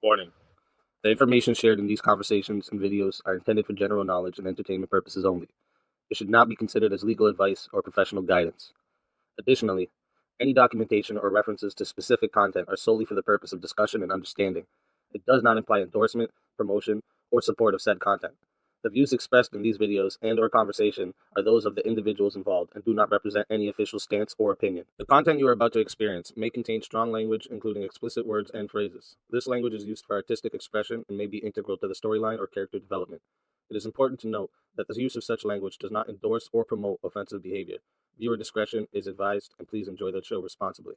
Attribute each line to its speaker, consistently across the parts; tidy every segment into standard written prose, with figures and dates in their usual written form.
Speaker 1: Warning. The information shared in these conversations and videos are intended for general knowledge and entertainment purposes only. It should not be considered as legal advice or professional guidance. Additionally, any documentation or references to specific content are solely for the purpose of discussion and understanding. It does not imply endorsement, promotion, or support of said content. The views expressed in these videos and/or conversation are those of the individuals involved and do not represent any official stance or opinion. The content you are about to experience may contain strong language, including explicit words and phrases. This language is used for artistic expression and may be integral to the storyline or character development. It is important to note that the use of such language does not endorse or promote offensive behavior. Viewer discretion is advised, and please enjoy the show responsibly.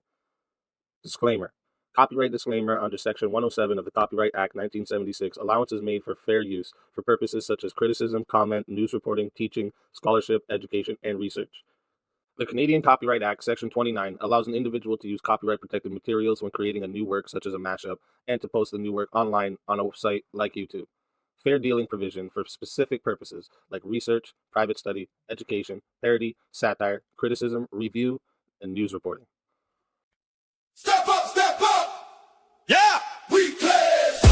Speaker 1: Disclaimer. Copyright disclaimer under Section 107 of the Copyright Act 1976. Allowance is made for fair use for purposes such as criticism, comment, news reporting, teaching, scholarship, education, and research. The Canadian Copyright Act, Section 29, allows an individual to use copyright-protected materials when creating a new work such as a mashup and to post the new work online on a site like YouTube. Fair dealing provision for specific purposes like research, private study, education, parody, satire, criticism, review, and news reporting.
Speaker 2: Step up, step up! Yeah! We clash!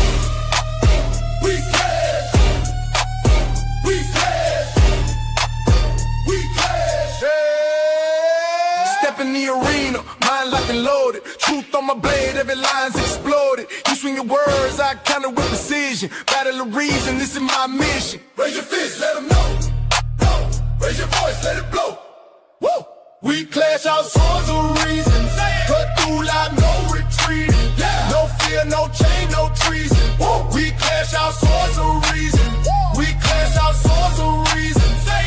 Speaker 2: We clash! We clash! We clash! Hey! Step in the arena, mind locked and loaded. Truth on my blade, every line's exploded. You swing your words, I counter with precision. Battle of reason, this is my mission. Raise your fist, let them know. No. Raise your voice, let it blow. Woo! We clash our swords of reason. Cut through like no retreating. Yeah. No fear, no chain, no treason. Woo. We clash our swords of reason. Woo. We clash our swords of reason.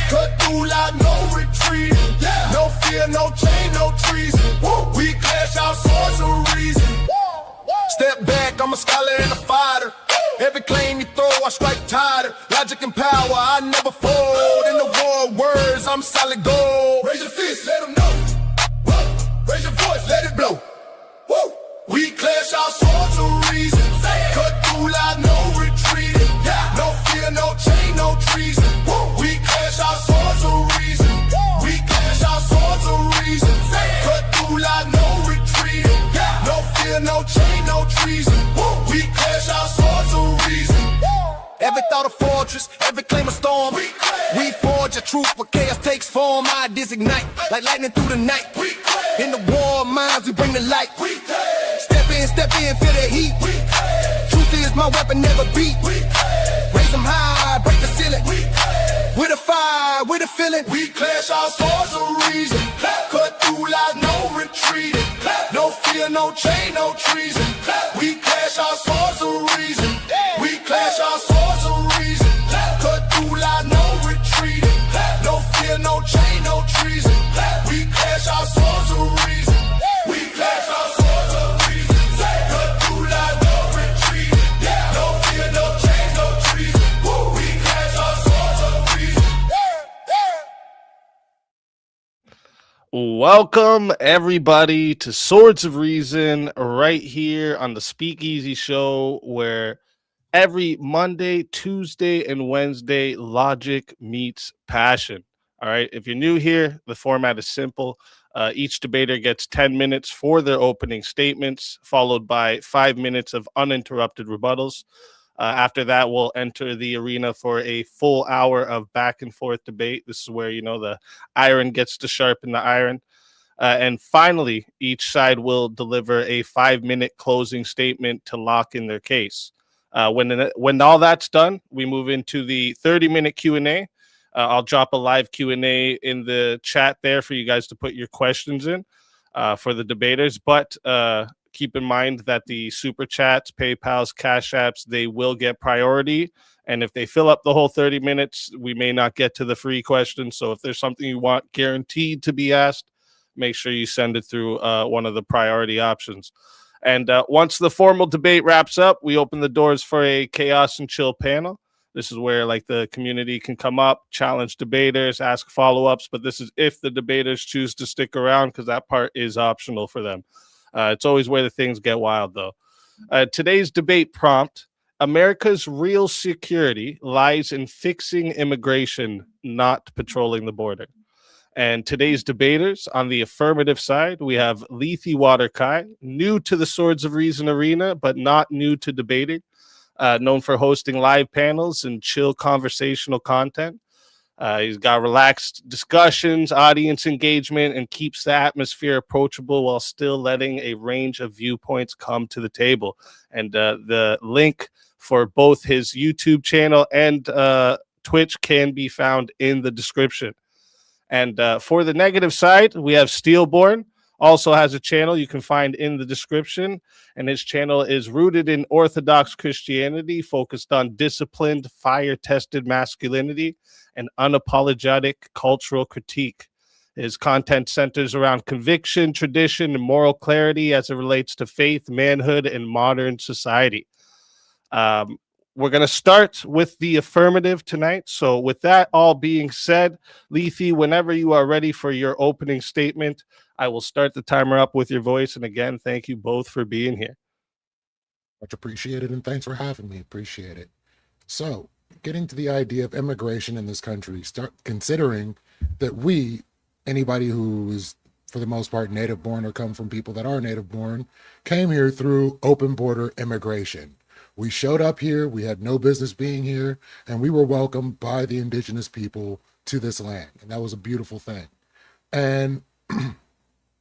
Speaker 2: Cut through like no retreating. Yeah. No fear, no chain, no treason. Woo. We clash our swords of reason. Woo. Step back, I'm a scholar and a fighter. Every claim you throw, I strike tighter. Logic and power, I never fold. In the war of words, I'm solid gold. Raise your fist, let them know. Whoa. Raise your voice, let it blow. Woo. We clash our swords of reason. Cut through like no retreating. Yeah. No fear, no chain, no treason. Woo. We clash our swords of reason. We clash our swords of reason. Cut through like no retreating. Yeah. No fear, no chain, no treason. Woo. We clash our swords of reason. Every thought a fortress, every claim a storm. We forge a truth where chaos takes form. Ideas ignite like lightning through the night. In the war of minds, we bring the light. Step in, feel the heat. Truth is my weapon, never beat. Raise them high, break the ceiling. With a fire, with a feeling. We clash our swords of reason. Cut through like no retreating. No fear, no chain, no treason. We clash our swords of reason. We clash our swords of reason. Cut through like no retreating. No fear, no chain, no treason. We clash our swords of reason. We clash our swords of reason. Cut through like no retreating. No fear, no chain, no treason. We clash our swords of reason.
Speaker 3: Welcome, everybody, to Swords of Reason, right here on the Speakeasy Show, where every Monday, Tuesday, and Wednesday, logic meets passion. All right. If you're new here, the format is simple. Each debater gets 10 minutes for their opening statements, followed by 5 minutes of uninterrupted rebuttals. After that, we'll enter the arena for a full hour of back and forth debate. This is where, the iron gets to sharpen the iron. And finally, each side will deliver a 5-minute closing statement to lock in their case. When all that's done, we move into the 30-minute Q&A. I'll drop a live Q&A in the chat there for you guys to put your questions in for the debaters. But keep in mind that the Super Chats, PayPals, Cash Apps, they will get priority. And if they fill up the whole 30 minutes, we may not get to the free questions. So if there's something you want guaranteed to be asked, make sure you send it through one of the priority options. And once the formal debate wraps up, we open the doors for a chaos and chill panel. This is where the community can come up, challenge debaters, ask follow-ups. But this is if the debaters choose to stick around, because that part is optional for them. It's always where the things get wild, though. Today's debate prompt: America's real security lies in fixing immigration, not patrolling the border. And today's debaters on the affirmative side, we have Lethewaterkai, new to the Swords of Reason arena, but not new to debating, known for hosting live panels and chill conversational content. He's got relaxed discussions, audience engagement, and keeps the atmosphere approachable while still letting a range of viewpoints come to the table. And the link for both his YouTube channel and Twitch can be found in the description. And for the negative side, we have Steelborne, also has a channel you can find in the description. And his channel is rooted in Orthodox Christianity, focused on disciplined, fire-tested masculinity and unapologetic cultural critique. His content centers around conviction, tradition, and moral clarity as it relates to faith, manhood, and modern society. We're going to start with the affirmative tonight. So with that all being said, Lethe, whenever you are ready for your opening statement, I will start the timer up with your voice. And again, thank you both for being here.
Speaker 4: Much appreciated, and thanks for having me. Appreciate it. So, getting to the idea of immigration in this country, start considering that anybody who is for the most part native born or come from people that are native born, came here through open border immigration. We showed up here, we had no business being here, and we were welcomed by the indigenous people to this land. And that was a beautiful thing. And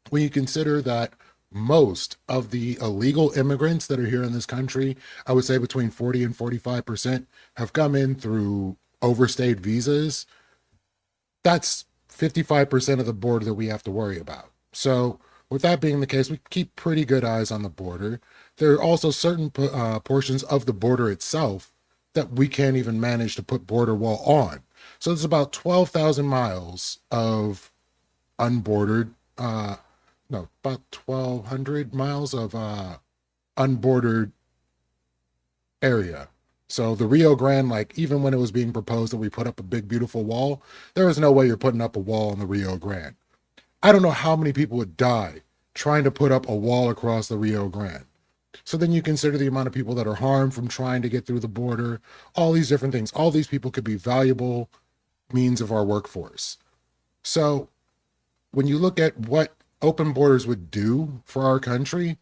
Speaker 4: when you consider that most of the illegal immigrants that are here in this country, I would say between 40 and 45% have come in through overstayed visas, that's 55% of the border that we have to worry about. So with that being the case, we keep pretty good eyes on the border. There are also certain portions of the border itself that we can't even manage to put border wall on. So there's about 12,000 miles of unbordered, about 1,200 miles of unbordered area. So the Rio Grande, like even when it was being proposed that we put up a big, beautiful wall, there was no way you're putting up a wall on the Rio Grande. I don't know how many people would die trying to put up a wall across the Rio Grande. So then you consider the amount of people that are harmed from trying to get through the border, all these different things. All these people could be valuable means of our workforce. So when you look at what open borders would do for our country,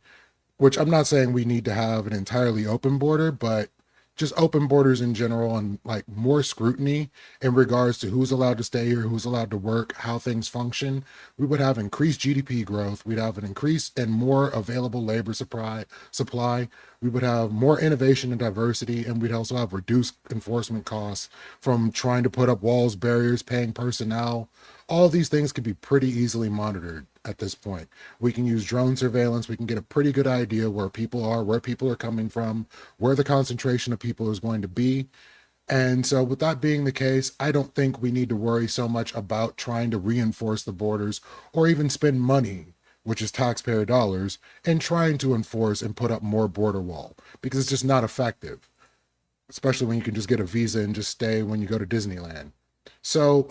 Speaker 4: which I'm not saying we need to have an entirely open border, but just open borders in general and like more scrutiny in regards to who's allowed to stay here, who's allowed to work, how things function, we would have increased GDP growth. We'd have an increase and more available labor supply. We would have more innovation and diversity, and we'd also have reduced enforcement costs from trying to put up walls, barriers, paying personnel. All of these things could be pretty easily monitored at this point. We can use drone surveillance. We can get a pretty good idea where people are, where people are coming from, where the concentration of people is going to be. And so with that being the case, I don't think we need to worry so much about trying to reinforce the borders or even spend money, which is taxpayer dollars, in trying to enforce and put up more border wall, because it's just not effective, especially when you can just get a visa and just stay when you go to Disneyland. So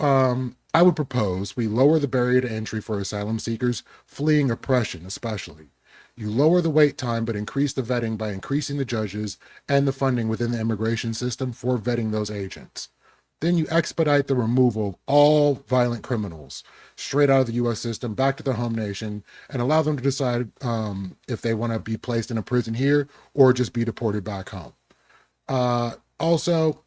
Speaker 4: I would propose we lower the barrier to entry for asylum seekers fleeing oppression, especially. You lower the wait time, but increase the vetting by increasing the judges and the funding within the immigration system for vetting those agents. Then you expedite the removal of all violent criminals straight out of the U.S. system back to their home nation and allow them to decide if they want to be placed in a prison here or just be deported back home. Also,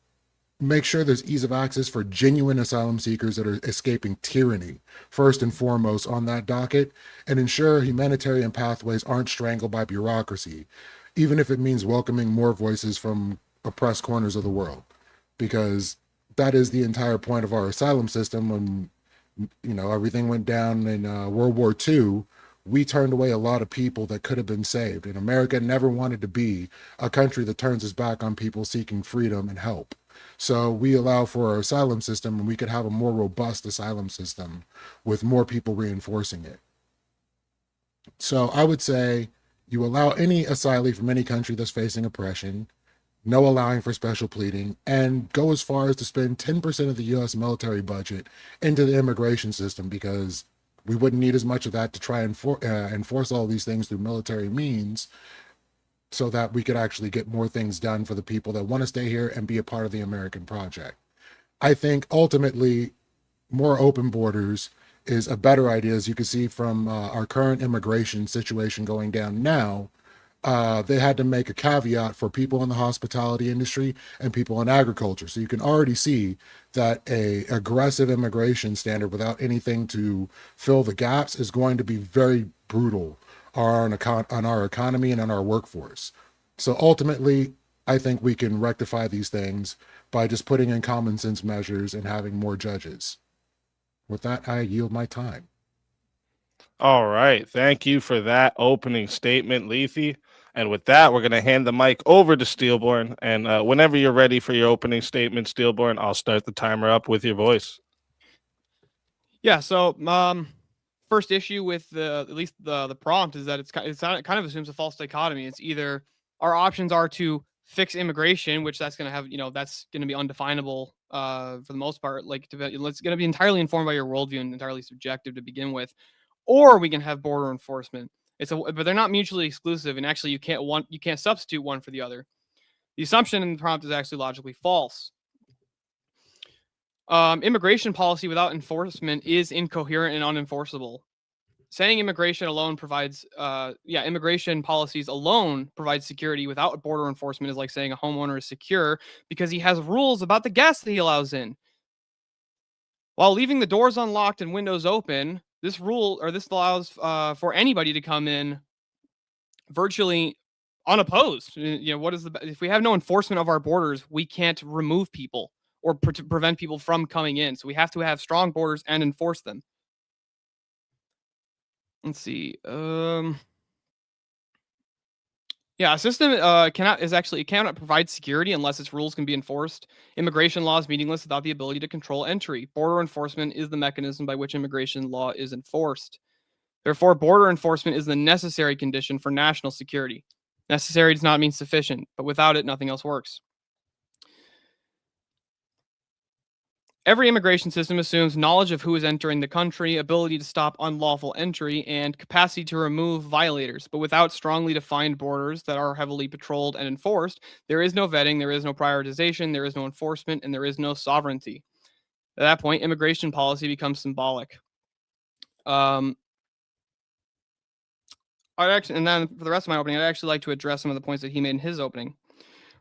Speaker 4: make sure there's ease of access for genuine asylum seekers that are escaping tyranny, first and foremost on that docket, and ensure humanitarian pathways aren't strangled by bureaucracy, even if it means welcoming more voices from oppressed corners of the world, because that is the entire point of our asylum system. When, everything went down in World War II, we turned away a lot of people that could have been saved, and America never wanted to be a country that turns its back on people seeking freedom and help. So we allow for our asylum system, and we could have a more robust asylum system with more people reinforcing it. So I would say you allow any asylee from any country that's facing oppression, no allowing for special pleading, and go as far as to spend 10% of the U.S. military budget into the immigration system, because we wouldn't need as much of that to try and enforce all these things through military means, so that we could actually get more things done for the people that want to stay here and be a part of the American project. I think ultimately more open borders is a better idea. As you can see from our current immigration situation going down now, they had to make a caveat for people in the hospitality industry and people in agriculture. So you can already see that a aggressive immigration standard without anything to fill the gaps is going to be very brutal on our economy and on our workforce. So ultimately, I think we can rectify these things by just putting in common sense measures and having more judges. With that, I yield my time.
Speaker 3: All right. Thank you for that opening statement, Lethe. And with that, we're going to hand the mic over to Steelborn. And whenever you're ready for your opening statement, Steelborn, I'll start the timer up with your voice.
Speaker 5: Yeah. So, first issue with at least the prompt is that it kind of assumes a false dichotomy. It's either our options are to fix immigration, which that's going to have, that's going to be undefinable for the most part. Like, it's going to be entirely informed by your worldview and entirely subjective to begin with, or we can have border enforcement. But they're not mutually exclusive, and actually, you can't substitute one for the other. The assumption in the prompt is actually logically false. Immigration policy without enforcement is incoherent and unenforceable. Saying immigration policies alone provide security without border enforcement is like saying a homeowner is secure because he has rules about the guests that he allows in. While leaving the doors unlocked and windows open, this allows for anybody to come in virtually unopposed. If we have no enforcement of our borders, we can't remove people or prevent people from coming in. So we have to have strong borders and enforce them. Let's see. A system cannot provide security unless its rules can be enforced. Immigration law is meaningless without the ability to control entry. Border enforcement is the mechanism by which immigration law is enforced. Therefore, border enforcement is the necessary condition for national security. Necessary does not mean sufficient, but without it, nothing else works. Every immigration system assumes knowledge of who is entering the country, ability to stop unlawful entry, and capacity to remove violators. But without strongly defined borders that are heavily patrolled and enforced, there is no vetting, there is no prioritization, there is no enforcement, and there is no sovereignty. At that point, immigration policy becomes symbolic. And then for the rest of my opening, I'd actually like to address some of the points that he made in his opening.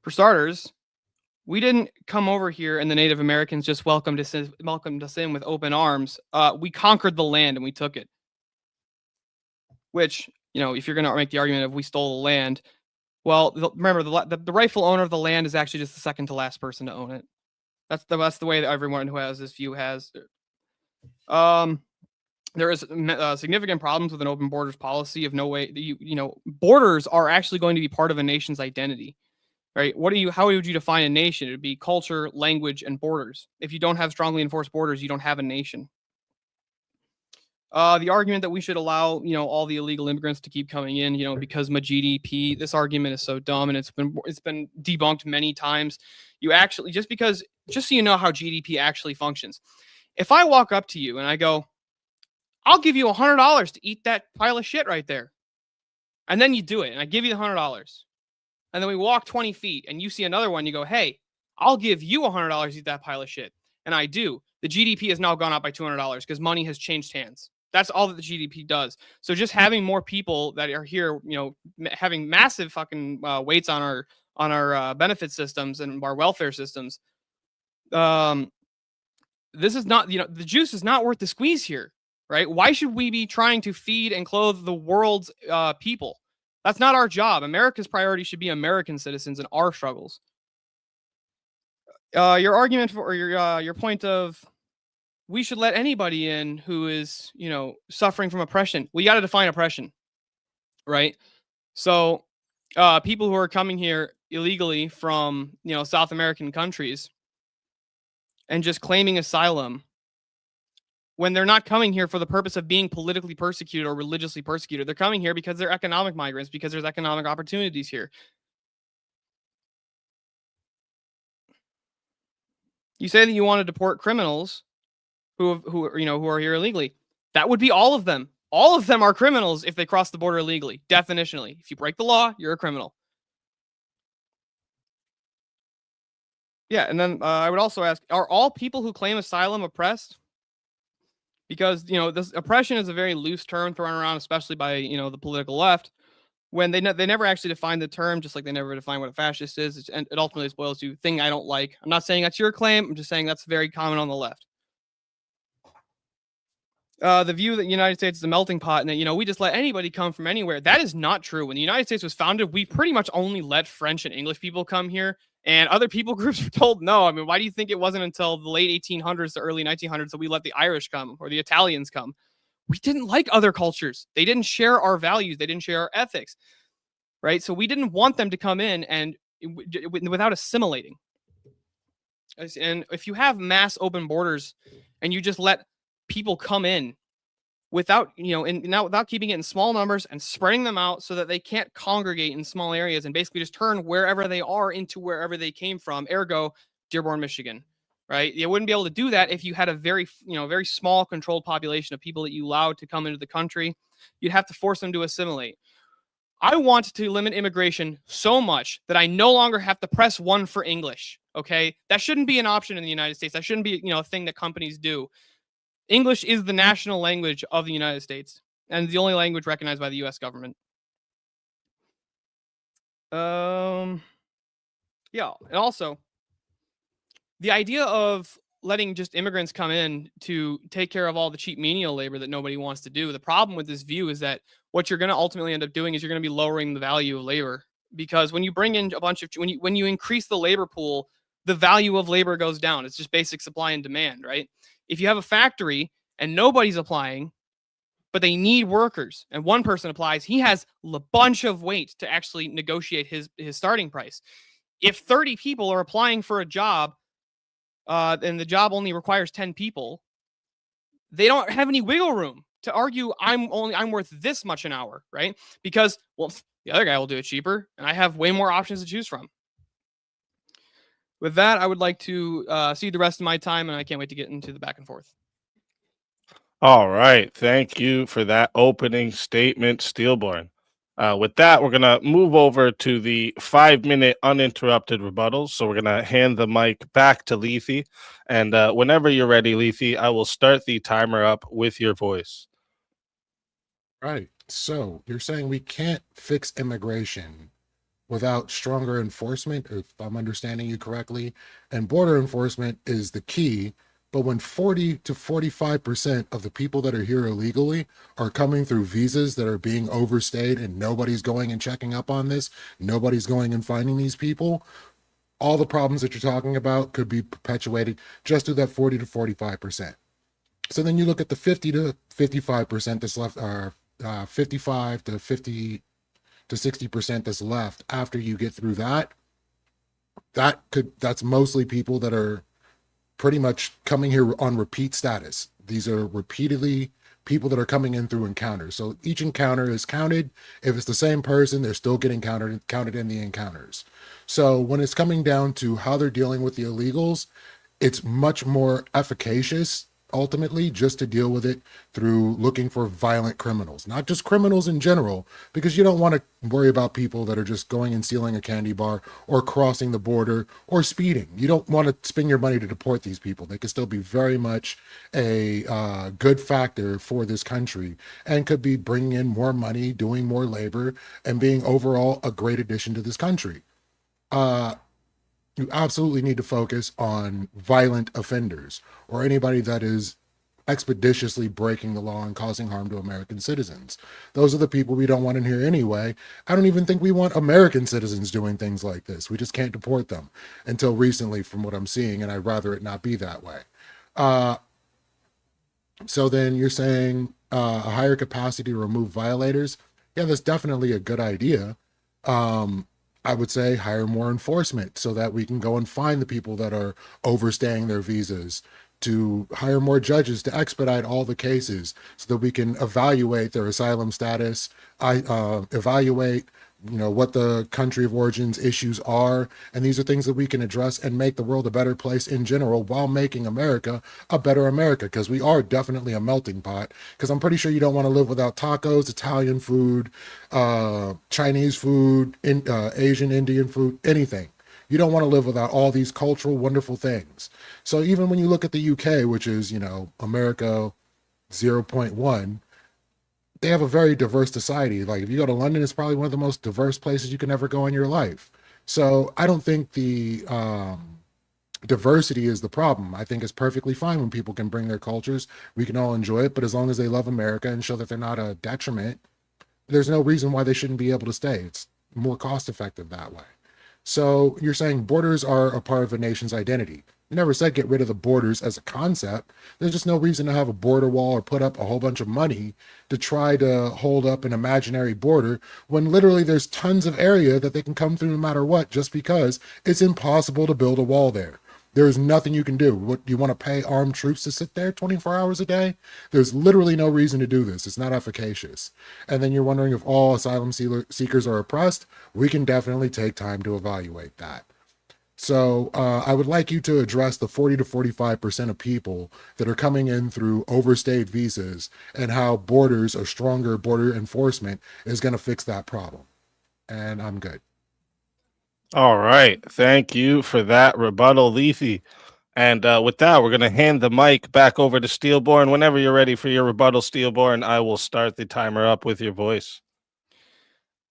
Speaker 5: For starters, we didn't come over here and the Native Americans just welcomed us in with open arms. We conquered the land and we took it. Which, if you're going to make the argument of we stole the land, well, remember the rightful owner of the land is actually just the second to last person to own it. That's the way that everyone who has this view has. There is significant problems with an open borders policy of no way. Borders are actually going to be part of a nation's identity. Right? How would you define a nation? It would be culture, language, and borders. If you don't have strongly enforced borders, you don't have a nation. The argument that we should allow, all the illegal immigrants to keep coming in, because my GDP, this argument is so dumb and it's been debunked many times. Just so you know how GDP actually functions. If I walk up to you and I go, I'll give you $100 to eat that pile of shit right there. And then you do it and I give you the $100. And then we walk 20 feet and you see another one. You go, hey, I'll give you $100 to eat that pile of shit. And I do. The GDP has now gone up by $200 because money has changed hands. That's all that the GDP does. So just having more people that are here, having massive fucking weights on our benefit systems and our welfare systems. This is not, the juice is not worth the squeeze here, right? Why should we be trying to feed and clothe the world's people? That's not our job. America's priority should be American citizens and our struggles. Your argument or your point of we should let anybody in who is, suffering from oppression. We got to define oppression, right? So, people who are coming here illegally from, South American countries and just claiming asylum when they're not coming here for the purpose of being politically persecuted or religiously persecuted. They're coming here because they're economic migrants, because there's economic opportunities here. You say that you want to deport criminals who are here illegally. That would be all of them. All of them are criminals if they cross the border illegally, definitionally. If you break the law, you're a criminal. Yeah, and then I would also ask, are all people who claim asylum oppressed? because this oppression is a very loose term thrown around, especially by the political left, when they never actually define the term, just like they never define what a fascist is. And it ultimately boils to thing I don't like. I'm not saying that's your claim. I'm just saying that's very common on the left. The view that the United States is a melting pot and that we just let anybody come from anywhere. That is not true. When the United States was founded, we pretty much only let French and English people come here, and other people groups were told no. I mean, why do you think it wasn't until the late 1800s to early 1900s that we let the Irish come or the Italians come? We didn't like other cultures. They didn't share our values. They didn't share our ethics, right? So we didn't want them to come in and without assimilating. And if you have mass open borders and you just let people come in without without keeping it in small numbers and spreading them out so that they can't congregate in small areas and basically just turn wherever they are into wherever they came from, ergo Dearborn, Michigan, right? You wouldn't be able to do that if you had a very very small controlled population of people that you allowed to come into the country. You'd have to force them to assimilate. I want to limit immigration so much that I no longer have to press one for English. Okay, that shouldn't be an option in the United States. That shouldn't be a thing that companies do. English is the national language of the United States and the only language recognized by the U.S. government. Yeah, and also the idea of letting just immigrants come in to take care of all the cheap menial labor that nobody wants to do. The problem with this view is that what you're going to ultimately end up doing is you're going to be lowering the value of labor, because when you bring in a bunch of when you increase the labor pool, the value of labor goes down. It's just basic supply and demand, right? If you have a factory and nobody's applying, but they need workers, and one person applies, he has a bunch of weight to actually negotiate his starting price. If 30 people are applying for a job, and the job only requires 10 people, they don't have any wiggle room to argue I'm worth this much an hour, right? Because, well, the other guy will do it cheaper, and I have way more options to choose from. With that, I would like to cede the rest of my time, and I can't wait to get into the back and forth.
Speaker 3: All right. Thank you for that opening statement, Steelborn. With that, we're going to move over to the 5-minute uninterrupted rebuttals. So we're going to hand the mic back to Lethe. And whenever you're ready, Lethe, I will start the timer up with your voice.
Speaker 4: Right. So you're saying we can't fix immigration without stronger enforcement, if I'm understanding you correctly, and border enforcement is the key. But when 40 to 45% of the people that are here illegally are coming through visas that are being overstayed and nobody's going and checking up on this, nobody's going and finding these people, all the problems that you're talking about could be perpetuated just through that 40 to 45%. So then you look at the 50 to 55% that's left, or 55 to 50 to 60% that's left after you get through that. That's mostly people that are pretty much coming here on repeat status. These are repeatedly people that are coming in through encounters. So each encounter is counted. If it's the same person, they're still getting counted in the encounters. So when it's coming down to how they're dealing with the illegals, it's much more efficacious ultimately just to deal with it through looking for violent criminals, not just criminals in general, because you don't want to worry about people that are just going and stealing a candy bar or crossing the border or speeding. You don't want to spend your money to deport these people. They could still be very much a good factor for this country and could be bringing in more money, doing more labor, and being overall a great addition to this country. You absolutely need to focus on violent offenders or anybody that is expeditiously breaking the law and causing harm to American citizens. Those are the people we don't want in here anyway. I don't even think we want American citizens doing things like this. We just can't deport them until recently from what I'm seeing, and I'd rather it not be that way. So then you're saying a higher capacity to remove violators. Yeah, that's definitely a good idea. I would say hire more enforcement so that we can go and find the people that are overstaying their visas, to hire more judges to expedite all the cases so that we can evaluate their asylum status, evaluate what the country of origins issues are. And these are things that we can address and make the world a better place in general while making America a better America, because we are definitely a melting pot. Because I'm pretty sure you don't want to live without tacos, Italian food, Chinese food, Asian, Indian food, anything. You don't want to live without all these cultural, wonderful things. So even when you look at the UK, which is, America 0.1, they have a very diverse society. Like if you go to London, it's probably one of the most diverse places you can ever go in your life. So I don't think the diversity is the problem. I think it's perfectly fine when people can bring their cultures. We can all enjoy it, but as long as they love America and show that they're not a detriment, there's no reason why they shouldn't be able to stay. It's more cost effective that way. So you're saying borders are a part of a nation's identity. You never said get rid of the borders as a concept. There's just no reason to have a border wall or put up a whole bunch of money to try to hold up an imaginary border when literally there's tons of area that they can come through no matter what, just because it's impossible to build a wall there. There's nothing you can do. What, you want to pay armed troops to sit there 24 hours a day? There's literally no reason to do this. It's not efficacious. And then you're wondering if all asylum seekers are oppressed. We can definitely take time to evaluate that. So I would like you to address the 40 to 45% of people that are coming in through overstayed visas and how borders or stronger border enforcement is going to fix that problem. And I'm good.
Speaker 3: All right. Thank you for that rebuttal, Lethy. And with that, we're going to hand the mic back over to Steelborne. Whenever you're ready for your rebuttal, Steelborne, I will start the timer up with your voice.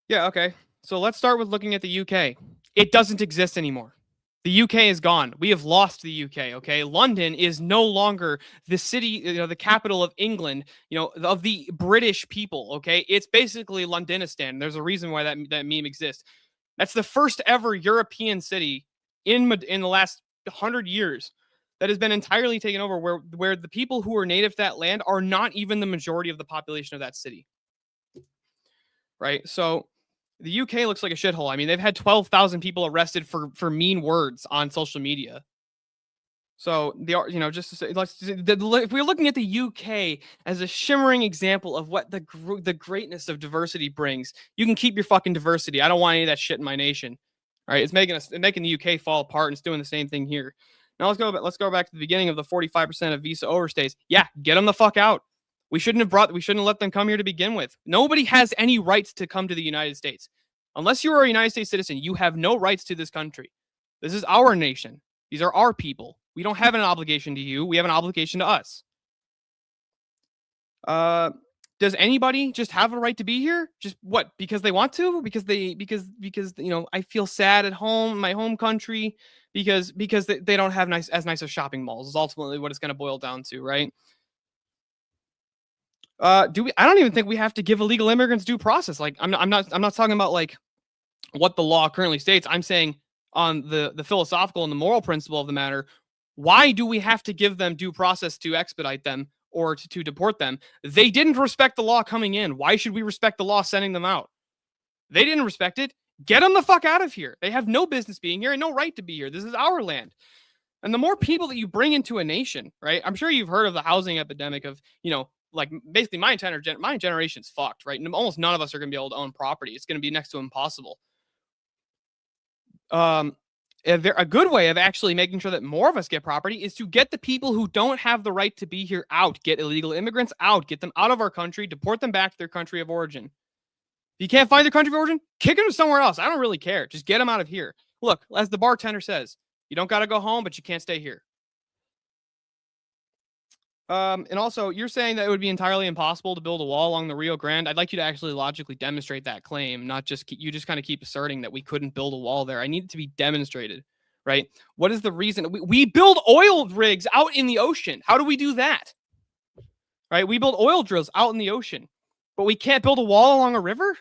Speaker 5: Yeah, okay. So let's start with looking at the UK. It doesn't exist anymore. The UK is gone. We have lost the UK, okay? London is no longer the city, the capital of England, of the British people, okay? It's basically Londonistan. There's a reason why that meme exists. That's the first ever European city in the last 100 years that has been entirely taken over, where the people who are native to that land are not even the majority of the population of that city, right? So the UK looks like a shithole. I mean, they've had 12,000 people arrested for mean words on social media. So just to say, if we're looking at the UK as a shimmering example of what the greatness of diversity brings, you can keep your fucking diversity. I don't want any of that shit in my nation. Right? It's making the UK fall apart, and it's doing the same thing here. Now let's go back to the beginning of the 45% of visa overstays. Yeah, get them the fuck out. We shouldn't have let them come here to begin with. Nobody has any rights to come to the United States. Unless you are a United States citizen, you have no rights to this country. This is our nation. These are our people. We don't have an obligation to you. We have an obligation to us. Does anybody just have a right to be here? Just what? Because they want to? Because I feel sad at home, my home country, because they don't have nice of shopping malls is ultimately what it's going to boil down to, right? I don't even think we have to give illegal immigrants due process. Like I'm not talking about like what the law currently states. I'm saying on the philosophical and the moral principle of the matter, why do we have to give them due process to expedite them or to deport them? They didn't respect the law coming in. Why should we respect the law sending them out? They didn't respect it. Get them the fuck out of here. They have no business being here and no right to be here. This is our land. And the more people that you bring into a nation, right? I'm sure you've heard of the housing epidemic of, like basically my generation's fucked, right? And almost none of us are going to be able to own property. It's going to be next to impossible. A good way of actually making sure that more of us get property is to get the people who don't have the right to be here out, get illegal immigrants out, get them out of our country, deport them back to their country of origin. If you can't find their country of origin, kick them to somewhere else. I don't really care. Just get them out of here. Look, as the bartender says, you don't got to go home, but you can't stay here. And also, you're saying that it would be entirely impossible to build a wall along the Rio Grande. I'd like you to actually logically demonstrate that claim, not just you just kind of keep asserting that we couldn't build a wall there. I need it to be demonstrated, right? What is the reason? We build oil rigs out in the ocean. How do we do that? Right? We build oil drills out in the ocean, but we can't build a wall along a river?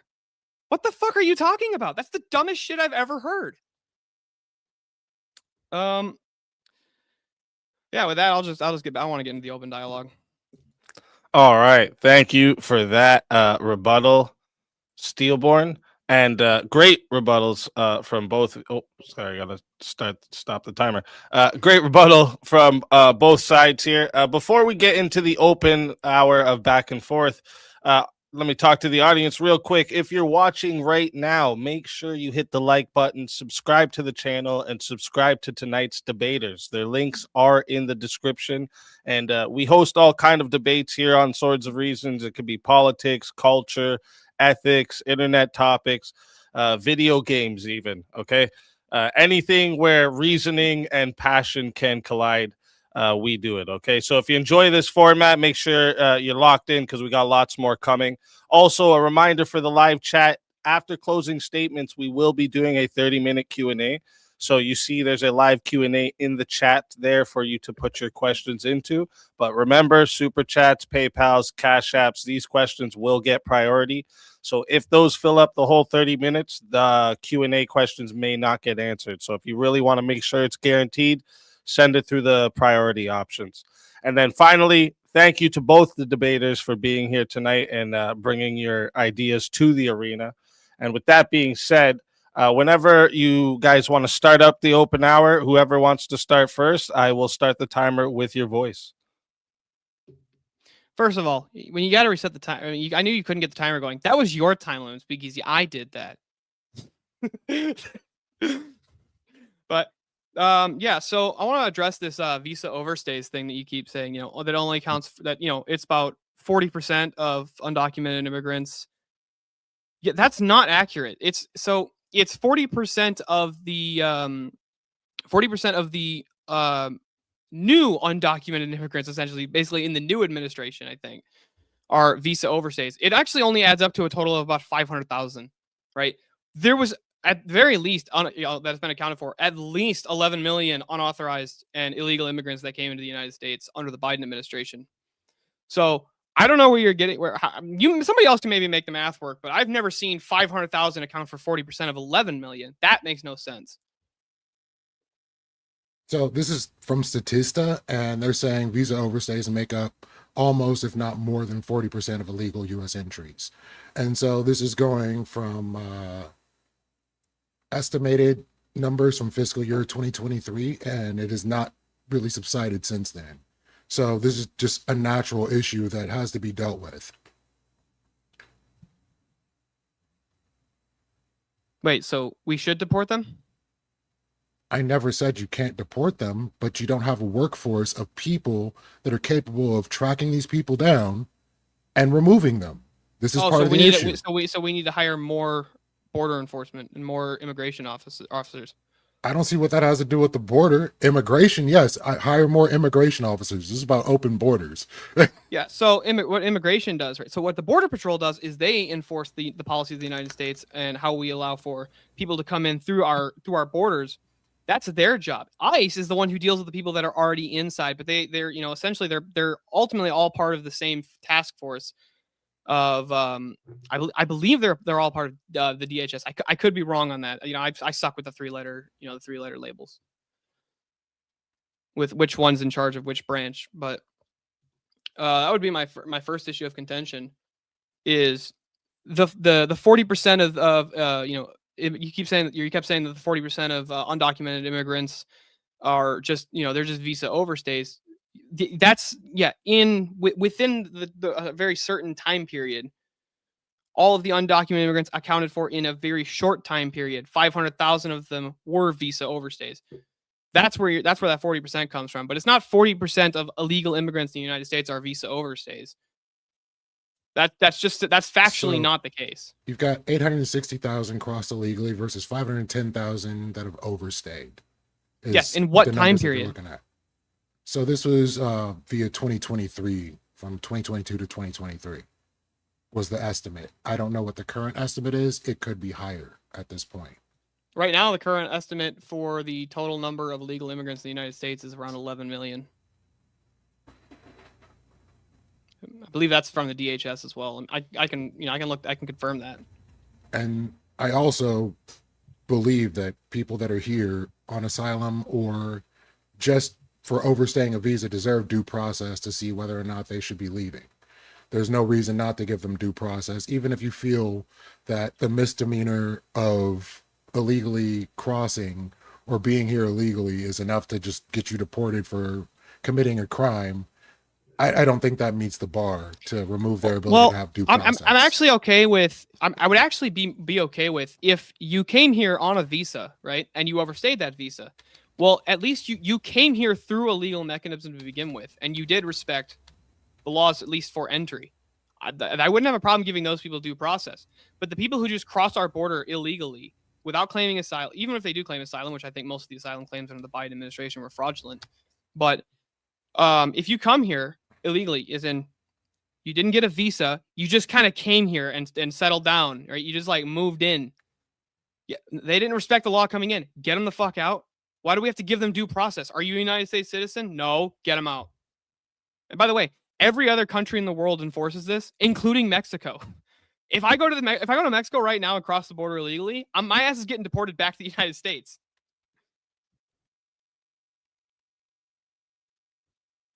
Speaker 5: What the fuck are you talking about? That's the dumbest shit I've ever heard. Yeah, with that, I want to get into the open dialogue.
Speaker 3: All right. Thank you for that rebuttal, Steelborne. And great rebuttals from both. Oh, sorry, I got to stop the timer. Great rebuttal from both sides here. Before we get into the open hour of back and forth, let me talk to the audience real quick. If you're watching right now, make sure you hit the like button, subscribe to the channel, and subscribe to tonight's debaters. Their links are in the description. And we host all kind of debates here on Swords of Reasons. It could be politics, culture, ethics, internet topics, video games even, okay? Anything where reasoning and passion can collide. we do it. Okay, so if you enjoy this format, make sure you're locked in because we got lots more coming. Also, a reminder for the live chat: after closing statements, we will be doing a 30-minute Q&A. So you see there's a live Q&A in the chat there for you to put your questions into. But remember, super chats, PayPals, Cash Apps, these questions will get priority. So if those fill up the whole 30 minutes, the Q&A questions may not get answered. So if you really want to make sure it's guaranteed, send it through the priority options. And then finally, thank you to both the debaters for being here tonight and bringing your ideas to the arena. And with that being said, whenever you guys want to start up the open hour, whoever wants to start first, I will start the timer with your voice.
Speaker 5: First of all, when you got to reset the time, I knew you couldn't get the timer going. That was your time limit, Speakeasy. I did that. But yeah, so I want to address this visa overstays thing that you keep saying, that only counts for that, it's about 40% of undocumented immigrants. Yeah, that's not accurate. It's 40% of the 40% of the new undocumented immigrants, essentially, basically in the new administration, I think, are visa overstays. It actually only adds up to a total of about 500,000, right? There was at very least, that's been accounted for, at least 11 million unauthorized and illegal immigrants that came into the United States under the Biden administration. So I don't know where you're getting, somebody else can maybe make the math work, but I've never seen 500,000 account for 40% of 11 million. That makes no sense.
Speaker 4: So this is from Statista, and they're saying visa overstays make up almost, if not more than 40% of illegal U.S. entries. And so this is going from estimated numbers from fiscal year 2023, and it has not really subsided since then. So this is just a natural issue that has to be dealt with.
Speaker 5: Wait, so we should deport them?
Speaker 4: I never said you can't deport them, but you don't have a workforce of people that are capable of tracking these people down and removing them. This is part of the issue.
Speaker 5: So we need to hire more border enforcement and more immigration officers.
Speaker 4: I don't see what that has to do with the border. Immigration, yes, I hire more immigration officers. This is about open borders.
Speaker 5: Yeah, so what immigration does, right? So what the Border Patrol does is they enforce the policy of the United States and how we allow for people to come in through our borders. That's their job. ICE is the one who deals with the people that are already inside, but they're essentially they're ultimately all part of the same task force of I believe they're all part of the DHS. I could be wrong on that. I suck with the three-letter labels with which one's in charge of which branch, but that would be my first issue of contention is the 40% of you kept saying that the 40% of undocumented immigrants are just they're just visa overstays. That's within the very certain time period. All of the undocumented immigrants accounted for in a very short time period. 500,000 of them were visa overstays. That's where that 40% comes from. But it's not 40% of illegal immigrants in the United States are visa overstays. That's factually not the case.
Speaker 4: You've got 860,000 crossed illegally versus 510,000 that have overstayed.
Speaker 5: Yes, in what time period?
Speaker 4: Looking at. So this was via 2023, from 2022 to 2023 was the estimate. I don't know what the current estimate is. It could be higher at this point.
Speaker 5: Right now, the current estimate for the total number of illegal immigrants in the United States is around 11 million. I believe that's from the DHS as well. And I can confirm that. And
Speaker 4: I also believe that people that are here on asylum or just for overstaying a visa deserve due process to see whether or not they should be leaving. There's no reason not to give them due process, even if you feel that the misdemeanor of illegally crossing or being here illegally is enough to just get you deported for committing a crime. I don't think that meets the bar to remove their ability to have due process.
Speaker 5: I'm actually okay with. I would actually be okay with if you came here on a visa, right, and you overstayed that visa. Well, at least you came here through a legal mechanism to begin with, and you did respect the laws at least for entry. I wouldn't have a problem giving those people due process. But the people who just cross our border illegally without claiming asylum, even if they do claim asylum, which I think most of the asylum claims under the Biden administration were fraudulent, but If you come here illegally, as in you didn't get a visa, you just kind of came here and settled down, right? You just like moved in. Yeah, they didn't respect the law coming in. Get them the fuck out. Why do we have to give them due process? Are you a United States citizen? No, get them out. And by the way, every other country in the world enforces this, including Mexico. If I go to Mexico right now and cross the border illegally, my ass is getting deported back to the United States.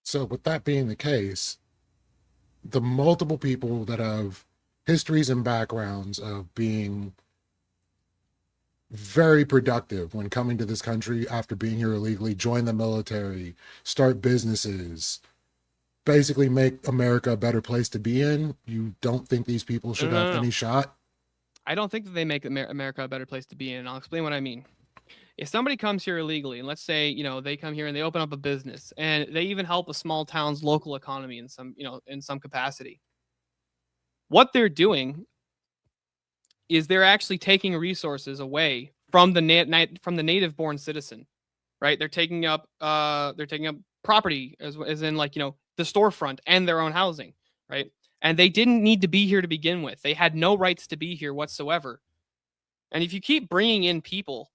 Speaker 4: So with that being the case, the multiple people that have histories and backgrounds of being very productive when coming to this country after being here illegally, join the military, start businesses, basically make America a better place to be in, you don't think these people should have any shot?
Speaker 5: I don't think that they make America a better place to be in. I'll explain what I mean. If somebody comes here illegally, and let's say, they come here and they open up a business and they even help a small town's local economy in some capacity, what they're doing is they're actually taking resources away from the native born citizen, right? They're taking up property as in like, the storefront and their own housing, right? And they didn't need to be here to begin with. They had no rights to be here whatsoever. And if you keep bringing in people,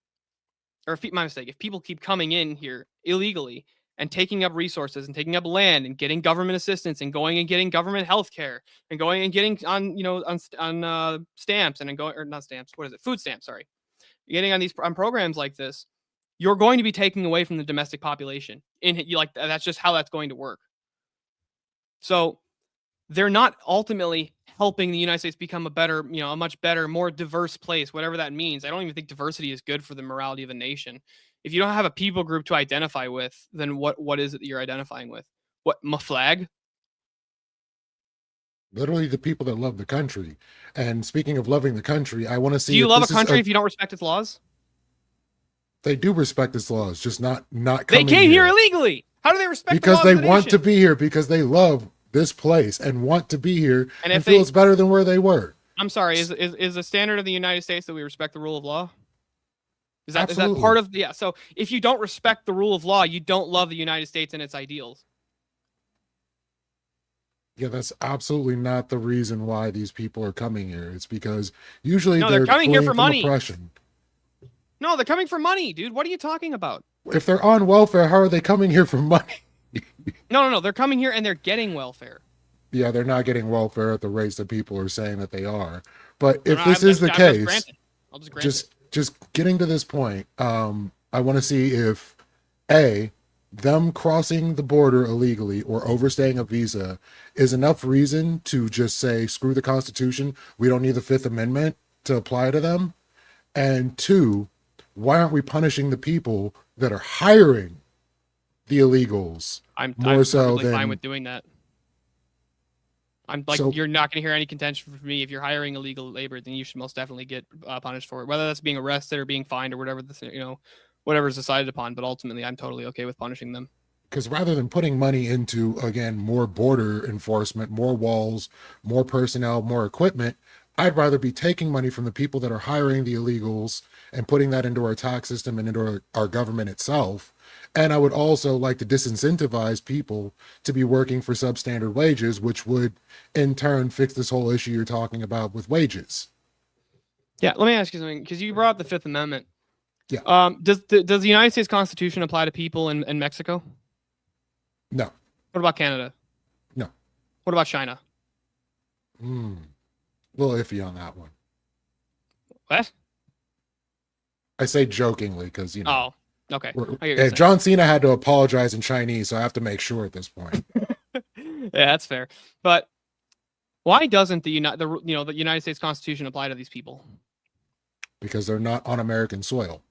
Speaker 5: or if people keep coming in here illegally and taking up resources and taking up land and getting government assistance and going and getting government health care and going and getting on stamps and going, or not stamps, what is it? Food stamps, sorry. Getting on these programs like this, you're going to be taking away from the domestic population. That's just how that's going to work. So they're not ultimately helping the United States become a much better, more diverse place, whatever that means. I don't even think diversity is good for the morality of a nation. If you don't have a people group to identify with, then what is it that you're identifying with? What, my flag?
Speaker 4: Literally the people that love the country. And speaking of loving the country, I want to see.
Speaker 5: Do you love a country if you don't respect its laws?
Speaker 4: They do respect its laws, just not coming
Speaker 5: They came here illegally. How do they respect
Speaker 4: because
Speaker 5: the laws
Speaker 4: they want to be here, because they love this place and want to be here and feel it's better than where they were.
Speaker 5: I'm sorry, is the standard of the United States that we respect the rule of law? Is that
Speaker 4: Absolutely.
Speaker 5: part of so if you don't respect the rule of law, you don't love the United States and its ideals.
Speaker 4: Yeah, that's absolutely not the reason why these people are coming here. It's because usually
Speaker 5: they're coming here for money.
Speaker 4: Oppression.
Speaker 5: No, they're coming for money, dude. What are you talking about?
Speaker 4: If they're on welfare, how are they coming here for money?
Speaker 5: No. They're coming here and they're getting welfare.
Speaker 4: Yeah, they're not getting welfare at the rates that people are saying that they are. But if this is the case, just getting to this point, I want to see if them crossing the border illegally or overstaying a visa is enough reason to just say, screw the Constitution, we don't need the Fifth Amendment to apply to them. And 2, why aren't we punishing the people that are hiring the illegals? I'm
Speaker 5: fine with doing that. You're not going to hear any contention from me. If you're hiring illegal labor, then you should most definitely get punished for it, whether that's being arrested or being fined or whatever whatever is decided upon. But ultimately, I'm totally okay with punishing them.
Speaker 4: Because rather than putting money into, again, more border enforcement, more walls, more personnel, more equipment, I'd rather be taking money from the people that are hiring the illegals and putting that into our tax system and into our government itself. And I would also like to disincentivize people to be working for substandard wages, which would in turn fix this whole issue you're talking about with wages.
Speaker 5: Yeah, let me ask you something, because you brought up the Fifth Amendment.
Speaker 4: Yeah.
Speaker 5: Does the United States Constitution apply to people in Mexico?
Speaker 4: No.
Speaker 5: What about Canada?
Speaker 4: No.
Speaker 5: What about China?
Speaker 4: A little iffy on that one.
Speaker 5: What?
Speaker 4: I say jokingly because,
Speaker 5: Oh, okay.
Speaker 4: John Cena had to apologize in Chinese, so I have to make sure at this point.
Speaker 5: Yeah, that's fair. But why doesn't the United States Constitution apply to these people?
Speaker 4: Because they're not on American soil.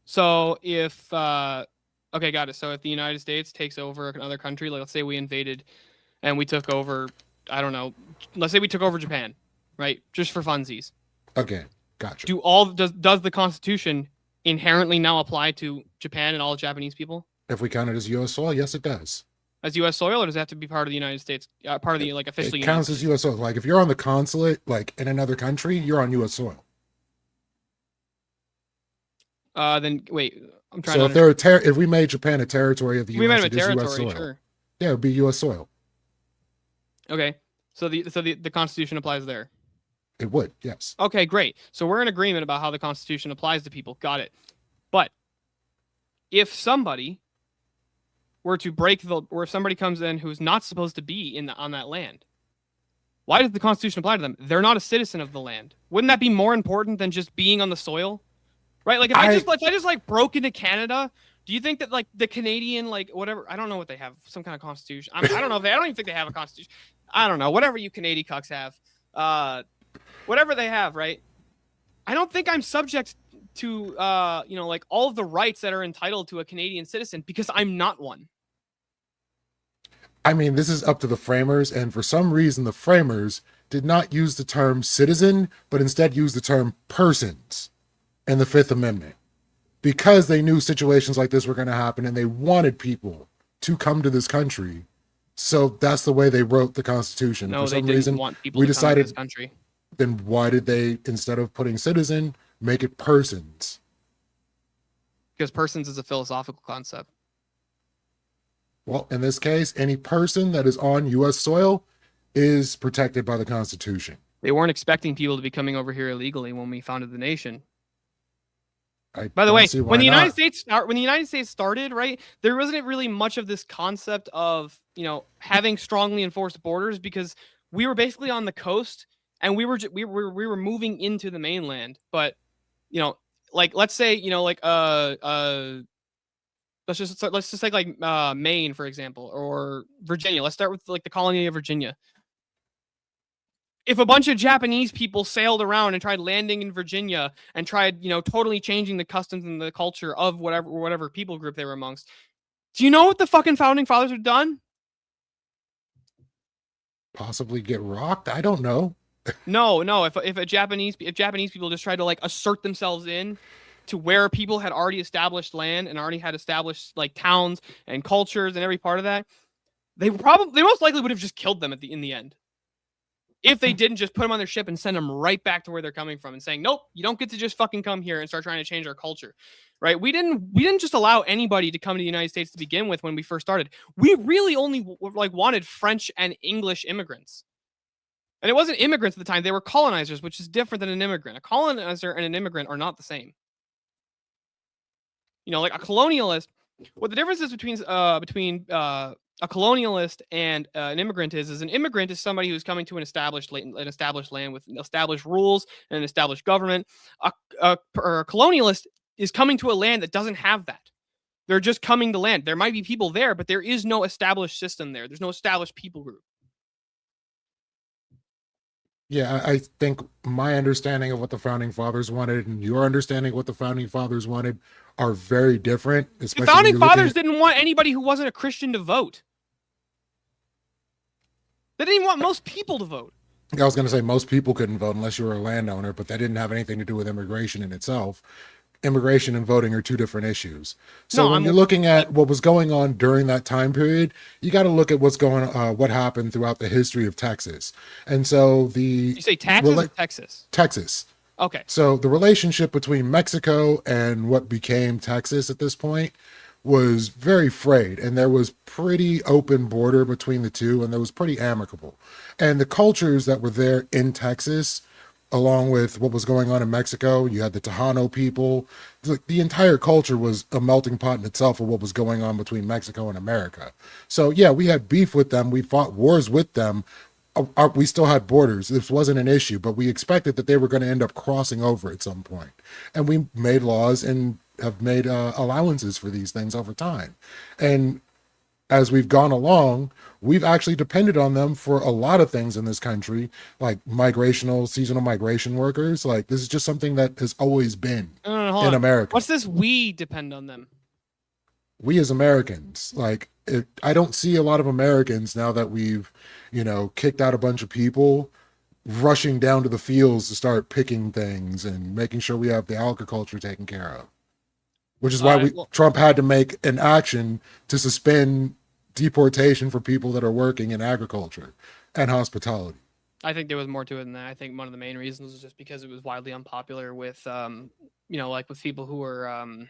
Speaker 5: So if okay, got it. So if the United States takes over another country, like let's say we invaded and we took over, I don't know, let's say we took over Japan, right? Just for funsies.
Speaker 4: Okay, gotcha.
Speaker 5: Does the Constitution inherently now apply to Japan and all Japanese people?
Speaker 4: If we count it as U.S. soil, yes, it does.
Speaker 5: As U.S. soil, or does it have to be part of the United States? Part of the officially.
Speaker 4: It counts as U.S. soil. Like if you're on the consulate, like in another country, you're on U.S. soil.
Speaker 5: Then wait, I'm trying
Speaker 4: So
Speaker 5: to.
Speaker 4: if we made Japan a territory of the
Speaker 5: We
Speaker 4: U.S.,
Speaker 5: made
Speaker 4: it
Speaker 5: them a
Speaker 4: is U.S.
Speaker 5: territory,
Speaker 4: soil.
Speaker 5: sure.
Speaker 4: Yeah, it would be U.S. soil.
Speaker 5: Okay, so the Constitution applies there.
Speaker 4: It would, yes.
Speaker 5: Okay, great. So we're in agreement about how the Constitution applies to people. Got it. But if somebody were to or if somebody comes in who's not supposed to be on that land, why does the Constitution apply to them? They're not a citizen of the land. Wouldn't that be more important than just being on the soil? Right? Like if I just like broke into Canada, do you think that like the Canadian like whatever, I don't know what they have, some kind of constitution. I don't know if I don't even think they have a constitution. I don't know. Whatever you Canadian cucks have. Whatever they have, right? I don't think I'm subject to like all of the rights that are entitled to a Canadian citizen because I'm not one.
Speaker 4: I mean, this is up to the framers, and for some reason the framers did not use the term citizen, but instead used the term persons in the Fifth Amendment, because they knew situations like this were going to happen and they wanted people to come to this country. So that's the way they wrote the Constitution.
Speaker 5: No,
Speaker 4: for
Speaker 5: they
Speaker 4: some
Speaker 5: didn't
Speaker 4: reason,
Speaker 5: want people
Speaker 4: we
Speaker 5: to come to
Speaker 4: decided,
Speaker 5: this country.
Speaker 4: Then why did they, instead of putting citizen, make it persons?
Speaker 5: Because persons is a philosophical concept.
Speaker 4: Well, in this case, any person that is on U.S. soil is protected by the Constitution.
Speaker 5: They weren't expecting people to be coming over here illegally when we founded the nation.
Speaker 4: By
Speaker 5: the way, when the United States started, right, there wasn't really much of this concept of, having strongly enforced borders, because we were basically on the coast and we were moving into the mainland. But, like let's say, let's just take like Maine, for example, or Virginia. Let's start with like the colony of Virginia. If a bunch of Japanese people sailed around and tried landing in Virginia and tried, totally changing the customs and the culture of whatever people group they were amongst, do you know what the fucking founding fathers would have done?
Speaker 4: Possibly get rocked? I don't know.
Speaker 5: No. If Japanese people just tried to like assert themselves in to where people had already established land and already had established like towns and cultures and every part of that, they most likely would have just killed them in the end. If they didn't just put them on their ship and send them right back to where they're coming from and saying, nope, you don't get to just fucking come here and start trying to change our culture, right? We didn't just allow anybody to come to the United States to begin with when we first started. We really only wanted French and English immigrants. And it wasn't immigrants at the time. They were colonizers, which is different than an immigrant. A colonizer and an immigrant are not the same. Like a colonialist, what the difference is between a colonialist and an immigrant is an immigrant is somebody who's coming to an established land with established rules and an established government. A colonialist is coming to a land that doesn't have that. They're just coming to land. There might be people there, but there is no established system there. There's no established people group.
Speaker 4: Yeah, I think my understanding of what the founding fathers wanted and your understanding of what the founding fathers wanted are very different.
Speaker 5: The founding fathers didn't want anybody who wasn't a Christian to vote. They didn't even want most people to vote.
Speaker 4: I was going to say most people couldn't vote unless you were a landowner, but that didn't have anything to do with immigration in itself. Immigration and voting are two different issues. So when you're looking at what was going on during that time period, you got to look at what happened throughout the history of Texas. And so
Speaker 5: you say Texas or Texas?
Speaker 4: Texas.
Speaker 5: Okay.
Speaker 4: So the relationship between Mexico and what became Texas at this point was very frayed, and there was pretty open border between the two, and that was pretty amicable. And the cultures that were there in Texas, along with what was going on in Mexico, you had the Tejano people. The entire culture was a melting pot in itself of what was going on between Mexico and America. So yeah, we had beef with them. We fought wars with them. We still had borders. This wasn't an issue, but we expected that they were going to end up crossing over at some point. And we made laws and have made allowances for these things over time. And as we've gone along, we've actually depended on them for a lot of things in this country, like seasonal migration workers. Like this is just something that has always been in America.
Speaker 5: What's this? We depend on them.
Speaker 4: We as Americans, I don't see a lot of Americans now that we've, kicked out a bunch of people, rushing down to the fields to start picking things and making sure we have the agriculture taken care of. Which is why Trump had to make an action to suspend deportation for people that are working in agriculture and hospitality.
Speaker 5: I think there was more to it than that. I think one of the main reasons was just because it was widely unpopular with, like with people who were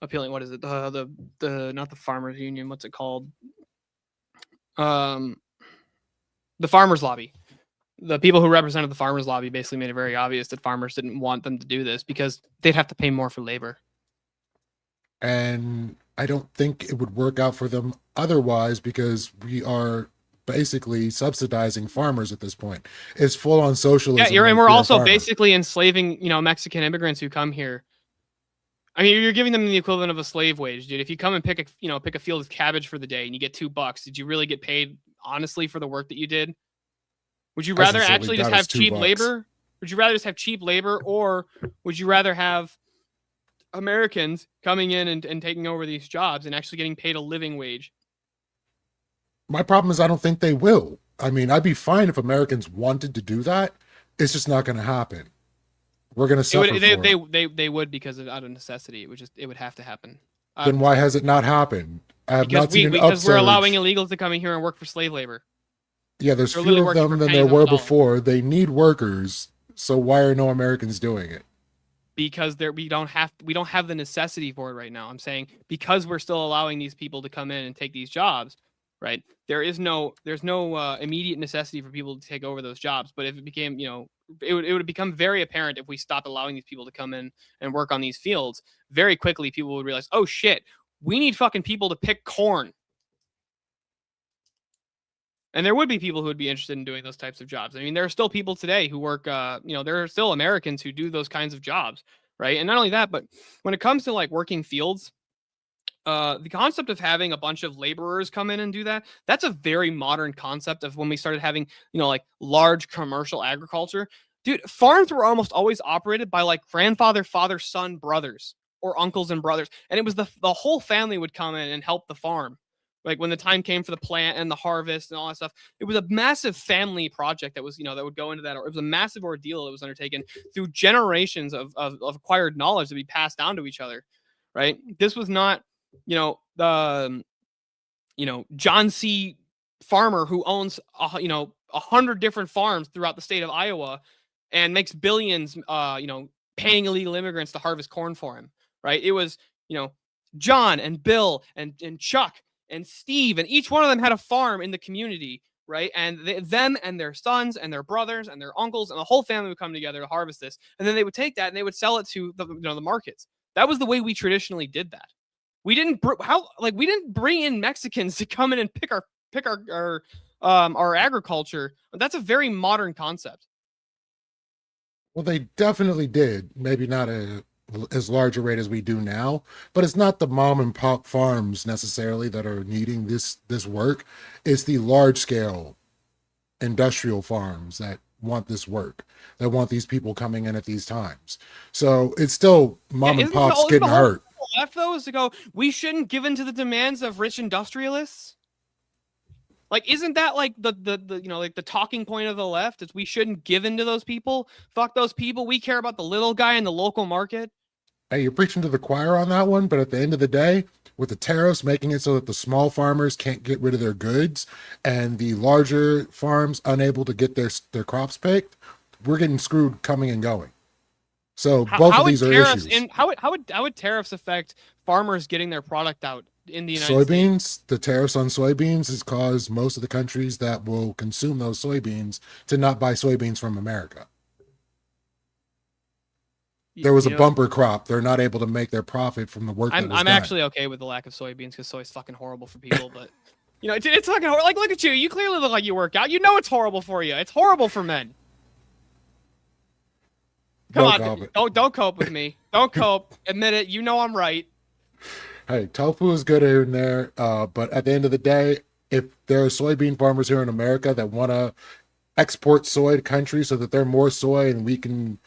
Speaker 5: appealing. What is it? The not the farmers union. What's it called? The farmers lobby. The people who represented the farmers lobby basically made it very obvious that farmers didn't want them to do this because they'd have to pay more for labor.
Speaker 4: And I don't think it would work out for them otherwise, because we are basically subsidizing farmers at this point. It's full on socialism.
Speaker 5: Yeah, and
Speaker 4: like
Speaker 5: we're
Speaker 4: you're a
Speaker 5: also
Speaker 4: farmer.
Speaker 5: basically enslaving, Mexican immigrants who come here. I mean, you're giving them the equivalent of a slave wage, dude. If you come and pick a field of cabbage for the day and you get $2, did you really get paid honestly for the work that you did? Would you rather actually just have cheap labor? Would you rather just have cheap labor, or would you rather have Americans coming in and taking over these jobs and actually getting paid a living wage?
Speaker 4: My problem is I don't think they will. I mean, I'd be fine if Americans wanted to do that. It's just not going to happen. We're going to suffer for it.
Speaker 5: They would, because of out of necessity. It would have to happen.
Speaker 4: Then why has it not happened? I have not seen an upsurge.
Speaker 5: Because we're allowing illegals to come in here and work for slave labor.
Speaker 4: Yeah, there's fewer of them than there were before. They need workers, so why are no Americans doing it?
Speaker 5: Because we don't have the necessity for it right now. I'm saying because we're still allowing these people to come in and take these jobs, right? There's no immediate necessity for people to take over those jobs. But if it became, it would become very apparent if we stopped allowing these people to come in and work on these fields. Very quickly, people would realize, oh shit, we need fucking people to pick corn. And there would be people who would be interested in doing those types of jobs. I mean, there are still people today who work, there are still Americans who do those kinds of jobs, right? And not only that, but when it comes to like working fields, the concept of having a bunch of laborers come in and do that, that's a very modern concept of when we started having, like large commercial agriculture. Dude, farms were almost always operated by like grandfather, father, son, brothers, or uncles and brothers. And it was the whole family would come in and help the farm. Like when the time came for the plant and the harvest and all that stuff, it was a massive family project that was, that would go into that. Or it was a massive ordeal that was undertaken through generations of acquired knowledge to be passed down to each other, right? This was not, the, John C. Farmer who owns, 100 different farms throughout the state of Iowa and makes billions, paying illegal immigrants to harvest corn for him, right? It was, John and Bill and Chuck and Steve, and each one of them had a farm in the community, right? And them and their sons and their brothers and their uncles and the whole family would come together to harvest this, and then they would take that and they would sell it to the markets. That was the way we traditionally did that. We didn't bring in Mexicans to come in and pick our agriculture. That's a very modern concept.
Speaker 4: Well, they definitely did. Maybe not as large a rate as we do now, but it's not the mom and pop farms necessarily that are needing this work. It's the large scale industrial farms that want this work, that want these people coming in at these times. So it's still mom and pops getting hurt.
Speaker 5: Left though is to go, we shouldn't give in to the demands of rich industrialists. Like, isn't that like the like the talking point of the left? Is we shouldn't give in to those people? Fuck those people. We care about the little guy in the local market.
Speaker 4: Hey, you're preaching to the choir on that one, but at the end of the day, with the tariffs making it so that the small farmers can't get rid of their goods and the larger farms unable to get their crops picked, we're getting screwed coming and going. So both of these are issues.
Speaker 5: How would tariffs affect farmers getting their product out in the United States?
Speaker 4: Soybeans, the tariffs on soybeans has caused most of the countries that will consume those soybeans to not buy soybeans from America. There was a bumper crop. They're not able to make their profit from the work. I'm
Speaker 5: actually okay with the lack of soybeans because soy is fucking horrible for people. But it's fucking horrible. Like, look at you. You clearly look like you work out. You know it's horrible for you. It's horrible for men. Come on, don't cope with me. Don't cope. Admit it. You know I'm right.
Speaker 4: Hey, tofu is good in there, but at the end of the day, if there are soybean farmers here in America that want to export soy to countries so that they're more soy and we can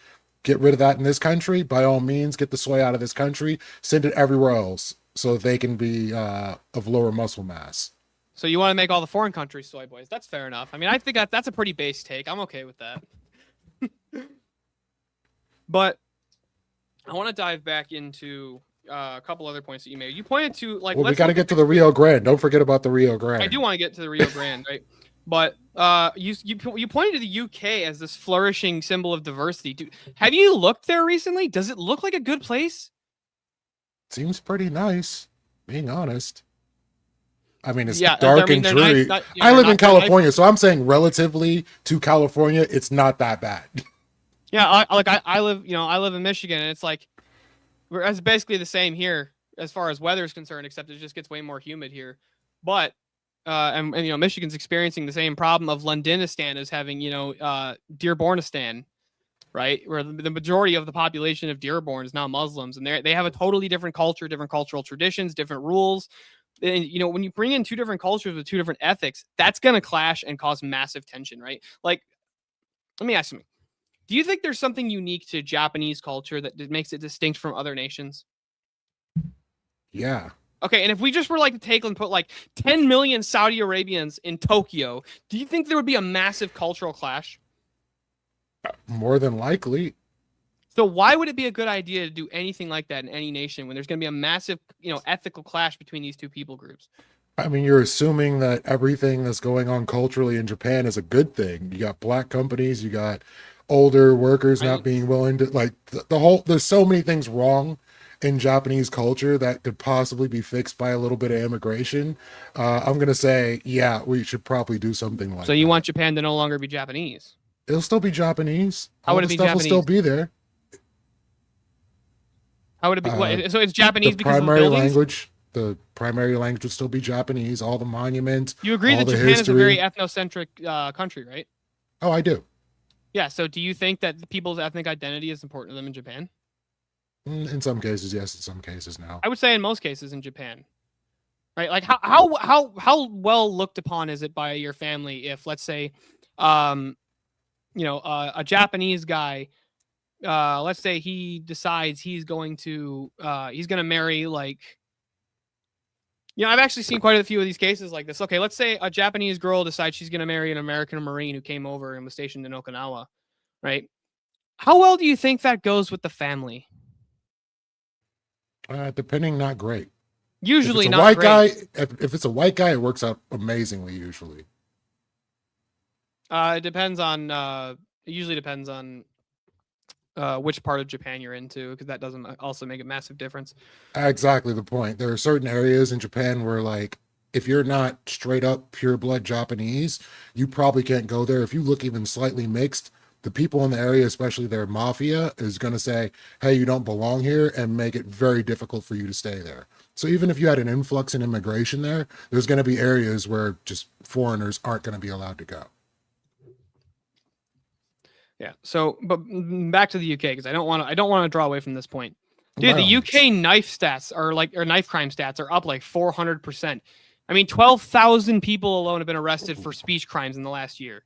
Speaker 4: get rid of that in this country, by all means, get the soy out of this country, send it everywhere else so they can be of lower muscle mass.
Speaker 5: So you want to make all the foreign countries soy boys? That's fair enough. I mean, I think that's a pretty base take. I'm okay with that. But I want to dive back into a couple other points that you made. You pointed to we
Speaker 4: got to get to the Rio Grande. Don't forget about the Rio Grande.
Speaker 5: I do want to get to the Rio Grande, right? But you pointed to the UK as this flourishing symbol of diversity. Dude, have you looked there recently? Does it look like a good place?
Speaker 4: Seems pretty nice, being honest. I mean, it's
Speaker 5: Yeah,
Speaker 4: dark and
Speaker 5: they're
Speaker 4: dreary.
Speaker 5: nice.
Speaker 4: I live in
Speaker 5: They're nice.
Speaker 4: California, so I'm saying relatively to California, it's not that bad.
Speaker 5: Yeah, I live in Michigan, and it's like it's basically the same here as far as weather is concerned, except it just gets way more humid here. But and Michigan's experiencing the same problem of Londonistan is having Dearbornistan, right, where the majority of the population of Dearborn is now Muslims, and they have a totally different culture, different cultural traditions, different rules. And when you bring in two different cultures with two different ethics, that's going to clash and cause massive tension, right? Like, let me ask you, do you think there's something unique to Japanese culture that makes it distinct from other nations?
Speaker 4: Yeah.
Speaker 5: Okay, and if we just were like to take and put like 10 million Saudi Arabians in Tokyo, do you think there would be a massive cultural clash?
Speaker 4: More than likely.
Speaker 5: So why would it be a good idea to do anything like that in any nation when there's going to be a massive, ethical clash between these two people groups?
Speaker 4: I mean, you're assuming that everything that's going on culturally in Japan is a good thing. You got black companies, you got older workers not being willing to, like, the whole, there's so many things wrong in Japanese culture that could possibly be fixed by a little bit of immigration. I'm going to say, yeah, we should probably do something like that.
Speaker 5: So you want Japan to no longer be Japanese?
Speaker 4: It'll still be Japanese.
Speaker 5: How would it be
Speaker 4: stuff
Speaker 5: Japanese?
Speaker 4: will still be there.
Speaker 5: How would it be? So it's Japanese
Speaker 4: The
Speaker 5: because of the
Speaker 4: primary
Speaker 5: buildings?
Speaker 4: language, the primary language would still be Japanese. All the monuments.
Speaker 5: You agree
Speaker 4: all
Speaker 5: that
Speaker 4: the
Speaker 5: Japan is a
Speaker 4: history.
Speaker 5: very ethnocentric country, right?
Speaker 4: Oh, I do.
Speaker 5: Yeah. So do you think that the people's ethnic identity is important to them in Japan?
Speaker 4: In some cases, yes. In some cases, no.
Speaker 5: I would say in most cases in Japan, right? Like how well looked upon is it by your family if, let's say, a Japanese guy, let's say he decides he's going to marry, like, I've actually seen quite a few of these cases like this. Okay, let's say a Japanese girl decides she's going to marry an American Marine who came over and was stationed in Okinawa, right? How well do you think that goes with the family?
Speaker 4: Depending, not great.
Speaker 5: Usually
Speaker 4: if it's a
Speaker 5: not
Speaker 4: white
Speaker 5: great.
Speaker 4: guy, if it's a white guy, it works out amazingly usually.
Speaker 5: It depends on. It usually depends on which part of Japan you're into, because that doesn't also make a massive difference.
Speaker 4: Exactly the point. There are certain areas in Japan where, like, if you're not straight up pure blood Japanese, you probably can't go there. If you look even slightly mixed, the people in the area, especially their mafia, is going to say, hey, you don't belong here, and make it very difficult for you to stay there. So even if you had an influx in immigration there, there's going to be areas where just foreigners aren't going to be allowed to go.
Speaker 5: Yeah. So, but back to the UK, because I don't want to draw away from this point. Dude,
Speaker 4: By all
Speaker 5: the UK knife stats or knife crime stats are up like 400%. I mean, 12,000 people alone have been arrested for speech crimes in the last year.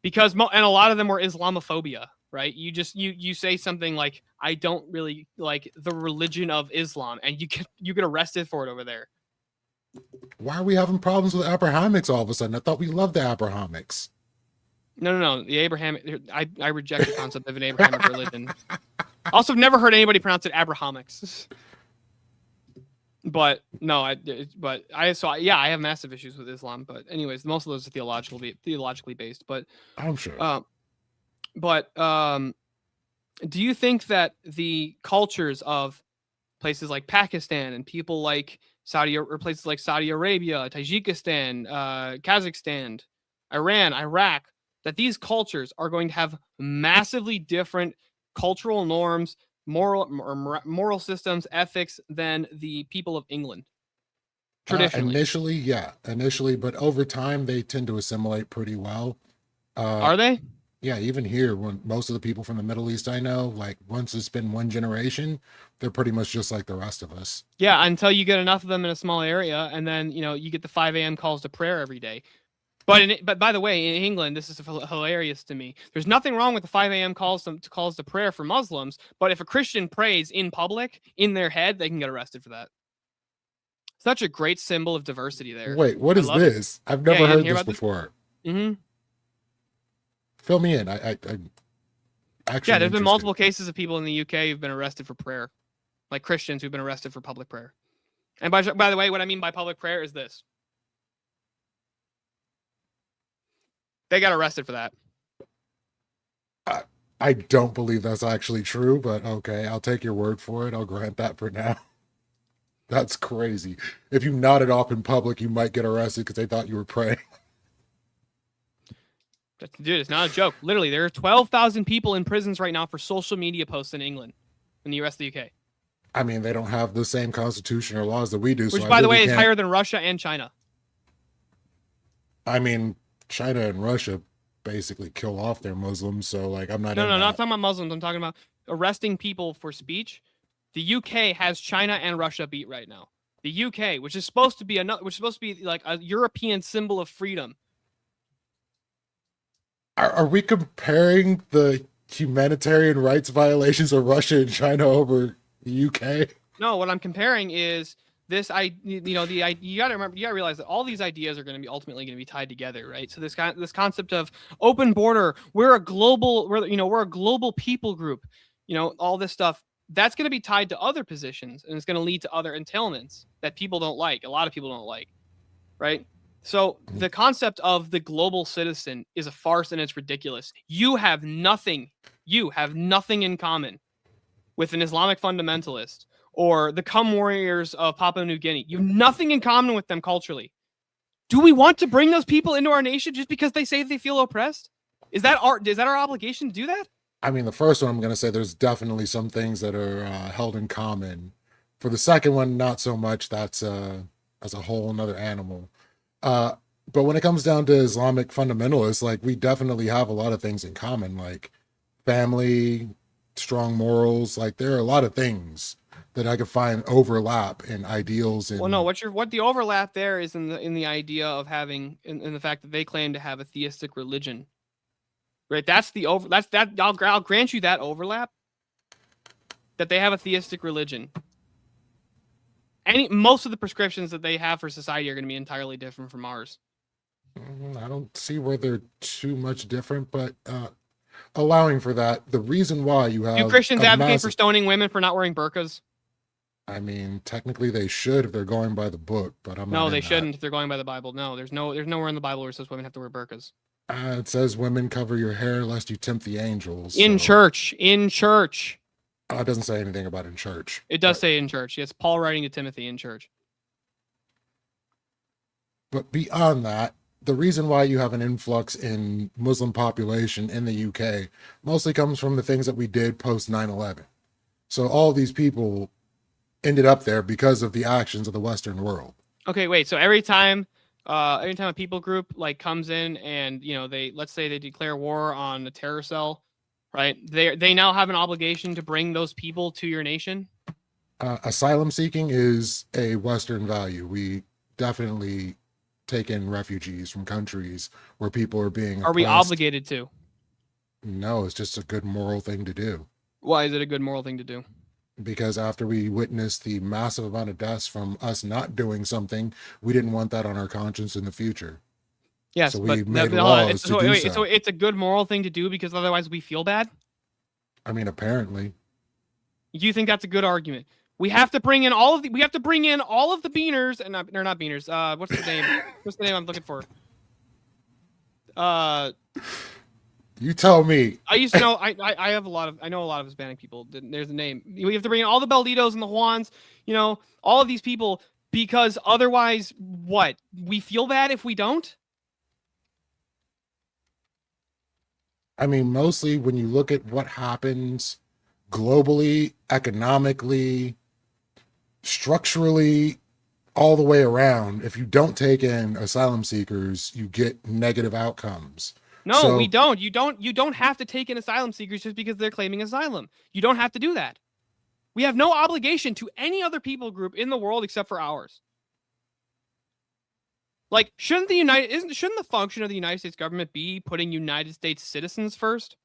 Speaker 5: Because and a lot of them were Islamophobia, right? You say something like, I don't really like the religion of Islam, and you get arrested for it over there.
Speaker 4: Why are we having problems with Abrahamics all of a sudden? I thought we loved the Abrahamics.
Speaker 5: No. The Abrahamic. I reject the concept of an Abrahamic religion. Also, I've never heard anybody pronounce it Abrahamics. But no, I have massive issues with Islam. But anyways, most of those are theologically based. But
Speaker 4: I'm sure.
Speaker 5: Do you think that the cultures of places like Pakistan and people like places like Saudi Arabia, Tajikistan, Kazakhstan, Iran, Iraq, that these cultures are going to have massively different cultural norms, moral systems, ethics than the people of England? Traditionally.
Speaker 4: Initially, but over time they tend to assimilate pretty well.
Speaker 5: Are they?
Speaker 4: Yeah, even here, when most of the people from the Middle East I know, like, once it's been one generation, they're pretty much just like the rest of us.
Speaker 5: Yeah, until you get enough of them in a small area, and then you get the 5 a.m. calls to prayer every day. But by the way, in England, this is hilarious to me. There's nothing wrong with the 5 a.m. calls to prayer for Muslims, but if a Christian prays in public, in their head, they can get arrested for that. Such a great symbol of diversity there.
Speaker 4: Wait, what is this? I've never heard this before.
Speaker 5: Mm-hmm.
Speaker 4: Fill me in. I actually.
Speaker 5: There's been multiple cases of people in the UK who've been arrested for prayer, like Christians who've been arrested for public prayer. And by the way, what I mean by public prayer is this. They got arrested for that.
Speaker 4: I don't believe that's actually true, but okay, I'll take your word for it. I'll grant that for now. That's crazy. If you nodded off in public, you might get arrested because they thought you were praying.
Speaker 5: Dude, it's not a joke. Literally, there are 12,000 people in prisons right now for social media posts in England and the rest of the UK.
Speaker 4: I mean, they don't have the same constitution or laws that we do.
Speaker 5: Which,
Speaker 4: so
Speaker 5: by the way, is higher than Russia and China.
Speaker 4: I mean, China and Russia basically kill off their Muslims, so like I'm not.
Speaker 5: No, not talking about Muslims. I'm talking about arresting people for speech. The UK has China and Russia beat right now. The UK, which is supposed to be like a European symbol of freedom.
Speaker 4: Are we comparing the humanitarian rights violations of Russia and China over the UK?
Speaker 5: No, what I'm comparing is this. You gotta realize that all these ideas are going to be ultimately going to be tied together, right? So this concept of open border, we're a global people group, all this stuff. That's going to be tied to other positions, and it's going to lead to other entailments that people don't like. A lot of people don't like, right? So the concept of the global citizen is a farce, and it's ridiculous. You have nothing in common with an Islamic fundamentalist or the Khmer warriors of Papua New Guinea. You have nothing in common with them culturally. Do we want to bring those people into our nation just because they say they feel oppressed? Is that our obligation to do that?
Speaker 4: I mean, the first one I'm going to say there's definitely some things that are held in common. For the second one, not so much. That's as a whole another animal. But when it comes down to Islamic fundamentalists, like we definitely have a lot of things in common, like family, strong morals. Like there are a lot of things that I could find overlap in ideals. And
Speaker 5: well, no, what the overlap there is in the idea of having in the fact that they claim to have a theistic religion. Right, I'll grant you that overlap. That they have a theistic religion. Most of the prescriptions that they have for society are going to be entirely different from ours.
Speaker 4: I don't see where they're too much different, but allowing for that, the reason why you have
Speaker 5: do Christians advocate for stoning women for not wearing burqas?
Speaker 4: I mean, technically they should if they're going by the book, but I'm not.
Speaker 5: No, they shouldn't if they're going by the Bible. No, there's nowhere in the Bible where it says women have to wear burqas.
Speaker 4: It says women cover your hair lest you tempt the angels.
Speaker 5: In church.
Speaker 4: It doesn't say anything about in church.
Speaker 5: It does say in church. Yes, Paul writing to Timothy in church.
Speaker 4: But beyond that, the reason why you have an influx in Muslim population in the UK mostly comes from the things that we did post 9/11. So all these people ended up there because of the actions of the Western world.
Speaker 5: Okay, wait. So every time a people group like comes in and let's say they declare war on a terror cell, right? They now have an obligation to bring those people to your nation.
Speaker 4: Asylum seeking is a Western value. We definitely take in refugees from countries where people are being oppressed.
Speaker 5: Are we obligated to?
Speaker 4: No, it's just a good moral thing to do.
Speaker 5: Why is it a good moral thing to do?
Speaker 4: Because after we witnessed the massive amount of deaths from us not doing something, we didn't want that on our conscience in the future.
Speaker 5: Yes,
Speaker 4: so
Speaker 5: but
Speaker 4: we made laws to do
Speaker 5: so it's a good moral thing to do because otherwise we feel bad?
Speaker 4: I mean, apparently.
Speaker 5: You think that's a good argument? We have to bring in all of the beaners, and they're not beaners. What's the name? What's the name I'm looking for?
Speaker 4: You tell me.
Speaker 5: I used to know. I know a lot of Hispanic people. There's a name. We have to bring in all the Belditos and the Juans. All of these people because otherwise, what? We feel bad if we don't.
Speaker 4: I mean, mostly when you look at what happens globally, economically, structurally, all the way around, if you don't take in asylum seekers, you get negative outcomes.
Speaker 5: No, we don't. You don't have to take in asylum seekers just because they're claiming asylum. You don't have to do that. We have no obligation to any other people group in the world except for ours. Like, shouldn't the function of the United States government be putting United States citizens first?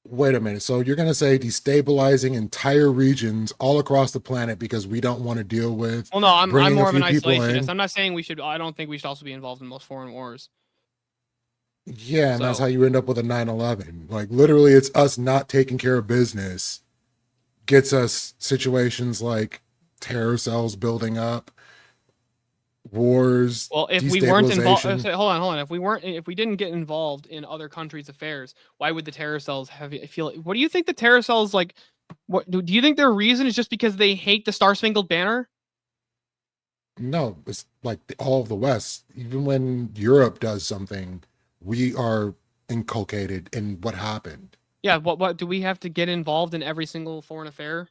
Speaker 4: Wait a minute. So you're going to say destabilizing entire regions all across the planet because we don't want to deal with.
Speaker 5: Well, no, I'm more of an isolationist. I'm not saying we should. I don't think we should also be involved in most foreign wars.
Speaker 4: Yeah, and that's how you end up with a 9/11. Like, literally, it's us not taking care of business gets us situations like terror cells building up, wars,
Speaker 5: Well, if we weren't involved,
Speaker 4: destabilization.
Speaker 5: hold on. If we didn't get involved in other countries' affairs, why would the terror cells feel? What do you think the terror cells like? What do you think their reason is just because they hate the Star Spangled Banner?
Speaker 4: No, it's like all of the West. Even when Europe does something, we are inculcated in what happened.
Speaker 5: Yeah. What do we have to get involved in every single foreign affair?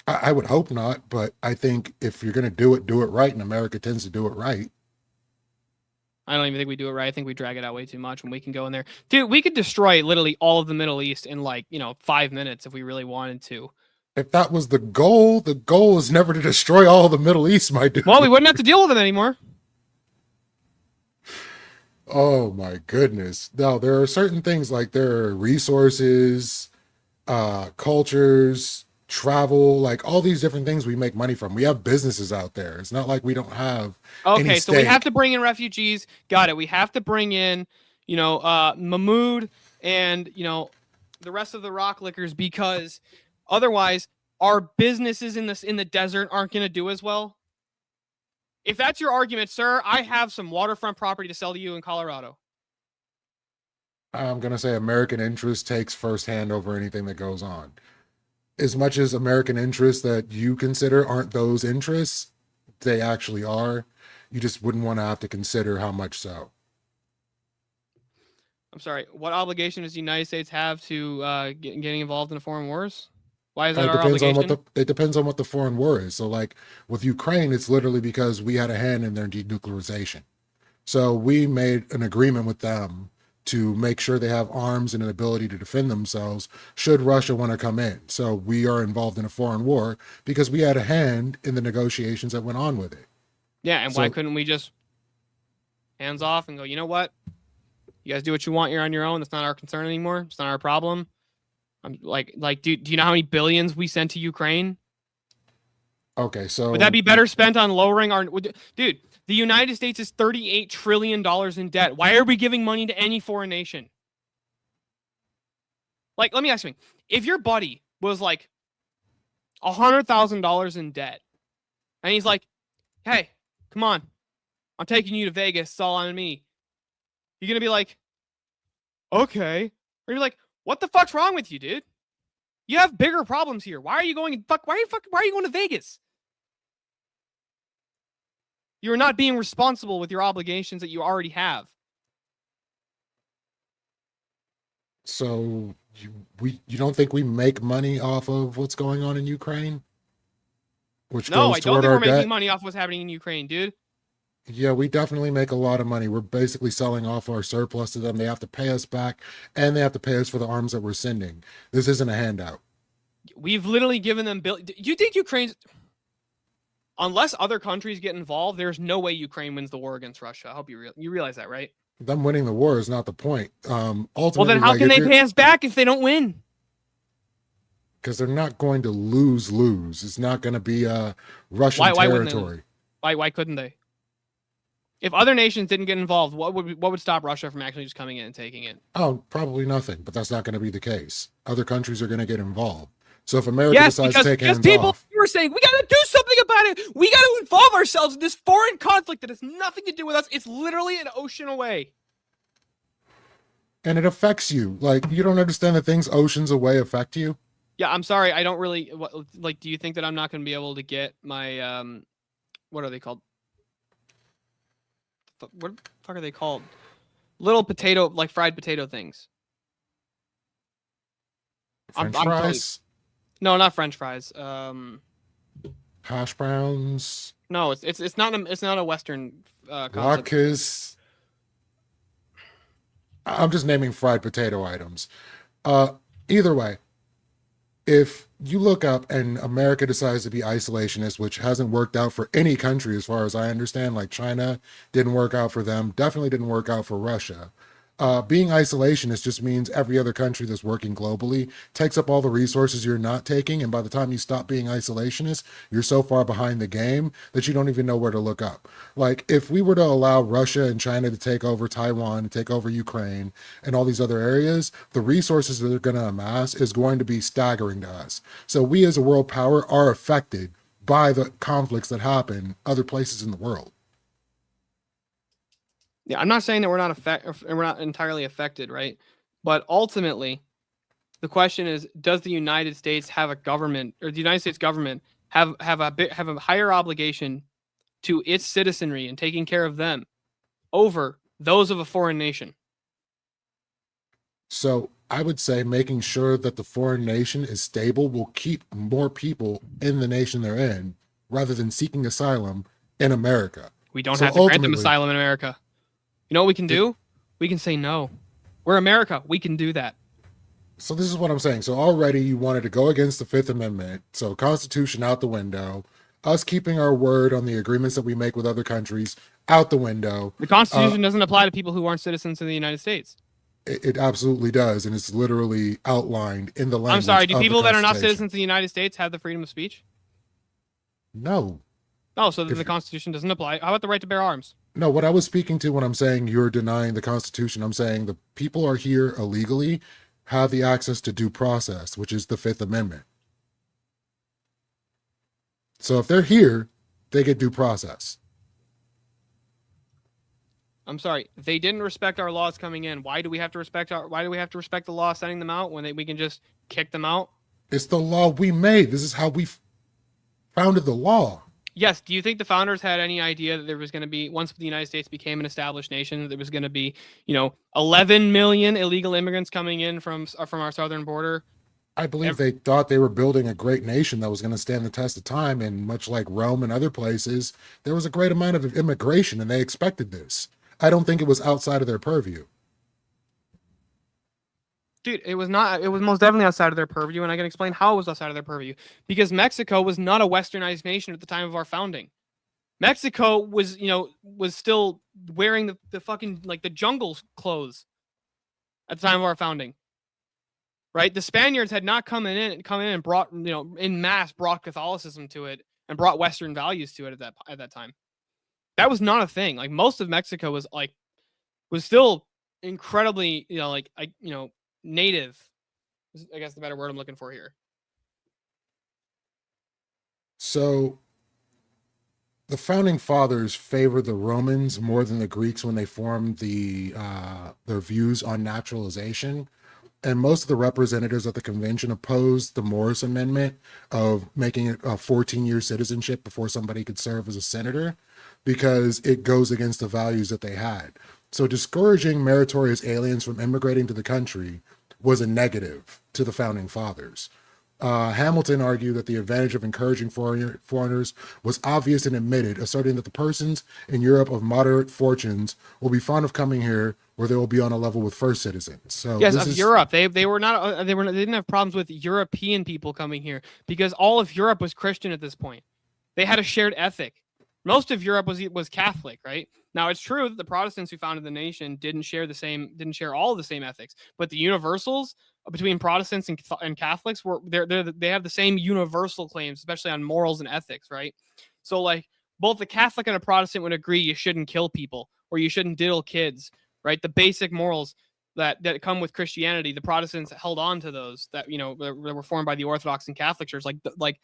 Speaker 4: I would hope not, but I think if you're going to do it right, and America tends to do it right.
Speaker 5: I don't even think we do it right. I think we drag it out way too much when we can go in there. Dude, we could destroy literally all of the Middle East in 5 minutes if we really wanted to.
Speaker 4: If that was the goal is never to destroy all of the Middle East, my dude.
Speaker 5: Well, we wouldn't have to deal with it anymore.
Speaker 4: Oh my goodness. No, there are certain things like there are resources, cultures, travel, like all these different things we make money from. We have businesses out there. It's not like we don't have any
Speaker 5: Okay, so we
Speaker 4: stake.
Speaker 5: have to bring in refugees. Got it. We have to bring in, Mahmoud and, the rest of the rock lickers because otherwise our businesses in the desert aren't going to do as well. If that's your argument, sir, I have some waterfront property to sell to you in Colorado.
Speaker 4: I'm going to say American interest takes first hand over anything that goes on. As much as American interests that you consider aren't those interests, they actually are. You just wouldn't want to have to consider how much so.
Speaker 5: I'm sorry. What obligation does the United States have to getting involved in the foreign wars? Why is that our obligation?
Speaker 4: It depends on what the foreign war is. So like with Ukraine, it's literally because we had a hand in their denuclearization. So we made an agreement with them to make sure they have arms and an ability to defend themselves should Russia want to come in. So we are involved in a foreign war because we had a hand in the negotiations that went on with it.
Speaker 5: Yeah, and why couldn't we just hands off and go, you know what? You guys do what you want. You're on your own. That's not our concern anymore. It's not our problem. I'm like, do you know how many billions we sent to Ukraine?
Speaker 4: Okay, so
Speaker 5: would that be better spent on lowering our dude? The United States is $38 trillion in debt. Why are we giving money to any foreign nation? Like, let me ask you, if your buddy was like $100,000 in debt, and he's like, "Hey, come on, I'm taking you to Vegas. It's all on me." You're gonna be like, "Okay," or you're like, "What the fuck's wrong with you, dude? You have bigger problems here. Why are you going? Why are you going to Vegas? You're not being responsible with your obligations that you already have."
Speaker 4: So you don't think we make money off of what's going on in Ukraine? Which
Speaker 5: No,
Speaker 4: goes
Speaker 5: I don't
Speaker 4: toward
Speaker 5: think
Speaker 4: our
Speaker 5: we're making
Speaker 4: debt?
Speaker 5: money off what's happening in Ukraine, dude.
Speaker 4: Yeah, we definitely make a lot of money. We're basically selling off our surplus to them. They have to pay us back, and they have to pay us for the arms that we're sending. This isn't a handout.
Speaker 5: We've literally given them Do you think Ukraine's, unless other countries get involved, there's no way Ukraine wins the war against Russia. I hope you realize that, right?
Speaker 4: Them winning the war is not the point. Ultimately,
Speaker 5: Well, then how can they pay us back if they don't win?
Speaker 4: Because they're not going to lose. It's not going to be Russian
Speaker 5: Why wouldn't they
Speaker 4: territory.
Speaker 5: Why couldn't they? If other nations didn't get involved, what would stop Russia from actually just coming in and taking it?
Speaker 4: Oh, probably nothing, but that's not going to be the case. Other countries are going to get involved. So if America decides to take hands off,
Speaker 5: you were saying we got to do something about it. We got to involve ourselves in this foreign conflict that has nothing to do with us. It's literally an ocean away.
Speaker 4: and it affects you, like you don't understand that things oceans away affect you.
Speaker 5: Yeah, I'm sorry. I don't really like. Do you think that I'm not going to be able to get my what are they called? What the fuck are they called? Little potato, like fried potato things.
Speaker 4: French
Speaker 5: I'm
Speaker 4: fries,
Speaker 5: No, not French fries.
Speaker 4: hash browns,
Speaker 5: No, it's not a Western concept.
Speaker 4: latkes. I'm just naming fried potato items. Either way, if you look up and America decides to be isolationist, which hasn't worked out for any country as far as I understand, like China didn't work out for them, definitely didn't work out for Russia. Being isolationist just means every other country that's working globally takes up all the resources you're not taking, and by the time you stop being isolationist, you're so far behind the game that you don't even know where to look up. Like, if we were to allow Russia and China to take over Taiwan, to take over Ukraine, and all these other areas, the resources that they're going to amass is going to be staggering to us. So we as a world power are affected by the conflicts that happen other places in the world.
Speaker 5: Yeah, I'm not saying that we're not entirely affected, right? But ultimately, the question is, does the United States have a government, or the United States government have a higher obligation to its citizenry and taking care of them over those of a foreign nation?
Speaker 4: So I would say making sure that the foreign nation is stable will keep more people in the nation they're in rather than seeking asylum in America.
Speaker 5: We don't
Speaker 4: So
Speaker 5: have to grant them
Speaker 4: ultimately-
Speaker 5: asylum in America. You know what we can do? We can say no. We're America. We can do that.
Speaker 4: So this is what I'm saying. So already you wanted to go against the Fifth Amendment. So Constitution out the window. Us keeping our word on the agreements that we make with other countries out the window.
Speaker 5: The Constitution doesn't apply to people who aren't citizens of the United States.
Speaker 4: It absolutely does, and it's literally outlined in the language.
Speaker 5: I'm sorry. Do
Speaker 4: of the
Speaker 5: people that are not
Speaker 4: Constitution.
Speaker 5: citizens of the United States have the freedom of speech?
Speaker 4: No.
Speaker 5: Oh, so then
Speaker 4: If-
Speaker 5: the Constitution doesn't apply. How about the right to bear arms?
Speaker 4: No, what I was speaking to when I'm saying you're denying the Constitution, I'm saying the people are here illegally, have the access to due process, which is the Fifth Amendment. So if they're here, they get due process.
Speaker 5: I'm sorry. They didn't respect our laws coming in. Why do we have to respect the law sending them out when we can just kick them out?
Speaker 4: It's the law we made. This is how we founded the law.
Speaker 5: Yes. Do you think the founders had any idea that there was going to be, once the United States became an established nation, there was going to be, 11 million illegal immigrants coming in from our southern border?
Speaker 4: I believe they thought they were building a great nation that was going to stand the test of time. And much like Rome and other places, there was a great amount of immigration and they expected this. I don't think it was outside of their purview.
Speaker 5: Dude, it was not. It was most definitely outside of their purview, and I can explain how it was outside of their purview. Because Mexico was not a westernized nation at the time of our founding. Mexico was still wearing the fucking the jungle clothes at the time of our founding. Right? The Spaniards had not come in and brought in mass brought Catholicism to it and brought Western values to it at that time. That was not a thing. Like most of Mexico was still incredibly native. I guess the better word I'm looking for here.
Speaker 4: So the founding fathers favored the Romans more than the Greeks when they formed their views on naturalization. And most of the representatives at the convention opposed the Morris Amendment of making it a 14-year citizenship before somebody could serve as a senator because it goes against the values that they had. So discouraging meritorious aliens from immigrating to the country was a negative to the founding fathers. Hamilton argued that the advantage of encouraging foreigners was obvious and admitted, asserting that the persons in Europe of moderate fortunes will be fond of coming here, where they will be on a level with first citizens. So
Speaker 5: yes, of Europe, they didn't have problems with European people coming here because all of Europe was Christian at this point. They had a shared ethic. Most of Europe was Catholic, right? Now it's true that the Protestants who founded the nation didn't share all the same ethics, but the universals between Protestants and Catholics they have the same universal claims, especially on morals and ethics, right? So both the Catholic and a Protestant would agree you shouldn't kill people or you shouldn't diddle kids, right? The basic morals that come with Christianity, the Protestants held on to those that were formed by the Orthodox and Catholic Church, like.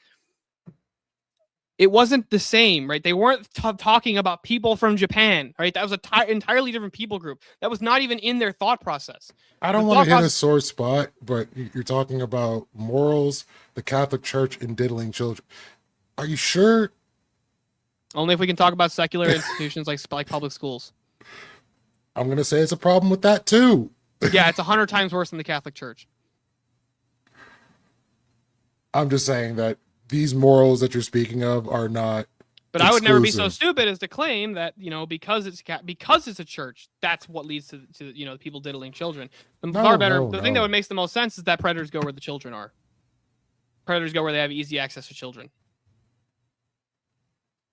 Speaker 5: It wasn't the same, right? They weren't talking about people from Japan, right? That was an entirely different people group. That was not even in their thought process.
Speaker 4: I don't want to hit a sore spot, but you're talking about morals, the Catholic Church, and diddling children. Are you sure?
Speaker 5: Only if we can talk about secular institutions like public schools.
Speaker 4: I'm going to say it's a problem with that too.
Speaker 5: Yeah, it's 100 times worse than the Catholic Church.
Speaker 4: I'm just saying that these morals that you're speaking of are not.
Speaker 5: But I would never be so stupid as to claim that because it's a church, that's what leads to people diddling children. The thing that would make the most sense is that predators go where the children are. Predators go where they have easy access to children.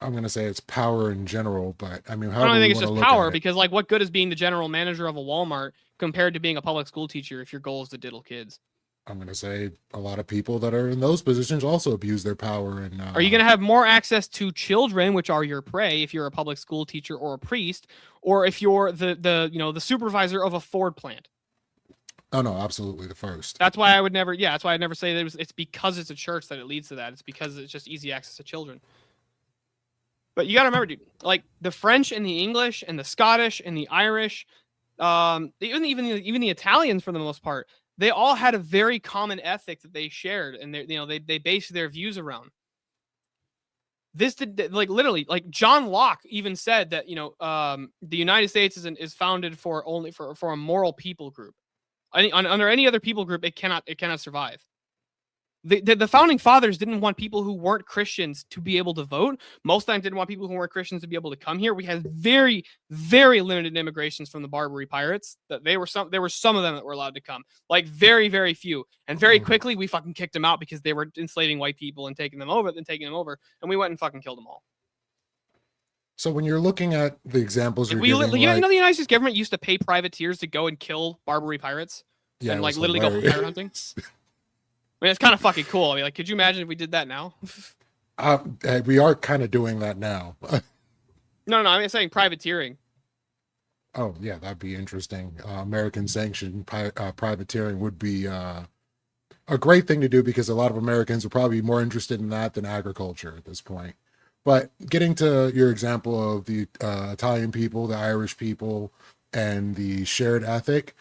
Speaker 4: I'm going to say it's power in general, but I mean,
Speaker 5: I don't think it's just power because what good is being the general manager of a Walmart compared to being a public school teacher if your goal is to diddle kids?
Speaker 4: I'm going to say a lot of people that are in those positions also abuse their power. And
Speaker 5: are you going to have more access to children, which are your prey, if you're a public school teacher or a priest, or if you're the supervisor of a Ford plant?
Speaker 4: Oh no, absolutely the first.
Speaker 5: That's why I would never. Yeah, that's why I'd never say that it's because it's a church that it leads to that. It's because it's just easy access to children. But you got to remember, dude, like the French and the English and the Scottish and the Irish, even the Italians for the most part, they all had a very common ethic that they shared, and they based their views around. This did, like, literally, like John Locke even said that the United States is founded for only for a moral people group. Under any other people group, it cannot survive. The founding fathers didn't want people who weren't Christians to be able to vote. Most times didn't want people who weren't Christians to be able to come here. We had very, very limited immigrations from the Barbary pirates. That there were some of them that were allowed to come, like very, very few. And very quickly we fucking kicked them out because they were enslaving white people and taking them over, and we went and fucking killed them all.
Speaker 4: So when you're looking at the examples
Speaker 5: Like,
Speaker 4: you're giving,
Speaker 5: the United States government used to pay privateers to go and kill Barbary pirates and like literally go pirate hunting. I mean, it's kind of fucking cool. I mean, like, could you imagine if we did that now?
Speaker 4: We are kind of doing that now.
Speaker 5: No, I'm saying privateering.
Speaker 4: Oh yeah, that'd be interesting. American sanctioned privateering would be a great thing to do, because a lot of Americans would probably be more interested in that than agriculture at this point. But getting to your example of the Italian people, the Irish people, and the shared ethic.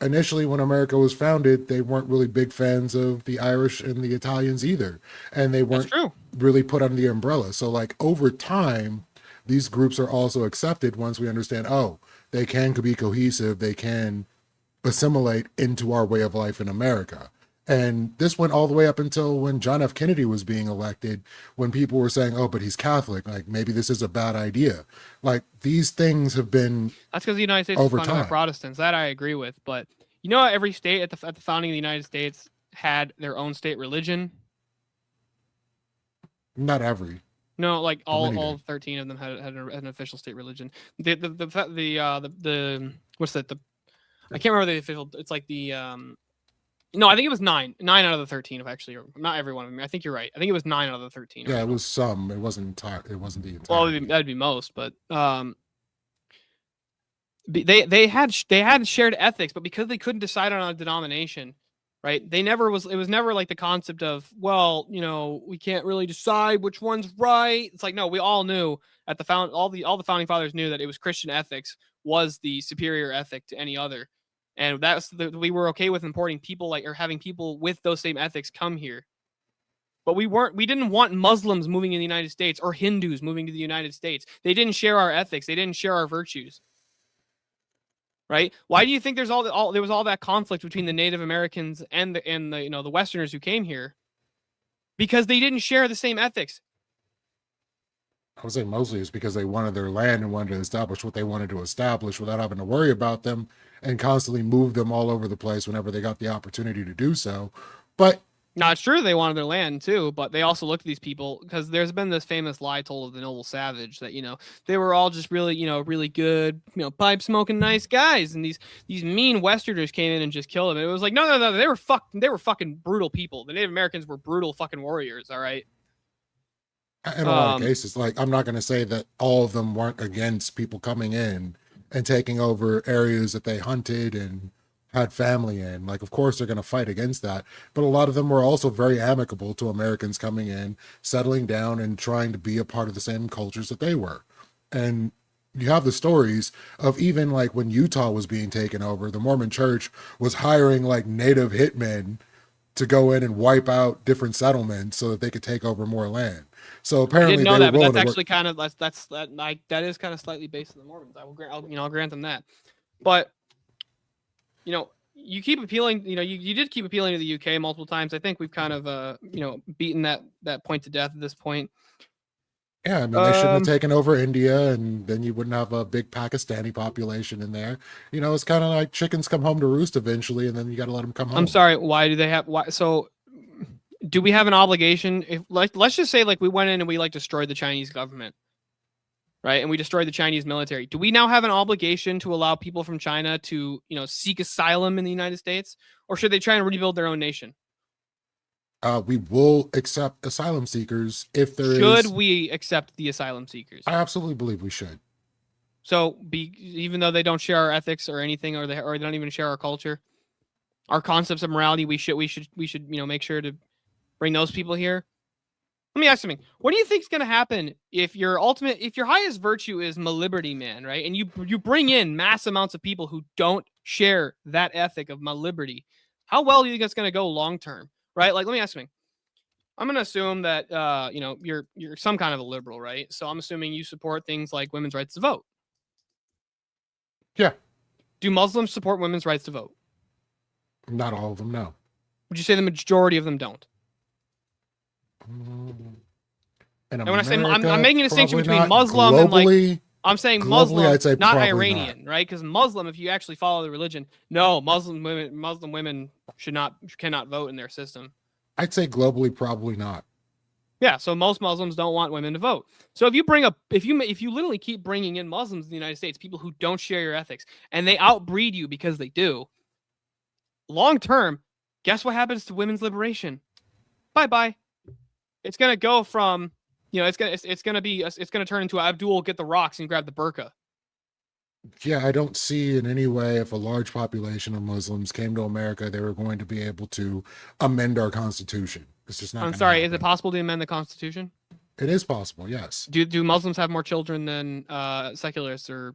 Speaker 4: Initially, when America was founded, they weren't really big fans of the Irish and the Italians either. And they weren't really put under the umbrella. So like over time, these groups are also accepted once we understand, oh, they can be cohesive, they can assimilate into our way of life in America. And this went all the way up until when John F. Kennedy was being elected, when people were saying, oh, but he's Catholic, like maybe this is a bad idea. Like these things have been
Speaker 5: That's because the United States was founded by Protestants. That I agree with. But you know, every state at the founding of the United States had their own state religion.
Speaker 4: Not every.
Speaker 5: No, like all 13 of them had an official state religion. The what's that? I can't remember the official. It's like the No, I think it was 9 out of the 13. Of actually, not every one of them. I think you're right. I think it was 9 out of the 13.
Speaker 4: Yeah, it was some. It wasn't entire. It wasn't the entire.
Speaker 5: Well, that'd be most, but they had shared ethics, but because they couldn't decide on a denomination, right? It was never like the concept of, well, we can't really decide which one's right. It's like, no, we all knew at all the founding fathers knew that it was Christian ethics was the superior ethic to any other. And we were okay with importing people or having people with those same ethics come here. But we didn't want Muslims moving in the United States or Hindus moving to the United States. They didn't share our ethics. They didn't share our virtues. Right? Why do you think there was all that conflict between the Native Americans and the Westerners who came here? Because they didn't share the same ethics.
Speaker 4: I would say mostly it's because they wanted their land and wanted to establish what they wanted to establish without having to worry about them and constantly move them all over the place whenever they got the opportunity to do so. But
Speaker 5: now, it's true they wanted their land too, but they also looked at these people, because there's been this famous lie told of the noble savage that, they were all just really, really good, pipe smoking nice guys, and these mean Westerners came in and just killed them. And it was like, no, they were fucking brutal people. The Native Americans were brutal fucking warriors, all right?
Speaker 4: In a lot of cases, like, I'm not going to say that all of them weren't against people coming in and taking over areas that they hunted and had family in. Like, of course, they're going to fight against that. But a lot of them were also very amicable to Americans coming in, settling down, and trying to be a part of the same cultures that they were. And you have the stories of even like when Utah was being taken over, the Mormon Church was hiring like native hitmen to go in and wipe out different settlements so that they could take over more land. So apparently,
Speaker 5: I didn't know that, but that's actually kind of that is kind of slightly based on the Mormons. I'll grant them that. But you keep appealing. You did keep appealing to the UK multiple times. I think we've kind of beaten that point to death at this point.
Speaker 4: Yeah, I mean, they shouldn't have taken over India, and then you wouldn't have a big Pakistani population in there. It's kind of like chickens come home to roost eventually, and then you got to let them come home.
Speaker 5: I'm sorry. Why do they have? Why? So, do we have an obligation? If let's just say we went in and we destroyed the Chinese government, right? And we destroyed the Chinese military. Do we now have an obligation to allow people from China to seek asylum in the United States, or should they try and rebuild their own nation?
Speaker 4: We will accept asylum seekers if there is.
Speaker 5: Should we accept the asylum seekers?
Speaker 4: I absolutely believe we should.
Speaker 5: So, even though they don't share our ethics or anything, or they don't even share our culture. our concepts of morality. We should make sure to bring those people here. Let me ask something. What do you think is going to happen if your highest virtue is liberty, man, right? And you bring in mass amounts of people who don't share that ethic of liberty. How well do you think that's going to go long term, right? Like, let me ask something. I'm going to assume that you're some kind of a liberal, right? So I'm assuming you support things like women's rights to vote.
Speaker 4: Yeah.
Speaker 5: Do Muslims support women's rights to vote?
Speaker 4: Not all of them, no.
Speaker 5: Would you say the majority of them don't?
Speaker 4: And
Speaker 5: when I say I'm making a distinction between
Speaker 4: not.
Speaker 5: Muslim
Speaker 4: Globally,
Speaker 5: and I'm saying
Speaker 4: globally,
Speaker 5: Muslim,
Speaker 4: I'd say
Speaker 5: not
Speaker 4: probably
Speaker 5: Iranian, right? Because Muslim, if you actually follow the religion, no, Muslim women cannot vote in their system.
Speaker 4: I'd say globally, probably not.
Speaker 5: Yeah, so most Muslims don't want women to vote. So if you literally keep bringing in Muslims in the United States, people who don't share your ethics, and they outbreed you because they do, long term, guess what happens to women's liberation? Bye. It's gonna go from, it's gonna turn into Abdul get the rocks and grab the burqa.
Speaker 4: Yeah, I don't see in any way if a large population of Muslims came to America, they were going to be able to amend our Constitution. It's just not.
Speaker 5: I'm sorry. Is it possible to amend the Constitution?
Speaker 4: It is possible. Yes.
Speaker 5: Do Muslims have more children than secularists or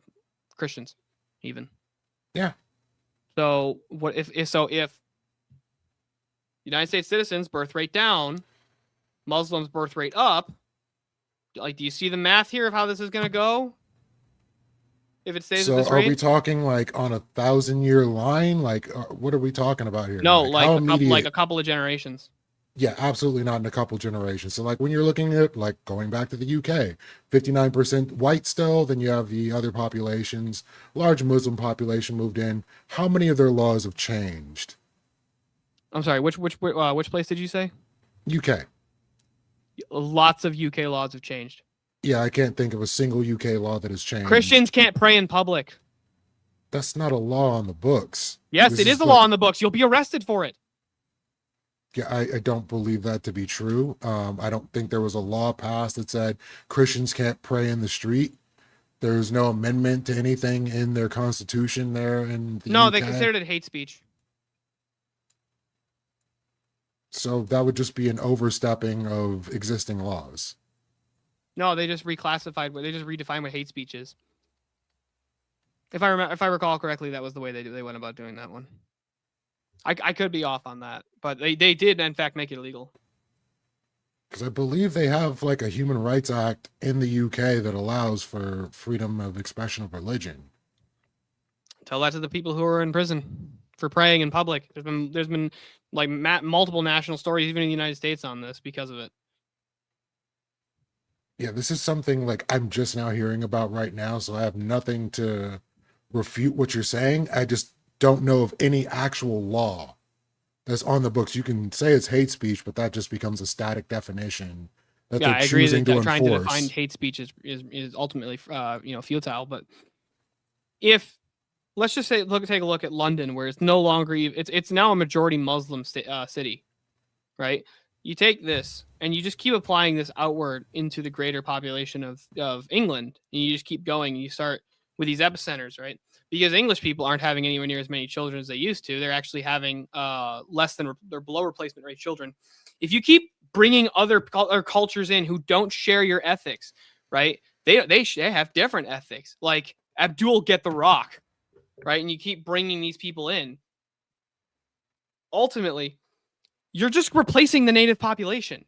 Speaker 5: Christians, even?
Speaker 4: Yeah.
Speaker 5: So what if United States citizens birth rate down, Muslims birth rate up? Like, do you see the math here of how this is going to go? If it stays at this rate?
Speaker 4: Are we talking like on 1,000-year line? Like, what are we talking about here?
Speaker 5: No,
Speaker 4: like
Speaker 5: a couple of generations.
Speaker 4: Yeah, absolutely not in a couple generations. So like when you're looking at like going back to the UK, 59% white still, then you have the other populations, large Muslim population moved in. How many of their laws have changed?
Speaker 5: I'm sorry, which place did you say?
Speaker 4: UK.
Speaker 5: Lots of UK laws have changed.
Speaker 4: Yeah, I can't think of a single UK law that has changed.
Speaker 5: Christians can't pray in public.
Speaker 4: That's not a law on the books.
Speaker 5: Yes, it is a law on the books. You'll be arrested for it.
Speaker 4: Yeah, I don't believe that to be true. I don't think there was a law passed that said Christians can't pray in the street. There's no amendment to anything in their constitution there in the UK.
Speaker 5: They considered it hate speech.
Speaker 4: So that would just be an overstepping of existing laws.
Speaker 5: No, they just redefined what hate speech is. If I recall correctly, that was the way they went about doing that one. I could be off on that, but they did in fact make it illegal.
Speaker 4: Because I believe they have like a Human Rights Act in the UK that allows for freedom of expression of religion.
Speaker 5: Tell that to the people who are in prison for praying in public. There's been like multiple national stories, even in the United States, on this because of it.
Speaker 4: Yeah, this is something like I'm just now hearing about right now, so I have nothing to refute what you're saying. I just don't know of any actual law that's on the books. You can say it's hate speech, but that just becomes a static definition that they're choosing to enforce.
Speaker 5: Trying to define hate speech is ultimately futile. But if let's just say take a look at London, where it's no longer it's now a majority Muslim city, right? You take this and you just keep applying this outward into the greater population of England, and you just keep going. And you start with these epicenters, right? Because English people aren't having anywhere near as many children as they used to. They're actually having less than they're below replacement rate children. If you keep bringing other cultures in who don't share your ethics, right? They have different ethics. Like Abdul get the rock, right? And you keep bringing these people in. Ultimately, you're just replacing the native population.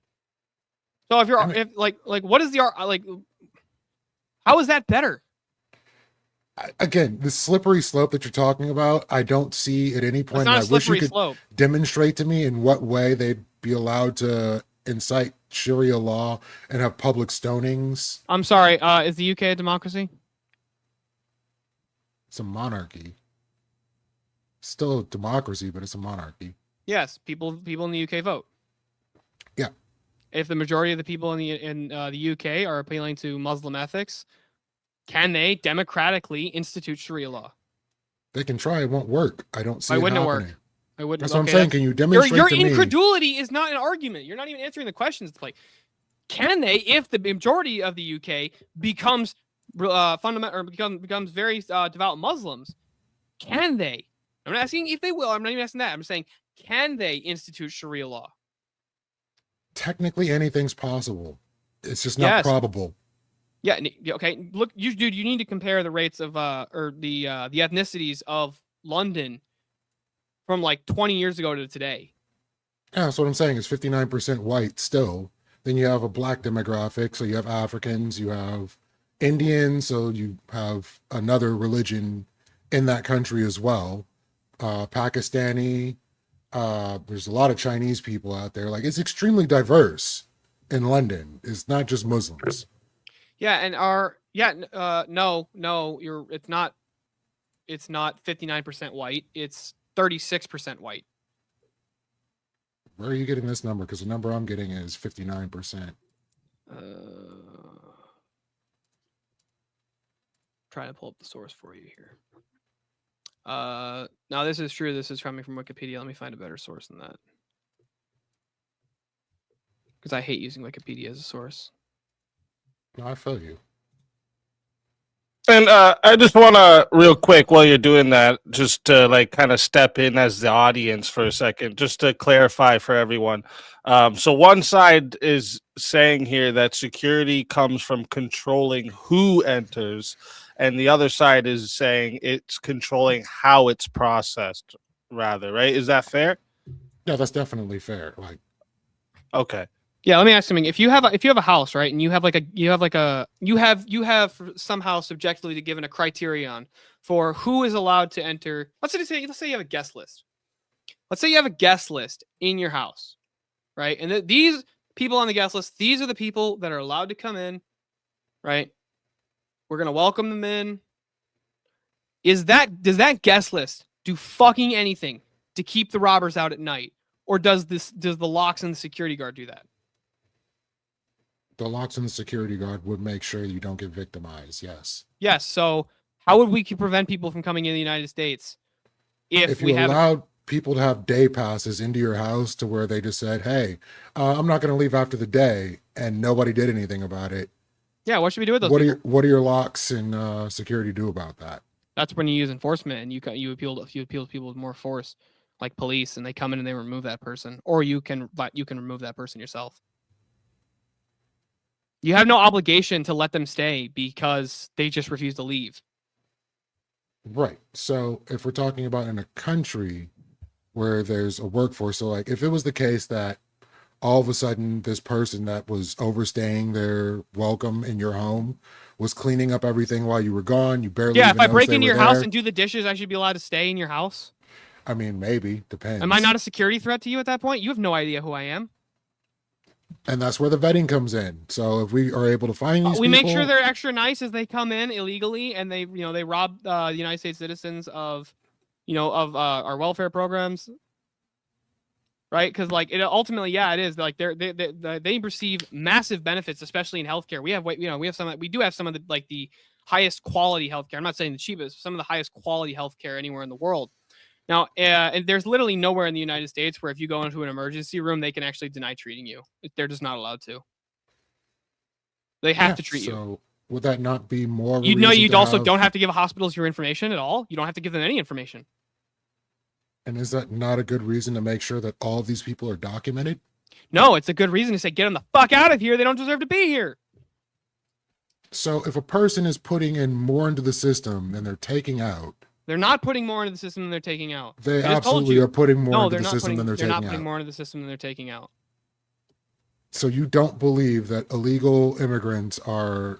Speaker 5: So if what is how is that better?
Speaker 4: Again, the slippery slope that you're talking about, I don't see at any point. I wish you could demonstrate to me in what way they'd be allowed to incite Sharia law and have public stonings.
Speaker 5: I'm sorry. Is the UK a democracy?
Speaker 4: It's a monarchy. Still a democracy, but it's a monarchy.
Speaker 5: Yes, people in the UK vote.
Speaker 4: Yeah.
Speaker 5: If the majority of the people in the UK are appealing to Muslim ethics, can they democratically institute Sharia law?
Speaker 4: They can try. It won't work. I don't see it
Speaker 5: wouldn't
Speaker 4: happening.
Speaker 5: Work. I wouldn't.
Speaker 4: That's what I'm saying. Can you demonstrate
Speaker 5: your
Speaker 4: to me?
Speaker 5: incredulity is not an argument. You're not even answering the questions to play. Can they, if the majority of the UK becomes fundamental or becomes very devout Muslims, can they I'm not asking if they will. I'm not even asking that. I'm saying, can they institute Sharia law?
Speaker 4: Technically, anything's possible. It's just not probable.
Speaker 5: Yeah. Okay. Look, dude, you need to compare the rates of or the ethnicities of London from like 20 years ago to today.
Speaker 4: Yeah, that's what I'm saying. It's 59% white still. Then you have a black demographic. So you have Africans, you have Indians, so you have another religion in that country as well. Pakistani, there's a lot of Chinese people out there. Like, it's extremely diverse in London. It's not just Muslims.
Speaker 5: Yeah, and no, it's not 59% white. It's 36% white.
Speaker 4: Where are you getting this number? Because the number I'm getting is 59%.
Speaker 5: Trying to pull up the source for you here. Now this is true. This is coming from Wikipedia. Let me find a better source than that. Because I hate using Wikipedia as a source.
Speaker 4: No, I feel you.
Speaker 3: And I just want to, real quick, while you're doing that, just to like kind of step in as the audience for a second, just to clarify for everyone. So one side is saying here that security comes from controlling who enters, and the other side is saying it's controlling how it's processed, rather, right? Is that fair?
Speaker 4: Yeah, that's definitely fair. Like,
Speaker 3: okay.
Speaker 5: Yeah, let me ask something. If you have a house, right, and you have somehow subjectively given a criterion for who is allowed to enter. Let's say you have a guest list. Let's say you have a guest list in your house, right? And these people on the guest list, these are the people that are allowed to come in, right? We're gonna welcome them in. Does that guest list do fucking anything to keep the robbers out at night, or does the locks and the security guard do that?
Speaker 4: The locks and the security guard would make sure you don't get victimized. Yes.
Speaker 5: Yes. So how would we prevent people from coming in the United States
Speaker 4: if you allowed people to have day passes into your house to where they just said, "Hey, I'm not going to leave after the day," and nobody did anything about it?
Speaker 5: Yeah. What should we do with those?
Speaker 4: What do your locks and security do about that?
Speaker 5: That's when you use enforcement and you appeal to people with more force, like police, and they come in and they remove that person, or you can remove that person yourself. You have no obligation to let them stay because they just refuse to leave.
Speaker 4: Right. So if we're talking about in a country where there's a workforce, so like if it was the case that all of a sudden this person that was overstaying their welcome in your home was cleaning up everything while you were gone, you barely
Speaker 5: if
Speaker 4: even
Speaker 5: I break
Speaker 4: noticed
Speaker 5: into your
Speaker 4: they were
Speaker 5: house
Speaker 4: there.
Speaker 5: and do the dishes, I should be allowed to stay in your house?
Speaker 4: I mean, maybe. Depends.
Speaker 5: Am I not a security threat to you at that point? You have no idea who I am.
Speaker 4: And that's where the vetting comes in. So if we are able to find these
Speaker 5: we
Speaker 4: people,
Speaker 5: make sure they're extra nice as they come in illegally, and they rob the United States citizens of our welfare programs, right? Because like it ultimately, it is like they receive massive benefits, especially in healthcare. We do have some of the highest quality healthcare. I'm not saying the cheapest, some of the highest quality healthcare anywhere in the world. Now, and there's literally nowhere in the United States where if you go into an emergency room, they can actually deny treating you. They're just not allowed to. They have to treat you.
Speaker 4: So would that not be more?
Speaker 5: You don't have to give hospitals your information at all. You don't have to give them any information.
Speaker 4: And is that not a good reason to make sure that all of these people are documented?
Speaker 5: No, it's a good reason to say, get them the fuck out of here. They don't deserve to be here.
Speaker 4: So if a person is putting in more into the system than they're taking out,
Speaker 5: they're not putting more into the system than they're taking out.
Speaker 4: They absolutely are putting more into the system than they're taking out.
Speaker 5: They're not putting more into the system than they're taking out.
Speaker 4: So you don't believe that illegal immigrants are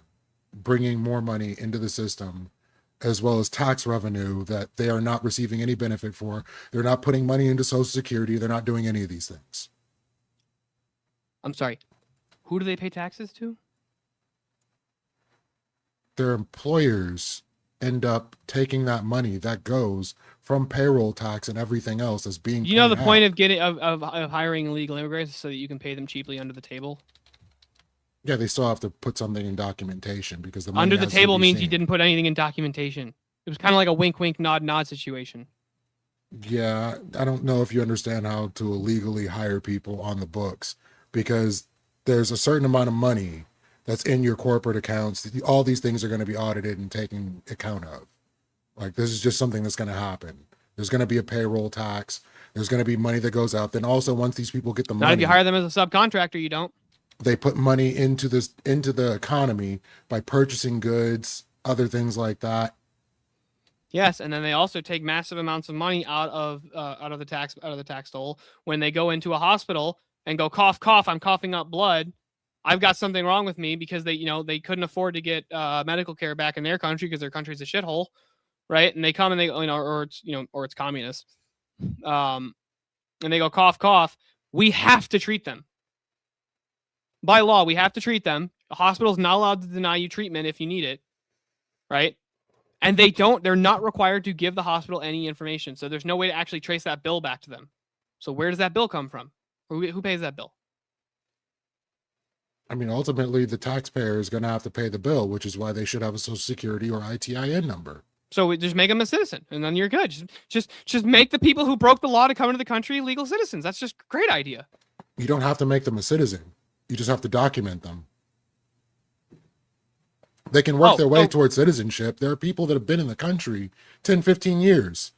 Speaker 4: bringing more money into the system, as well as tax revenue that they are not receiving any benefit for? They're not putting money into Social Security. They're not doing any of these things.
Speaker 5: I'm sorry. Who do they pay taxes to?
Speaker 4: Their employers end up taking that money that goes from payroll tax and everything else as being.
Speaker 5: You know the point of hiring illegal immigrants so that you can pay them cheaply under the table?
Speaker 4: Yeah, they still have to put something in documentation because the money
Speaker 5: under the
Speaker 4: has to
Speaker 5: table
Speaker 4: be
Speaker 5: means
Speaker 4: seen.
Speaker 5: you didn't put anything in documentation. It was kind of like a wink, wink, nod, nod situation.
Speaker 4: Yeah, I don't know if you understand how to illegally hire people on the books, because there's a certain amount of money that's in your corporate accounts. All these things are going to be audited and taken account of. Like, this is just something that's going to happen. There's going to be a payroll tax. There's going to be money that goes out. Then also, once these people get the
Speaker 5: Not if you
Speaker 4: money,
Speaker 5: hire them as a subcontractor, you don't.
Speaker 4: they put money into the economy by purchasing goods, other things like that.
Speaker 5: Yes, and then they also take massive amounts of money out of the tax dole when they go into a hospital and go cough cough. I'm coughing up blood. I've got something wrong with me because they couldn't afford to get medical care back in their country because their country's a shithole, right? And they come and they or it's communist, and they go cough cough. We have to treat them by law. We have to treat them. The hospital's not allowed to deny you treatment if you need it, right? And they're not required to give the hospital any information. So there's no way to actually trace that bill back to them. So where does that bill come from? Who pays that bill?
Speaker 4: I mean, ultimately, the taxpayer is going to have to pay the bill, which is why they should have a social security or ITIN number.
Speaker 5: So we just make them a citizen and then you're good. Just make the people who broke the law to come into the country legal citizens. That's just a great idea.
Speaker 4: You don't have to make them a citizen. You just have to document them. They can work their way towards citizenship. There are people that have been in the country 10, 15 years.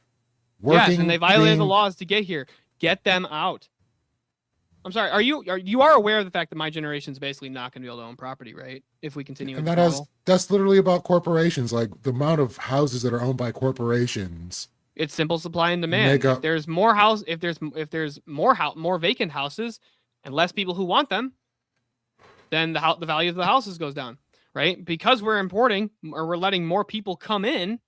Speaker 5: Working, yes, and they violated the laws to get here. Get them out. I'm sorry. You are aware of the fact that my generation is basically not going to be able to own property, right? If we continue.
Speaker 4: And that's literally about corporations. Like the amount of houses that are owned by corporations.
Speaker 5: It's simple supply and demand. If there's more vacant houses and less people who want them, then the value of the houses goes down, right? Because we're importing or we're letting more people come in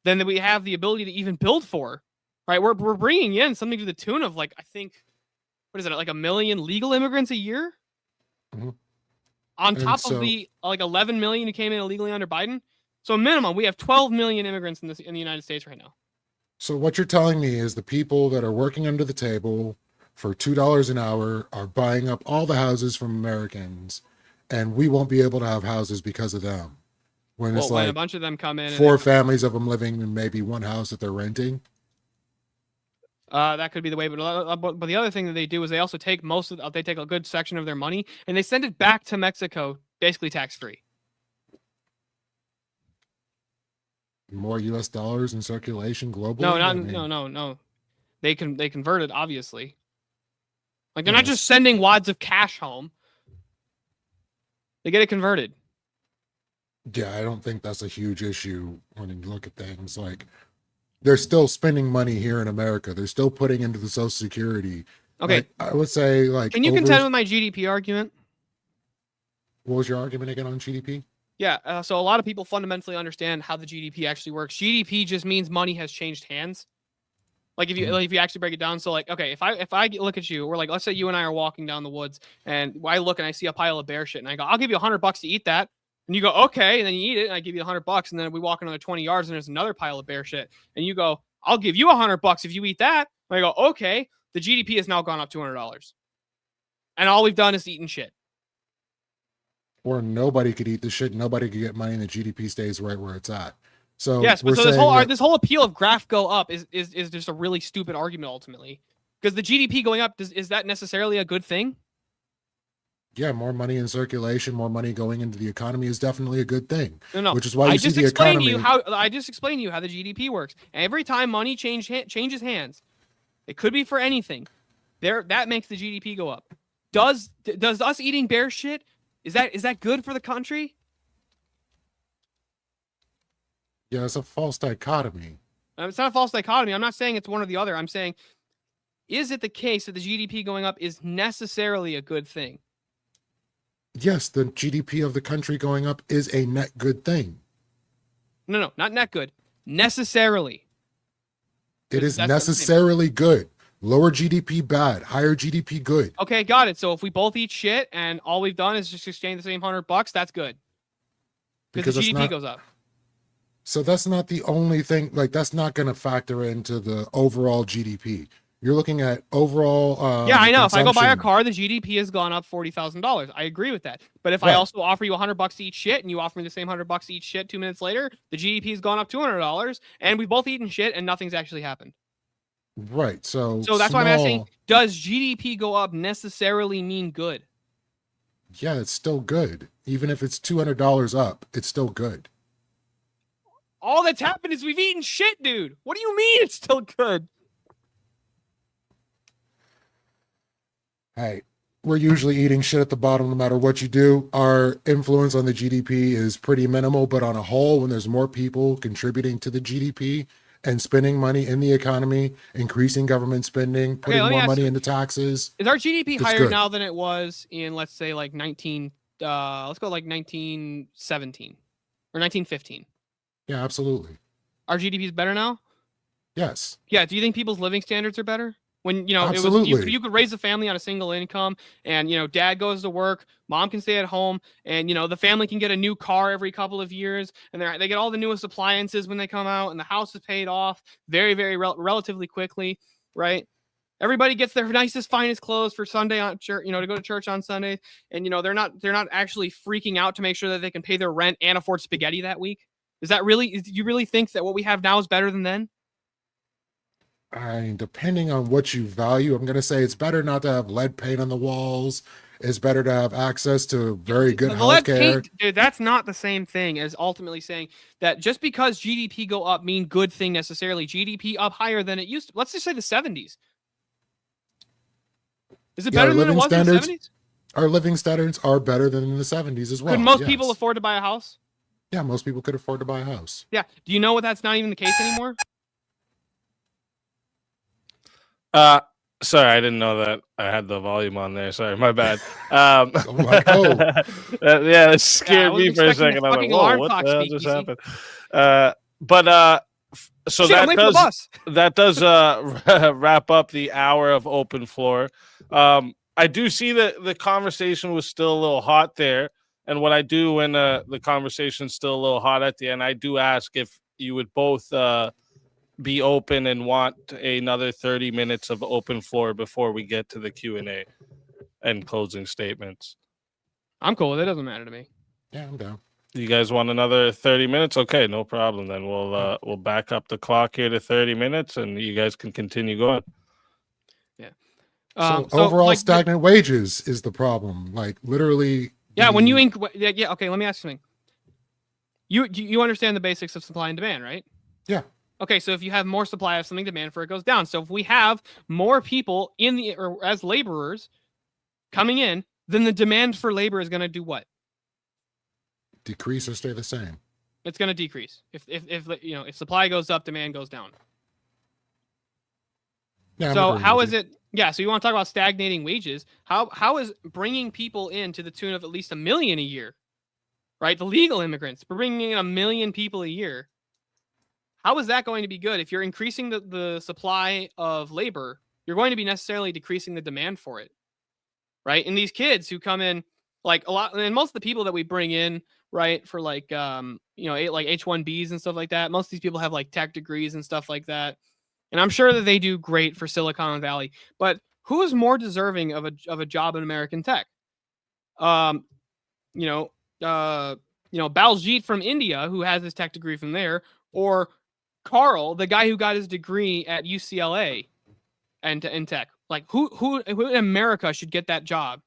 Speaker 5: than we have the ability to even build for, right? We're bringing in something to the tune of like, I think, what is it, like 1 million legal immigrants a year?
Speaker 4: Mm-hmm.
Speaker 5: On top of the like 11 million who came in illegally under Biden. So minimum, we have 12 million immigrants in the United States right now.
Speaker 4: So what you're telling me is the people that are working under the table for $2 an hour are buying up all the houses from Americans, and we won't be able to have houses because of them. When it's like
Speaker 5: a bunch of them come in,
Speaker 4: 4 families of them living in maybe one house that they're renting.
Speaker 5: That could be the way, but the other thing that they do is they also take they take a good section of their money and they send it back to Mexico, basically tax free.
Speaker 4: More U.S. dollars in circulation globally.
Speaker 5: No. They convert it, obviously. Like they're not just sending wads of cash home. They get it converted.
Speaker 4: Yeah, I don't think that's a huge issue when you look at things. Like they're still spending money here in America. They're still putting into the Social Security.
Speaker 5: Okay.
Speaker 4: Like, I would say like.
Speaker 5: Can you contend with my GDP argument?
Speaker 4: What was your argument again on GDP?
Speaker 5: Yeah, so a lot of people fundamentally understand how the GDP actually works. GDP just means money has changed hands. Like if you actually break it down, so like, okay, if I look at you, or like, let's say you and I are walking down the woods, and I look and I see a pile of bear shit, and I go, I'll give you $100 to eat that, and you go, okay, and then you eat it, and I give you $100, and then we walk another 20 yards, and there's another pile of bear shit, and you go, I'll give you $100 if you eat that, and I go, okay, the GDP has now gone up $200, and all we've done is eaten shit.
Speaker 4: Or nobody could eat the shit. Nobody could get money, and the GDP stays right where it's at. So
Speaker 5: yes, but so this whole appeal of graph go up is just a really stupid argument ultimately, because the GDP going up is that necessarily a good thing?
Speaker 4: Yeah, more money in circulation, more money going into the economy is definitely a good thing.
Speaker 5: No,
Speaker 4: which is why I just explained to you
Speaker 5: how the GDP works. Every time money changes hands, it could be for anything. That makes the GDP go up. Does us eating bear shit, is that good for the country?
Speaker 4: Yeah, it's a false dichotomy.
Speaker 5: It's not a false dichotomy. I'm not saying it's one or the other. I'm saying, is it the case that the GDP going up is necessarily a good thing?
Speaker 4: Yes, the GDP of the country going up is a net good thing.
Speaker 5: No, not net good. Necessarily.
Speaker 4: It is necessarily good. Lower GDP bad, higher GDP good.
Speaker 5: Okay, got it. So if we both eat shit and all we've done is just exchange the same $100, that's good. Because the GDP goes up.
Speaker 4: So that's not the only thing. Like that's not going to factor into the overall GDP. You're looking at overall.
Speaker 5: Yeah, I know. If I go buy a car, the GDP has gone up $40,000. I agree with that. But if I also offer you $100 to eat shit, and you offer me the same $100 to eat shit 2 minutes later, the GDP has gone up $200, and we've both eaten shit, and nothing's actually happened.
Speaker 4: Right. So
Speaker 5: that's why I'm asking: does GDP go up necessarily mean good?
Speaker 4: Yeah, it's still good. Even if it's $200 up, it's still good.
Speaker 5: All that's happened is we've eaten shit, dude. What do you mean it's still good?
Speaker 4: Hey, we're usually eating shit at the bottom no matter what you do. Our influence on the GDP is pretty minimal, but on a whole, when there's more people contributing to the GDP and spending money in the economy, increasing government spending, putting
Speaker 5: let me
Speaker 4: more
Speaker 5: ask
Speaker 4: money
Speaker 5: you,
Speaker 4: into taxes.
Speaker 5: Is our GDP
Speaker 4: It's
Speaker 5: higher
Speaker 4: good.
Speaker 5: now than it was in, let's say, like 1917 or 1915?
Speaker 4: Yeah, absolutely.
Speaker 5: Our GDP is better now?
Speaker 4: Yes,
Speaker 5: Yeah. Do you think people's living standards are better? When, it was,
Speaker 4: absolutely.
Speaker 5: you could raise a family on a single income, and, dad goes to work, mom can stay at home, and, the family can get a new car every couple of years, and they get all the newest appliances when they come out, and the house is paid off very, very relatively quickly, right? Everybody gets their nicest, finest clothes for Sunday on church, to go to church on Sunday, and, they're not actually freaking out to make sure that they can pay their rent and afford spaghetti that week. Do you really think that what we have now is better than then?
Speaker 4: I mean, depending on what you value, I'm going to say it's better not to have lead paint on the walls. It's better to have access to very good
Speaker 5: The lead
Speaker 4: healthcare.
Speaker 5: paint, dude, that's not the same thing as ultimately saying that just because GDP go up mean good thing necessarily. GDP up higher than it used to. Let's just say the 70s. Is it
Speaker 4: Yeah,
Speaker 5: better than it was in the 70s?
Speaker 4: Our living standards are better than in the 70s as well.
Speaker 5: Could most
Speaker 4: yes.
Speaker 5: people afford to buy a house?
Speaker 4: Yeah, most people could afford to buy a house.
Speaker 5: Yeah. Do you know what that's not even the case anymore?
Speaker 3: Sorry, I didn't know that I had the volume on there. Sorry, my bad.
Speaker 4: Oh.
Speaker 3: Yeah, it scared me for a second. I'm like,
Speaker 5: fucking
Speaker 3: whoa,
Speaker 5: alarm
Speaker 3: what
Speaker 5: clock
Speaker 3: the hell
Speaker 5: speak,
Speaker 3: just
Speaker 5: you see?
Speaker 3: happened? So
Speaker 5: Shit, I'm late for the bus.
Speaker 3: that does wrap up the hour of open floor. I do see that the conversation was still a little hot there, and what I do when the conversation's still a little hot at the end, I do ask if you would both be open and want another 30 minutes of open floor before we get to the Q&A and closing statements.
Speaker 5: I'm cool with it. Doesn't matter to me.
Speaker 4: Yeah, I'm down.
Speaker 3: You guys want another 30 minutes? Okay, no problem. Then we'll back up the clock here to 30 minutes, and you guys can continue going.
Speaker 5: Yeah.
Speaker 4: So overall, stagnant wages is the problem. Like literally.
Speaker 5: Yeah. When you yeah. Okay. Let me ask you something. You understand the basics of supply and demand, right?
Speaker 4: Yeah.
Speaker 5: Okay, so if you have more supply of something, demand for it goes down. So if we have more people or as laborers coming in, then the demand for labor is going to do what?
Speaker 4: Decrease or stay the same?
Speaker 5: It's going to decrease. If supply goes up, demand goes down.
Speaker 4: Yeah.
Speaker 5: So how is it? Yeah. So you want to talk about stagnating wages? How is bringing people in to the tune of at least 1 million a year, right? The legal immigrants, we're bringing in 1 million people a year. How is that going to be good? If you're increasing the supply of labor, you're going to be necessarily decreasing the demand for it, right? And these kids who come in, like a lot, and most of the people that we bring in, right, for like like H-1Bs and stuff like that, most of these people have like tech degrees and stuff like that, and I'm sure that they do great for Silicon Valley. But who is more deserving of a job in American tech? Baljit from India, who has his tech degree from there, or Carl, the guy who got his degree at UCLA and in tech. Like who in America should get that job?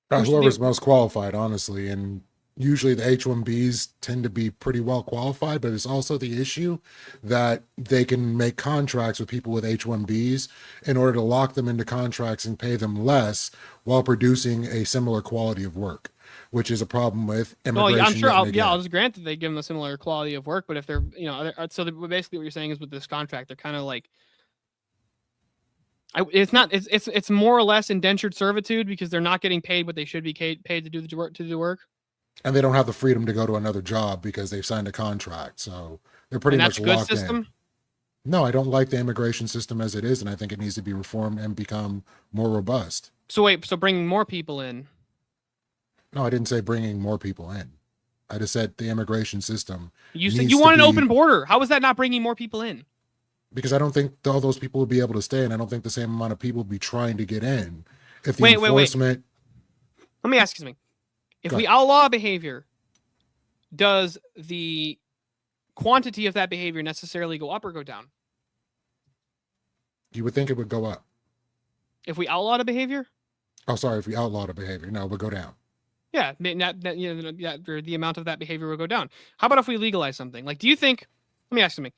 Speaker 4: Whoever's most qualified, honestly. And usually the H-1Bs tend to be pretty well qualified, but it's also the issue that they can make contracts with people with H-1Bs in order to lock them into contracts and pay them less while producing a similar quality of work, which is a problem with immigration.
Speaker 5: Well, I'm sure. I'll just grant that they give them a similar quality of work, but if they're, basically what you're saying is with this contract, they're kind of like, it's more or less indentured servitude because they're not getting paid what they should be paid to do the work.
Speaker 4: And they don't have the freedom to go to another job because they've signed a contract. So they're pretty much locked in. No, I don't like the immigration system as it is, and I think it needs to be reformed and become more robust.
Speaker 5: So bringing more people in.
Speaker 4: No, I didn't say bringing more people in. I just said the immigration system.
Speaker 5: You said you want an open border. How is that not bringing more people in?
Speaker 4: Because I don't think all those people would be able to stay, and I don't think the same amount of people would be trying to get in. If the enforcement...
Speaker 5: Let me ask you something. If we outlaw behavior, does the quantity of that behavior necessarily go up or go down?
Speaker 4: You would think it would go up.
Speaker 5: If we outlaw the behavior?
Speaker 4: Oh, sorry. If we outlawed a behavior, no, it would go down.
Speaker 5: Yeah, the amount of that behavior will go down. How about if we legalize something? Like, do you think? Let me ask something.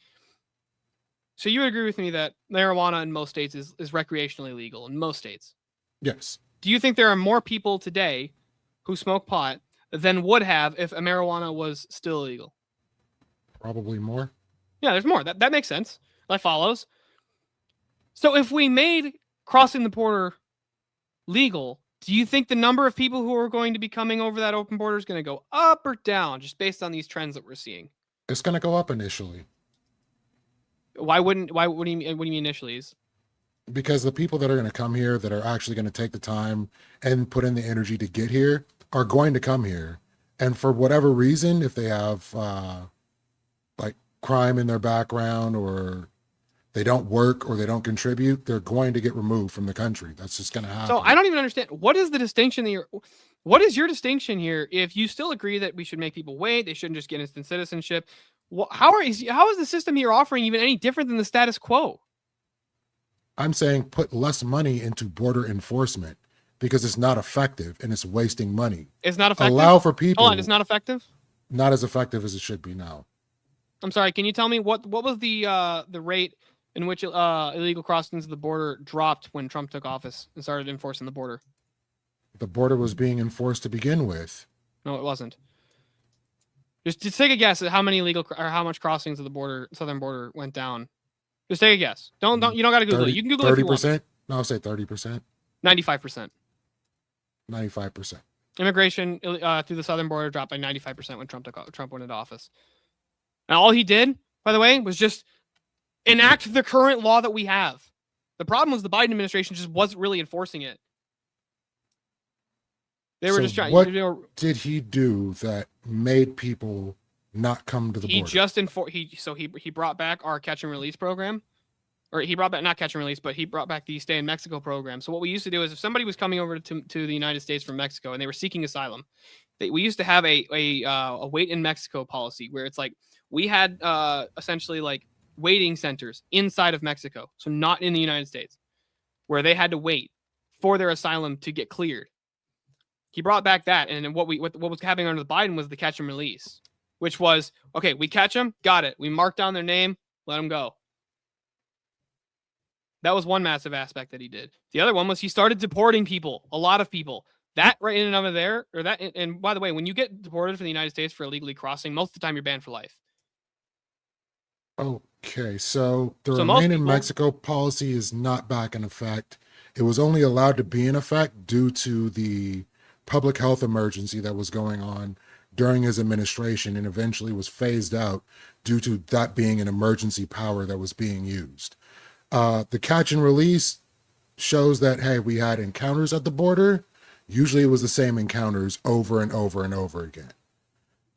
Speaker 5: So you would agree with me that marijuana in most states is recreationally legal in most states?
Speaker 4: Yes.
Speaker 5: Do you think there are more people today who smoke pot than would have if marijuana was still illegal?
Speaker 4: Probably more.
Speaker 5: Yeah, there's more. That makes sense. That follows. So if we made crossing the border legal, do you think the number of people who are going to be coming over that open border is going to go up or down just based on these trends that we're seeing?
Speaker 4: It's going to go up initially.
Speaker 5: What do you mean initially?
Speaker 4: Because the people that are going to come here that are actually going to take the time and put in the energy to get here are going to come here. And for whatever reason, if they have like crime in their background, or they don't work, or they don't contribute, they're going to get removed from the country. That's just going to happen.
Speaker 5: So I don't even understand. What is the distinction that what is your distinction here? If you still agree that we should make people wait, they shouldn't just get instant citizenship. How is the system you're offering even any different than the status quo?
Speaker 4: I'm saying put less money into border enforcement because it's not effective and it's wasting money.
Speaker 5: It's not effective.
Speaker 4: Allow for people.
Speaker 5: Hold on, it's not effective.
Speaker 4: Not as effective as it should be now.
Speaker 5: I'm sorry. Can you tell me what was the rate in which illegal crossings of the border dropped when Trump took office and started enforcing the border?
Speaker 4: The border was being enforced to begin with.
Speaker 5: No, it wasn't. Just take a guess at how many illegal or how much crossings of the border, southern border, went down. Just take a guess. You don't got to Google
Speaker 4: 30,
Speaker 5: it. You can Google it if you want.
Speaker 4: 30%? No, I'll say 30%.
Speaker 5: 95%.
Speaker 4: 95%.
Speaker 5: Immigration through the southern border dropped by 95% when Trump went into office. And all he did, by the way, was just enact the current law that we have. The problem was the Biden administration just wasn't really enforcing it. They were just trying.
Speaker 4: What did he do that made people not come to the border?
Speaker 5: He brought back our catch and release program, or he brought back not catch and release, but he brought back the stay in Mexico program. So what we used to do is if somebody was coming over to the United States from Mexico and they were seeking asylum, we used to have a wait in Mexico policy where it's like we had essentially like waiting centers inside of Mexico, so not in the United States, where they had to wait for their asylum to get cleared. He brought back that, and then what was happening under the Biden was the catch and release, which was, okay, we catch them, got it. We mark down their name, let them go. That was one massive aspect that he did. The other one was he started deporting people, a lot of people. That right in and of there, or that, and by the way, when you get deported from the United States for illegally crossing, most of the time you're banned for life.
Speaker 4: Okay, so the Remain in Mexico policy is not back in effect. It was only allowed to be in effect due to the public health emergency that was going on during his administration, and eventually was phased out due to that being an emergency power that was being used. The catch and release shows that, hey, we had encounters at the border. Usually it was the same encounters over and over and over again.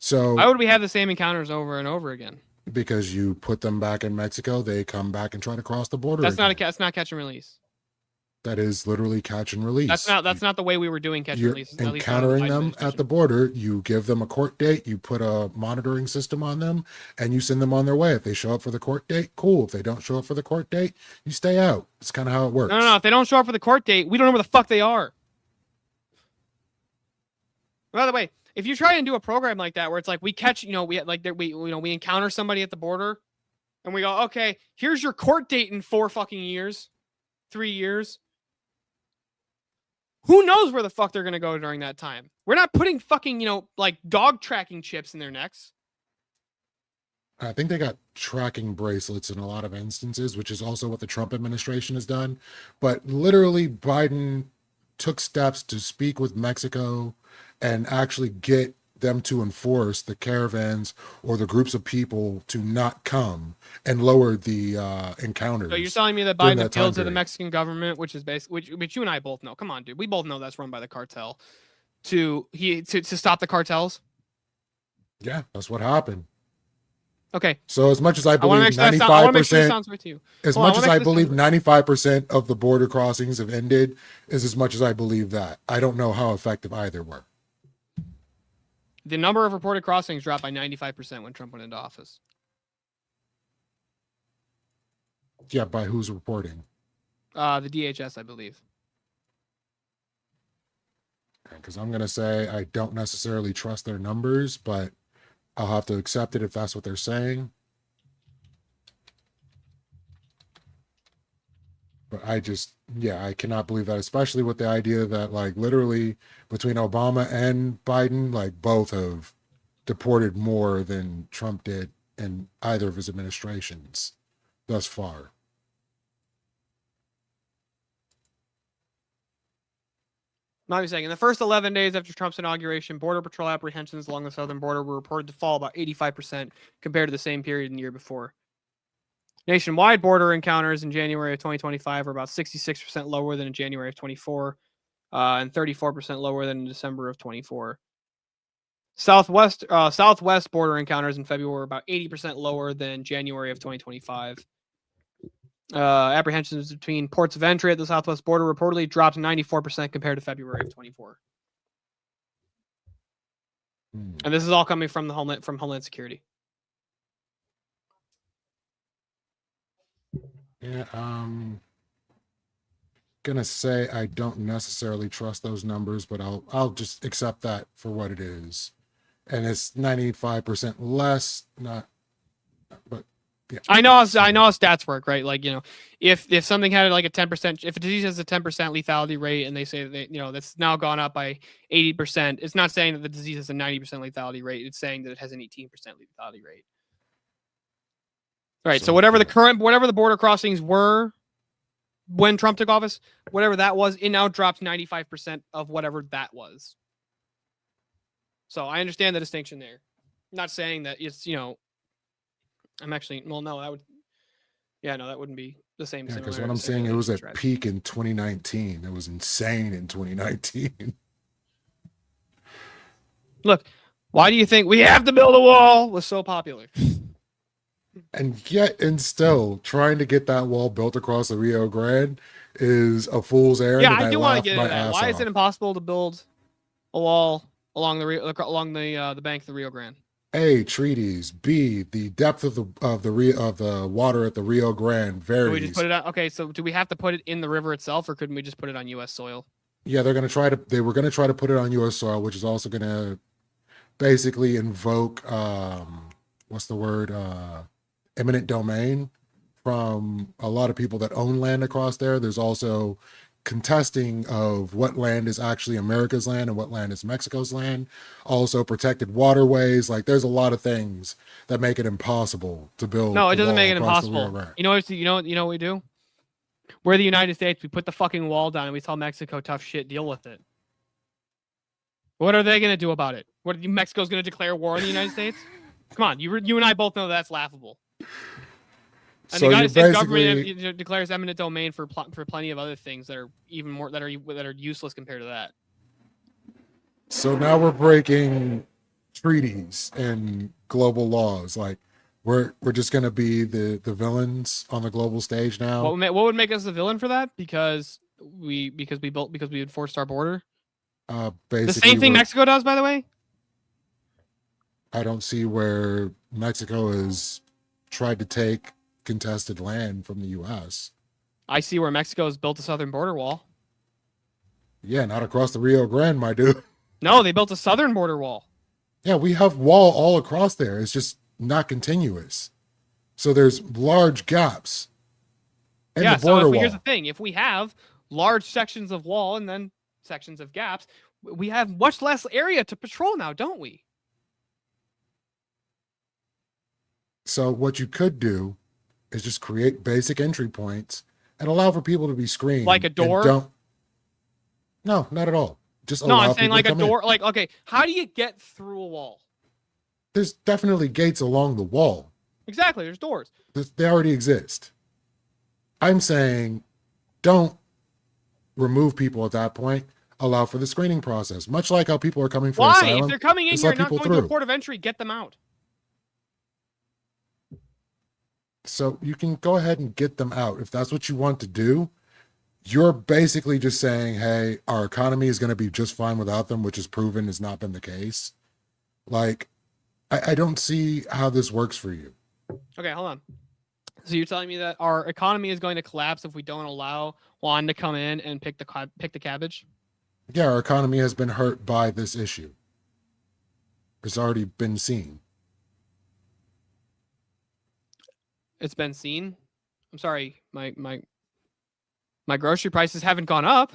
Speaker 4: So
Speaker 5: why would we have the same encounters over and over again?
Speaker 4: Because you put them back in Mexico, they come back and try to cross the border.
Speaker 5: That's not catch and release.
Speaker 4: That is literally catch and release.
Speaker 5: That's not the way we were doing catch and release.
Speaker 4: Encountering them at the border, you give them a court date, you put a monitoring system on them, and you send them on their way. If they show up for the court date, cool. If they don't show up for the court date, you stay out. It's kind of how it works.
Speaker 5: No. If they don't show up for the court date, we don't know where the fuck they are. By the way, if you try and do a program like that where it's like we catch, we encounter somebody at the border, and we go, okay, here's your court date in 4 fucking years, 3 years. Who knows where the fuck they're going to go during that time? We're not putting fucking, like dog tracking chips in their necks.
Speaker 4: I think they got tracking bracelets in a lot of instances, which is also what the Trump administration has done. But literally, Biden took steps to speak with Mexico and actually get them to enforce the caravans or the groups of people to not come, and lower the encounters.
Speaker 5: So you're telling me that Biden appealed to the Mexican government, which is which you and I both know. Come on, dude. We both know that's run by the cartel. To stop the cartels.
Speaker 4: Yeah, that's what happened.
Speaker 5: Okay.
Speaker 4: So as much as I believe 95%, as much as I believe 95% of the border crossings have ended, is as much as I believe that. I don't know how effective either were.
Speaker 5: The number of reported crossings dropped by 95% when Trump went into office.
Speaker 4: Yeah, by who's reporting?
Speaker 5: The DHS, I believe.
Speaker 4: Because I'm going to say I don't necessarily trust their numbers, but I'll have to accept it if that's what they're saying. But I cannot believe that, especially with the idea that, like, literally between Obama and Biden, like, both have deported more than Trump did in either of his administrations thus far.
Speaker 5: Not even saying in the first 11 days after Trump's inauguration, Border Patrol apprehensions along the southern border were reported to fall about 85% compared to the same period in the year before. Nationwide border encounters in January of 2025 were about 66% lower than in January of 24, and 34% lower than in December of 24. Southwest border encounters in February were about 80% lower than January of 2025. Apprehensions between ports of entry at the southwest border reportedly dropped 94% compared to February of 24. And this is all coming from Homeland Security.
Speaker 4: Yeah, gonna say I don't necessarily trust those numbers, but I'll just accept that for what it is. And it's 95% less, not, but yeah.
Speaker 5: I know how stats work, right? Like, if something had like a 10%, if a disease has a 10% lethality rate and they say that, that's now gone up by 80%, it's not saying that the disease has a 90% lethality rate. It's saying that it has an 18% lethality rate. Right. So whatever the border crossings were when Trump took office, whatever that was, it now drops 95% of whatever that was. So I understand the distinction there. I'm not saying that it's, I'm actually, well, no, that wouldn't be the same.
Speaker 4: Yeah, because what I'm saying, it was at peak in 2019. It was insane in 2019.
Speaker 5: Look, why do you think we have to build a wall was so popular?
Speaker 4: And still trying to get that wall built across the Rio Grande is a fool's errand.
Speaker 5: Yeah, I do want to get into that. Why is it impossible to build a wall along the bank of the Rio Grande?
Speaker 4: A, treaties. B, the depth of the water at the Rio Grande varies.
Speaker 5: Can we just put it out? Okay, so do we have to put it in the river itself, or couldn't we just put it on U.S. soil?
Speaker 4: Yeah, they were going to try to put it on U.S. soil, which is also going to basically invoke eminent domain from a lot of people that own land across there. There's also contesting of what land is actually America's land and what land is Mexico's land. Also protected waterways. Like, there's a lot of things that make it impossible to build.
Speaker 5: No, it doesn't make it impossible. You know what we do? We're the United States. We put the fucking wall down and we tell Mexico, tough shit, deal with it. What are they going to do about it? Mexico's going to declare war on the United States? Come on, you and I both know that's laughable. And the United States government declares eminent domain for plenty of other things that are even more that are useless compared to that.
Speaker 4: So now we're breaking treaties and global laws. Like, we're just going to be the villains on the global stage now.
Speaker 5: What would make us the villain for that? Because we enforced our border.
Speaker 4: Basically,
Speaker 5: the same thing Mexico does, by the way.
Speaker 4: I don't see where Mexico has tried to take contested land from the U.S.
Speaker 5: I see where Mexico has built a southern border wall.
Speaker 4: Yeah, not across the Rio Grande, my dude.
Speaker 5: No, they built a southern border wall.
Speaker 4: Yeah, we have wall all across there. It's just not continuous. So there's large gaps in the border wall.
Speaker 5: Here's the thing. If we have large sections of wall and then sections of gaps, we have much less area to patrol now, don't we?
Speaker 4: So what you could do is just create basic entry points and allow for people to be screened.
Speaker 5: Like a door?
Speaker 4: No, not at all. Just
Speaker 5: no, I'm saying like a door. Like, okay, how do you get through a wall?
Speaker 4: There's definitely gates along the wall.
Speaker 5: Exactly, there's doors.
Speaker 4: They already exist. I'm saying don't remove people at that point. Allow for the screening process. Much like how people are coming for asylum.
Speaker 5: Why? If they're coming in, you're not going to a port of entry. Get them out.
Speaker 4: So you can go ahead and get them out. If that's what you want to do, you're basically just saying, hey, our economy is going to be just fine without them, which is proven has not been the case. Like, I don't see how this works for you.
Speaker 5: Okay, hold on. So you're telling me that our economy is going to collapse if we don't allow Juan to come in and pick the cabbage?
Speaker 4: Yeah, our economy has been hurt by this issue. It's already been seen.
Speaker 5: It's been seen. I'm sorry, my grocery prices haven't gone up.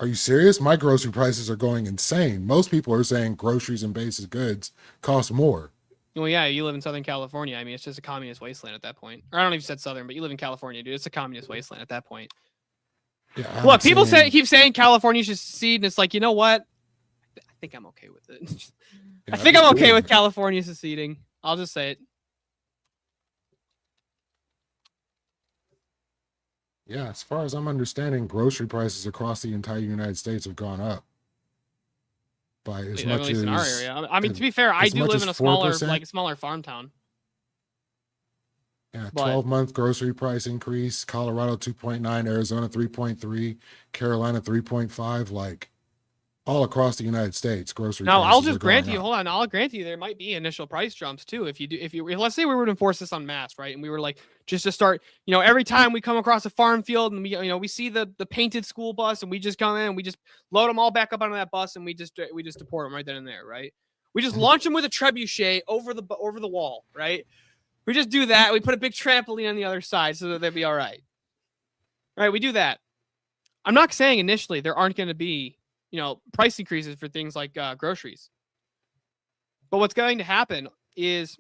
Speaker 4: Are you serious? My grocery prices are going insane. Most people are saying groceries and basic goods cost more.
Speaker 5: Well, yeah, you live in Southern California. I mean, it's just a communist wasteland at that point. Or I don't know if you said Southern, but you live in California, dude. It's a communist wasteland at that point.
Speaker 4: Yeah, I'm
Speaker 5: Look, people
Speaker 4: saying-
Speaker 5: keep saying California should secede, and it's like, you know what? I think I'm okay with it.
Speaker 4: Yeah,
Speaker 5: I think I'm okay
Speaker 4: cool.
Speaker 5: with California seceding. I'll just say it.
Speaker 4: Yeah, as far as I'm understanding, grocery prices across the entire United States have gone up by as
Speaker 5: At
Speaker 4: much
Speaker 5: least
Speaker 4: as
Speaker 5: in our area. I mean, to be fair, I
Speaker 4: as
Speaker 5: do
Speaker 4: much
Speaker 5: live
Speaker 4: as
Speaker 5: in a smaller,
Speaker 4: 4%?
Speaker 5: smaller farm town.
Speaker 4: Yeah,
Speaker 5: But-
Speaker 4: 12-month grocery price increase. Colorado 2.9, Arizona 3.3, Carolina 3.5. Like all across the United States, grocery.
Speaker 5: Now,
Speaker 4: prices
Speaker 5: I'll
Speaker 4: are
Speaker 5: just grant
Speaker 4: going
Speaker 5: you.
Speaker 4: up.
Speaker 5: Hold on, I'll grant you there might be initial price jumps too. If let's say we were to enforce this on mass, right? And we were like, just to start, every time we come across a farm field and we see the painted school bus and we just come in and we just load them all back up onto that bus and we just deport them right then and there, right? We just launch them with a trebuchet over the wall, right? We just do that. We put a big trampoline on the other side so that they'd be all right. Right? We do that. I'm not saying initially there aren't going to be, price increases for things like groceries. But what's going to happen is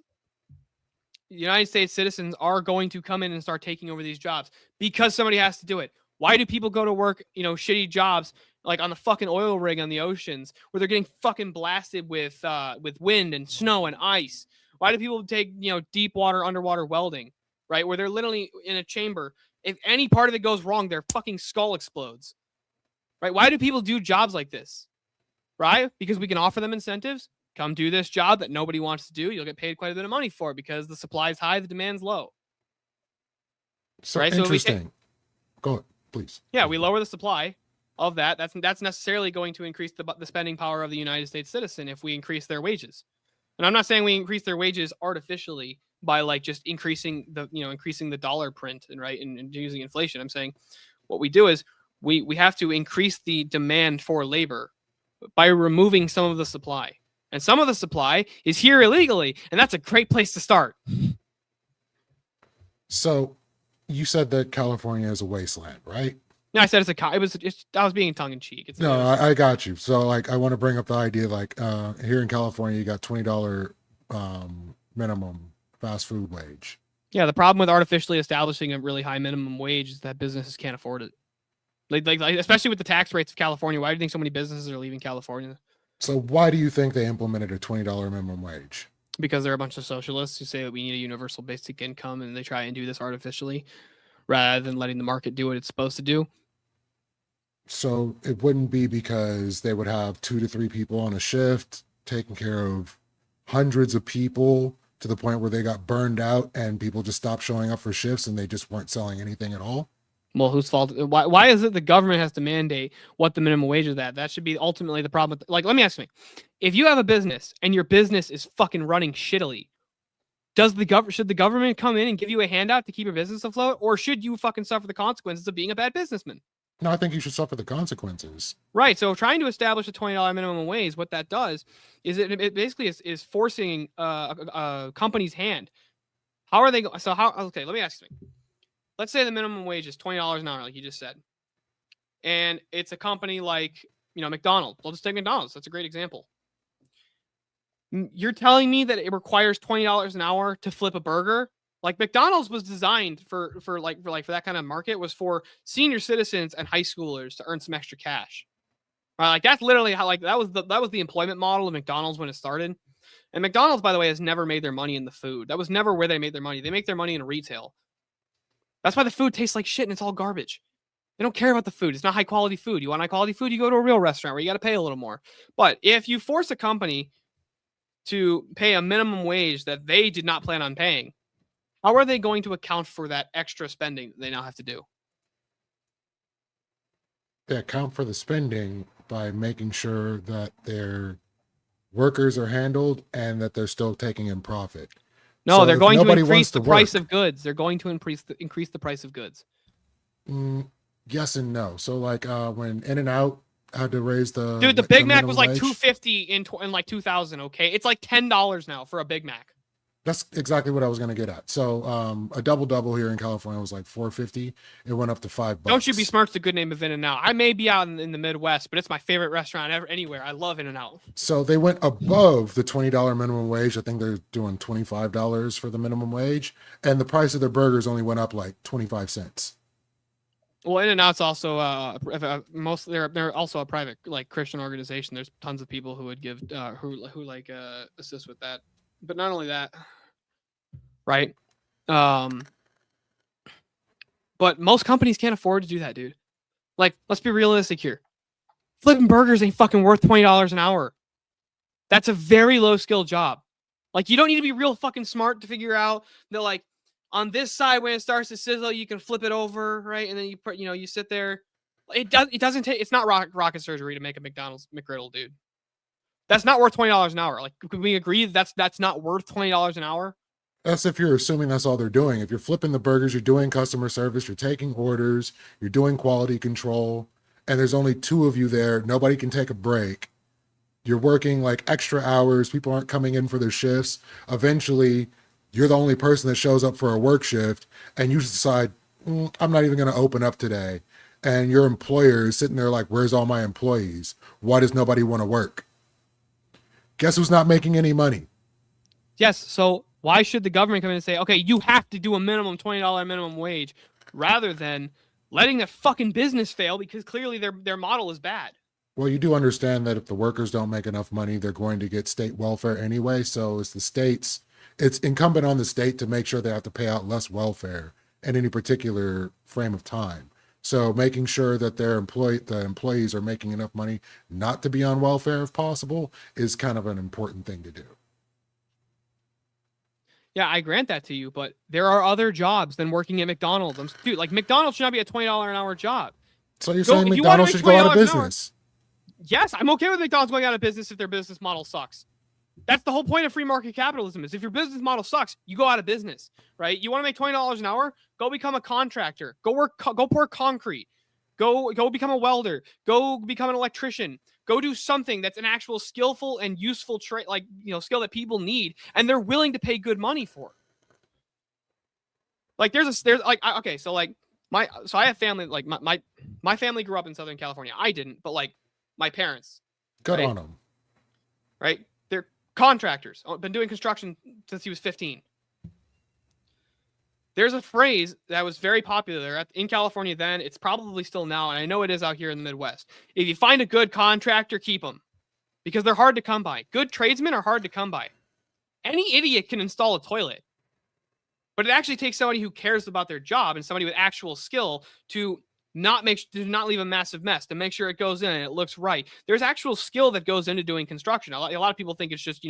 Speaker 5: the United States citizens are going to come in and start taking over these jobs because somebody has to do it. Why do people go to work, shitty jobs like on the fucking oil rig on the oceans where they're getting fucking blasted with wind and snow and ice? Why do people take, deep water, underwater welding, right? Where they're literally in a chamber. If any part of it goes wrong, their fucking skull explodes, right? Why do people do jobs like this, right? Because we can offer them incentives. Come do this job that nobody wants to do. You'll get paid quite a bit of money for it because the supply is high, the demand's low.
Speaker 4: So
Speaker 5: Right, so we
Speaker 4: interesting. Go ahead, please.
Speaker 5: Yeah, we lower the supply of that. That's necessarily going to increase the spending power of the United States citizen if we increase their wages. And I'm not saying we increase their wages artificially by like just increasing the dollar print and using inflation. I'm saying what we do is we have to increase the demand for labor by removing some of the supply. And some of the supply is here illegally, and that's a great place to start.
Speaker 4: So you said that California is a wasteland, right?
Speaker 5: Yeah, I said I was being tongue in cheek.
Speaker 4: No, I got you. So like, I want to bring up the idea, like here in California, you got $20 minimum fast food wage.
Speaker 5: Yeah, the problem with artificially establishing a really high minimum wage is that businesses can't afford it. Like especially with the tax rates of California. Why do you think so many businesses are leaving California?
Speaker 4: So why do you think they implemented a $20 minimum wage?
Speaker 5: Because they're a bunch of socialists who say that we need a universal basic income, and they try and do this artificially rather than letting the market do what it's supposed to do.
Speaker 4: So it wouldn't be because they would have 2 to 3 people on a shift taking care of hundreds of people to the point where they got burned out and people just stopped showing up for shifts and they just weren't selling anything at all.
Speaker 5: Well, whose fault? Why is it the government has to mandate what the minimum wage is at? That should be ultimately the problem. Like, let me ask you, if you have a business and your business is fucking running shittily, should the government come in and give you a handout to keep your business afloat, or should you fucking suffer the consequences of being a bad businessman?
Speaker 4: No, I think you should suffer the consequences.
Speaker 5: Right. So trying to establish a $20 minimum wage, what that does is it basically is forcing a company's hand. How are they? Okay, let me ask you something. Let's say the minimum wage is $20 an hour, like you just said. And it's a company like, McDonald's. I'll just take McDonald's. That's a great example. You're telling me that it requires $20 an hour to flip a burger? Like McDonald's was designed for that kind of market, was for senior citizens and high schoolers to earn some extra cash. Right? Like that's literally how that was the employment model of McDonald's when it started. And McDonald's, by the way, has never made their money in the food. That was never where they made their money. They make their money in retail. That's why the food tastes like shit and it's all garbage. They don't care about the food. It's not high quality food. You want high quality food, you go to a real restaurant where you got to pay a little more. But if you force a company to pay a minimum wage that they did not plan on paying, how are they going to account for that extra spending they now have to do?
Speaker 4: They account for the spending by making sure that their workers are handled and that they're still taking in profit.
Speaker 5: No,
Speaker 4: So
Speaker 5: they're
Speaker 4: if
Speaker 5: going to
Speaker 4: nobody
Speaker 5: increase
Speaker 4: wants
Speaker 5: the
Speaker 4: to
Speaker 5: price
Speaker 4: work-
Speaker 5: of goods. They're going to increase the price of goods.
Speaker 4: Yes and no. So like when In-N-Out had to raise the
Speaker 5: Dude, the
Speaker 4: the
Speaker 5: Big Mac was
Speaker 4: minimum
Speaker 5: like
Speaker 4: wage.
Speaker 5: $2.50 in like 2000. Okay, it's like $10 now for a Big Mac.
Speaker 4: That's exactly what I was gonna get at. So a double here in California was like $4.50. It went up to $5.
Speaker 5: Don't You Be Smart's a good name of In-N-Out. I may be out in the Midwest, but it's my favorite restaurant ever anywhere. I love In-N-Out.
Speaker 4: So they went above the $20 minimum wage. I think they're doing $25 for the minimum wage, and the price of their burgers only went up like 25 cents.
Speaker 5: Well, In-N-Out's also mostly they're also a private like Christian organization. There's tons of people who would give who like assist with that. But not only that, right? But most companies can't afford to do that, dude. Like, let's be realistic here. Flipping burgers ain't fucking worth $20 an hour. That's a very low skill job. Like, you don't need to be real fucking smart to figure out that, like, on this side when it starts to sizzle, you can flip it over, right? And then you put, you sit there. It doesn't take. It's not rocket surgery to make a McDonald's McGriddle, dude. That's not worth $20 an hour. Like, can we agree that's not worth $20 an hour?
Speaker 4: That's if you're assuming that's all they're doing. If you're flipping the burgers, you're doing customer service, you're taking orders, you're doing quality control, and there's only 2 of you there. Nobody can take a break. You're working like extra hours. People aren't coming in for their shifts. Eventually, you're the only person that shows up for a work shift, and you decide, I'm not even going to open up today. And your employer is sitting there like, where's all my employees? Why does nobody want to work? Guess who's not making any money?
Speaker 5: Yes. So why should the government come in and say, okay, you have to do a minimum $20 minimum wage, rather than letting the fucking business fail because clearly their model is bad?
Speaker 4: Well, you do understand that if the workers don't make enough money, they're going to get state welfare anyway. So it's incumbent on the state to make sure they have to pay out less welfare at any particular frame of time. So making sure that the employees are making enough money not to be on welfare if possible is kind of an important thing to do.
Speaker 5: Yeah, I grant that to you, but there are other jobs than working at McDonald's. Dude, like, McDonald's should not be a $20 an hour job.
Speaker 4: So you're saying
Speaker 5: if you wanna
Speaker 4: McDonald's
Speaker 5: make
Speaker 4: should go out of
Speaker 5: $20 an hour-
Speaker 4: business?
Speaker 5: Yes, I'm okay with McDonald's going out of business if their business model sucks. That's the whole point of free market capitalism, is if your business model sucks, you go out of business, right? You want to make $20 an hour? Go become a contractor. Go pour concrete. Go become a welder. Go become an electrician. Go do something that's an actual skillful and useful trade, like, skill that people need and they're willing to pay good money for. Like, so I have family, like my family grew up in Southern California. I didn't, but like my parents.
Speaker 4: Good
Speaker 5: right?
Speaker 4: on them.
Speaker 5: Right? They're contractors. Been doing construction since he was 15. There's a phrase that was very popular in California then. It's probably still now, and I know it is out here in the Midwest. If you find a good contractor, keep them, because they're hard to come by. Good tradesmen are hard to come by. Any idiot can install a toilet, but it actually takes somebody who cares about their job and somebody with actual skill to not leave a massive mess, to make sure it goes in and it looks right. There's actual skill that goes into doing construction. A lot of people think it's just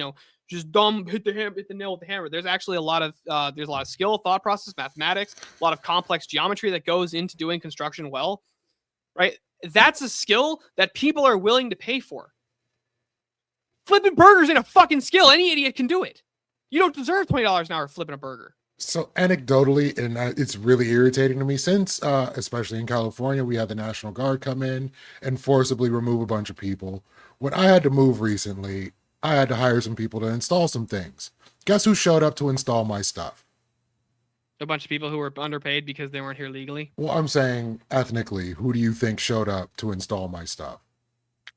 Speaker 5: dumb, hit the nail with the hammer. There's actually a lot of skill, thought process, mathematics, a lot of complex geometry that goes into doing construction well, right? That's a skill that people are willing to pay for. Flipping burgers ain't a fucking skill. Any idiot can do it. You don't deserve $20 an hour flipping a burger.
Speaker 4: So anecdotally, and it's really irritating to me, since especially in California, we had the National Guard come in and forcibly remove a bunch of people. When I had to move recently, I had to hire some people to install some things. Guess who showed up to install my stuff?
Speaker 5: A bunch of people who were underpaid because they weren't here legally.
Speaker 4: Well, I'm saying ethnically, who do you think showed up to install my stuff?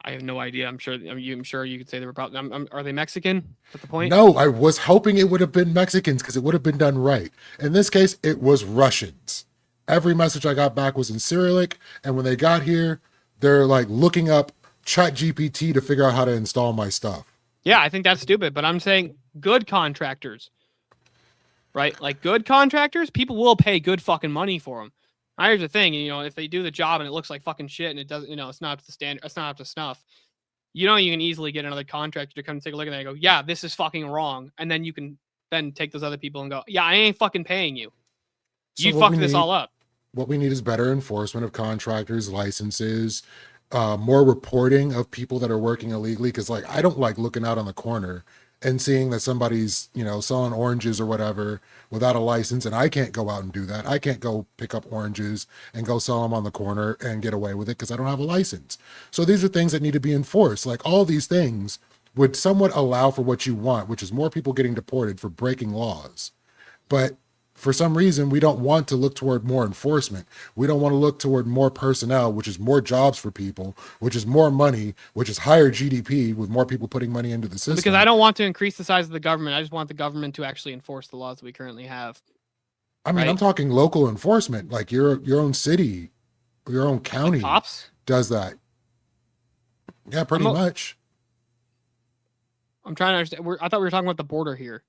Speaker 5: I have no idea. I'm sure you could say they were probably. Are they Mexican? At the point?
Speaker 4: No, I was hoping it would have been Mexicans because it would have been done right. In this case, it was Russians. Every message I got back was in Cyrillic, and when they got here, they're like looking up ChatGPT to figure out how to install my stuff.
Speaker 5: Yeah, I think that's stupid, but I'm saying good contractors, right? Like, good contractors, people will pay good fucking money for them. Here's the thing, if they do the job and it looks like fucking shit and it doesn't, it's not up to standard, it's not up to snuff. You can easily get another contractor to come take a look at that and go, yeah, this is fucking wrong. And then you can then take those other people and go, yeah, I ain't fucking paying you. You fucked this all up.
Speaker 4: What we need is better enforcement of contractors, licenses, more reporting of people that are working illegally. Because I don't like looking out on the corner and seeing that somebody's, selling oranges or whatever without a license, and I can't go out and do that. I can't go pick up oranges and go sell them on the corner and get away with it because I don't have a license. So these are things that need to be enforced. Like all these things would somewhat allow for what you want, which is more people getting deported for breaking laws. But for some reason, we don't want to look toward more enforcement. We don't want to look toward more personnel, which is more jobs for people, which is more money, which is higher GDP with more people putting money into the system.
Speaker 5: Because I don't want to increase the size of the government. I just want the government to actually enforce the laws that we currently have.
Speaker 4: I mean,
Speaker 5: right?
Speaker 4: I'm talking local enforcement, like your own city, your own county
Speaker 5: Cops
Speaker 4: does that. Yeah, pretty much.
Speaker 5: I'm trying to understand. I thought we were talking about the border here.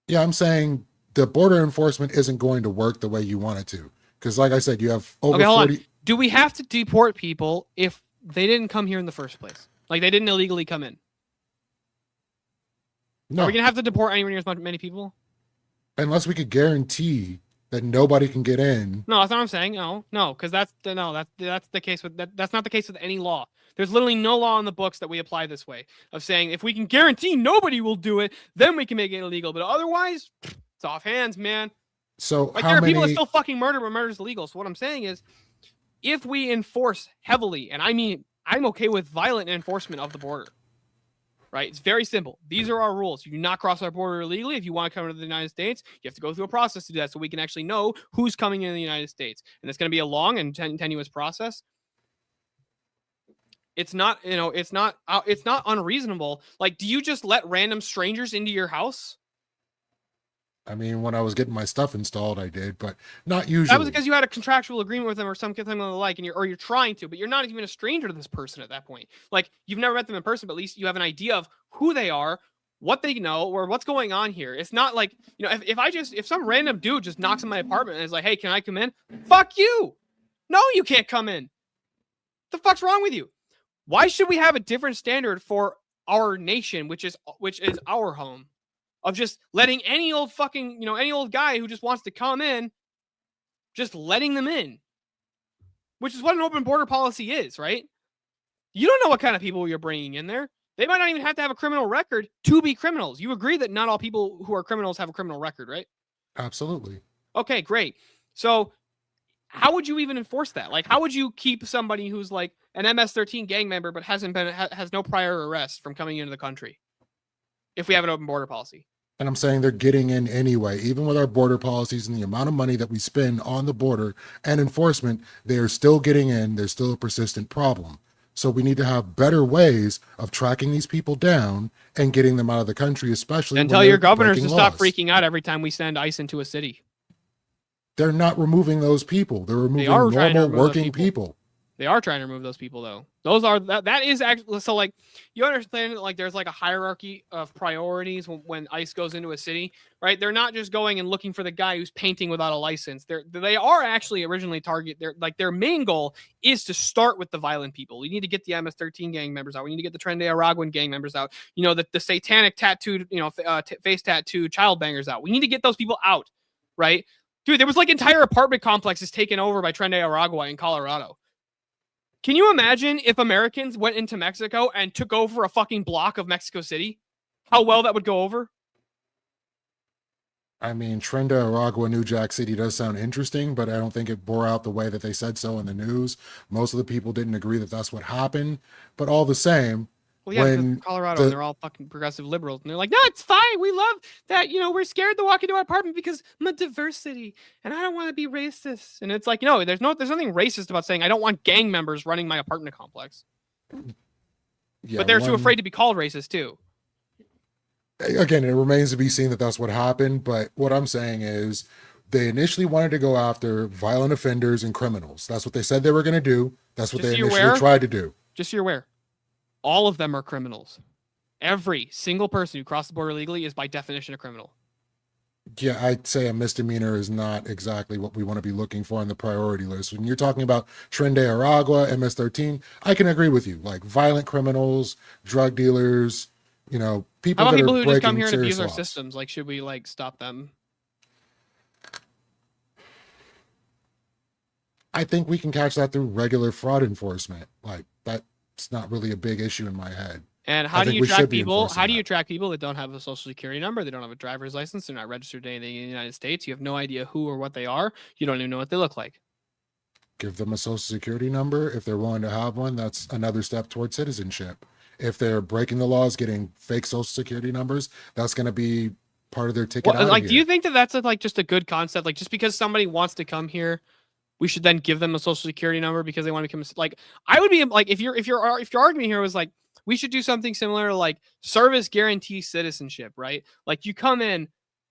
Speaker 4: Yeah, I'm saying the border enforcement isn't going to work the way you want it to. Because like I said, you have over 40.
Speaker 5: Do we have to deport people if they didn't come here in the first place? Like they didn't illegally come in?
Speaker 4: No.
Speaker 5: Are we going to have to deport anywhere near as many people?
Speaker 4: Unless we could guarantee that nobody can get in.
Speaker 5: No, that's what I'm saying. No, because that's the case with that. That's not the case with any law. There's literally no law in the books that we apply this way of saying if we can guarantee nobody will do it, then we can make it illegal. But otherwise, it's off hands, man.
Speaker 4: So
Speaker 5: like there are people that still fucking murder, but murder is illegal. So what I'm saying is, if we enforce heavily, and I mean, I'm okay with violent enforcement of the border. Right? It's very simple. These are our rules. You do not cross our border illegally. If you want to come to the United States, you have to go through a process to do that so we can actually know who's coming into the United States. And it's going to be a long and tenuous process. It's not, it's not unreasonable. Like, do you just let random strangers into your house?
Speaker 4: I mean, when I was getting my stuff installed, I did, but not usually.
Speaker 5: That was because you had a contractual agreement with them or something of the like, and you're trying to, but you're not even a stranger to this person at that point. Like, you've never met them in person, but at least you have an idea of who they are, what they know, or what's going on here. It's not like, if some random dude just knocks on my apartment and is like, hey, can I come in? Fuck you. No, you can't come in. What the fuck's wrong with you? Why should we have a different standard for our nation, which is our home? Of just letting any old fucking, any old guy who just wants to come in, just letting them in. Which is what an open border policy is, right? You don't know what kind of people you're bringing in there. They might not even have to have a criminal record to be criminals. You agree that not all people who are criminals have a criminal record, right?
Speaker 4: Absolutely.
Speaker 5: Okay, great. So how would you even enforce that? Like, how would you keep somebody who's like an MS-13 gang member but has no prior arrest from coming into the country? If we have an open border policy.
Speaker 4: And I'm saying they're getting in anyway. Even with our border policies and the amount of money that we spend on the border and enforcement, they are still getting in. There's still a persistent problem. So we need to have better ways of tracking these people down and getting them out of the country, especially
Speaker 5: and tell your governors to stop freaking out every time we send ICE into a city.
Speaker 4: They're not removing those people. They're removing normal working people.
Speaker 5: They are trying to remove those people, though. Those are that is actually so. Like, you understand that, like, there's like a hierarchy of priorities when ICE goes into a city, right? They're not just going and looking for the guy who's painting without a license. They are actually originally their main goal is to start with the violent people. We need to get the MS-13 gang members out. We need to get the Tren de Araguan gang members out. The satanic tattooed, face tattooed child bangers out. We need to get those people out, right? Dude, there was like entire apartment complexes taken over by Tren de Aragua in Colorado. Can you imagine if Americans went into Mexico and took over a fucking block of Mexico City? How well that would go over?
Speaker 4: I mean, Tren de Aragua, New Jack City does sound interesting, but I don't think it bore out the way that they said so in the news. Most of the people didn't agree that that's what happened. But all the same,
Speaker 5: well, yeah, because Colorado, they're all fucking progressive liberals. And they're like, no, it's fine. We love that, we're scared to walk into our apartment because I'm a diverse city and I don't want to be racist. And it's like, there's nothing racist about saying I don't want gang members running my apartment complex. Yeah, but they're too afraid to be called racist too.
Speaker 4: Again, it remains to be seen that that's what happened. But what I'm saying is they initially wanted to go after violent offenders and criminals. That's what they said they were going to do. That's what they initially tried to do.
Speaker 5: Just so you're aware. All of them are criminals. Every single person who crossed the border legally is by definition a criminal.
Speaker 4: Yeah, I'd say a misdemeanor is not exactly what we want to be looking for on the priority list. When you're talking about Tren de Aragua, MS-13, I can agree with you. Like violent criminals, drug dealers, people
Speaker 5: How about
Speaker 4: that
Speaker 5: people
Speaker 4: are
Speaker 5: who
Speaker 4: breaking
Speaker 5: just come here and abuse our
Speaker 4: laws.
Speaker 5: systems? Like, should we stop them?
Speaker 4: I think we can catch that through regular fraud enforcement. Like that's not really a big issue in my head.
Speaker 5: And how
Speaker 4: I
Speaker 5: do
Speaker 4: think
Speaker 5: you
Speaker 4: we
Speaker 5: track
Speaker 4: should be
Speaker 5: people?
Speaker 4: enforcing
Speaker 5: How do you
Speaker 4: that.
Speaker 5: track people that don't have a social security number? They don't have a driver's license. They're not registered to anything in the United States. You have no idea who or what they are. You don't even know what they look like.
Speaker 4: Give them a social security number. If they're willing to have one, that's another step towards citizenship. If they're breaking the laws, getting fake social security numbers, that's going to be part of their ticket out of
Speaker 5: Like,
Speaker 4: here.
Speaker 5: do you think that that's like just a good concept? Like, just because somebody wants to come here, we should then give them a social security number because they want to become like. I would be like, if your argument here was like, we should do something similar to like service guarantee citizenship, right? Like you come in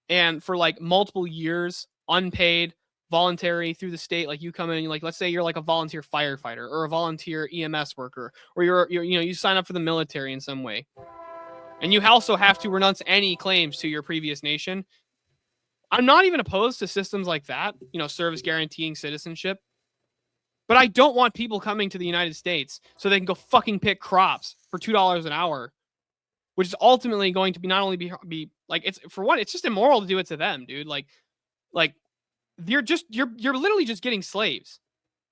Speaker 5: and for like multiple years, unpaid, voluntary through the state, like you come in, like let's say you're like a volunteer firefighter or a volunteer EMS worker, or you're you sign up for the military in some way, and you also have to renounce any claims to your previous nation. I'm not even opposed to systems like that, service guaranteeing citizenship. But I don't want people coming to the United States so they can go fucking pick crops for $2 an hour, which is ultimately going to be not only be like, it's for one, it's just immoral to do it to them, dude. Like you're literally just getting slaves.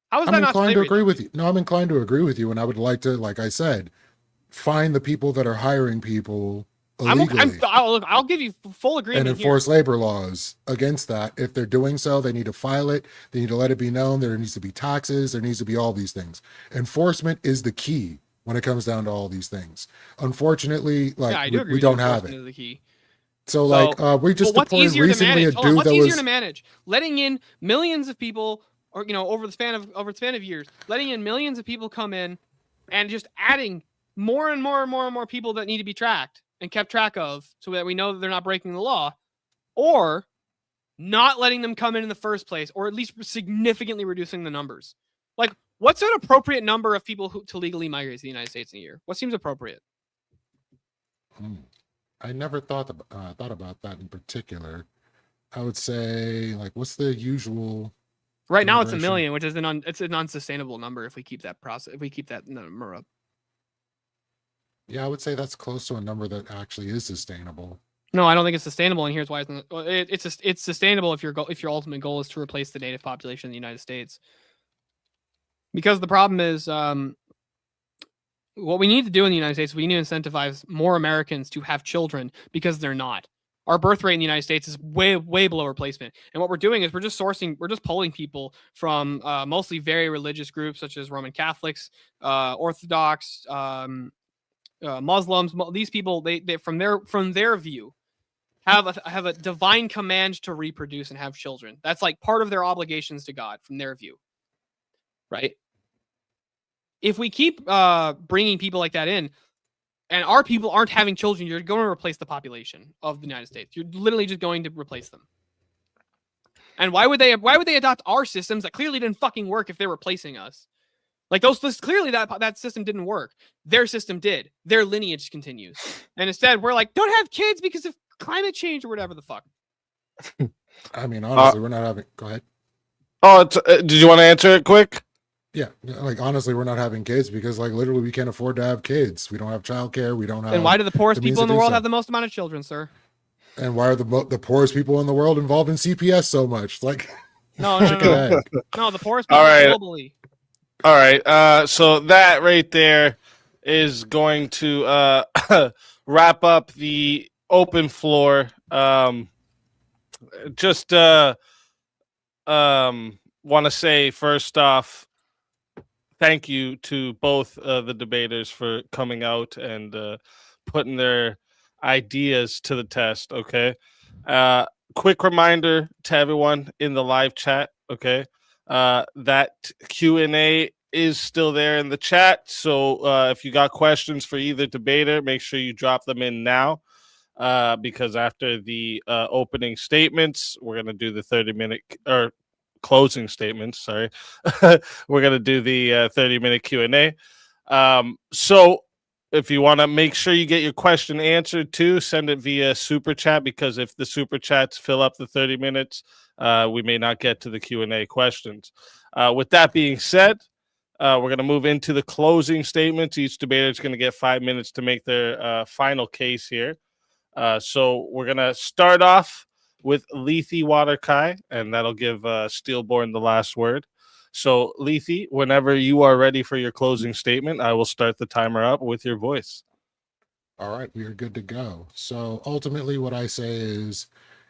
Speaker 5: How is
Speaker 4: I'm
Speaker 5: that not
Speaker 4: inclined to
Speaker 5: slavery?
Speaker 4: agree with you. No, I'm inclined to agree with you, and I would like to, like I said, find the people that are hiring people illegally
Speaker 5: I'll give you full agreement
Speaker 4: and
Speaker 5: here.
Speaker 4: enforce labor laws against that. If they're doing so, they need to file it. They need to let it be known. There needs to be taxes. There needs to be all these things. Enforcement is the key when it comes down to all these things. Unfortunately,
Speaker 5: Yeah, I do agree
Speaker 4: we
Speaker 5: with you.
Speaker 4: don't have
Speaker 5: Enforcement
Speaker 4: it.
Speaker 5: is the key.
Speaker 4: So we just
Speaker 5: what's
Speaker 4: deployed
Speaker 5: easier to
Speaker 4: recently
Speaker 5: manage?
Speaker 4: a
Speaker 5: Hold on,
Speaker 4: dude
Speaker 5: what's
Speaker 4: that
Speaker 5: easier
Speaker 4: was
Speaker 5: to manage? Letting in millions of people, or over the span of years, letting in millions of people come in, and just adding more and more and more and more people that need to be tracked and kept track of, so that we know that they're not breaking the law, or not letting them come in the first place, or at least significantly reducing the numbers. Like, what's an appropriate number of people to legally migrate to the United States in a year? What seems appropriate?
Speaker 4: I never thought about that in particular. I would say, like, what's the usual?
Speaker 5: Right now, it's 1
Speaker 4: immigration?
Speaker 5: million, which is it's an unsustainable number if we keep that number up.
Speaker 4: Yeah, I would say that's close to a number that actually is sustainable.
Speaker 5: No, I don't think it's sustainable, and here's why. It's sustainable if your ultimate goal is to replace the native population in the United States. Because the problem is, what we need to do in the United States, we need to incentivize more Americans to have children because they're not. Our birth rate in the United States is way below replacement, and what we're doing is we're just pulling people from mostly very religious groups such as Roman Catholics, Orthodox, Muslims. These people, they from their view, have a divine command to reproduce and have children. That's like part of their obligations to God from their view, right? If we keep bringing people like that in, and our people aren't having children, you're going to replace the population of the United States. You're literally just going to replace them. And why would they adopt our systems that clearly didn't fucking work if they're replacing us? Like clearly that system didn't work. Their system did. Their lineage continues. And instead, we're like, don't have kids because of climate change or whatever the fuck.
Speaker 4: I mean, honestly, we're not having. Go ahead.
Speaker 3: Oh, did you want to answer it quick?
Speaker 4: Yeah, like honestly, we're not having kids because like literally we can't afford to have kids. We don't have childcare. We don't have.
Speaker 5: And why do the poorest
Speaker 4: the means
Speaker 5: people in
Speaker 4: to
Speaker 5: the
Speaker 4: do
Speaker 5: world
Speaker 4: so.
Speaker 5: have the most amount of children, sir?
Speaker 4: And why are the poorest people in the world involved in CPS so much? Like,
Speaker 5: No. No, the poorest people
Speaker 3: All right.
Speaker 5: globally.
Speaker 3: All right. So that right there is going to wrap up the open floor. Just want to say first off, thank you to both the debaters for coming out and putting their ideas to the test. Okay. Quick reminder to everyone in the live chat. Okay. That Q&A is still there in the chat. So if you got questions for either debater, make sure you drop them in now. Because after the opening statements, we're going to do the 30-minute or closing statements. Sorry. We're going to do the 30-minute Q&A. So if you want to make sure you get your question answered too, send it via super chat, because if the super chats fill up the 30 minutes, we may not get to the Q&A questions. With that being said, we're going to move into the closing statements. Each debater is going to get 5 minutes to make their final case here. So we're going to start off with Lethewaterkai, and that'll give Steelborne the last word. So, Lethe, whenever you are ready for your closing statement, I will start the timer up with your voice.
Speaker 4: All right, we are good to go. So ultimately, what I say is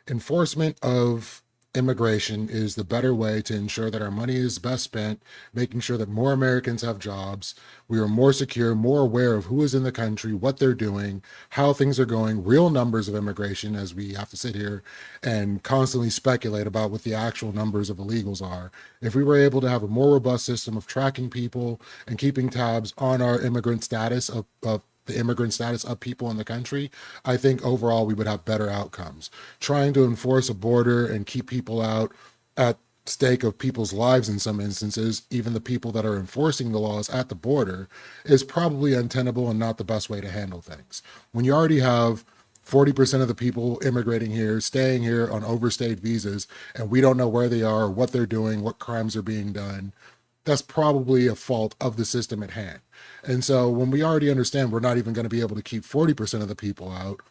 Speaker 4: enforcement of immigration is the better way to ensure that our money is best spent, making sure that more Americans have jobs. We are more secure, more aware of who is in the country, what they're doing, how things are going, real numbers of immigration, as we have to sit here and constantly speculate about what the actual numbers of illegals are. If we were able to have a more robust system of tracking people and keeping tabs on our immigrant status of the immigrant status of people in the country, I think overall we would have better outcomes. Trying to enforce a border and keep people out at stake of people's lives in some instances, even the people that are enforcing the laws at the border, is probably untenable and not the best way to handle things. When you already have 40% of the people immigrating here, staying here on overstayed visas, and we don't know where they are, what they're doing, what crimes are being done, that's probably a fault of the system at hand. And so when we already understand we're not even going to be able to keep 40% of the people out,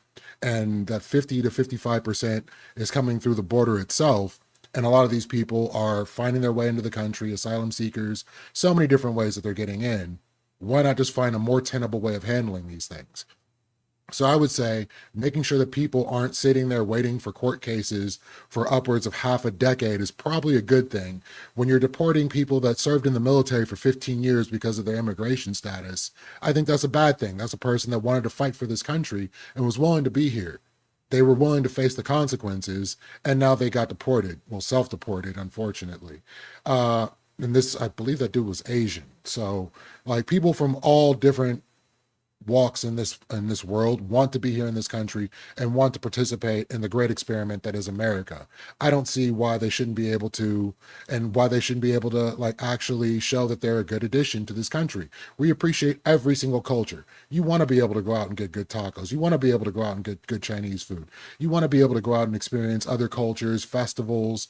Speaker 4: and that 50 to 55% is coming through the border itself, and a lot of these people are finding their way into the country, asylum seekers, so many different ways that they're getting in, why not just find a more tenable way of handling these things? So I would say making sure that people aren't sitting there waiting for court cases for upwards of half a decade is probably a good thing. When you're deporting people that served in the military for 15 years because of their immigration status, I think that's a bad thing. That's a person that wanted to fight for this country and was willing to be here. They were willing to face the consequences, and now they got deported. Well, self-deported, unfortunately. And this, I believe that dude was Asian. So, like, people from all different walks in this world want to be here in this country and want to participate in the great experiment that is America. I don't see why they shouldn't be able to, and why they shouldn't be able to like actually show that they're a good addition to this country. We appreciate every single culture. You want to be able to go out and get good tacos. You want to be able to go out and get good Chinese food. You want to be able to go out and experience other cultures, festivals,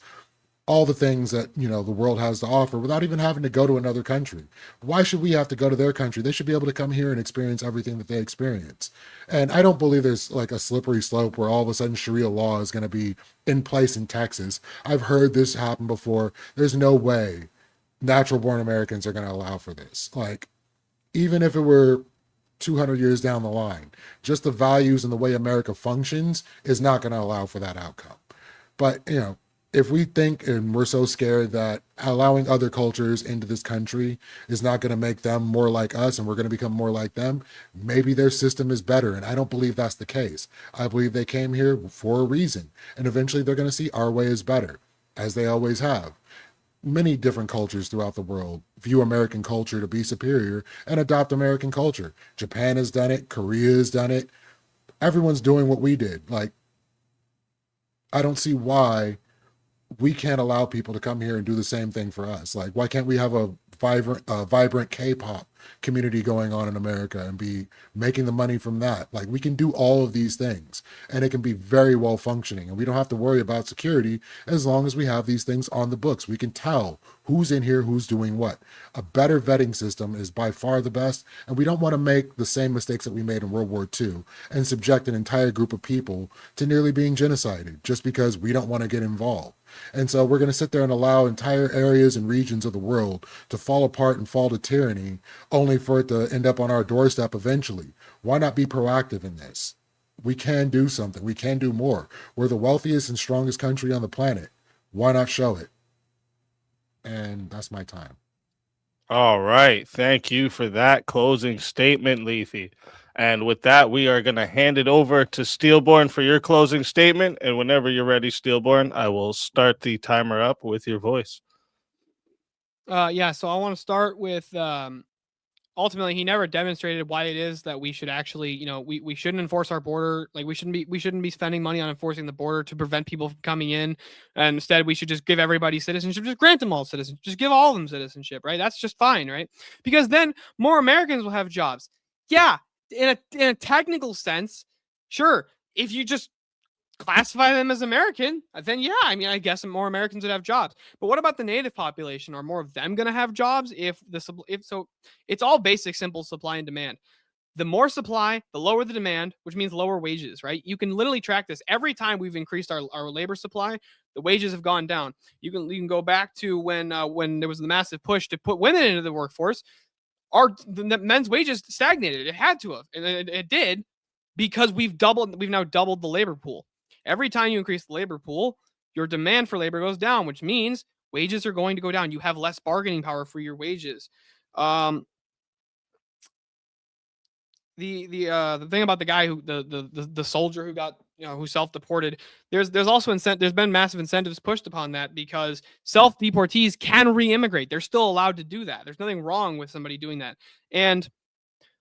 Speaker 4: all the things that the world has to offer without even having to go to another country. Why should we have to go to their country? They should be able to come here and experience everything that they experience. And I don't believe there's like a slippery slope where all of a sudden Sharia law is going to be in place in Texas. I've heard this happen before. There's no way natural born Americans are going to allow for this. Like, even if it were 200 years down the line, just the values and the way America functions is not going to allow for that outcome. But if we think and we're so scared that allowing other cultures into this country is not going to make them more like us and we're going to become more like them, maybe their system is better. And I don't believe that's the case. I believe they came here for a reason, and eventually they're going to see our way is better, as they always have. Many different cultures throughout the world view American culture to be superior and adopt American culture. Japan has done it. Korea has done it. Everyone's doing what we did. Like, I don't see why we can't allow people to come here and do the same thing for us. Like, why can't we have a vibrant K-pop community going on in America and be making the money from that? Like, we can do all of these things and it can be very well functioning, and we don't have to worry about security as long as we have these things on the books. We can tell who's in here, who's doing what. A better vetting system is by far the best, and we don't want to make the same mistakes that we made in World War II and subject an entire group of people to nearly being genocided just because we don't want to get involved. And so we're going to sit there and allow entire areas and regions of the world to fall apart and fall to tyranny, only for it to end up on our doorstep eventually. Why not be proactive in this? We can do something. We can do more. We're the wealthiest and strongest country on the planet. Why not show it? And that's my time.
Speaker 3: All right. Thank you for that closing statement, Lethy. And with that, we are going to hand it over to Steelborn for your closing statement. And whenever you're ready, Steelborn, I will start the timer up with your voice.
Speaker 5: Yeah, so I want to start with ultimately he never demonstrated why it is that we should actually, we shouldn't enforce our border. Like, we shouldn't be spending money on enforcing the border to prevent people from coming in. And instead we should just give everybody citizenship, just grant them all citizenship, just give all of them citizenship, right? That's just fine, right? Because then more Americans will have jobs. Yeah, in a technical sense, sure. If you just classify them as American, then yeah, I mean, I guess more Americans would have jobs. But what about the native population? Are more of them going to have jobs? If so, it's all basic, simple supply and demand. The more supply, the lower the demand, which means lower wages, right? You can literally track this. Every time we've increased our labor supply, the wages have gone down. You can go back to when there was the massive push to put women into the workforce. The men's wages stagnated. It had to have, and it did. because we've now doubled the labor pool. Every time you increase the labor pool, your demand for labor goes down, which means wages are going to go down. You have less bargaining power for your wages. The thing about the guy who the soldier who got who self-deported, there's also there's been massive incentives pushed upon that because self-deportees can re-immigrate. They're still allowed to do that. There's nothing wrong with somebody doing that. And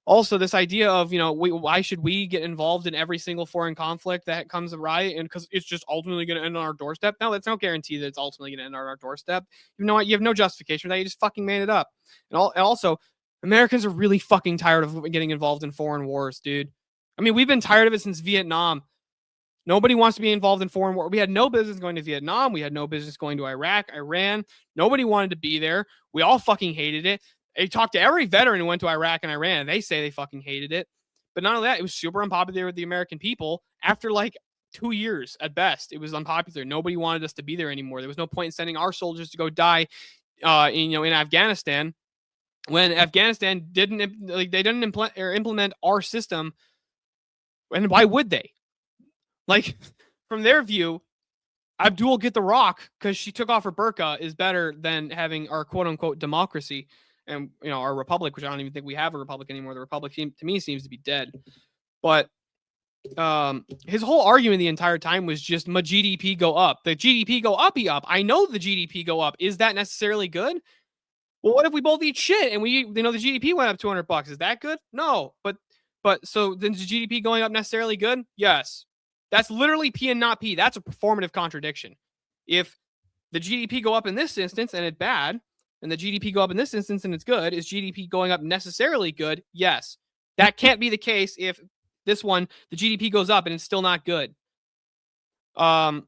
Speaker 5: also this idea of why should we get involved in every single foreign conflict that comes awry, and because it's just ultimately going to end on our doorstep. No, that's no guarantee that it's ultimately going to end on our doorstep. You know what? You have no justification for that. You just fucking made it up. And also, Americans are really fucking tired of getting involved in foreign wars, dude. I mean, we've been tired of it since Vietnam. Nobody wants to be involved in foreign war. We had no business going to Vietnam. We had no business going to Iraq, Iran. Nobody wanted to be there. We all fucking hated it. I talked to every veteran who went to Iraq and Iran, and they say they fucking hated it. But none of that. It was super unpopular with the American people. After like 2 years at best, it was unpopular. Nobody wanted us to be there anymore. There was no point in sending our soldiers to go die in Afghanistan when Afghanistan didn't implement our system. And why would they? Like, from their view, Abdul get the rock because she took off her burqa is better than having our quote unquote democracy and our republic, which I don't even think we have a republic anymore. The republic to me seems to be dead. But his whole argument the entire time was just my GDP go up. The GDP go uppy up. I know the GDP go up. Is that necessarily good? Well, what if we both eat shit and the GDP went up $200? Is that good? No. But so then is the GDP going up necessarily good? Yes. That's literally P and not P. That's a performative contradiction. If the GDP go up in this instance and it's bad, and the GDP go up in this instance and it's good, is GDP going up necessarily good? Yes. That can't be the case if this one, the GDP goes up and it's still not good. And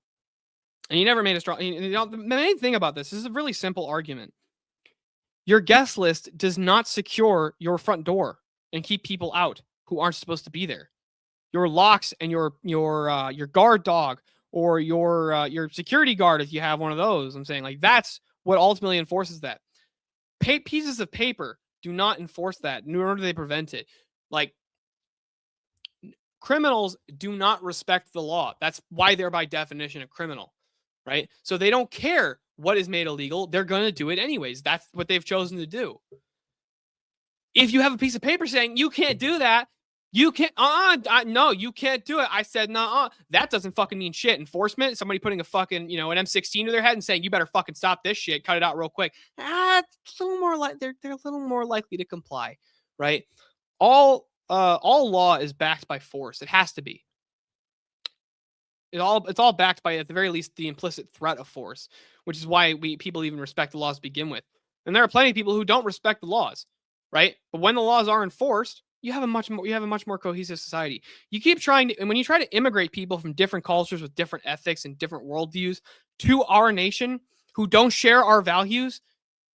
Speaker 5: you never made a strong... the main thing about this is a really simple argument. Your guest list does not secure your front door and keep people out who aren't supposed to be there. Your locks and your guard dog or your security guard, if you have one of those, I'm saying, like, that's what ultimately enforces that. Pieces of paper do not enforce that, nor do they prevent it. Like, criminals do not respect the law. That's why they're by definition a criminal, right? So they don't care what is made illegal. They're going to do it anyways. That's what they've chosen to do. If you have a piece of paper saying you can't do that, you can't, no, you can't do it. I said, no, that doesn't fucking mean shit. Enforcement, somebody putting a fucking, an M16 to their head and saying, you better fucking stop this shit, cut it out real quick. It's a little more like, they're a little more likely to comply, right? All law is backed by force. It has to be. It's all backed by, at the very least, the implicit threat of force, which is why people even respect the laws to begin with. And there are plenty of people who don't respect the laws, right? But when the laws are enforced, you have a much more cohesive society. You keep trying to, and when you try to immigrate people from different cultures with different ethics and different worldviews to our nation who don't share our values,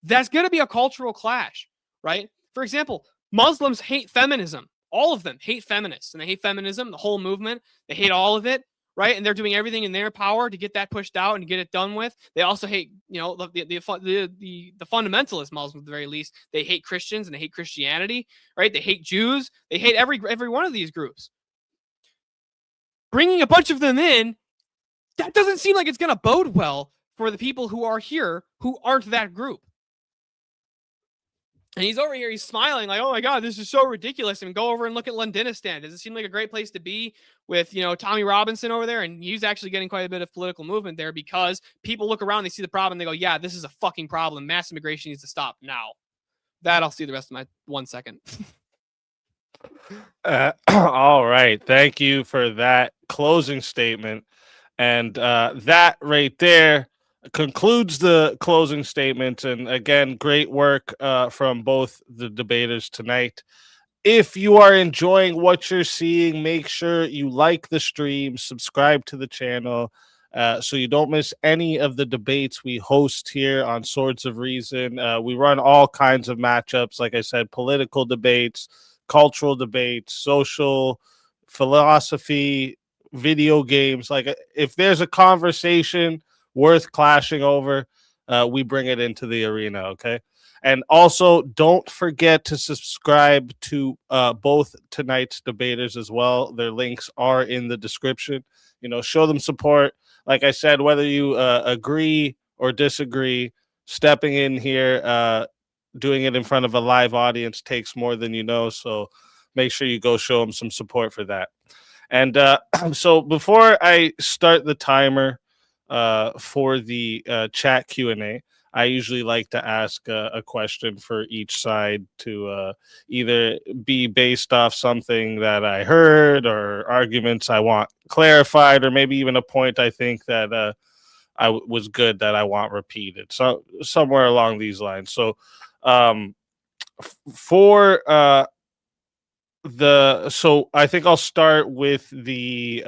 Speaker 5: that's going to be a cultural clash, right? For example, Muslims hate feminism. All of them hate feminists, and they hate feminism, the whole movement. They hate all of it, right? And they're doing everything in their power to get that pushed out and get it done with. They also hate, the fundamentalist Muslims at the very least. They hate Christians and they hate Christianity, right? They hate Jews. They hate every one of these groups. Bringing a bunch of them in, that doesn't seem like it's going to bode well for the people who are here who aren't that group. And he's over here, he's smiling like, oh my God, this is so ridiculous. And go over and look at Londinistan. Does it seem like a great place to be with, Tommy Robinson over there? And he's actually getting quite a bit of political movement there because people look around, they see the problem, and they go, yeah, this is a fucking problem. Mass immigration needs to stop now. That I'll see the rest of my 1 second.
Speaker 3: All right. Thank you for that closing statement. And that right there concludes the closing statements. And again, great work from both the debaters tonight. If you are enjoying what you're seeing, make sure you like the stream, subscribe to the channel, so you don't miss any of the debates we host here on Swords of Reason. We run all kinds of matchups, like I said, political debates, cultural debates, social, philosophy, video games. Like, if there's a conversation worth clashing over, we bring it into the arena, okay? And also, don't forget to subscribe to both tonight's debaters as well. Their links are in the description. You know, show them support. Like I said, whether you agree or disagree, stepping in here, doing it in front of a live audience takes more than you know. So make sure you go show them some support for that. And so before I start the timer for the chat Q&A, I usually like to ask a question for each side to either be based off something that I heard or arguments I want clarified, or maybe even a point I think that was good that I want repeated. So somewhere along these lines. So for so I think I'll start with the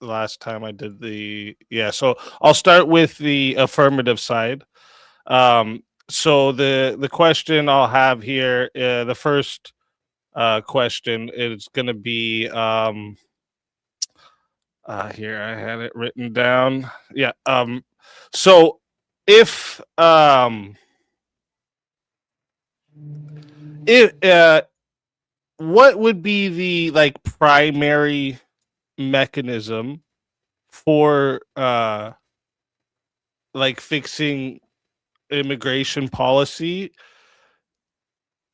Speaker 3: last time I did so I'll start with the affirmative side. So the question I'll have here, the first question is going to be here I had it written down. So if what would be the like primary mechanism for like fixing immigration policy?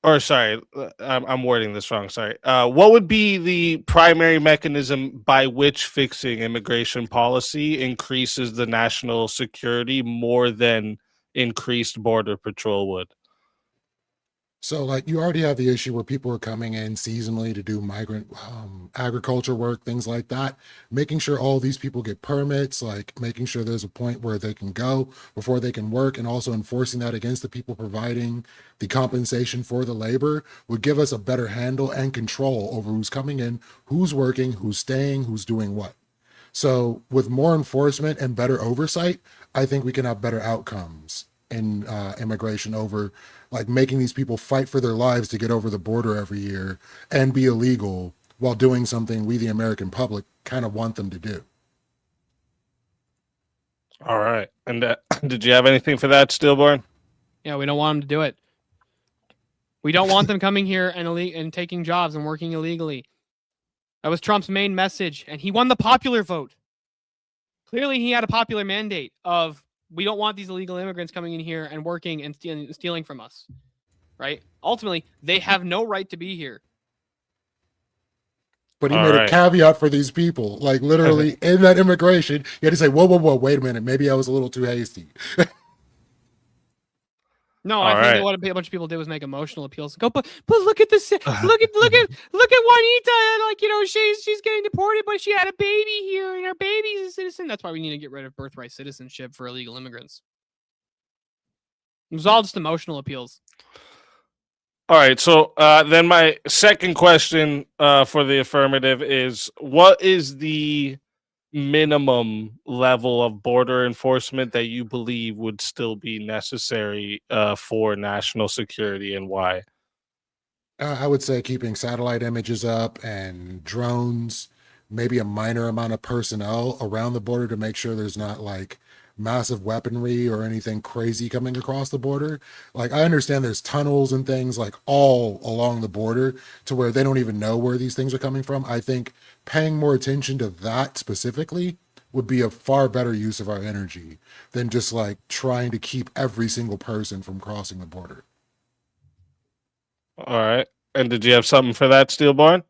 Speaker 3: Or sorry, I'm wording this wrong. Sorry. What would be the primary mechanism by which fixing immigration policy increases the national security more than increased border patrol would?
Speaker 4: So, like, you already have the issue where people are coming in seasonally to do migrant agriculture work, things like that. Making sure all these people get permits, like making sure there's a point where they can go before they can work, and also enforcing that against the people providing the compensation for the labor would give us a better handle and control over who's coming in, who's working, who's staying, who's doing what. So, with more enforcement and better oversight, I think we can have better outcomes in immigration over like making these people fight for their lives to get over the border every year and be illegal while doing something we, the American public, kind of want them to do.
Speaker 3: All right. And did you have anything for that, Steelborne?
Speaker 5: Yeah, we don't want them to do it. We don't want them coming here and taking jobs and working illegally. That was Trump's main message, and he won the popular vote. Clearly, he had a popular mandate of, we don't want these illegal immigrants coming in here and working and stealing from us, right? Ultimately, they have no right to be here.
Speaker 4: But he made a caveat for these people, like literally in that immigration, you had to say, whoa, wait a minute, maybe I was a little too hasty.
Speaker 5: No, I think that what a bunch of people did was make emotional appeals. Go, but look at this, look at Juanita, like, you know, she's getting deported, but she had a baby here, and her baby's a citizen. That's why we need to get rid of birthright citizenship for illegal immigrants. It was all just emotional appeals.
Speaker 3: All right, so then my second question for the affirmative is, what is the minimum level of border enforcement that you believe would still be necessary for national security, and why?
Speaker 4: I would say keeping satellite images up and drones, maybe a minor amount of personnel around the border to make sure there's not like massive weaponry or anything crazy coming across the border. Like, I understand there's tunnels and things like all along the border to where they don't even know where these things are coming from. I think paying more attention to that specifically would be a far better use of our energy than just like trying to keep every single person from crossing the border.
Speaker 3: All right. And did you have something for that, Steelborn?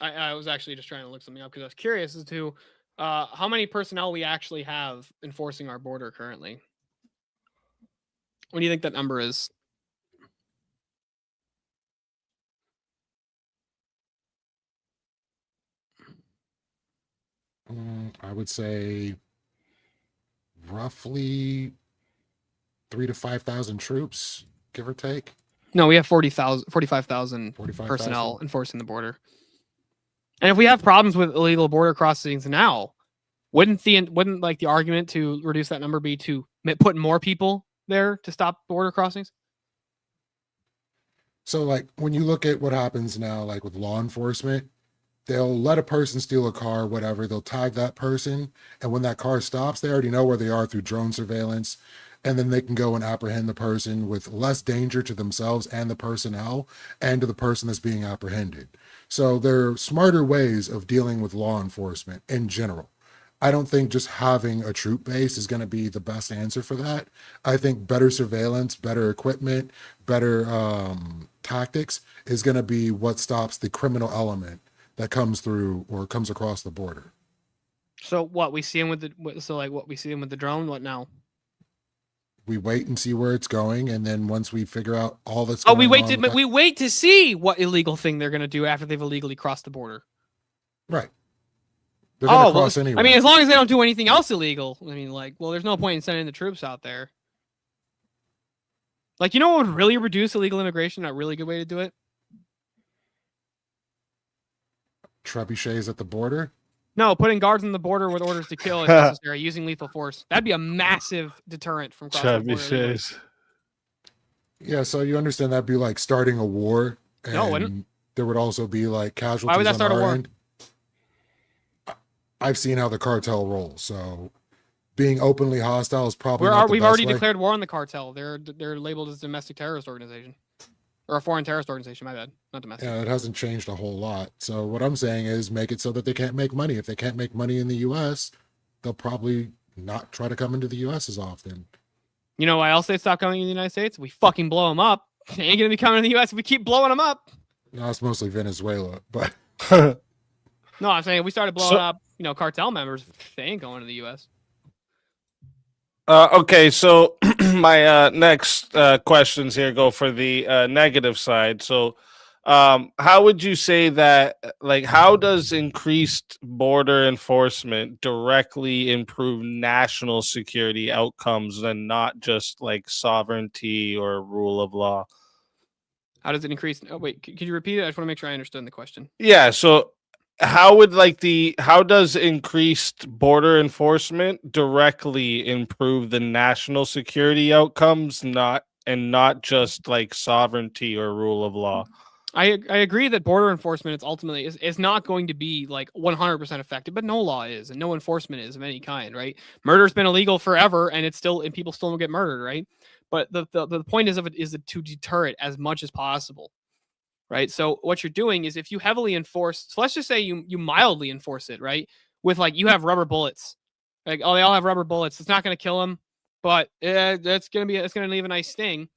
Speaker 5: I was actually just trying to look something up because I was curious as to how many personnel we actually have enforcing our border currently. What do you think that number is?
Speaker 4: I would say roughly 3,000 to 5,000 troops, give or take.
Speaker 5: No, we have 45,000 personnel enforcing the border. And if we have problems with illegal border crossings now, wouldn't like the argument to reduce that number be to put more people there to stop border crossings?
Speaker 4: So like when you look at what happens now, like with law enforcement, they'll let a person steal a car, whatever, they'll tag that person, and when that car stops, they already know where they are through drone surveillance and then they can go and apprehend the person with less danger to themselves and the personnel and to the person that's being apprehended. So there are smarter ways of dealing with law enforcement in general. I don't think just having a troop base is going to be the best answer for that. I think better surveillance, better equipment, better tactics is going to be what stops the criminal element that comes through or comes across the border.
Speaker 5: So what we see him with what we see him with the drone? What now?
Speaker 4: We wait and see where it's going, and then once we figure out all that's
Speaker 5: Oh,
Speaker 4: going
Speaker 5: we wait
Speaker 4: on
Speaker 5: to
Speaker 4: with that-
Speaker 5: we wait to see what illegal thing they're gonna do after they've illegally crossed the border.
Speaker 4: right. They're going to
Speaker 5: Well,
Speaker 4: cross anyway.
Speaker 5: I mean, as long as they don't do anything else illegal. I mean, like, well, there's no point in sending the troops out there. Like, you know what would really reduce illegal immigration? A really good way to do it?
Speaker 4: Trebuchets at the border.
Speaker 5: No, putting guards on the border with orders to kill if necessary, using lethal force. That'd be a massive deterrent from crossing the border. illegally.
Speaker 3: Trebuchets.
Speaker 4: Yeah, so you understand that'd be like starting a war, and
Speaker 5: No, it wouldn't.
Speaker 4: there would also be like casualties
Speaker 5: Why would that
Speaker 4: on
Speaker 5: start a
Speaker 4: our
Speaker 5: war?
Speaker 4: end. I've seen how the cartel rolls, so being openly hostile is probably not the
Speaker 5: We've
Speaker 4: best
Speaker 5: already
Speaker 4: way.
Speaker 5: declared war on the cartel. They're labeled as a domestic terrorist organization. Or a foreign terrorist organization, my bad. Not domestic.
Speaker 4: Yeah, it hasn't changed a whole lot. So what I'm saying is make it so that they can't make money. If they can't make money in the US, they'll probably not try to come into the US as often.
Speaker 5: You know why else they stop coming in the United States? We fucking blow them up. They ain't gonna be coming to the US if we keep blowing them up.
Speaker 4: No, it's mostly Venezuela, but
Speaker 5: No, I'm saying if we started blowing
Speaker 3: So-
Speaker 5: up, cartel members, they ain't going to the US.
Speaker 3: Okay, so my next questions here go for the negative side. So, how would you say that, like, how does increased border enforcement directly improve national security outcomes and not just like sovereignty or rule of law?
Speaker 5: How does it increase? Oh, wait, could you repeat it? I just want to make sure I understood the question.
Speaker 3: Yeah, so how does increased border enforcement directly improve the national security outcomes, not just like sovereignty or rule of law?
Speaker 5: I agree that border enforcement is ultimately is not going to be like 100% effective, but no law is and no enforcement is of any kind, right? Murder's been illegal forever, and people still don't get murdered, right? But the point is to deter it as much as possible, right? So what you're doing is if you heavily enforce, so let's just say you mildly enforce it, right? With like you have rubber bullets, like they all have rubber bullets. It's not going to kill them, but it's going to leave a nice sting.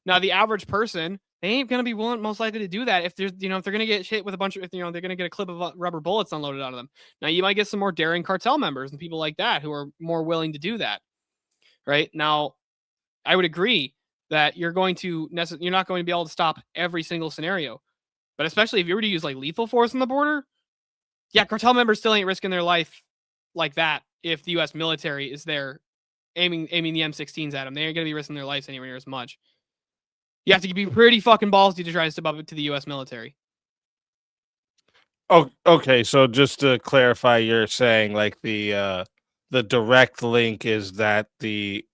Speaker 5: Now the average person, they ain't going to be most likely to do that if they're going to get hit with a bunch of, they're going to get a clip of rubber bullets unloaded out of them. Now you might get some more daring cartel members and people like that who are more willing to do that, right? Now, I would agree that you're not going to be able to stop every single scenario, but especially if you were to use like lethal force on the border, yeah, cartel members still ain't risking their life like that if the U.S. military is there aiming the M16s at them. They ain't going to be risking their lives anywhere near as much. You have to be pretty fucking ballsy to try to step up to the U.S. military.
Speaker 3: Oh, okay. So just to clarify, you're saying like the direct link is that the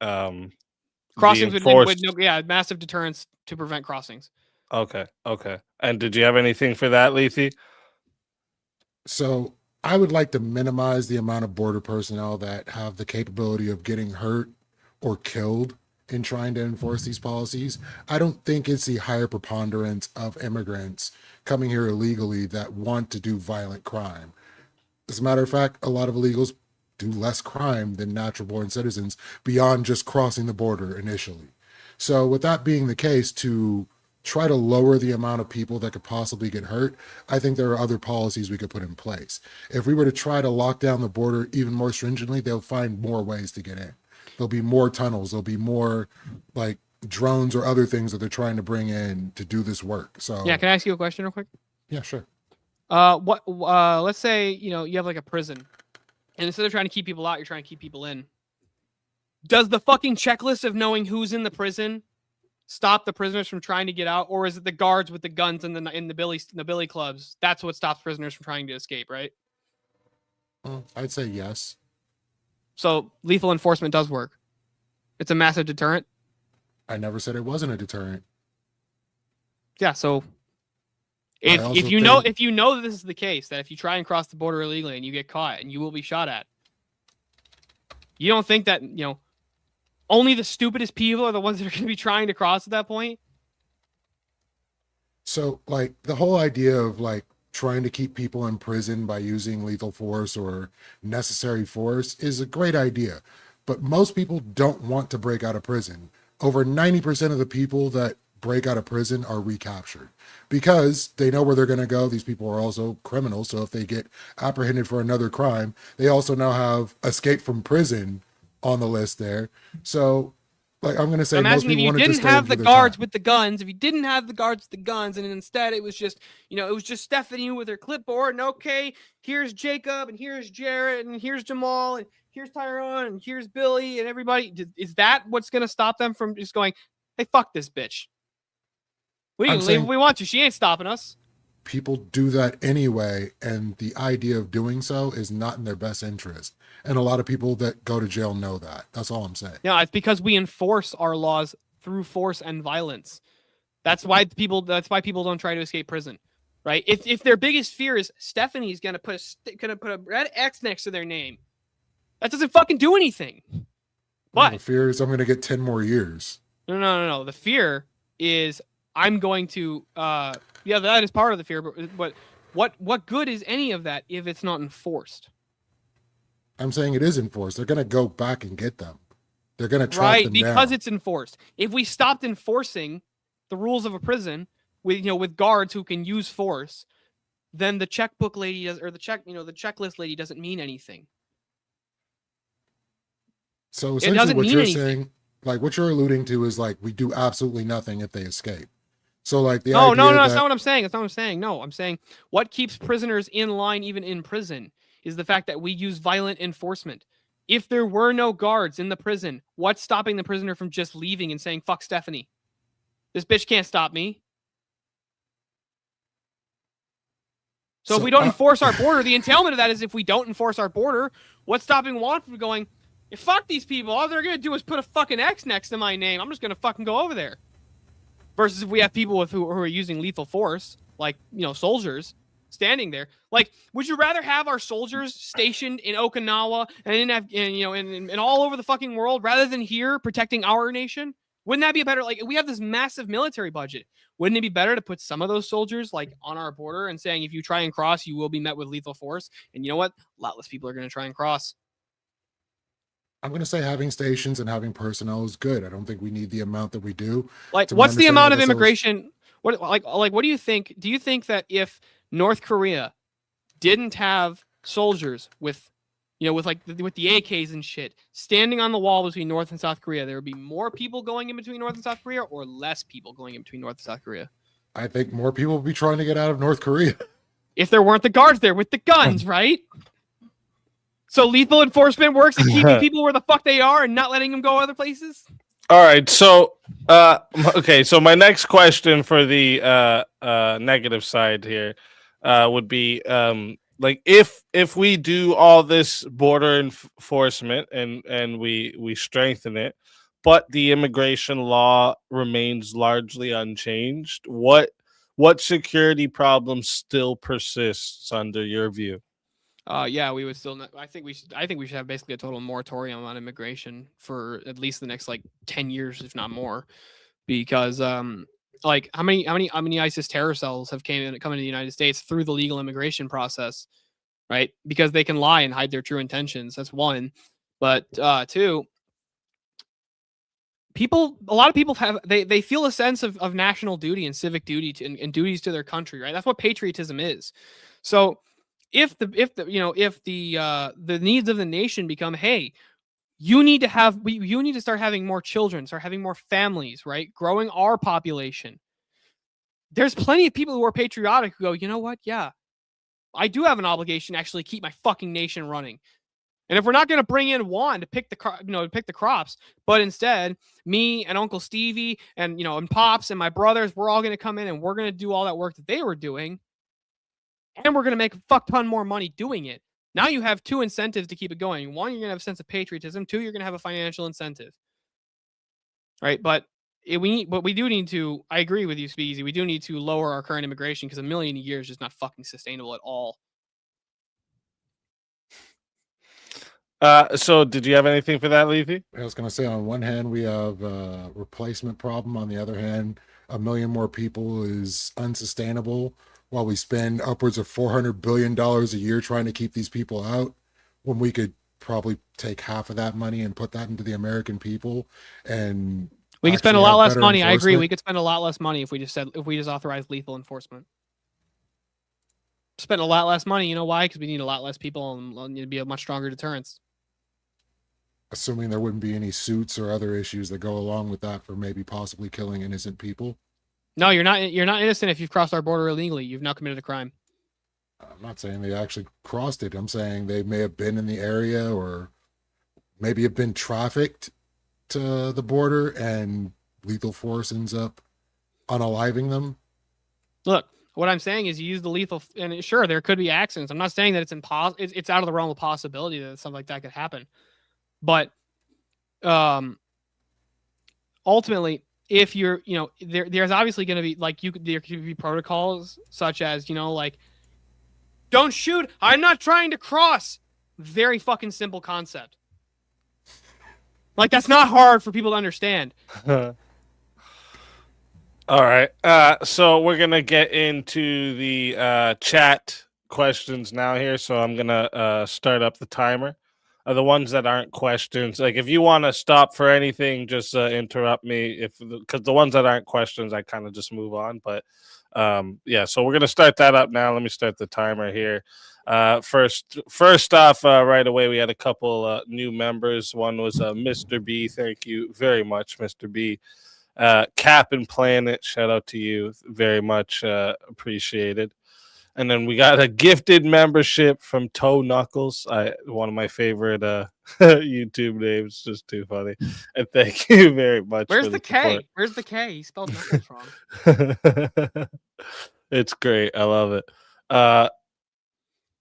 Speaker 5: Crossings
Speaker 3: enforced...
Speaker 5: massive deterrence to prevent crossings.
Speaker 3: Okay. And did you have anything for that, Lethe?
Speaker 4: so I would like to minimize the amount of border personnel that have the capability of getting hurt or killed in trying to enforce these policies. I don't think it's the higher preponderance of immigrants coming here illegally that want to do violent crime. As a matter of fact, a lot of illegals do less crime than natural born citizens beyond just crossing the border initially. So with that being the case, to try to lower the amount of people that could possibly get hurt, I think there are other policies we could put in place. If we were to try to lock down the border even more stringently, they'll find more ways to get in. There'll be more tunnels. There'll be more like drones or other things that they're trying to bring in to do this work. So
Speaker 5: Yeah, can I ask you a question real quick?
Speaker 4: yeah, sure.
Speaker 5: Let's say, you have like a prison, and instead of trying to keep people out, you're trying to keep people in. Does the fucking checklist of knowing who's in the prison stop the prisoners from trying to get out, or is it the guards with the guns in the billy clubs? That's what stops prisoners from trying to escape, right?
Speaker 4: I'd say yes.
Speaker 5: So lethal enforcement does work. It's a massive deterrent.
Speaker 4: I never said it wasn't a deterrent.
Speaker 5: Yeah. So
Speaker 4: I also
Speaker 5: if you know that this is the case, that if you try and cross the border illegally and you get caught and you will be shot at, you don't think that only the stupidest people are the ones that are going to be trying to cross at that point.
Speaker 4: So, like, the whole idea of like trying to keep people in prison by using lethal force or necessary force is a great idea. But most people don't want to break out of prison. Over 90% of the people that break out of prison are recaptured because they know where they're going to go. These people are also criminals. So if they get apprehended for another crime, they also now have escape from prison on the list there. So, like, I'm going to say most
Speaker 5: Imagine if
Speaker 4: people
Speaker 5: you
Speaker 4: wanted to
Speaker 5: didn't
Speaker 4: stay
Speaker 5: have
Speaker 4: in
Speaker 5: the
Speaker 4: for their
Speaker 5: guards
Speaker 4: time.
Speaker 5: with the guns, if you didn't have the guards with the guns, and instead it was just, it was just Stephanie with her clipboard, and okay, here's Jacob, and here's Jarrett, and here's Jamal, and here's Tyrone, and here's Billy, and everybody. Is that what's going to stop them from just going, hey, fuck this bitch? We
Speaker 4: I'm
Speaker 5: can leave if
Speaker 4: saying
Speaker 5: we want to. She ain't stopping us.
Speaker 4: people do that anyway, and the idea of doing so is not in their best interest. And a lot of people that go to jail know that. That's all I'm saying.
Speaker 5: Yeah, it's because we enforce our laws through force and violence. That's why people don't try to escape prison, right? If their biggest fear is Stephanie's gonna put a red X next to their name, that doesn't fucking do anything.
Speaker 4: Well, the
Speaker 5: But
Speaker 4: fear is I'm going to get 10 more years.
Speaker 5: no. The fear is I'm going to yeah, that is part of the fear, but what good is any of that if it's not enforced?
Speaker 4: I'm saying it is enforced. They're going to go back and get them. They're going to track
Speaker 5: Right,
Speaker 4: them
Speaker 5: because
Speaker 4: down.
Speaker 5: it's enforced. If we stopped enforcing the rules of a prison with guards who can use force, then the checkbook lady does, or the checklist lady doesn't mean anything.
Speaker 4: So
Speaker 5: It
Speaker 4: essentially
Speaker 5: doesn't
Speaker 4: what
Speaker 5: mean
Speaker 4: you're
Speaker 5: anything.
Speaker 4: saying, like what you're alluding to is like we do absolutely nothing if they escape. So like the
Speaker 5: No,
Speaker 4: idea
Speaker 5: that's
Speaker 4: that
Speaker 5: not what I'm saying. That's not what I'm saying. No, I'm saying what keeps prisoners in line even in prison is the fact that we use violent enforcement. If there were no guards in the prison, what's stopping the prisoner from just leaving and saying, fuck Stephanie? This bitch can't stop me. So if we don't enforce our border, the entailment of that is if we don't enforce our border, what's stopping Juan from going, hey, fuck these people. All they're going to do is put a fucking X next to my name. I'm just going to fucking go over there. Versus if we have people who are using lethal force, like, soldiers standing there. Like, would you rather have our soldiers stationed in Okinawa and all over the fucking world rather than here protecting our nation? Wouldn't that be a better, like, we have this massive military budget. Wouldn't it be better to put some of those soldiers like on our border and saying, if you try and cross, you will be met with lethal force? And you know what? A lot less people are going to try and cross.
Speaker 4: I'm going to say having stations and having personnel is good. I don't think we need the amount that we do.
Speaker 5: Like,
Speaker 4: To my
Speaker 5: what's the
Speaker 4: understanding,
Speaker 5: amount
Speaker 4: like
Speaker 5: of
Speaker 4: I said, was-
Speaker 5: immigration? What do you think? Do you think that if North Korea didn't have soldiers with the AKs and shit standing on the wall between North and South Korea, there would be more people going in between North and South Korea, or less people going in between North and South Korea?
Speaker 4: I think more people will be trying to get out of North Korea.
Speaker 5: If there weren't the guards there with the guns, right? So lethal enforcement works at keeping people where the fuck they are and not letting them go other places?
Speaker 3: All right, so okay, so my next question for the negative side here would be like if we do all this border enforcement and we strengthen it, but the immigration law remains largely unchanged, what security problems still persists under your view?
Speaker 5: Yeah, we would still not, I think we should have basically a total moratorium on immigration for at least the next like 10 years, if not more, because like how many ISIS terror cells have come into the United States through the legal immigration process, right? Because they can lie and hide their true intentions. That's one. But two, a lot of people they feel a sense of national duty and civic duty and duties to their country, right? That's what patriotism is. So if the needs of the nation become, hey, you need to start having more children, start having more families, right? Growing our population. There's plenty of people who are patriotic who go, you know what? Yeah, I do have an obligation to actually keep my fucking nation running. And if we're not going to bring in Juan to pick the crops, but instead me and Uncle Stevie and and Pops and my brothers, we're all going to come in and we're going to do all that work that they were doing. And we're going to make a fuck ton more money doing it. Now you have two incentives to keep it going. One, you're going to have a sense of patriotism. Two, you're going to have a financial incentive. Right? But we do need to, I agree with you, Speezy, we do need to lower our current immigration because 1 million a year is just not fucking sustainable at all.
Speaker 3: So did you have anything for that, Lethy?
Speaker 4: I was going to say, on one hand, we have a replacement problem. On the other hand, a million more people is unsustainable while we spend upwards of $400 billion a year trying to keep these people out, when we could probably take half of that money and put that into the American people and
Speaker 5: We could spend a
Speaker 4: actually
Speaker 5: lot
Speaker 4: have
Speaker 5: less
Speaker 4: better
Speaker 5: money. I agree.
Speaker 4: enforcement.
Speaker 5: We could spend a lot less money if we just authorized lethal enforcement. Spend a lot less money. You know why? Because we need a lot less people and it'd be a much stronger deterrence.
Speaker 4: Assuming there wouldn't be any suits or other issues that go along with that for maybe possibly killing innocent people.
Speaker 5: No, you're not. You're not innocent if you've crossed our border illegally. You've now committed a crime.
Speaker 4: I'm not saying they actually crossed it. I'm saying they may have been in the area, or maybe have been trafficked to the border, and lethal force ends up unaliving them.
Speaker 5: Look, what I'm saying is you use the lethal, and sure, there could be accidents. I'm not saying that it's impossible. It's out of the realm of possibility that something like that could happen. But ultimately, if you're, there's obviously going to be there could be protocols such as, like, don't shoot. I'm not trying to cross. Very fucking simple concept. Like, that's not hard for people to understand.
Speaker 3: All right. So we're gonna get into the chat questions now here. So I'm gonna start up the timer. The ones that aren't questions, like if you want to stop for anything, just interrupt me. Because the ones that aren't questions, I kind of just move on. But yeah, so we're gonna start that up now. Let me start the timer here. First off, right away, we had a couple new members. One was Mr. B. Thank you very much, Mr. B. Cap'n Planet, shout out to you, very much appreciated. And then we got a gifted membership from Toe Knuckles, one of my favorite YouTube names, just too funny. And thank you very much.
Speaker 5: Where's
Speaker 3: for
Speaker 5: the K?
Speaker 3: support.
Speaker 5: Where's the K? He spelled Knuckles wrong.
Speaker 3: It's great. I love it.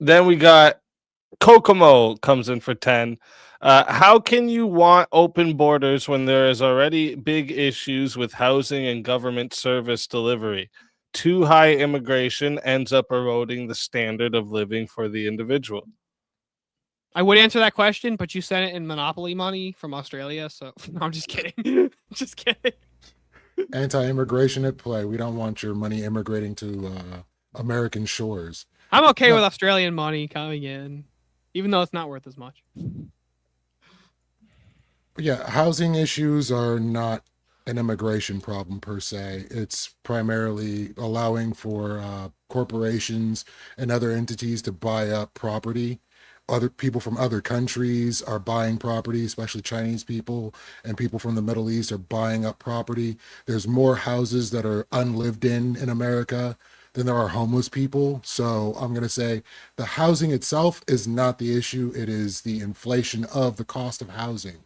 Speaker 3: Then we got Kokomo comes in for 10. How can you want open borders when there is already big issues with housing and government service delivery? Too high immigration ends up eroding the standard of living for the individual.
Speaker 5: I would answer that question, but you sent it in Monopoly money from Australia, so no, I'm just kidding. Just kidding.
Speaker 4: Anti-immigration at play. We don't want your money immigrating to American shores.
Speaker 5: I'm okay with Australian money coming in, even though it's not worth as much.
Speaker 4: Yeah, housing issues are not an immigration problem per se. It's primarily allowing for corporations and other entities to buy up property. Other people from other countries are buying property, especially Chinese people, and people from the Middle East are buying up property. There's more houses that are unlived in America than there are homeless people. So I'm going to say the housing itself is not the issue. It is the inflation of the cost of housing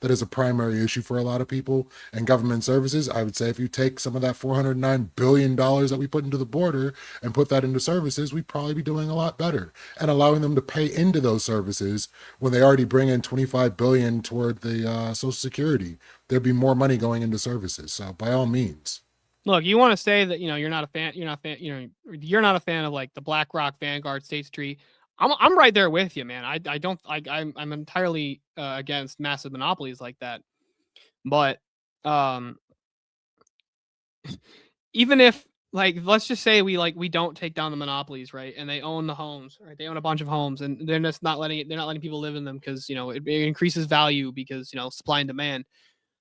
Speaker 4: that is a primary issue for a lot of people. And government services, I would say if you take some of that $409 billion that we put into the border and put that into services, we'd probably be doing a lot better and allowing them to pay into those services when they already bring in $25 billion toward the Social Security. There'd be more money going into services. So by all means.
Speaker 5: Look, you want to say that you're not a fan, you're not a fan of like the BlackRock, Vanguard, State Street. I'm right there with you, man. I'm entirely against massive monopolies like that. But even if, like, let's just say we don't take down the monopolies, right? And they own the homes, right? They own a bunch of homes, and they're just not letting people live in them because it increases value because supply and demand.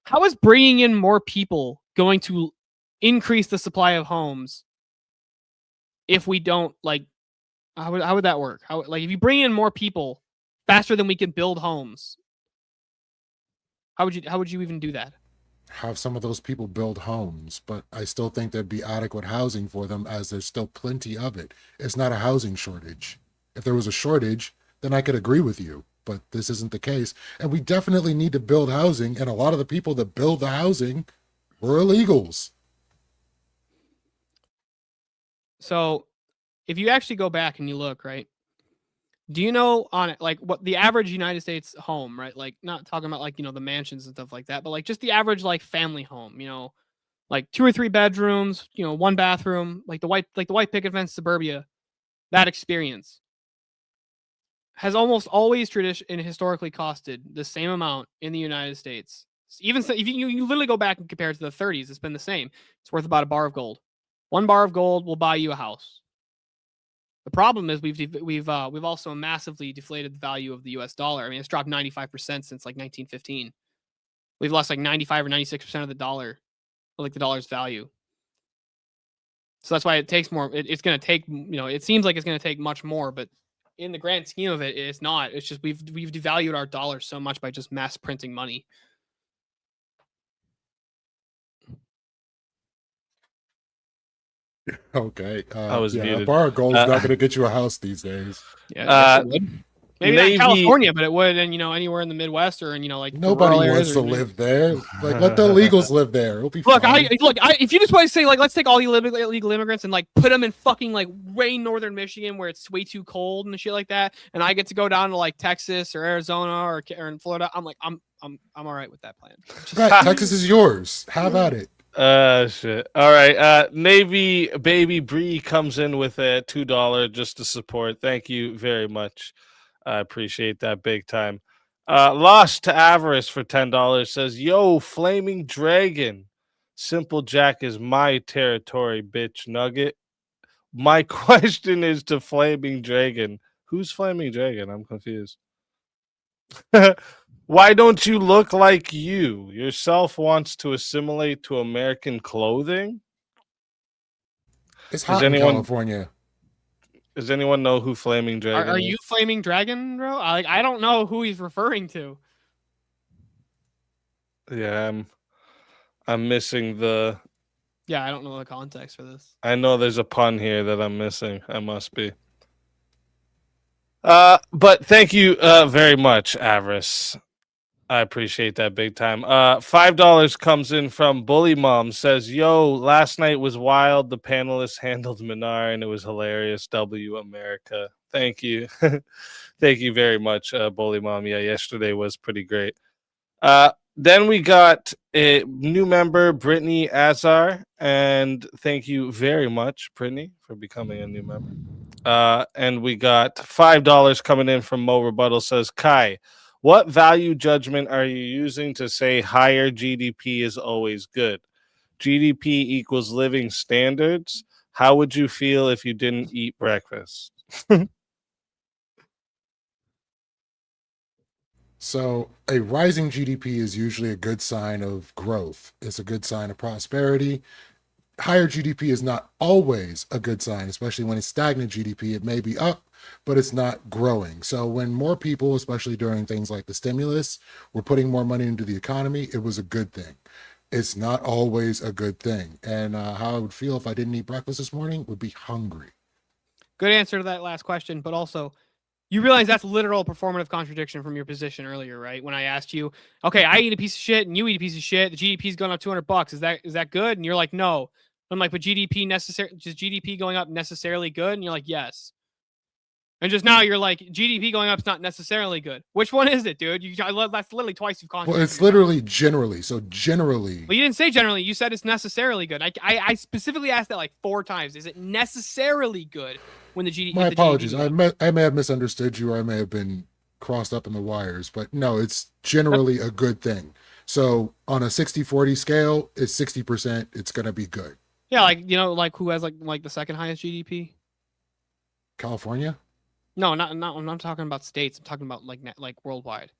Speaker 5: How is bringing in more people going to increase the supply of homes if we don't how would that work? If you bring in more people faster than we can build homes, how would you even do that?
Speaker 4: Have some of those people build homes, but I still think there'd be adequate housing for them, as there's still plenty of it. It's not a housing shortage. If there was a shortage, then I could agree with you, but this isn't the case. And we definitely need to build housing, and a lot of the people that build the housing were illegals.
Speaker 5: So if you actually go back and you look, right, do you know on it, like, what the average United States home, right? Like, not talking about like, the mansions and stuff like that, but like just the average like family home, like 2 or 3 bedrooms, 1 bathroom, like the white picket fence suburbia, that experience. has almost always tradition and historically costed the same amount in the United States. Even so, if you literally go back and compare it to the 30s, it's been the same. It's worth about a bar of gold. 1 bar of gold will buy you a house. The problem is we've also massively deflated the value of the U.S. dollar. I mean, it's dropped 95% since like 1915. We've lost like 95 or 96% of the dollar, like the dollar's value. So that's why it takes more. It's going to take, it seems like it's going to take much more, but in the grand scheme of it, it's not. It's just we've devalued our dollar so much by just mass printing money.
Speaker 4: Okay.
Speaker 3: I was
Speaker 4: a
Speaker 3: muted.
Speaker 4: bar of gold is not going to get you a house these days.
Speaker 5: Yeah, yes, it would. Maybe not
Speaker 3: Navy-
Speaker 5: in California, but it would, and anywhere in the Midwest or like
Speaker 4: Nobody
Speaker 5: rural
Speaker 4: wants
Speaker 5: areas
Speaker 4: to
Speaker 5: or-
Speaker 4: live there. Like, let the illegals live there. It'll be
Speaker 5: Look,
Speaker 4: fine.
Speaker 5: if you just want to say like, let's take all the illegal immigrants and like put them in fucking like way northern Michigan where it's way too cold and shit like that, and I get to go down to like Texas or Arizona or in Florida, I'm all right with that plan.
Speaker 4: Right, Texas is yours. Have at it.
Speaker 3: Shit. All right. Navy Baby Bree comes in with a $2 just to support. Thank you very much. I appreciate that big time. Lost to Avarice for $10 says, "Yo, Flaming Dragon. Simple Jack is my territory, bitch nugget. My question is to Flaming Dragon. Who's Flaming Dragon? I'm confused. Why don't you look like you? Yourself wants to assimilate to American clothing?
Speaker 4: It's hot in California.
Speaker 3: Does anyone know who Flaming Dragon
Speaker 5: Are
Speaker 3: is?
Speaker 5: you Flaming Dragon, bro? I don't know who he's referring to.
Speaker 3: Yeah, I'm missing the...
Speaker 5: Yeah, I don't know the context for this.
Speaker 3: I know there's a pun here that I'm missing. I must be. But thank you very much, Avarice. I appreciate that big time. $5 comes in from Bully Mom. Says, "Yo, last night was wild. The panelists handled Minar and it was hilarious. W America." Thank you. Thank you very much, Bully Mom. Yeah, yesterday was pretty great. Then we got a new member, Brittany Azar, and thank you very much, Brittany, for becoming a new member. And we got $5 coming in from Mo Rebuttal. Says, "Kai, what value judgment are you using to say higher GDP is always good? GDP equals living standards. How would you feel if you didn't eat breakfast?"
Speaker 4: So, a rising GDP is usually a good sign of growth. It's a good sign of prosperity. Higher GDP is not always a good sign, especially when it's stagnant GDP. It may be up, but it's not growing. So when more people, especially during things like the stimulus, were putting more money into the economy, it was a good thing. It's not always a good thing. And how I would feel if I didn't eat breakfast this morning would be hungry.
Speaker 5: Good answer to that last question, but also you realize that's literal performative contradiction from your position earlier, right? When I asked you, okay, I eat a piece of shit and you eat a piece of shit, the GDP's going up $200. Is that good? And you're like, no. I'm like, but GDP going up necessarily good? And you're like, yes. And just now you're like, GDP going up is not necessarily good. Which one is it, dude? That's literally twice you've contradicted.
Speaker 4: Well, it's literally generally. So generally.
Speaker 5: Well, you didn't say generally. You said it's necessarily good. I specifically asked that like 4 times. Is it necessarily good when the GDP?
Speaker 4: My apologies. I may have misunderstood you, or I may have been crossed up in the wires. But no, it's generally a good thing. So on a 60-40 scale, it's 60%. It's going to be good.
Speaker 5: Yeah, like who has like the second highest GDP?
Speaker 4: California?
Speaker 5: No, not. I'm not talking about states. I'm talking about like worldwide.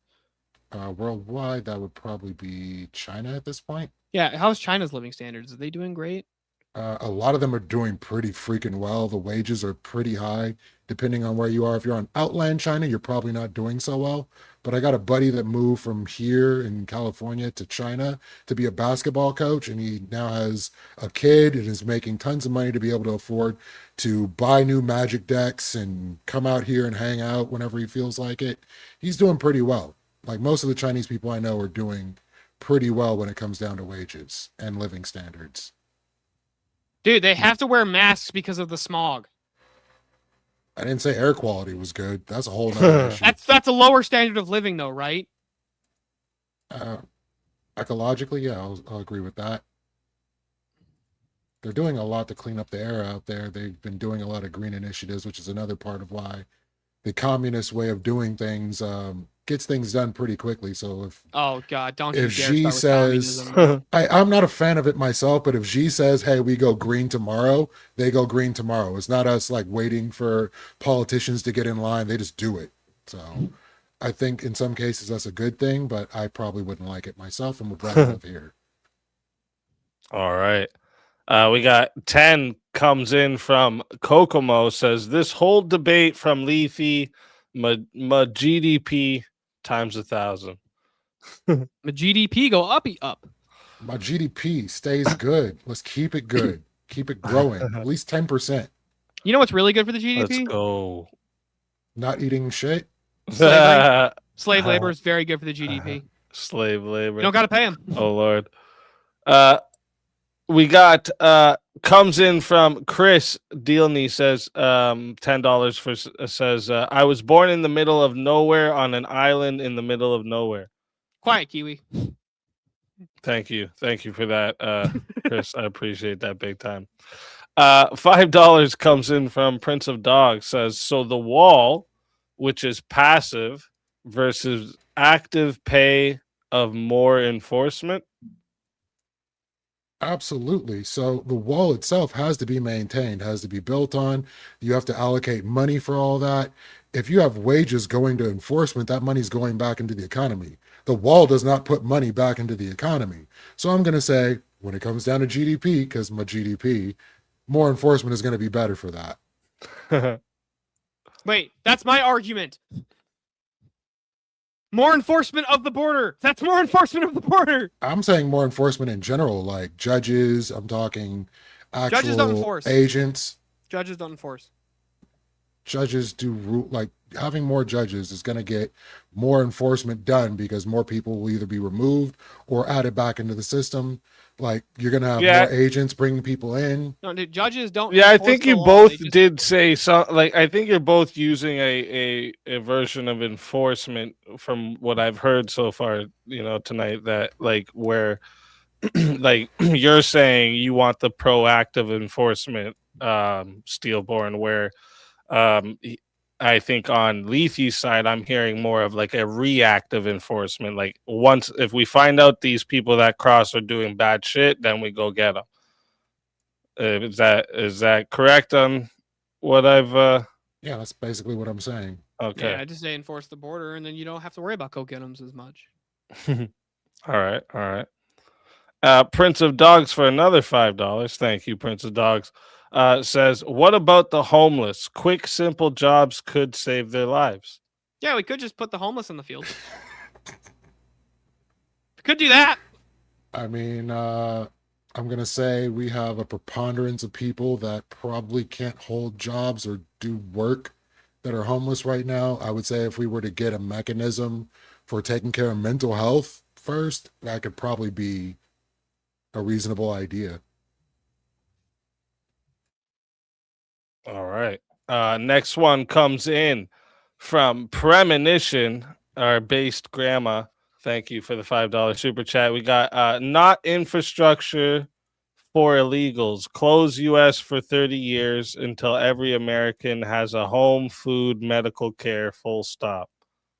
Speaker 4: Worldwide, that would probably be China at this point.
Speaker 5: Yeah, how's China's living standards? Are they doing great?
Speaker 4: A lot of them are doing pretty freaking well. The wages are pretty high, depending on where you are. If you're on outland China, you're probably not doing so well. But I got a buddy that moved from here in California to China to be a basketball coach, and he now has a kid and is making tons of money to be able to afford to buy new Magic decks and come out here and hang out whenever he feels like it. He's doing pretty well. Like most of the Chinese people I know are doing pretty well when it comes down to wages and living standards.
Speaker 5: Dude, they have to wear masks because of the smog.
Speaker 4: I didn't say air quality was good. That's a whole nother issue.
Speaker 5: That's a lower standard of living, though, right?
Speaker 4: Ecologically, yeah, I'll agree with that. They're doing a lot to clean up the air out there. They've been doing a lot of green initiatives, which is another part of why the communist way of doing things gets things done pretty quickly. So
Speaker 5: Oh God, don't you
Speaker 4: if
Speaker 5: dare
Speaker 4: Xi
Speaker 5: start with
Speaker 4: says,
Speaker 5: communism.
Speaker 4: I'm not a fan of it myself, but if Xi says, hey, we go green tomorrow, they go green tomorrow. It's not us like waiting for politicians to get in line. They just do it. So I think in some cases that's a good thing, but I probably wouldn't like it myself and would rather live here.
Speaker 3: All right. We got 10 comes in from Kokomo, says this whole debate from Lethe, my GDP times 1,000.
Speaker 5: The GDP go up.
Speaker 4: My GDP stays good. Let's keep it good. Keep it growing. At least 10%.
Speaker 5: You know what's really good for the GDP?
Speaker 3: Let's go.
Speaker 4: Not eating shit.
Speaker 5: Slavery. Slave labor is very good for the GDP.
Speaker 3: Slave labor.
Speaker 5: You don't got to pay them.
Speaker 3: Oh Lord. We got comes in from Chris Dealney, says $10 for says I was born in the middle of nowhere on an island in the middle of nowhere.
Speaker 5: Quiet, Kiwi.
Speaker 3: Thank you for that, Chris. I appreciate that big time. $5 comes in from Prince of Dogs, says so the wall, which is passive versus active pay of more enforcement.
Speaker 4: Absolutely. So the wall itself has to be maintained, has to be built on. You have to allocate money for all that. If you have wages going to enforcement, that money's going back into the economy. The wall does not put money back into the economy. So I'm going to say, when it comes down to GDP, because my GDP, more enforcement is going to be better for that.
Speaker 5: Wait, that's my argument. More enforcement of the border. That's more enforcement of the border.
Speaker 4: I'm saying more enforcement in general, like judges. I'm talking
Speaker 5: Judges don't
Speaker 4: actual
Speaker 5: enforce.
Speaker 4: agents.
Speaker 5: Judges don't enforce.
Speaker 4: Judges do, like having more judges is going to get more enforcement done because more people will either be removed or added back into the system. Like you're going to have more agents bringing people in.
Speaker 5: No, dude, judges don't.
Speaker 3: Yeah, I
Speaker 5: enforce
Speaker 3: think
Speaker 5: the
Speaker 3: you
Speaker 5: law.
Speaker 3: both
Speaker 5: They just-
Speaker 3: did say something. Like I think you're both using a version of enforcement from what I've heard so far. You know, tonight that like where like you're saying you want the proactive enforcement, Steelborne, where I think on Lethe's side, I'm hearing more of like a reactive enforcement. Like once, if we find out these people that cross are doing bad shit, then we go get them. Is that correct on what I've?
Speaker 4: Yeah, that's basically what I'm saying.
Speaker 3: Okay.
Speaker 5: Yeah, I just say enforce the border, and then you don't have to worry about co-get-ems as much.
Speaker 3: All right. Prince of Dogs for another $5. Thank you, Prince of Dogs. Says, what about the homeless? Quick, simple jobs could save their lives.
Speaker 5: Yeah, we could just put the homeless in the field. Could do that.
Speaker 4: I mean, I'm going to say we have a preponderance of people that probably can't hold jobs or do work that are homeless right now. I would say if we were to get a mechanism for taking care of mental health first, that could probably be a reasonable idea.
Speaker 3: All right. Next one comes in from Premonition, our based grandma. Thank you for the $5 super chat. We got not infrastructure for illegals. Close U.S. for 30 years until every American has a home, food, medical care, full stop.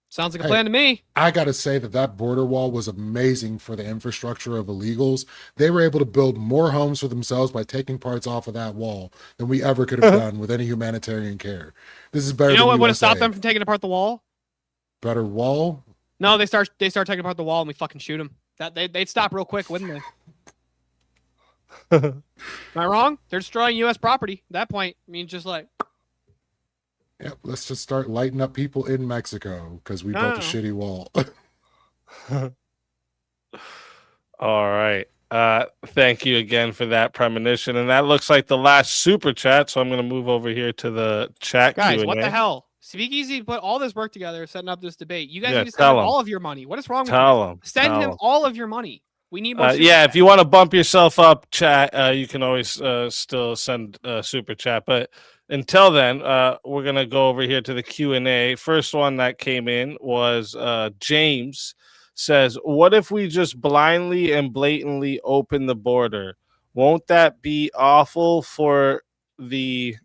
Speaker 5: Sounds like a plan to me.
Speaker 4: I got to say that border wall was amazing for the infrastructure of illegals. They were able to build more homes for themselves by taking parts off of that wall than we ever could have done with any humanitarian care. This is better.
Speaker 5: You know what
Speaker 4: than
Speaker 5: would have
Speaker 4: USA.
Speaker 5: stopped them from taking apart the wall?
Speaker 4: Better wall?
Speaker 5: No, they start taking apart the wall and we fucking shoot them. They'd stop real quick, wouldn't they? Am I wrong? They're destroying U.S. property. At that point, I mean, just like.
Speaker 4: Yeah, let's just start lighting up people in Mexico because we built a shitty wall.
Speaker 3: All right. Thank you again for that premonition. And that looks like the last super chat. So I'm going to move over here to the chat.
Speaker 5: Guys,
Speaker 3: Q&A.
Speaker 5: what the hell? Speakeasy put all this work together, setting up this debate. You guys
Speaker 3: Yeah,
Speaker 5: need to send
Speaker 3: tell
Speaker 5: him
Speaker 3: 'em.
Speaker 5: all of your money. What is wrong with
Speaker 3: Tell
Speaker 5: you?
Speaker 3: him.
Speaker 5: Send
Speaker 3: Tell
Speaker 5: him
Speaker 3: him.
Speaker 5: all of your money. We need more. super
Speaker 3: Yeah,
Speaker 5: chats.
Speaker 3: if you want to bump yourself up, chat, you can always still send super chat. But until then, we're gonna go over here to the Q&A. First one that came in was James says, "What if we just blindly and blatantly open the border? Won't that be awful for the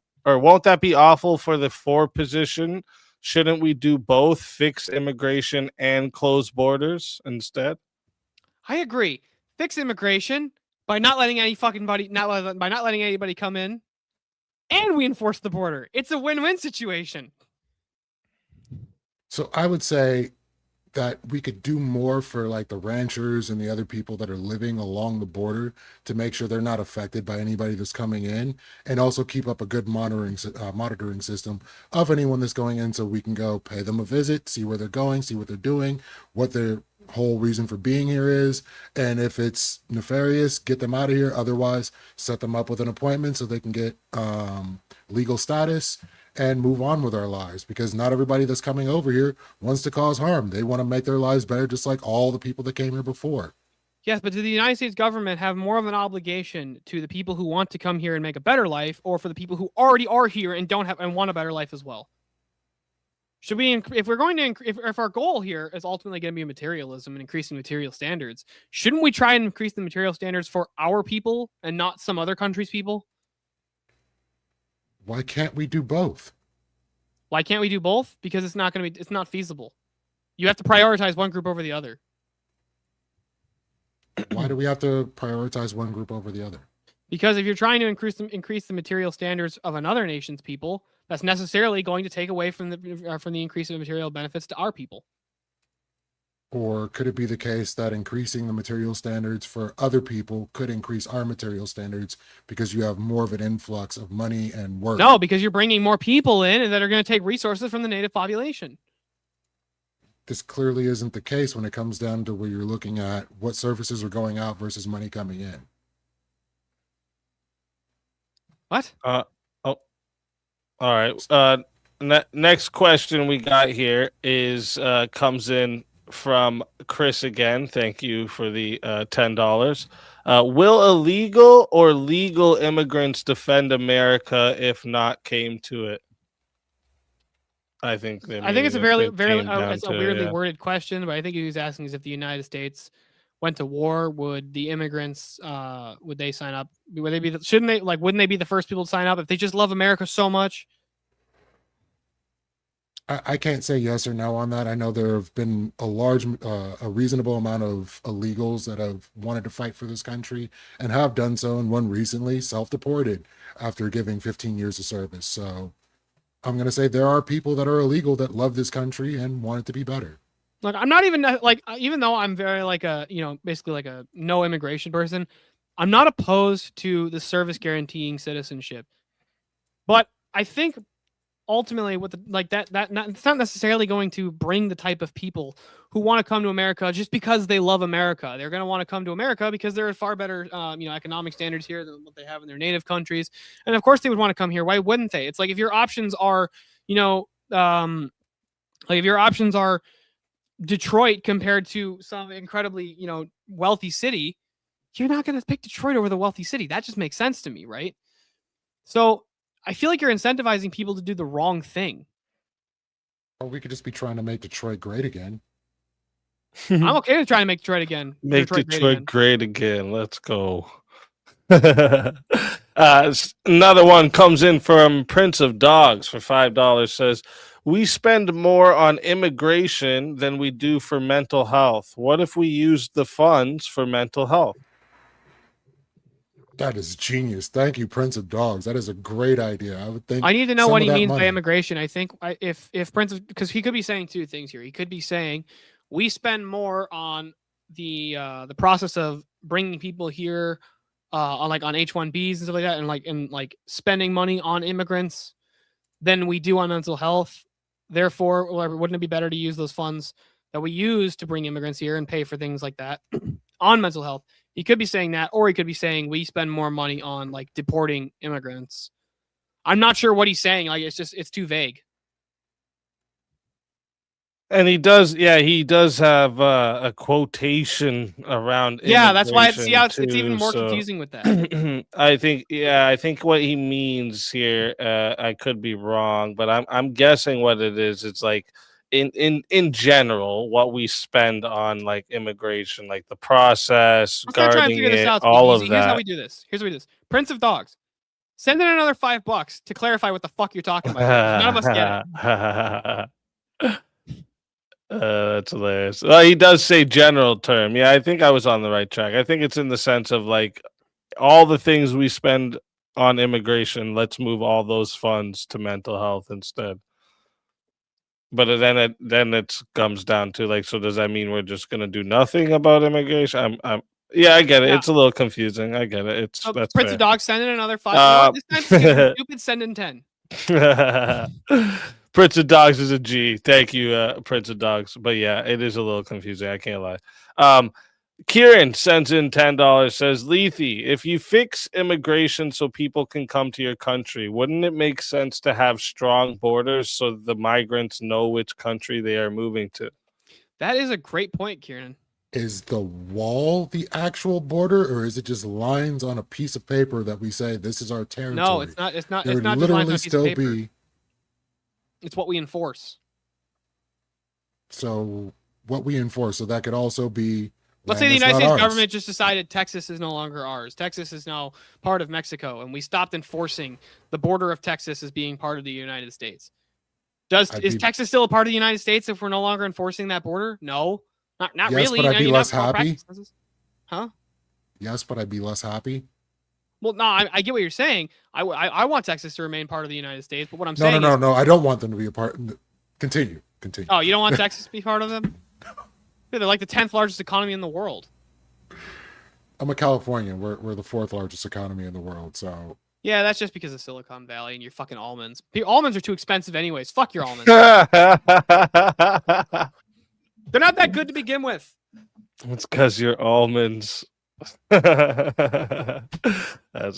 Speaker 3: four position? Shouldn't we do both, fix immigration and close borders instead?
Speaker 5: I agree. Fix immigration by not letting anybody come in, and we enforce the border. It's a win-win situation.
Speaker 4: So I would say that we could do more for like the ranchers and the other people that are living along the border to make sure they're not affected by anybody that's coming in, and also keep up a good monitoring system of anyone that's going in, so we can go pay them a visit, see where they're going, see what they're doing, what their whole reason for being here is, and if it's nefarious, get them out of here. Otherwise, set them up with an appointment so they can get legal status and move on with our lives, because not everybody that's coming over here wants to cause harm. They want to make their lives better, just like all the people that came here before.
Speaker 5: Yes, but does the United States government have more of an obligation to the people who want to come here and make a better life, or for the people who already are here and don't have and want a better life as well? Should we, if we're going to, if our goal here is ultimately going to be materialism and increasing material standards, shouldn't we try and increase the material standards for our people and not some other country's people?
Speaker 4: Why can't we do both?
Speaker 5: Why can't we do both? Because it's not feasible. You have to prioritize one group over the other.
Speaker 4: Why do we have to prioritize one group over the other?
Speaker 5: Because if you're trying to increase the material standards of another nation's people, that's necessarily going to take away from the increase of material benefits to our people.
Speaker 4: Or could it be the case that increasing the material standards for other people could increase our material standards because you have more of an influx of money and work?
Speaker 5: No, because you're bringing more people in and that are going to take resources from the native population.
Speaker 4: This clearly isn't the case when it comes down to where you're looking at what services are going out versus money coming in.
Speaker 5: What?
Speaker 3: All right. Next question we got here is comes in from Chris again. Thank you for the $10. Will illegal or legal immigrants defend America if not came to it? I think it's a
Speaker 5: weirdly worded question, but I think he was asking is if the United States went to war, would the immigrants would they sign up? Would they be wouldn't they be the first people to sign up if they just love America so much?
Speaker 4: I can't say yes or no on that. I know there have been a reasonable amount of illegals that have wanted to fight for this country and have done so, and one recently self-deported after giving 15 years of service. So I'm going to say there are people that are illegal that love this country and want it to be better.
Speaker 5: Look, I'm not even even though I'm very basically like a no immigration person, I'm not opposed to the service guaranteeing citizenship. But I think ultimately with it's not necessarily going to bring the type of people who want to come to America just because they love America. They're going to want to come to America because there are far better economic standards here than what they have in their native countries. And of course they would want to come here. Why wouldn't they? It's like if your options are, if your options are Detroit compared to some incredibly, wealthy city, you're not going to pick Detroit over the wealthy city. That just makes sense to me, right? So I feel like you're incentivizing people to do the wrong thing.
Speaker 4: Or we could just be trying to make Detroit great again.
Speaker 5: I'm okay with trying to make Detroit again.
Speaker 3: Make Detroit great again. Let's go. Another one comes in from Prince of Dogs for $5. Says, we spend more on immigration than we do for mental health. What if we used the funds for mental health?
Speaker 4: That is genius. Thank you, Prince of Dogs. That is a great idea. I would think.
Speaker 5: I need to know what he means by immigration. I think if Prince of, because he could be saying two things here. He could be saying we spend more on the process of bringing people here, on H-1Bs and stuff like that, and spending money on immigrants than we do on mental health. Therefore, wouldn't it be better to use those funds that we use to bring immigrants here and pay for things like that on mental health? He could be saying that, or he could be saying we spend more money on deporting immigrants. I'm not sure what he's saying. It's too vague.
Speaker 3: And he does have a quotation around.
Speaker 5: Yeah, that's why it's even more confusing with that.
Speaker 3: I think what he means here, I could be wrong, but I'm guessing what it is. It's like in general, what we spend on immigration, the process, guarding it, all of that.
Speaker 5: Here's how we do this. Prince of Dogs. Send in another $5 to clarify what the fuck you're talking about. None of us get it.
Speaker 3: That's hilarious. Well, he does say general term. Yeah, I think I was on the right track. I think it's in the sense of like all the things we spend on immigration, let's move all those funds to mental health instead. But then it comes down to like, so does that mean we're just gonna do nothing about immigration? Yeah, I get it.
Speaker 5: Yeah.
Speaker 3: It's a little confusing. I get it. It's that's
Speaker 5: Prince
Speaker 3: fair.
Speaker 5: of Dog, send in another 5. This time, stupid, send in 10.
Speaker 3: Prince of Dogs is a G. Thank you, Prince of Dogs. But yeah, it is a little confusing. I can't lie. Kieran sends in $10, says, Lethy, if you fix immigration so people can come to your country, wouldn't it make sense to have strong borders so the migrants know which country they are moving to?
Speaker 5: That is a great point, Kieran.
Speaker 4: Is the wall the actual border, or is it just lines on a piece of paper that we say this is our territory?
Speaker 5: No, it's not. It's not.
Speaker 4: There
Speaker 5: It's
Speaker 4: would
Speaker 5: not just lines on
Speaker 4: literally
Speaker 5: a piece of
Speaker 4: still
Speaker 5: paper.
Speaker 4: be.
Speaker 5: It's what we enforce.
Speaker 4: So what we enforce. So that could also be.
Speaker 5: Let's say the United States government just decided Texas is no longer ours. Texas is now part of Mexico, and we stopped enforcing the border of Texas as being part of the United States. Is Texas still a part of the United States if we're no longer enforcing that border? No, not
Speaker 4: Yes,
Speaker 5: really.
Speaker 4: but I'd be less happy.
Speaker 5: Huh?
Speaker 4: Yes, but I'd be less happy.
Speaker 5: Well, no, I get what you're saying. I want Texas to remain part of the United States, but what I'm
Speaker 4: No,
Speaker 5: saying
Speaker 4: no. I don't want them to be a part. Continue.
Speaker 5: Oh, you don't want Texas to be part of them? They're like the 10th largest economy in the world.
Speaker 4: I'm a Californian. We're the 4th largest economy in the world. So
Speaker 5: yeah, that's just because of Silicon Valley and your fucking almonds. Almonds are too expensive anyways. Fuck your almonds. They're not that good to begin with.
Speaker 3: It's because you're almonds. That's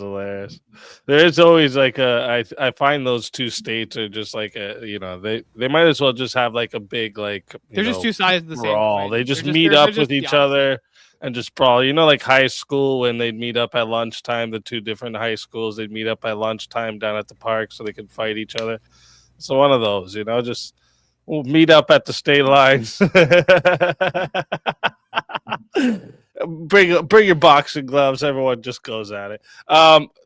Speaker 3: hilarious. There is always like I find those two states are just like they might as well just have like a big like
Speaker 5: they're just two sides of the same coin.
Speaker 3: They just meet up with each other and just brawl. You know, like high school when they'd meet up at lunchtime, the two different high schools, they'd meet up at lunchtime down at the park so they could fight each other. So one of those, just we'll meet up at the state lines. Bring your boxing gloves. Everyone just goes at it.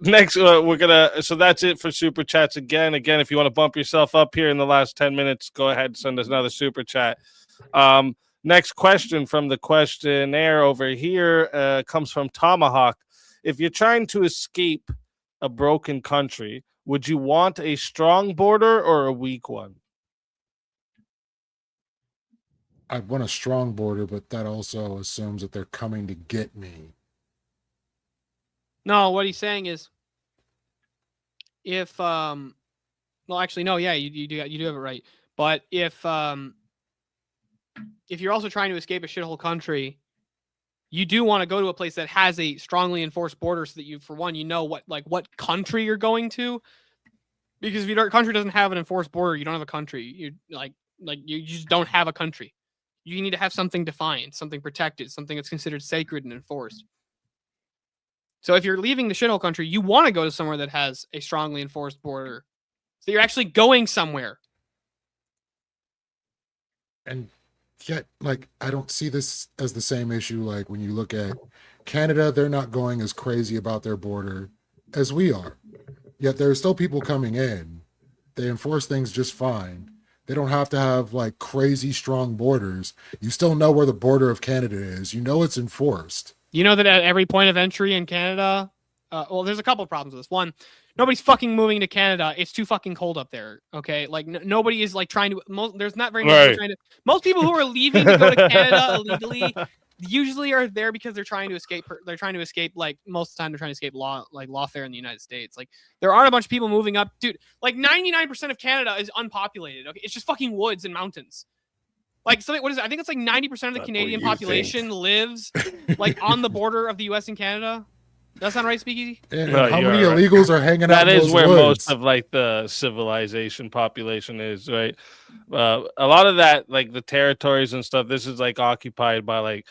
Speaker 3: Next, we're gonna. So that's it for super chats again. If you want to bump yourself up here in the last 10 minutes, go ahead and send us another super chat. Next question from the questionnaire over here comes from Tomahawk. If you're trying to escape a broken country, would you want a strong border or a weak one?
Speaker 4: I want a strong border, but that also assumes that they're coming to get me.
Speaker 5: No, what he's saying is, if well, actually, no, yeah, you do have it right. But if you're also trying to escape a shithole country, you do want to go to a place that has a strongly enforced border, so that you, for one, what country you're going to. Because if your country doesn't have an enforced border, you don't have a country. You you just don't have a country. You need to have something defined, something protected, something that's considered sacred and enforced. So if you're leaving the shithole country, you want to go to somewhere that has a strongly enforced border. So you're actually going somewhere.
Speaker 4: And yet, I don't see this as the same issue. Like when you look at Canada, they're not going as crazy about their border as we are. Yet there are still people coming in. They enforce things just fine. They don't have to have crazy strong borders. You still know where the border of Canada is. You know it's enforced.
Speaker 5: You know that at every point of entry in Canada, well, there's a couple of problems with this. One, nobody's fucking moving to Canada. It's too fucking cold up there. Okay, nobody is trying to. There's not very many people trying to. Most people who are leaving to go to Canada illegally usually are there because they're trying to escape. They're trying to escape. Most of the time, they're trying to escape lawfare in the United States. There aren't a bunch of people moving up, dude. 99% of Canada is unpopulated. Okay, it's just fucking woods and mountains. Something. What is it? I think it's 90% of the Canadian population lives on the border of the U.S. and Canada. Does that sound right, Speakeasy?
Speaker 4: And how many illegals are hanging out?
Speaker 3: That
Speaker 4: in
Speaker 3: is
Speaker 4: those
Speaker 3: where
Speaker 4: woods?
Speaker 3: most of the civilization population is, right? A lot of that, the territories and stuff, this is occupied by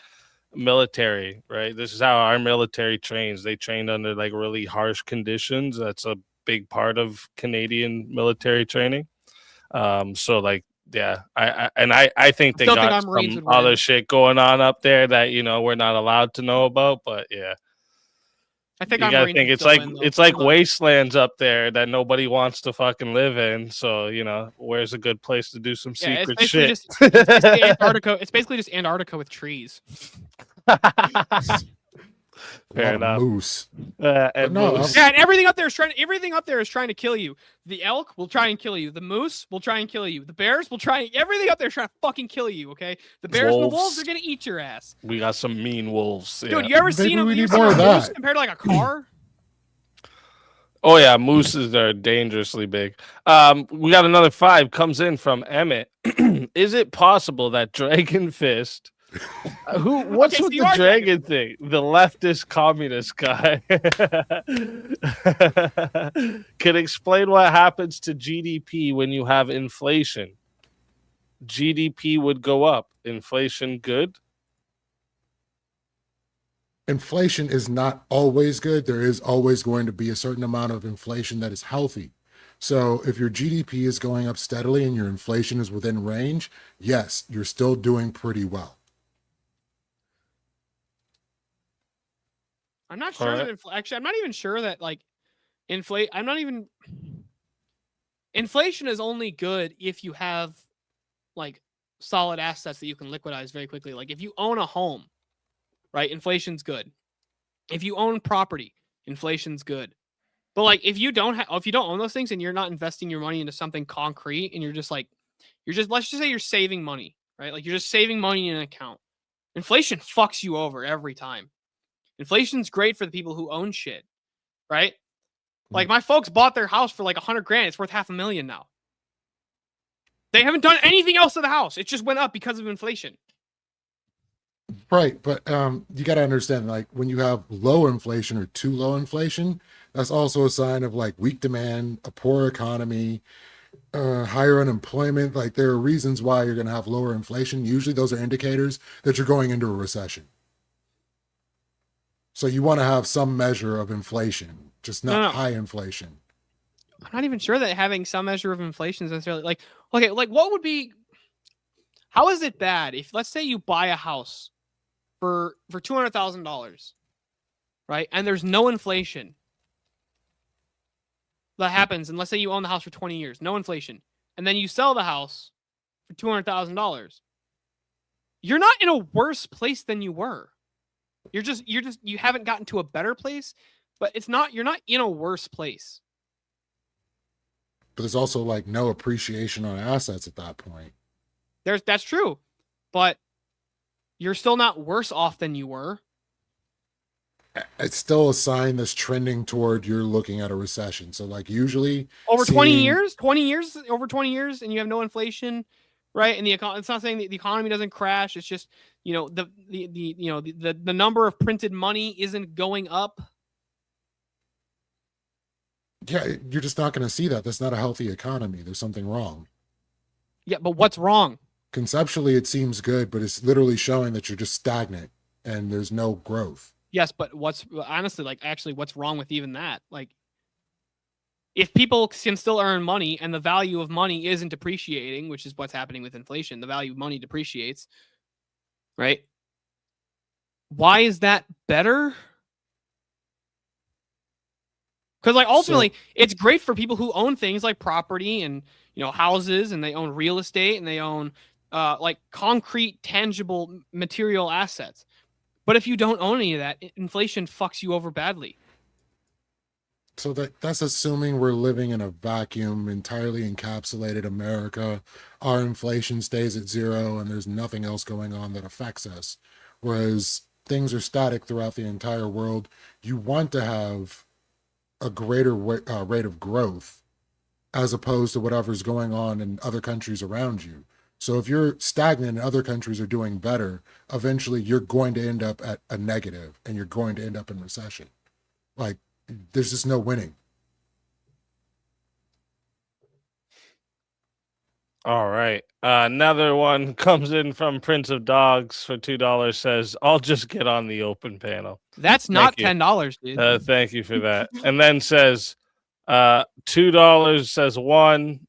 Speaker 3: military, right? This is how our military trains. They trained under really harsh conditions. That's a big part of Canadian military training. Yeah, I think they got some other shit going on up there that we're not allowed to know about, but yeah.
Speaker 5: I think
Speaker 3: You
Speaker 5: I'm
Speaker 3: gotta
Speaker 5: Marine
Speaker 3: think
Speaker 5: to
Speaker 3: it's
Speaker 5: still
Speaker 3: like
Speaker 5: win, though.
Speaker 3: it's like
Speaker 5: Hold on.
Speaker 3: wastelands up there that nobody wants to fucking live in. So where's a good place to do some
Speaker 5: Yeah, it's
Speaker 3: secret
Speaker 5: basically
Speaker 3: shit?
Speaker 5: just it's basically Antarctica. It's basically just Antarctica with trees.
Speaker 4: A
Speaker 3: Fair
Speaker 4: lot
Speaker 3: enough.
Speaker 4: of moose.
Speaker 3: And
Speaker 4: no,
Speaker 3: moose.
Speaker 5: Yeah, and everything up there is trying to kill you. The elk will try and kill you. The moose will try and kill you. The bears will try. Everything up there is trying to fucking kill you. Okay, the bears and the wolves
Speaker 3: Wolves.
Speaker 5: are gonna eat your ass.
Speaker 3: We got some mean wolves.
Speaker 5: Dude,
Speaker 3: Yeah.
Speaker 5: you ever
Speaker 4: Maybe
Speaker 5: seen a
Speaker 4: we need
Speaker 5: moose
Speaker 4: more of
Speaker 5: moose
Speaker 4: that.
Speaker 5: compared to like a car?
Speaker 3: Oh yeah, mooses are dangerously big. We got another 5 comes in from Emmett. Is it possible that Dragon Fist? What's
Speaker 5: Okay, so
Speaker 3: with
Speaker 5: you
Speaker 3: the
Speaker 5: are
Speaker 3: dragon thing? The leftist communist guy can explain what happens to GDP when you have inflation. GDP would go up. Inflation good?
Speaker 4: Inflation is not always good. There is always going to be a certain amount of inflation that is healthy. So if your GDP is going up steadily and your inflation is within range, yes, you're still doing pretty well.
Speaker 5: I'm not sure
Speaker 3: Alright.
Speaker 5: that actually, I'm not even sure that like inflation is only good if you have like solid assets that you can liquidize very quickly. Like if you own a home, right? Inflation's good. If you own property, inflation's good. But like if you don't own those things and you're not investing your money into something concrete and let's just say you're saving money, right? Like you're just saving money in an account. Inflation fucks you over every time. Inflation's great for the people who own shit, right? Like my folks bought their house for like $100,000. It's worth $500,000 now. They haven't done anything else to the house. It just went up because of inflation.
Speaker 4: Right, but you got to understand, like when you have low inflation or too low inflation, that's also a sign of like weak demand, a poor economy, higher unemployment. Like there are reasons why you're going to have lower inflation. Usually those are indicators that you're going into a recession. So you want to have some measure of inflation, just not high inflation.
Speaker 5: I'm not even sure that having some measure of inflation is necessarily like, okay, like what would be, how is it bad if let's say you buy a house for $200,000, right? And there's no inflation that happens. And let's say you own the house for 20 years, no inflation. And then you sell the house for $200,000. You're not in a worse place than you were. You haven't gotten to a better place, but you're not in a worse place.
Speaker 4: But there's also like no appreciation on assets at that point.
Speaker 5: That's true, but you're still not worse off than you were.
Speaker 4: It's still a sign that's trending toward you're looking at a recession. So like usually
Speaker 5: Over 20 years, over 20 years, and you have no inflation, right? And it's not saying that the economy doesn't crash. It's just, the number of printed money isn't going up.
Speaker 4: Yeah, you're just not going to see that. That's not a healthy economy. There's something wrong.
Speaker 5: Yeah, but what's wrong?
Speaker 4: Conceptually, it seems good, but it's literally showing that you're just stagnant and there's no growth.
Speaker 5: Yes, but what's wrong with even that? Like, if people can still earn money and the value of money isn't depreciating, which is what's happening with inflation, the value of money depreciates, right? Why is that better? Because like ultimately, it's great for people who own things like property and houses, and they own real estate and they own like concrete, tangible, material assets. But if you don't own any of that, inflation fucks you over badly.
Speaker 4: So that's assuming we're living in a vacuum, entirely encapsulated America. Our inflation stays at 0 and there's nothing else going on that affects us. Whereas things are static throughout the entire world. You want to have a greater rate of growth as opposed to whatever's going on in other countries around you. So if you're stagnant and other countries are doing better, eventually you're going to end up at a negative and you're going to end up in recession. Like, there's just no winning.
Speaker 3: All right. Another one comes in from Prince of Dogs for $2. Says, "I'll just get on the open panel."
Speaker 5: That's not
Speaker 3: Thank you.
Speaker 5: $10, dude.
Speaker 3: Thank you for that. And then says, $2 says 1,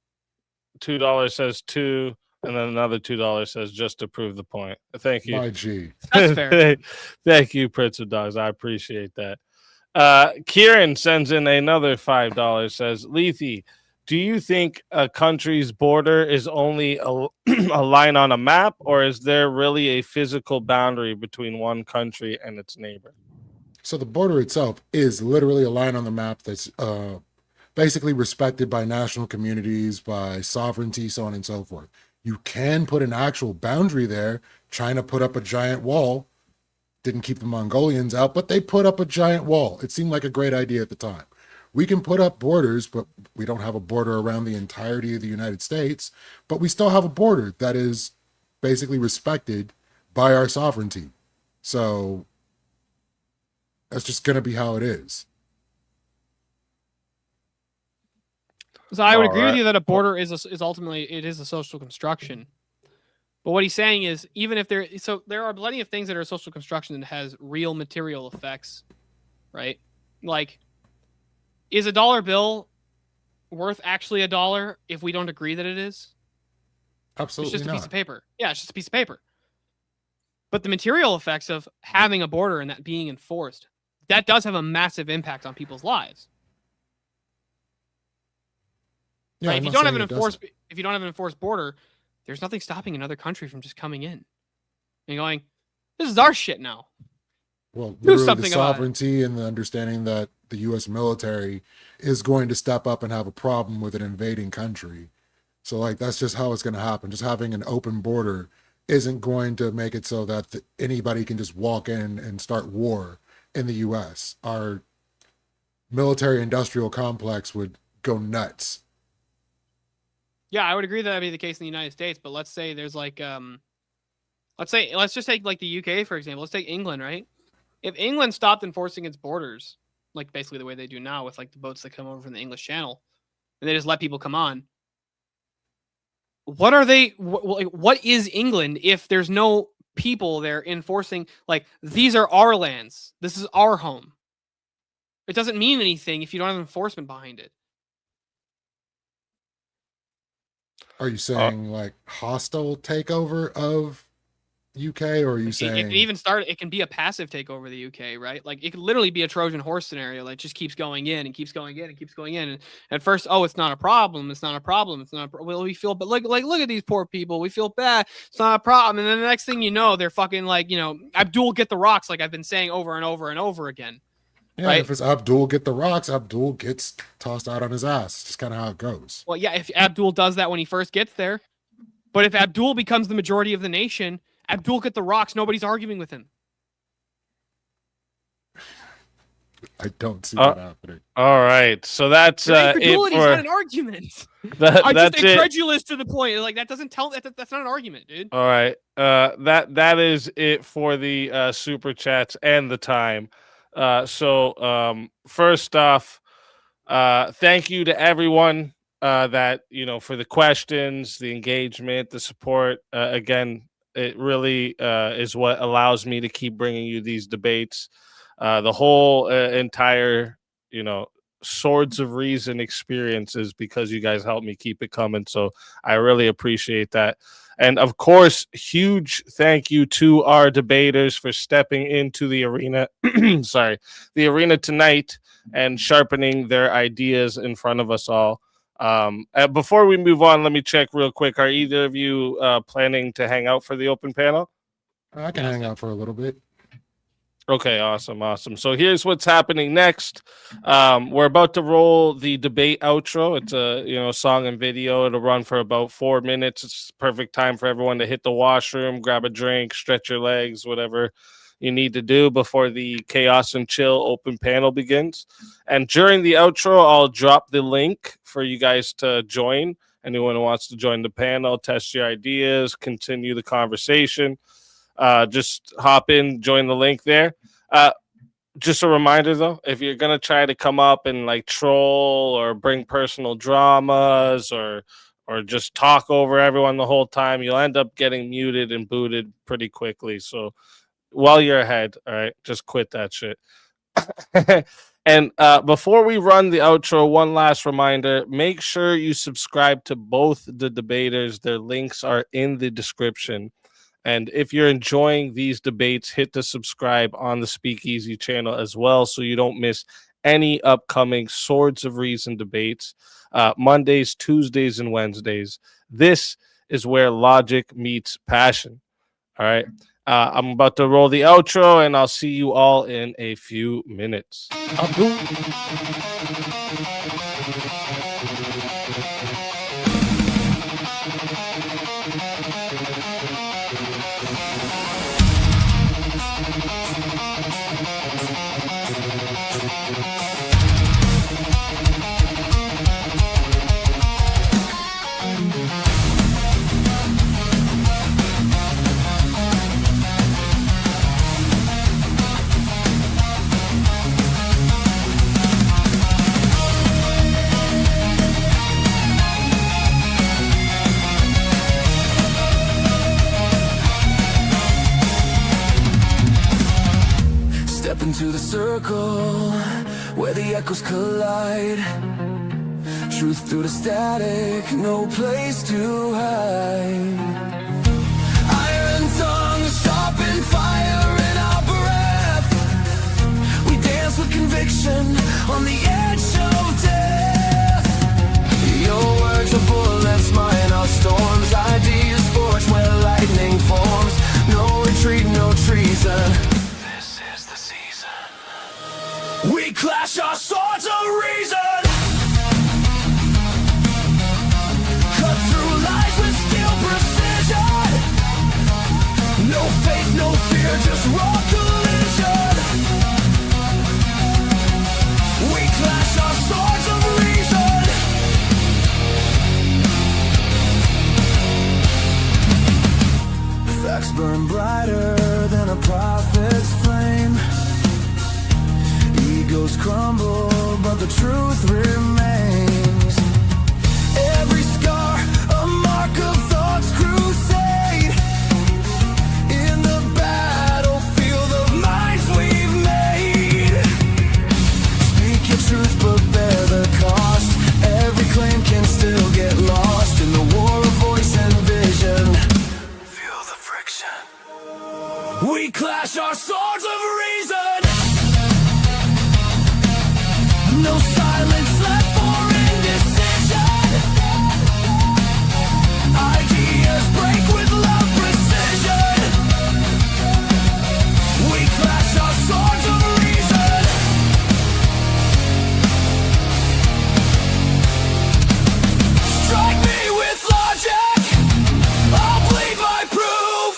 Speaker 3: $2 says 2, and then another $2 says just to prove the point. Thank you.
Speaker 4: My G.
Speaker 5: That's fair.
Speaker 3: Thank you, Prince of Dogs. I appreciate that. Kieran sends in another $5. Says, Lethy, do you think a country's border is only a, a line on a map, or is there really a physical boundary between one country and its neighbor?
Speaker 4: So the border itself is literally a line on the map that's basically respected by national communities, by sovereignty, so on and so forth. You can put an actual boundary there. China put up a giant wall, didn't keep the Mongolians out, but they put up a giant wall. It seemed like a great idea at the time. We can put up borders, but we don't have a border around the entirety of the United States, but we still have a border that is basically respected by our sovereignty. So that's just going to be how it is.
Speaker 5: So I would
Speaker 3: All
Speaker 5: agree with
Speaker 3: right.
Speaker 5: you that a border is ultimately it is a social construction. But what he's saying is even if there are plenty of things that are social construction that has real material effects, right? Like, is a dollar bill worth actually a dollar if we don't agree that it is?
Speaker 4: Absolutely
Speaker 5: It's just a
Speaker 4: not.
Speaker 5: piece of paper. Yeah, it's just a piece of paper. But the material effects of having a border and that being enforced, that does have a massive impact on people's lives.
Speaker 4: Yeah,
Speaker 5: Right?
Speaker 4: I'm
Speaker 5: If you
Speaker 4: not
Speaker 5: don't have
Speaker 4: saying
Speaker 5: an
Speaker 4: it doesn't.
Speaker 5: enforced border, there's nothing stopping another country from just coming in and going, "This is our shit now."
Speaker 4: Well,
Speaker 5: Do
Speaker 4: literally the
Speaker 5: something about it.
Speaker 4: sovereignty and the understanding that the U.S. military is going to step up and have a problem with an invading country. So, like, that's just how it's going to happen. Just having an open border isn't going to make it so that anybody can just walk in and start war in the U.S. Our military-industrial complex would go nuts.
Speaker 5: Yeah, I would agree that that'd be the case in the United States. But let's say there's like, let's just take like the UK for example. Let's take England, right? If England stopped enforcing its borders, like basically the way they do now with like the boats that come over from the English Channel, and they just let people come on, what are they? What is England if there's no people there enforcing? Like, these are our lands. This is our home. It doesn't mean anything if you don't have enforcement behind it.
Speaker 4: Are you saying like hostile takeover of UK, or are you
Speaker 5: It
Speaker 4: saying
Speaker 5: can even start. It can be a passive takeover of the UK, right? Like, it could literally be a Trojan horse scenario that just keeps going in and keeps going in and keeps going in. And at first, oh, it's not a problem. It's not a problem. It's not. Well, we feel, but like, look at these poor people. We feel bad. It's not a problem. And then the next thing you know, they're fucking like, Abdul get the rocks, like I've been saying over and over and over again.
Speaker 4: yeah,
Speaker 5: right?
Speaker 4: if it's Abdul get the rocks, Abdul gets tossed out on his ass. It's just kind of how it goes.
Speaker 5: Well, yeah, if Abdul does that when he first gets there, but if Abdul becomes the majority of the nation, Abdul get the rocks. Nobody's arguing with him.
Speaker 4: I don't see that happening.
Speaker 3: All right, so that's it
Speaker 5: Incredulity is not an
Speaker 3: for
Speaker 5: argument.
Speaker 3: that's
Speaker 5: I'm just
Speaker 3: it.
Speaker 5: incredulous to the point. Like, that doesn't tell that's not an argument, dude.
Speaker 3: All right, that is it for the super chats and the time. So first off, thank you to everyone that for the questions, the engagement, the support. Again, it really is what allows me to keep bringing you these debates. The whole entire Swords of Reason experience is because you guys helped me keep it coming. So I really appreciate that. And of course, huge thank you to our debaters for stepping into the arena. The arena tonight and sharpening their ideas in front of us all. Before we move on, let me check real quick. Are either of you planning to hang out for the open panel?
Speaker 4: I can hang out for a little bit.
Speaker 3: Okay, awesome. So here's what's happening next. We're about to roll the debate outro. It's a song and video. It'll run for about 4 minutes. It's perfect time for everyone to hit the washroom, grab a drink, stretch your legs, whatever you need to do before the Chaos and Chill open panel begins. And during the outro, I'll drop the link for you guys to join. Anyone who wants to join the panel, test your ideas, continue the conversation. Just hop in, join the link there. Just a reminder though, if you're gonna try to come up and like troll or bring personal dramas or just talk over everyone the whole time, you'll end up getting muted and booted pretty quickly. So while you're ahead, all right, just quit that shit. And before we run the outro, one last reminder, make sure you subscribe to both the debaters. Their links are in the description. And if you're enjoying these debates, hit the subscribe on the Speakeasy channel as well so you don't miss any upcoming Swords of Reason debates, Mondays, Tuesdays, and Wednesdays. This is where logic meets passion. All right. I'm about to roll the outro, and I'll see you all in a few minutes.
Speaker 2: Step into the circle where the echoes collide. Truth through the static, no place to hide. Iron tongue, sharpen fire in our breath. We dance with conviction on the edge of death. Your words are bullets, mine are storms. Ideas forged where lightning forms. No retreat, no treason. We clash our swords of reason. Cut through lies with steel precision. No faith, no fear, just raw collision. We clash our swords of reason. Facts burn brighter than a prophet's flame. Egos crumble, but the truth remains. Every scar, a mark of thought's crusade. In the battlefield of minds we've made. Speak your truth, but bear the cost. Every claim can still get lost in the war of voice and vision. Feel the friction. We clash our swords of reason. No silence left for indecision. Ideas break with love precision. We clash our swords of reason. Strike me with logic, I'll bleed by proof.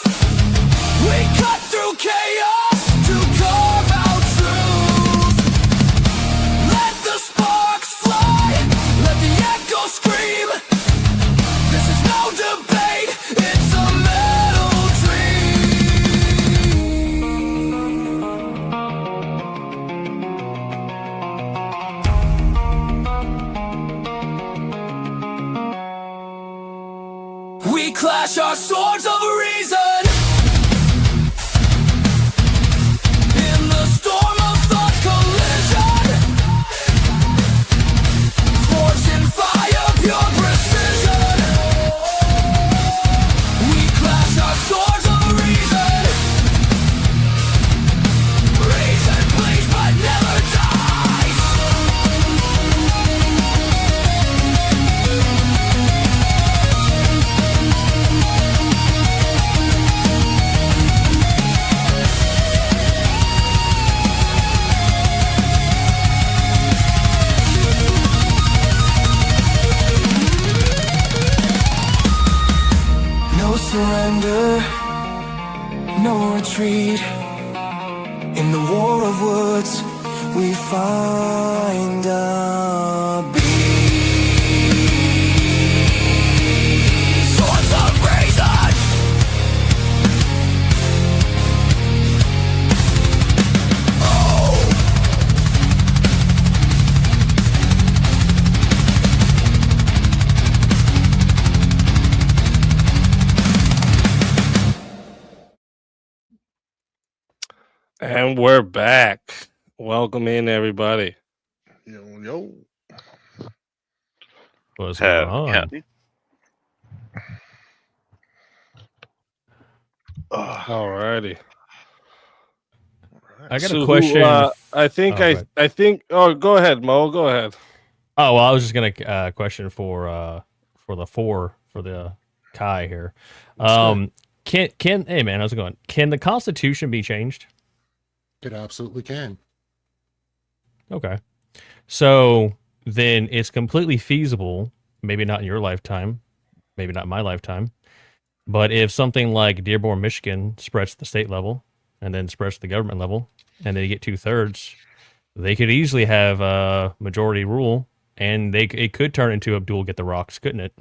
Speaker 2: We cut through chaos to carve out truth. Let the sparks fly, let the echo scream. This is no debate, it's a metal dream. We clash our swords of reason. In the storm of thought's collision. Forged in fire, pure precision. We clash our swords of reason. Reason bleeds but never dies. No surrender, no retreat. In the war of words, we find our beat. Swords of reason. Oh.
Speaker 3: And we're back. Welcome in, everybody.
Speaker 6: Yo.
Speaker 7: What's going on?
Speaker 3: Alrighty.
Speaker 6: I got
Speaker 3: So
Speaker 6: a question.
Speaker 3: I think
Speaker 6: Oh, go ahead.
Speaker 3: I think. Oh, go ahead, Mo. Go ahead.
Speaker 6: Oh well, I was just gonna question for the Kai here. Can hey man, how's it going? Can the Constitution be changed?
Speaker 4: It absolutely can.
Speaker 6: Okay, so then it's completely feasible. Maybe not in your lifetime, maybe not in my lifetime, but if something like Dearborn, Michigan, spreads to the state level and then spreads to the government level, and they get 2/3, they could easily have a majority rule, and it could turn into Abdul get the rocks, couldn't it?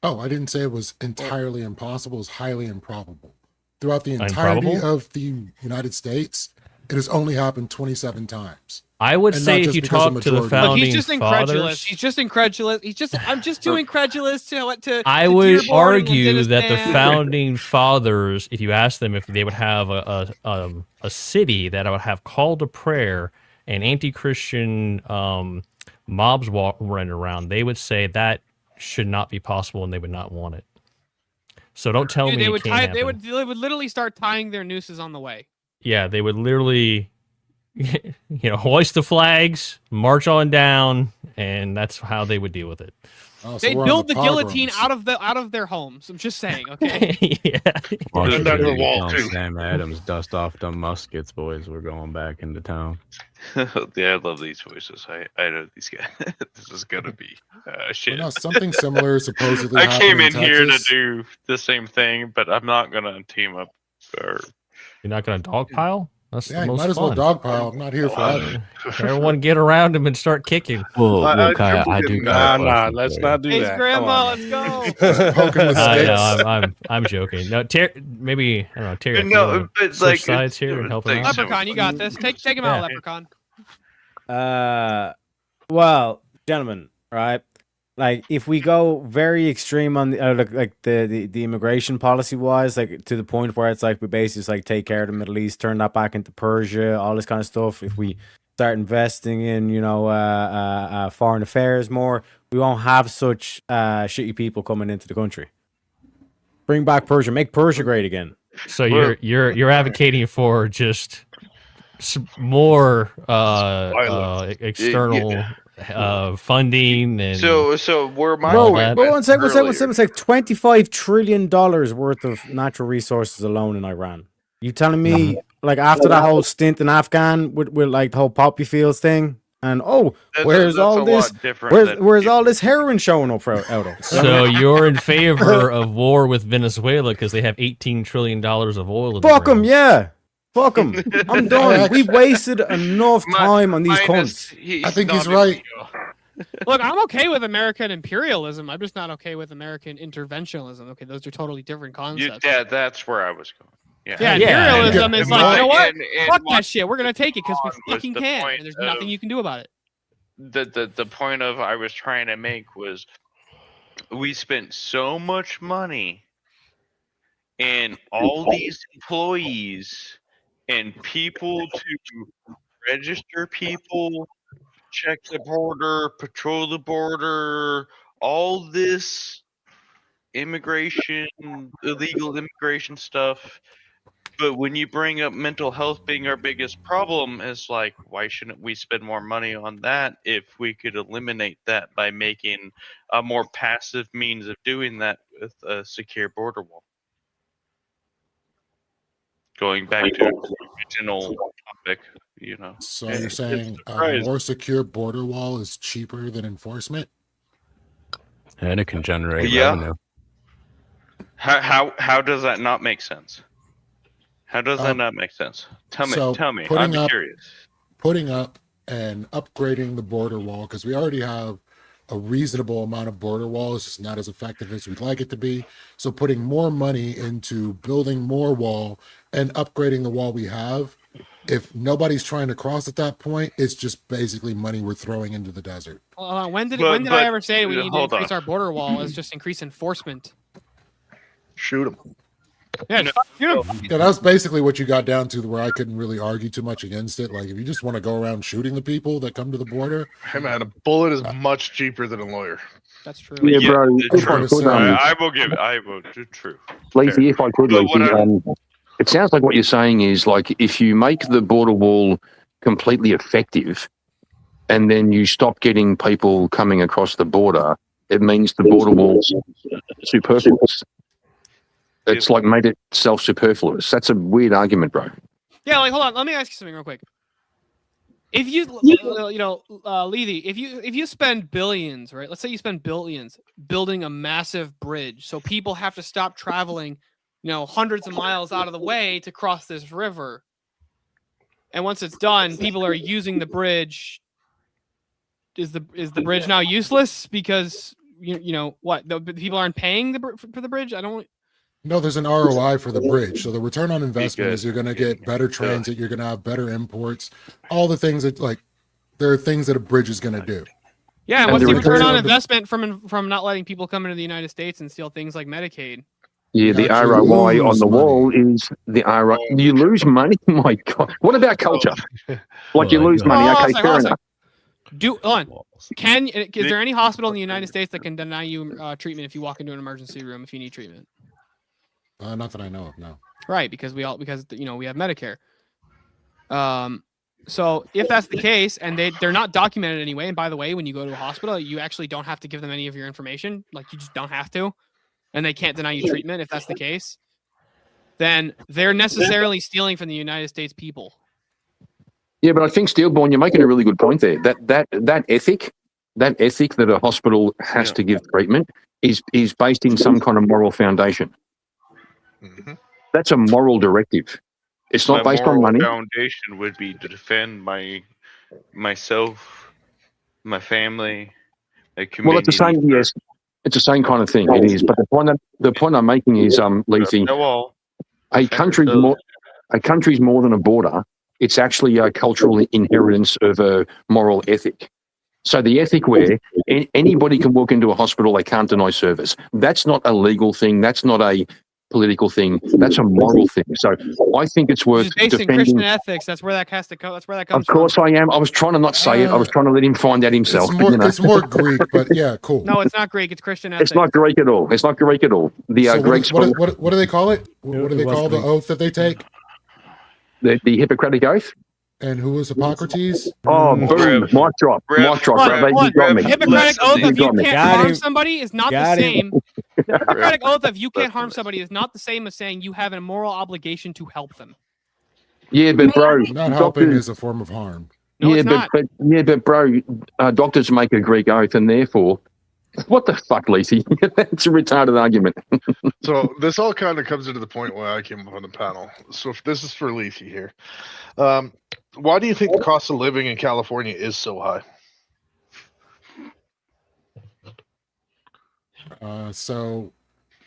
Speaker 4: Oh, I didn't say it was entirely impossible. It's highly improbable. Throughout the entirety
Speaker 6: Improbable?
Speaker 4: of the United States, it has only happened 27 times.
Speaker 6: I would
Speaker 4: And
Speaker 6: say
Speaker 4: not
Speaker 6: if
Speaker 4: just
Speaker 6: you
Speaker 4: because of
Speaker 6: talk to the
Speaker 4: majority.
Speaker 5: Look,
Speaker 6: founding
Speaker 5: he's just incredulous.
Speaker 6: fathers,
Speaker 5: He's just incredulous. I'm just too incredulous to.
Speaker 6: I
Speaker 5: to
Speaker 6: would
Speaker 5: Dearborn and
Speaker 6: argue that the
Speaker 5: Afghanistan.
Speaker 6: founding fathers, if you ask them if they would have a city that would have call to prayer and anti-Christian mobs running around, they would say that should not be possible, and they would not want it. So don't tell
Speaker 5: Dude,
Speaker 6: me
Speaker 5: they
Speaker 6: it
Speaker 5: would
Speaker 6: can't
Speaker 5: tie.
Speaker 6: happen.
Speaker 5: They would literally start tying their nooses on the way.
Speaker 6: Yeah, they would literally, hoist the flags, march on down, and that's how they would deal with it.
Speaker 4: Oh, so
Speaker 5: They
Speaker 4: we're on
Speaker 5: build the guillotine
Speaker 4: pogroms.
Speaker 5: out of their homes. I'm just saying, okay.
Speaker 6: Yeah.
Speaker 7: March
Speaker 3: Put it under
Speaker 7: Brigade
Speaker 3: the wall,
Speaker 7: on
Speaker 3: too.
Speaker 7: Sam Adams, dust off them muskets, boys. We're going back into town.
Speaker 8: Yeah, I love these voices. I know these guys. This is gonna be shit.
Speaker 4: No, something similar supposedly
Speaker 8: I came
Speaker 4: happened
Speaker 8: in here to
Speaker 4: Texas.
Speaker 8: do the same thing, but I'm not gonna team up. Or
Speaker 6: You're not going to dogpile? That's
Speaker 4: Yeah,
Speaker 6: the
Speaker 4: you
Speaker 6: most
Speaker 4: might as well
Speaker 6: fun.
Speaker 4: dogpile. I'm not here forever.
Speaker 6: Everyone get around him and start kicking.
Speaker 7: Well, Kai, I do got a
Speaker 3: Nah,
Speaker 7: question
Speaker 3: let's
Speaker 7: for
Speaker 3: not do
Speaker 5: Hey,
Speaker 3: that. Come
Speaker 5: Grandma,
Speaker 3: on.
Speaker 5: let's go.
Speaker 4: Just poking with
Speaker 6: I
Speaker 4: sticks.
Speaker 6: know, I'm joking. No, maybe I don't know. Terry, if you
Speaker 8: no,
Speaker 6: wanna
Speaker 8: but
Speaker 6: switch
Speaker 8: like
Speaker 6: sides here and help him
Speaker 8: thanks,
Speaker 6: out.
Speaker 5: Leprechaun, you got this. Take him out, Leprechaun.
Speaker 9: Well, gentlemen, right? Like, if we go very extreme on the immigration policy wise, like to the point where it's like we basically just like take care of the Middle East, turn that back into Persia, all this kind of stuff. If we start investing in, foreign affairs more, we won't have such shitty people coming into the country. Bring back Persia, make Persia great again.
Speaker 6: So you're advocating for just more external funding and
Speaker 8: so where my
Speaker 6: All
Speaker 9: No,
Speaker 6: that.
Speaker 9: but one second.
Speaker 8: earlier-
Speaker 9: It's like $25 trillion worth of natural resources alone in Iran. You telling me, like, after that whole stint in Afghan with like the whole poppy fields thing, and where's all this? Where's all this heroin showing up out of?
Speaker 6: so you're in favor of war with Venezuela because they have $18 trillion of oil. In the
Speaker 9: Fuck them,
Speaker 6: ground.
Speaker 9: yeah. Fuck them. I'm done. We've wasted enough time on these
Speaker 8: Minus-
Speaker 9: cunts.
Speaker 4: I think he's
Speaker 8: not
Speaker 4: right.
Speaker 5: Look, I'm okay with American imperialism. I'm just not okay with American interventionism. Okay, those are totally different concepts.
Speaker 8: Yeah, that's where I was going.
Speaker 5: Yeah,
Speaker 6: Yeah.
Speaker 5: imperialism is like, you know what?
Speaker 8: And
Speaker 5: Fuck
Speaker 8: what
Speaker 5: that shit. We're gonna take it because we
Speaker 8: was
Speaker 5: fucking
Speaker 8: the
Speaker 5: can,
Speaker 8: point
Speaker 5: and there's
Speaker 8: of-
Speaker 5: nothing you can do about it.
Speaker 8: the point of I was trying to make was we spent so much money and all these employees and people to register people, check the border, patrol the border, all this immigration, illegal immigration stuff. But when you bring up mental health being our biggest problem, it's like, why shouldn't we spend more money on that if we could eliminate that by making a more passive means of doing that with a secure border wall? Going back to the original topic,
Speaker 4: So you're
Speaker 8: It's
Speaker 4: saying a
Speaker 8: surprising.
Speaker 4: more secure border wall is cheaper than enforcement?
Speaker 7: And it can generate
Speaker 8: Yeah.
Speaker 7: revenue.
Speaker 8: How does that not make sense? How does that
Speaker 4: Um,
Speaker 8: not make sense? Tell me.
Speaker 4: so
Speaker 8: Tell me.
Speaker 4: putting
Speaker 8: I'm
Speaker 4: up-
Speaker 8: curious.
Speaker 4: Putting up and upgrading the border wall, because we already have a reasonable amount of border wall. It's just not as effective as we'd like it to be. So putting more money into building more wall and upgrading the wall we have, if nobody's trying to cross at that point, it's just basically money we're throwing into the desert.
Speaker 5: When did
Speaker 8: But-
Speaker 5: I ever say we need to
Speaker 8: hold
Speaker 5: increase
Speaker 8: on.
Speaker 5: our border wall? It's just increase enforcement.
Speaker 8: Shoot him.
Speaker 5: Yeah,
Speaker 8: No,
Speaker 5: shoot 'em.
Speaker 4: Yeah, that was basically what you got down to, where I couldn't really argue too much against it. Like, if you just want to go around shooting the people that come to the border,
Speaker 10: Hey man, a bullet is much cheaper than a lawyer.
Speaker 5: That's true.
Speaker 11: Yeah, bro.
Speaker 8: the
Speaker 11: If I
Speaker 8: truth.
Speaker 11: could,
Speaker 8: I will give it. I will. The truth.
Speaker 11: Leafy, if I could,
Speaker 8: But what
Speaker 11: Leafy, it sounds like what you're saying is like if you make the border wall completely effective, and then you stop getting people coming across the border, it means the border wall's superfluous. It's like made it self-superfluous. That's a weird argument, bro.
Speaker 5: Yeah, like hold on. Let me ask you something real quick. If you, Lethy, if you spend billions, right? Let's say you spend billions building a massive bridge, so people have to stop traveling, hundreds of miles out of the way to cross this river. And once it's done, people are using the bridge. Is the bridge now useless because what? The people aren't paying for the bridge? I don't.
Speaker 4: no, there's an ROI for the bridge. So the return on investment is you're going to get better transit, you're going to have better imports, all the things that there are things that a bridge is going to do.
Speaker 5: Yeah,
Speaker 11: And
Speaker 5: what's
Speaker 11: the
Speaker 5: the return
Speaker 11: return
Speaker 5: on
Speaker 11: on the-
Speaker 5: investment from not letting people come into the United States and steal things like Medicaid?
Speaker 11: Yeah, the
Speaker 4: actually
Speaker 11: ROI on
Speaker 4: lose
Speaker 11: the
Speaker 4: money.
Speaker 11: wall is the ROI. You lose money? My God. What about culture? Like you lose money.
Speaker 5: Hold on a
Speaker 11: Okay,
Speaker 5: sec,
Speaker 11: fair
Speaker 5: hold on a
Speaker 11: enough.
Speaker 5: sec. Hold on. Is there any hospital in the United States that can deny you treatment if you walk into an emergency room if you need treatment?
Speaker 4: Not that I know of, no.
Speaker 5: Right, because we have Medicare. So if that's the case and they're not documented anyway, and by the way, when you go to a hospital, you actually don't have to give them any of your information, like you just don't have to, and they can't deny you treatment if that's the case, then they're necessarily stealing from the United States people.
Speaker 11: Yeah, but I think Steelborne, you're making a really good point there. That ethic that a hospital has to give treatment is based in some kind of moral foundation.
Speaker 10: Mm-hmm.
Speaker 11: That's a moral directive. It's not
Speaker 8: My
Speaker 11: based on
Speaker 8: moral
Speaker 11: money.
Speaker 8: foundation would be to defend myself, my family, a community.
Speaker 11: Well, it's the same. Yes, it's the same kind of thing. It is. But the point I'm making is, Leafy,
Speaker 8: No wall.
Speaker 11: a country's more than a border. It's actually a cultural inheritance of a moral ethic. So the ethic where anybody can walk into a hospital, they can't deny service. That's not a legal thing. That's not a political thing. That's a moral thing. So I think it's worth
Speaker 5: It's based in
Speaker 11: defending.
Speaker 5: Christian ethics. That's where that has to go. That's where that comes
Speaker 11: Of course I am. I was trying to not say it. I was trying to let him find out himself.
Speaker 4: It's more Greek, but yeah, cool.
Speaker 5: from. No, it's not Greek. It's Christian ethics.
Speaker 11: It's not Greek at all. It's not Greek at all. The
Speaker 4: So
Speaker 11: Greeks,
Speaker 4: what do they call it? What do they
Speaker 9: It was
Speaker 4: call the
Speaker 9: Greek.
Speaker 4: oath that they take?
Speaker 11: the Hippocratic Oath.
Speaker 4: And who was Hippocrates?
Speaker 11: Oh, boom! Mic drop. Mic drop.
Speaker 5: Hold on,
Speaker 11: Right,
Speaker 5: hold
Speaker 11: you got
Speaker 5: on.
Speaker 11: me.
Speaker 5: Hippocratic oath
Speaker 11: You
Speaker 5: of you
Speaker 11: got me.
Speaker 5: can't
Speaker 9: Got
Speaker 5: harm
Speaker 9: him.
Speaker 5: somebody is not the
Speaker 9: Got him.
Speaker 5: same. The Hippocratic oath of you can't harm somebody is not the same as saying you have a moral obligation to help them.
Speaker 11: Yeah, but bro,
Speaker 4: Not helping
Speaker 11: doctors,
Speaker 4: is a form of harm.
Speaker 5: No,
Speaker 11: yeah,
Speaker 5: it's not.
Speaker 11: but bro, doctors make a Greek oath, and therefore, what the fuck, Leafy? That's a retarded argument.
Speaker 10: So this all kind of comes into the point why I came up on the panel. So if this is for Leafy here. Why do you think the cost of living in California is so high?
Speaker 4: So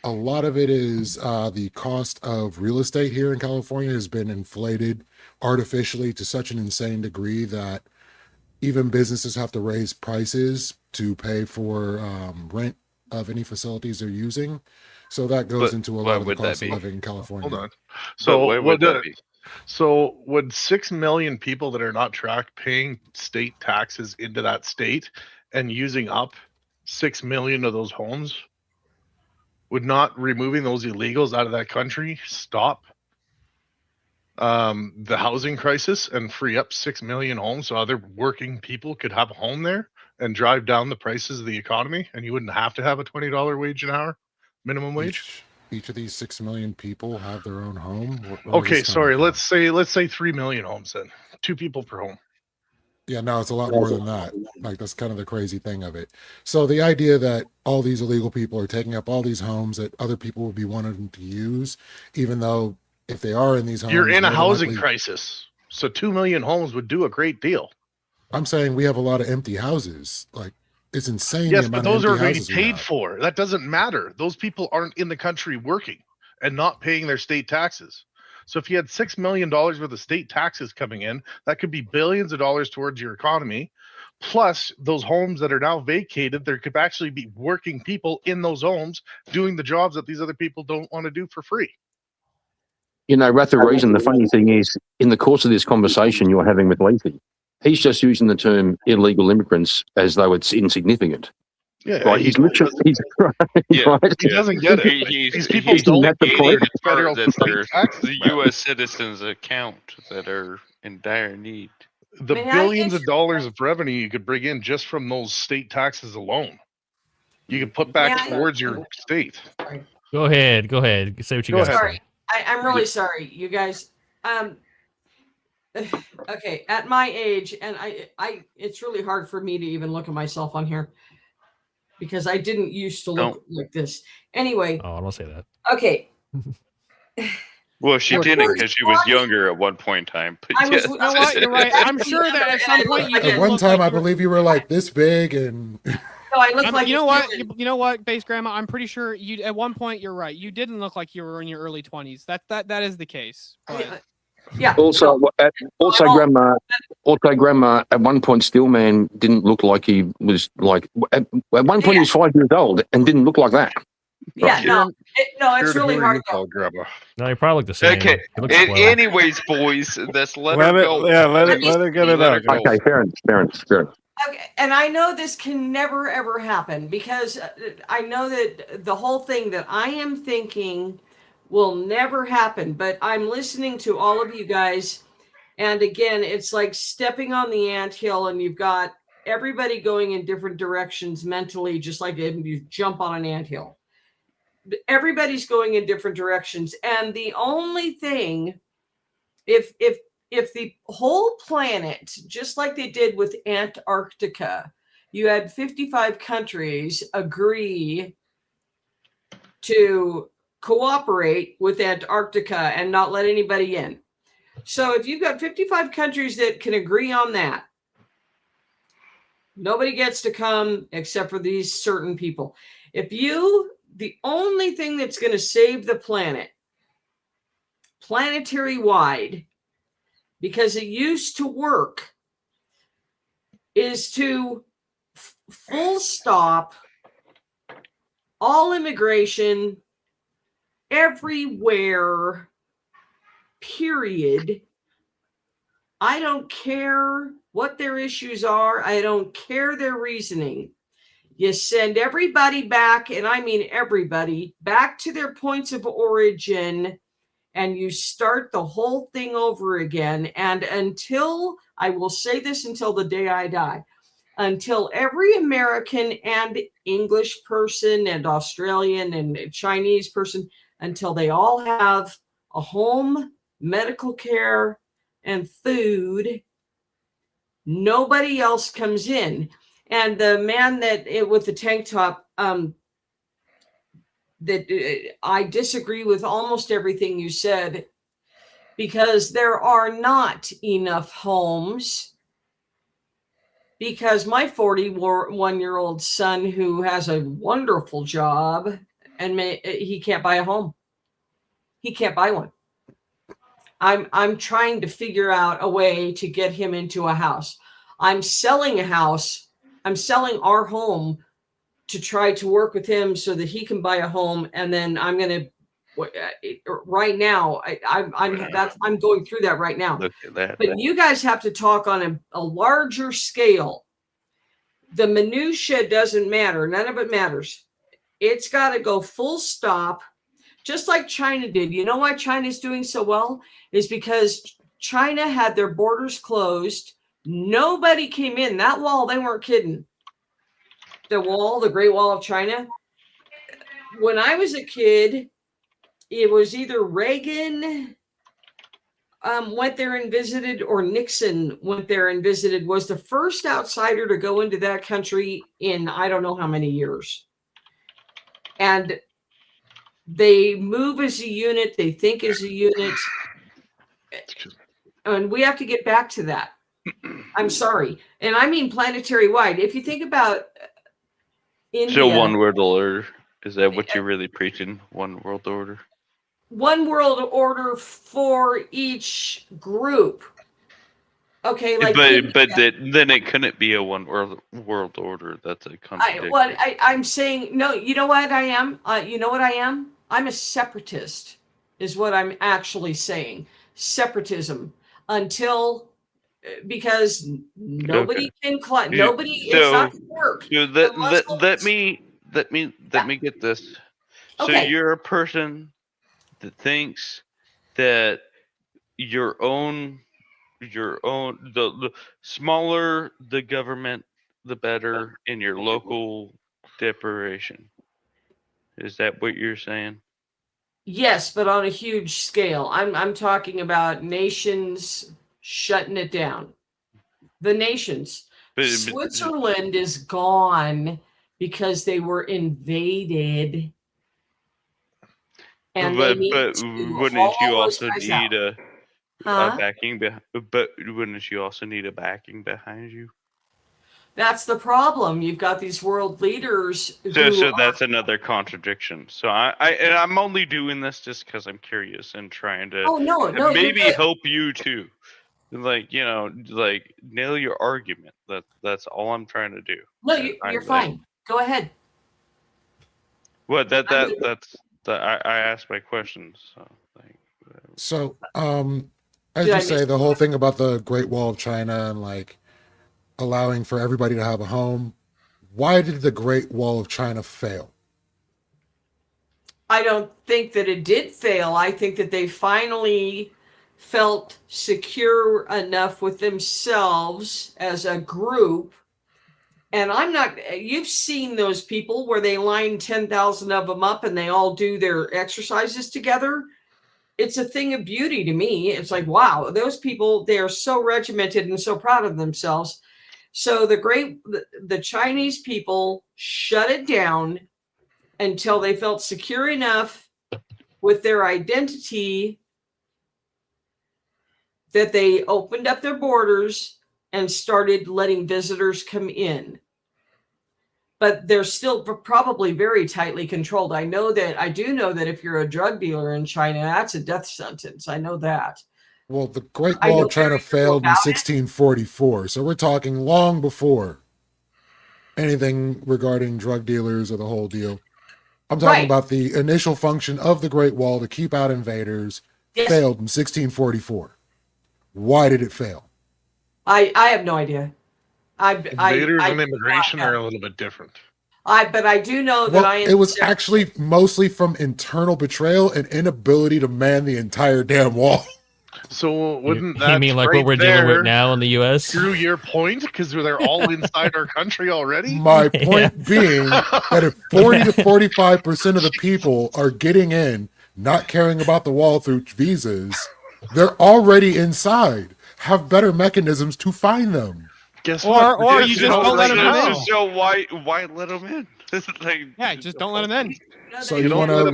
Speaker 4: a lot of it is the cost of real estate here in California has been inflated artificially to such an insane degree that even businesses have to raise prices to pay for rent of any facilities they're using. So that goes
Speaker 8: But
Speaker 4: into a
Speaker 8: why
Speaker 4: lot of the
Speaker 8: would that
Speaker 4: cost of
Speaker 8: be?
Speaker 4: living in California.
Speaker 10: Hold on.
Speaker 8: So
Speaker 10: So
Speaker 8: why would that be?
Speaker 10: So would 6 million people that are not tracked paying state taxes into that state and using up 6 million of those homes, would not removing those illegals out of that country stop the housing crisis and free up 6 million homes so other working people could have a home there and drive down the prices of the economy, and you wouldn't have to have a $20 wage an hour minimum wage?
Speaker 4: Each of these 6 million people have their own home. Where is
Speaker 10: Okay,
Speaker 4: this
Speaker 10: sorry.
Speaker 4: coming from?
Speaker 10: Let's say 3 million homes then. 2 people per home.
Speaker 4: Yeah, no, it's a lot more than that. Like, that's kind of the crazy thing of it. So the idea that all these illegal people are taking up all these homes that other people would be wanting to use, even though if they are in these homes,
Speaker 10: You're in a
Speaker 4: more than
Speaker 10: housing
Speaker 4: likely-
Speaker 10: crisis. So 2 million homes would do a great deal.
Speaker 4: I'm saying we have a lot of empty houses. Like, it's insane.
Speaker 10: Yes,
Speaker 4: the
Speaker 10: but
Speaker 4: amount of
Speaker 10: those are
Speaker 4: empty
Speaker 10: being
Speaker 4: houses we
Speaker 10: paid
Speaker 4: have.
Speaker 10: for. That doesn't matter. Those people aren't in the country working and not paying their state taxes. So if you had $6 million worth of state taxes coming in, that could be billions of dollars towards your economy. Plus those homes that are now vacated, there could actually be working people in those homes doing the jobs that these other people don't want to do for free.
Speaker 11: You know, Rather Reason, the funny thing is, in the course of this conversation you're having with Lethy, he's just using the term illegal immigrants as though it's insignificant.
Speaker 10: Yeah,
Speaker 11: Right? He's literally, he's right.
Speaker 8: Yeah.
Speaker 11: Right?
Speaker 10: He doesn't get it. These people don't
Speaker 11: at the
Speaker 10: pay
Speaker 11: point.
Speaker 10: their federal
Speaker 8: that
Speaker 10: state
Speaker 8: they're
Speaker 10: taxes.
Speaker 8: the U.S. citizens account that are in dire need.
Speaker 10: The
Speaker 12: May I
Speaker 10: billions of
Speaker 12: inter-
Speaker 10: dollars of revenue you could bring in just from those state taxes alone, you could put back
Speaker 12: May I-
Speaker 10: towards your state.
Speaker 12: Sorry.
Speaker 6: Go ahead. Say what you
Speaker 10: Go
Speaker 6: got.
Speaker 10: ahead.
Speaker 12: Sorry. I'm really sorry, you guys. Okay, at my age, and I it's really hard for me to even look at myself on here because I didn't used to look like this. Anyway,
Speaker 6: Oh, don't say that.
Speaker 12: okay.
Speaker 8: Well, she
Speaker 12: Of
Speaker 8: didn't
Speaker 12: course,
Speaker 8: because she was
Speaker 12: Rodney-
Speaker 8: younger at one point in time. But
Speaker 12: I was-
Speaker 8: yes.
Speaker 5: You know what? You're right. I'm sure that at some point you
Speaker 12: At
Speaker 5: did
Speaker 4: At one
Speaker 5: look
Speaker 4: time,
Speaker 5: like
Speaker 4: I
Speaker 5: you were-
Speaker 4: believe you were like this big, and
Speaker 12: No, I look like
Speaker 5: you know
Speaker 12: a
Speaker 5: what?
Speaker 12: human.
Speaker 5: You know what, Base Grandma? I'm pretty sure you at one point you're right. You didn't look like you were in your early 20s. That is the case. But
Speaker 12: Yeah.
Speaker 11: Also,
Speaker 12: no,
Speaker 11: also, grandma. At one point, Steelman didn't look like he was like. At one point, he was 5 years old and didn't look like that.
Speaker 12: yeah, no, it's really hard.
Speaker 10: Call Grandma.
Speaker 6: No, you probably look the same.
Speaker 8: Okay.
Speaker 6: You look swell.
Speaker 8: Anyways, boys, let's let her go.
Speaker 9: let her get it out.
Speaker 11: Okay, fair enough.
Speaker 12: Okay, and I know this can never ever happen because I know that the whole thing that I am thinking will never happen. But I'm listening to all of you guys, and again, it's like stepping on the anthill, and you've got everybody going in different directions mentally, just like if you jump on an anthill. Everybody's going in different directions, and the only thing, if the whole planet, just like they did with Antarctica, you had 55 countries agree to cooperate with Antarctica and not let anybody in. So if you've got 55 countries that can agree on that, nobody gets to come except for these certain people. The only thing that's going to save the planet, planetary wide, because it used to work, is to full stop all immigration everywhere, period. I don't care what their issues are. I don't care their reasoning. You send everybody back, and I mean everybody, back to their points of origin, and you start the whole thing over again. And until, I will say this until the day I die, until every American and English person and Australian and Chinese person, until they all have a home, medical care, and food, nobody else comes in. And the man with the tank top, I disagree with almost everything you said, because there are not enough homes. Because my 41-year-old son, who has a wonderful job, and he can't buy a home. He can't buy one. I'm trying to figure out a way to get him into a house. I'm selling a house. I'm selling our home to try to work with him so that he can buy a home, and then I'm going to. Right now, I'm going through that right now.
Speaker 8: Look at that.
Speaker 12: But you guys have to talk on a larger scale. The minutia doesn't matter. None of it matters. It's got to go full stop, just like China did. You know why China's doing so well? Is because China had their borders closed. Nobody came in. That wall, they weren't kidding. The wall, the Great Wall of China. When I was a kid, it was either Reagan went there and visited, or Nixon went there and visited, was the first outsider to go into that country in I don't know how many years. And they move as a unit, they think as a unit, and we have to get back to that. I'm sorry. And I mean planetary wide. If you think about India.
Speaker 8: So one world order. Is that what you're really preaching? One world order?
Speaker 12: One world order for each group. Okay, like
Speaker 8: then it couldn't be a one world order. That's a contradiction.
Speaker 12: I'm saying no. You know what I am? You know what I am? I'm a separatist. is what I'm actually saying. Separatism until because nobody can climb. Nobody. It's not going to work.
Speaker 8: So let me get this. So
Speaker 12: Okay.
Speaker 8: you're a person that thinks that your own the smaller the government, the better in your local deprivation. Is that what you're saying?
Speaker 12: Yes, but on a huge scale. I'm talking about nations shutting it down. The nations. Switzerland is gone because they were invaded. And they need to
Speaker 8: wouldn't you
Speaker 12: haul those
Speaker 8: also
Speaker 12: guys
Speaker 8: need
Speaker 12: out.
Speaker 8: a backing but wouldn't you also need a backing behind you?
Speaker 12: That's the problem. You've got these world leaders
Speaker 8: So that's another contradiction. So I'm only doing this just because I'm curious and trying to maybe help you too. Like, like nail your argument. That's all I'm trying to do.
Speaker 12: No, you're fine. Go ahead.
Speaker 8: What that's I asked my questions.
Speaker 4: So, as you say, the whole thing about the Great Wall of China and like allowing for everybody to have a home. Why did the Great Wall of China fail?
Speaker 12: I don't think that it did fail. I think that they finally felt secure enough with themselves as a group. And you've seen those people where they line 10,000 of them up and they all do their exercises together. It's a thing of beauty to me. It's like, wow, those people, they are so regimented and so proud of themselves. So the Chinese people shut it down until they felt secure enough with their identity that they opened up their borders and started letting visitors come in. But they're still probably very tightly controlled. I do know that if you're a drug dealer in China, that's a death sentence. I know that.
Speaker 4: Well, the Great Wall of China failed in 1644, so we're talking long before anything regarding drug dealers or the whole deal. I'm talking about the initial function of the Great Wall to keep out invaders. Failed in 1644. Why did it fail?
Speaker 12: I have no idea.
Speaker 10: Invaders and immigration are a little bit different.
Speaker 12: But I do know that
Speaker 4: it was actually mostly from internal betrayal and inability to man the entire damn wall.
Speaker 10: So wouldn't that
Speaker 6: you mean like what we're dealing with now in the U.S.?
Speaker 10: Through your point, because they're all inside our country already.
Speaker 4: My point being that if 40 to 45% of the people are getting in, not caring about the wall through visas, they're already inside. Have better mechanisms to find them.
Speaker 10: Guess
Speaker 5: what? Or you just don't let them in.
Speaker 8: So why let them in?
Speaker 5: Just don't let them in.
Speaker 4: So you want to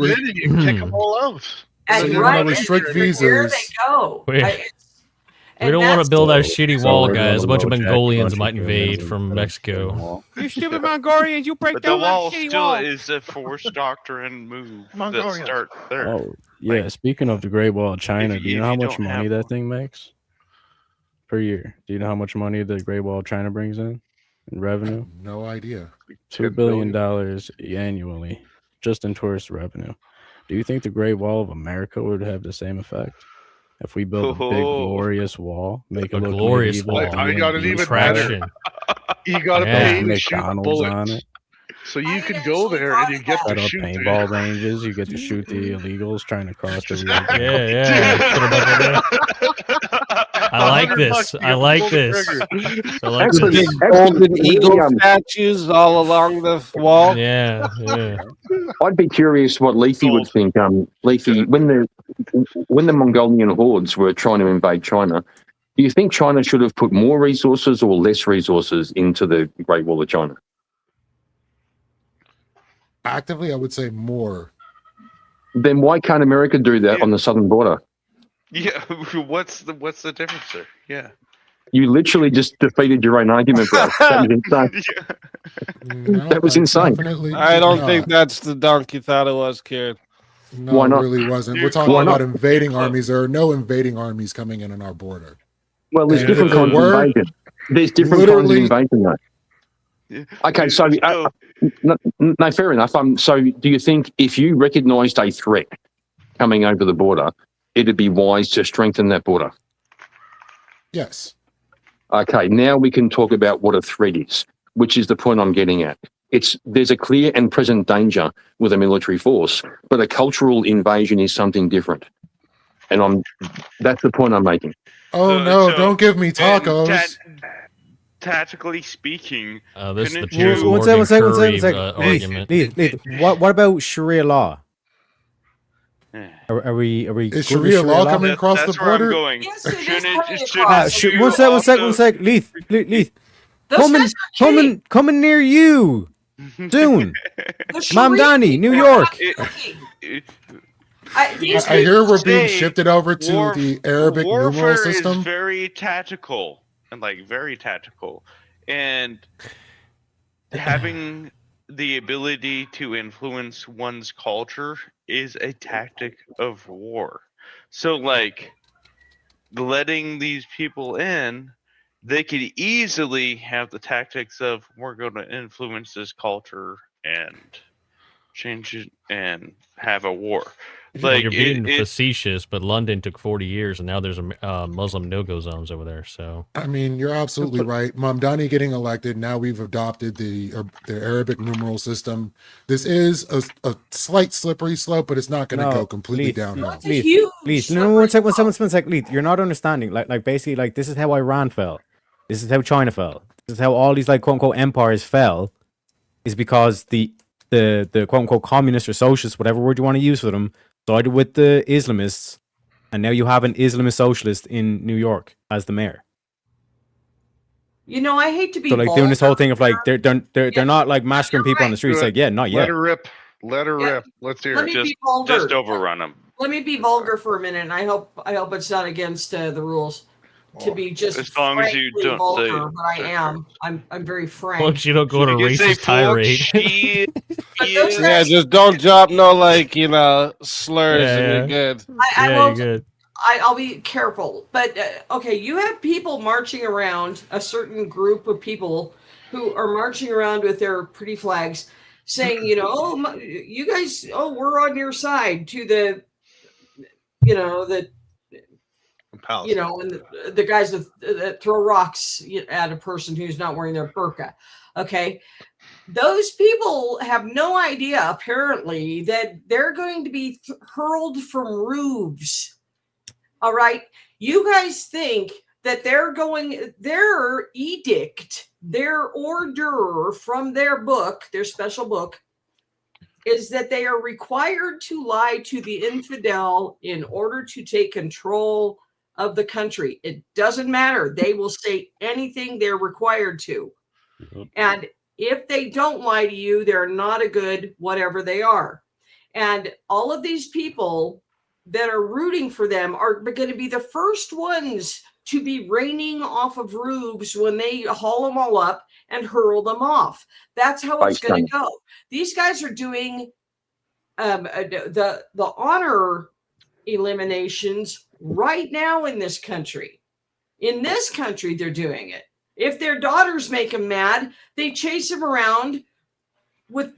Speaker 10: kick them all out.
Speaker 4: So you want to restrict visas?
Speaker 12: Where they go.
Speaker 6: We don't want to build our shitty wall, guys. A bunch of Mongolians might invade from Mexico.
Speaker 5: You stupid Mongolians! You break
Speaker 8: But
Speaker 5: down
Speaker 8: the wall
Speaker 5: that shitty
Speaker 8: still
Speaker 5: wall.
Speaker 8: is a forced doctrine move that start there.
Speaker 7: Oh, yeah. Speaking of the Great Wall of China, do you know how much money that thing makes per year? Do you know how much money the Great Wall of China brings in revenue?
Speaker 4: No idea.
Speaker 7: $2 billion annually, just in tourist revenue. Do you think the Great Wall of America would have the same effect? If we build a big, glorious wall, make it look
Speaker 6: glorious
Speaker 7: medieval,
Speaker 6: wall.
Speaker 10: I got it even
Speaker 6: Traction.
Speaker 10: better. You got to pay to shoot
Speaker 7: McDonald's on
Speaker 10: bullets.
Speaker 7: it.
Speaker 10: So you could go there and you get
Speaker 7: Set
Speaker 10: to
Speaker 7: up
Speaker 10: shoot
Speaker 7: paintball ranges. You get to shoot the illegals trying to cross the Rio.
Speaker 6: Yeah. I like this. I like this. I like
Speaker 3: The
Speaker 6: this.
Speaker 3: big golden eagle statues all along the wall.
Speaker 6: Yeah.
Speaker 11: I'd be curious what Leafy would think. Leafy, when the Mongolian hordes were trying to invade China, do you think China should have put more resources or less resources into the Great Wall of China?
Speaker 4: Actively, I would say more.
Speaker 11: Then why can't America do that on the southern border?
Speaker 8: Yeah, what's the difference there? Yeah.
Speaker 11: You literally just defeated your own argument, bro. That was insane. That was insane.
Speaker 3: I don't think that's the dunk you thought it was, kid.
Speaker 4: No,
Speaker 11: Why not?
Speaker 4: it really wasn't. We're talking about invading armies. There are no invading armies coming in on our border.
Speaker 11: Well, there's
Speaker 4: And
Speaker 11: different
Speaker 4: if there
Speaker 11: kinds of
Speaker 4: were,
Speaker 11: invasion. There's different kinds of invasion, though. Okay, so no, fair enough. So, do you think if you recognised a threat coming over the border, it'd be wise to strengthen that border.
Speaker 4: Yes.
Speaker 11: Okay, now we can talk about what a threat is, which is the point I'm getting at. There's a clear and present danger with a military force, but a cultural invasion is something different. And that's the point I'm making.
Speaker 4: Oh no, don't give me tacos.
Speaker 8: Tactically speaking,
Speaker 6: this is the
Speaker 8: couldn't
Speaker 6: Piers
Speaker 8: you-
Speaker 6: Morgan
Speaker 9: One
Speaker 6: Curry
Speaker 9: second.
Speaker 6: argument.
Speaker 9: Leith, what about Sharia law?
Speaker 8: Eh.
Speaker 9: Are we
Speaker 4: Is
Speaker 9: good with
Speaker 4: Sharia law coming
Speaker 8: That-
Speaker 4: across the
Speaker 8: that's where I'm
Speaker 4: border?
Speaker 8: going.
Speaker 12: Yes, it is
Speaker 8: Shouldn't
Speaker 12: coming
Speaker 8: shouldn't
Speaker 12: across.
Speaker 8: you
Speaker 9: One sec.
Speaker 8: also-
Speaker 9: Leith.
Speaker 12: Those guys are cheating.
Speaker 9: Coming near you soon.
Speaker 12: The Sharia
Speaker 9: Mamdani, New
Speaker 12: people are
Speaker 9: York.
Speaker 12: not cheating.
Speaker 8: It-
Speaker 12: These
Speaker 4: I hear we're being
Speaker 8: say
Speaker 4: shifted over to the Arabic numeral
Speaker 8: warfare
Speaker 4: system.
Speaker 8: is very tactical and very tactical, and having the ability to influence one's culture is a tactic of war. So letting these people in, they could easily have the tactics of, we're going to influence this culture and change it and have a war.
Speaker 6: Well, you're being facetious, but London took 40 years, and now there's a Muslim no-go zones over there. So
Speaker 4: I mean, you're absolutely right. Mamdani getting elected. Now we've adopted the Arabic numeral system. This is a slight slippery slope, but it's not going to go completely downhill.
Speaker 12: It's a huge
Speaker 9: Leith, no, one sec. Leith, you're not understanding. Basically, this is how Iran fell. This is how China fell. This is how all these quote unquote empires fell. Is because the quote unquote communists or socialists, whatever word you want to use for them, sided with the Islamists, and now you have an Islamist socialist in New York as the mayor.
Speaker 12: You know, I hate to be
Speaker 9: So doing this whole thing of they're not massacring
Speaker 12: You're
Speaker 9: people on the streets.
Speaker 10: right.
Speaker 9: Not yet.
Speaker 10: Let her rip. Let her
Speaker 12: Yeah.
Speaker 10: rip. Let's hear
Speaker 12: Let
Speaker 10: it.
Speaker 12: me be vulgar.
Speaker 8: Just overrun them.
Speaker 12: Let me be vulgar for a minute, and I hope it's not against the rules to be just
Speaker 8: As long as you
Speaker 12: frankly
Speaker 8: don't
Speaker 12: vulgar,
Speaker 8: say-
Speaker 12: but I am. I'm very frank.
Speaker 6: once you don't go to
Speaker 8: You can say
Speaker 6: racist tirade.
Speaker 8: she
Speaker 12: But those
Speaker 8: is-
Speaker 3: Yeah, just don't drop no slurs and
Speaker 6: Yeah.
Speaker 3: you're good.
Speaker 12: I
Speaker 6: Yeah,
Speaker 12: won't.
Speaker 6: you're good.
Speaker 12: I'll be careful. But okay, you have people marching around, a certain group of people who are marching around with their pretty flags, saying, you guys, we're on your side. To the, and the guys that throw rocks at a person who's not wearing their burqa. Okay. Those people have no idea, apparently, that they're going to be hurled from roofs. All right. You guys think that their edict, their order from their book, their special book, is that they are required to lie to the infidel in order to take control of the country. It doesn't matter. They will say anything they're required to. And if they don't lie to you, they're not a good whatever they are. And all of these people that are rooting for them are going to be the first ones to be raining off of roofs when they haul them all up and hurl them off. That's how it's going to go. These guys are doing the honor eliminations right now in this country. In this country, they're doing it. If their daughters make them mad, they chase them around with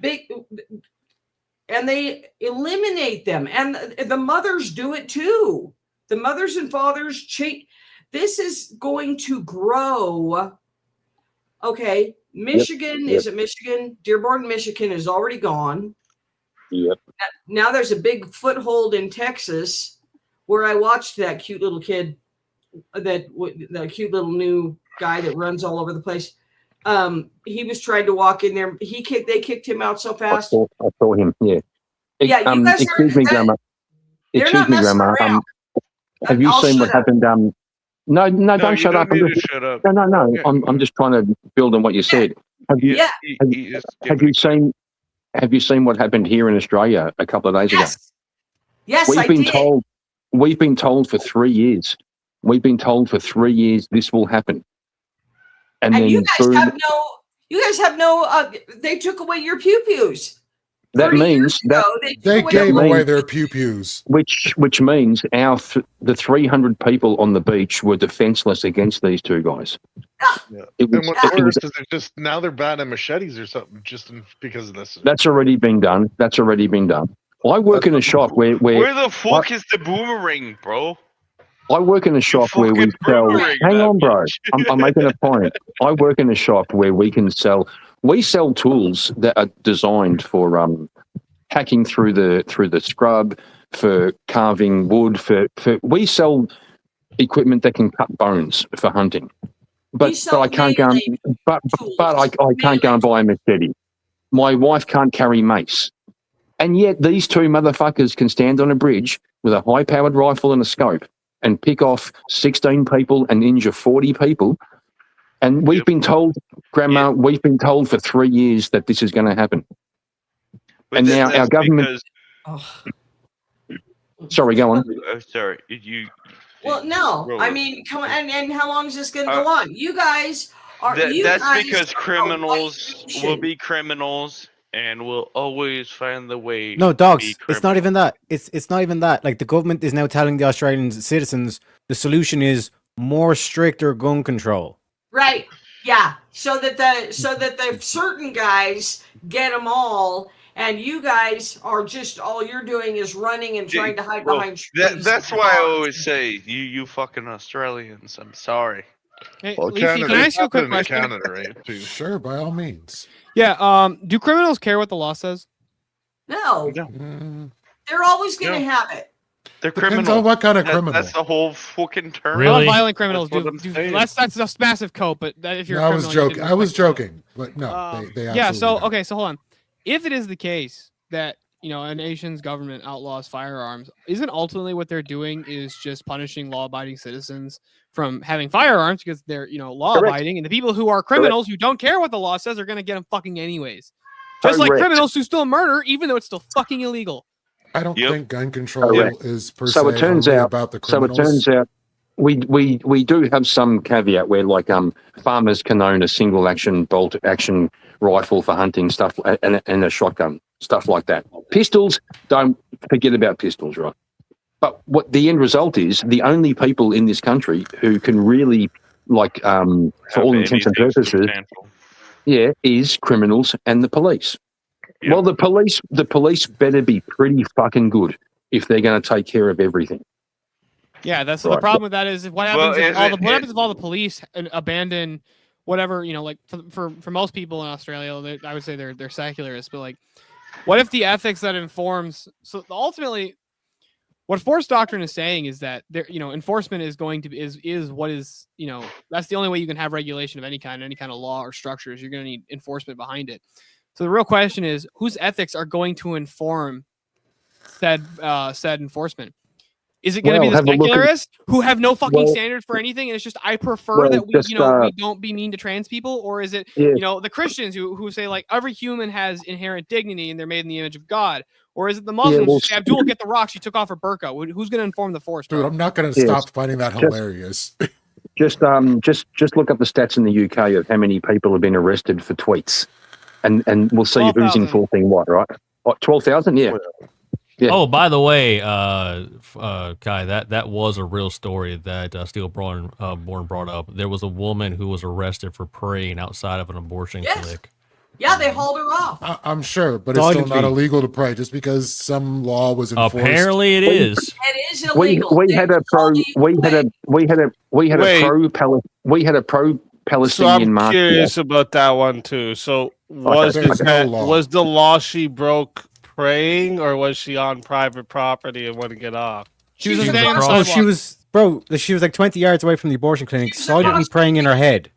Speaker 12: and they eliminate them. And the mothers do it too. The mothers and fathers chase. This is going to grow. Okay. Michigan, is it Michigan? Dearborn, Michigan is already gone.
Speaker 11: Yep.
Speaker 12: Now there's a big foothold in Texas where I watched that cute little kid, the cute little new guy that runs all over the place. He was trying to walk in there. They kicked him out so fast.
Speaker 11: I saw him. Yeah.
Speaker 12: Yeah, you guys
Speaker 11: excuse me, Grandma.
Speaker 12: They're not messing around.
Speaker 11: Have you seen what happened? No, don't
Speaker 8: you
Speaker 11: shut
Speaker 8: don't
Speaker 11: up.
Speaker 8: need to shut up.
Speaker 11: No.
Speaker 8: Yeah.
Speaker 11: I'm just trying to build on what you said. Have you seen what happened here in Australia a couple of days ago?
Speaker 12: Yes,
Speaker 11: We've been told for 3 years. We've been told for 3 years this will happen. And then
Speaker 12: you guys have no they took away your pew-pews.
Speaker 11: That means that
Speaker 4: they gave away their pew-pews.
Speaker 11: Which means the 300 people on the beach were defenseless against these two guys.
Speaker 10: Yeah. And what's worse is now they're bad at machetes or something because of this.
Speaker 11: That's already been done. I work in a shop where
Speaker 8: Where the fuck is the boomerang, bro?
Speaker 11: I work in a shop where we
Speaker 8: fucking
Speaker 11: sell.
Speaker 8: boomerang
Speaker 11: Hang
Speaker 8: that
Speaker 11: on, bro.
Speaker 8: bitch.
Speaker 11: I'm making a point. I work in a shop where we sell tools that are designed for hacking through the scrub, for carving wood. We sell equipment that can cut bones for hunting. But I can't go. But I can't go and buy a machete. My wife can't carry mace. And yet these two motherfuckers can stand on a bridge with a high-powered rifle and a scope and pick off 16 people and injure 40 people. And we've been told, Grandma, we've been told for 3 years that this is going to happen.
Speaker 8: But
Speaker 11: And now our government... Sorry, go on.
Speaker 8: Sorry,
Speaker 12: Well, no. I mean, come on. And how long is this going to go on? You guys are...
Speaker 8: That's because criminals will be criminals and will always find the way.
Speaker 9: No,
Speaker 8: to
Speaker 9: dogs.
Speaker 8: be
Speaker 9: It's not even that. It's not even that. Like the government is now telling the Australian citizens the solution is more stricter gun control.
Speaker 12: Right. Yeah. So that the certain guys get them all, and you guys are just all you're doing is running and trying to hide behind trees.
Speaker 8: That's why I always say you fucking Australians. I'm sorry.
Speaker 5: Hey,
Speaker 10: Well,
Speaker 5: Leafy, can I ask you a quick question?
Speaker 10: Canada, right? Too.
Speaker 4: Sure, by all means.
Speaker 5: Yeah. Do criminals care what the law says?
Speaker 12: No. They're always going to have it.
Speaker 8: They're
Speaker 4: Depends
Speaker 8: criminals.
Speaker 4: on what kind of criminal.
Speaker 8: That's the whole fucking term.
Speaker 5: Really? Violent criminals
Speaker 8: That's
Speaker 5: do.
Speaker 8: what I'm saying.
Speaker 5: That's a massive cope. But if you're,
Speaker 4: No,
Speaker 5: a
Speaker 4: I was
Speaker 5: criminal, you
Speaker 4: joking.
Speaker 5: didn't
Speaker 4: I was
Speaker 5: respect the law.
Speaker 4: joking, but no, they
Speaker 5: Yeah. So
Speaker 4: absolutely
Speaker 5: okay. So hold on. If it is the case that a nation's government outlaws firearms, isn't ultimately what they're doing is just punishing law-abiding citizens from having firearms because they're law-abiding, and the people who are criminals who don't care what the law says are going to get them fucking anyways. Just like criminals who still murder, even though it's still fucking illegal.
Speaker 4: I don't think gun control is per
Speaker 11: So
Speaker 4: se
Speaker 11: it turns
Speaker 4: only
Speaker 11: out.
Speaker 4: about the
Speaker 11: So it
Speaker 4: criminals.
Speaker 11: turns out we do have some caveat where farmers can own a single action bolt action rifle for hunting stuff and a shotgun stuff like that. Pistols, don't forget about pistols, right? But what the end result is, the only people in this country who can really for all intents and purposes, is criminals and the police. Yep. Well, the police better be pretty fucking good if they're going to take care of everything.
Speaker 5: Yeah, that's the problem with that is what happens if all the police abandon whatever, like for most people in Australia, I would say they're secularists, but what if the ethics that informs, so ultimately what force doctrine is saying is that enforcement is going to is what is, that's the only way you can have regulation of any kind of law or structures. You're going to need enforcement behind it. So the real question is, whose ethics are going to inform said enforcement? Is it going to be the secularists who have no fucking standards for anything, and it's just I prefer that we don't be mean to trans people, or is it the Christians who say every human has inherent dignity and they're made in the image of God, or is it the Muslims who say Abdul, get the rock, she took off her burqa? Who's going to inform the force?
Speaker 4: Dude, I'm not going to stop finding that hilarious.
Speaker 11: Just look up the stats in the UK of how many people have been arrested for tweets. And we'll see
Speaker 5: 12,
Speaker 11: who's enforcing what, right? 12,000, yeah.
Speaker 6: Oh, by the way, Kai, that was a real story that Steelborne brought up. There was a woman who was arrested for praying outside of an abortion clinic.
Speaker 12: Yeah, they hauled her off.
Speaker 4: I'm sure, but it's still not illegal to pray just because some law was enforced.
Speaker 6: Apparently, it is.
Speaker 12: It is illegal.
Speaker 11: We had a pro Palestinian
Speaker 3: So I'm
Speaker 11: march.
Speaker 3: curious about that one too. So was the law she broke praying, or was she on private property and wouldn't get off?
Speaker 5: She was
Speaker 9: she was like 20 yards away from the abortion clinic, silently praying in her head.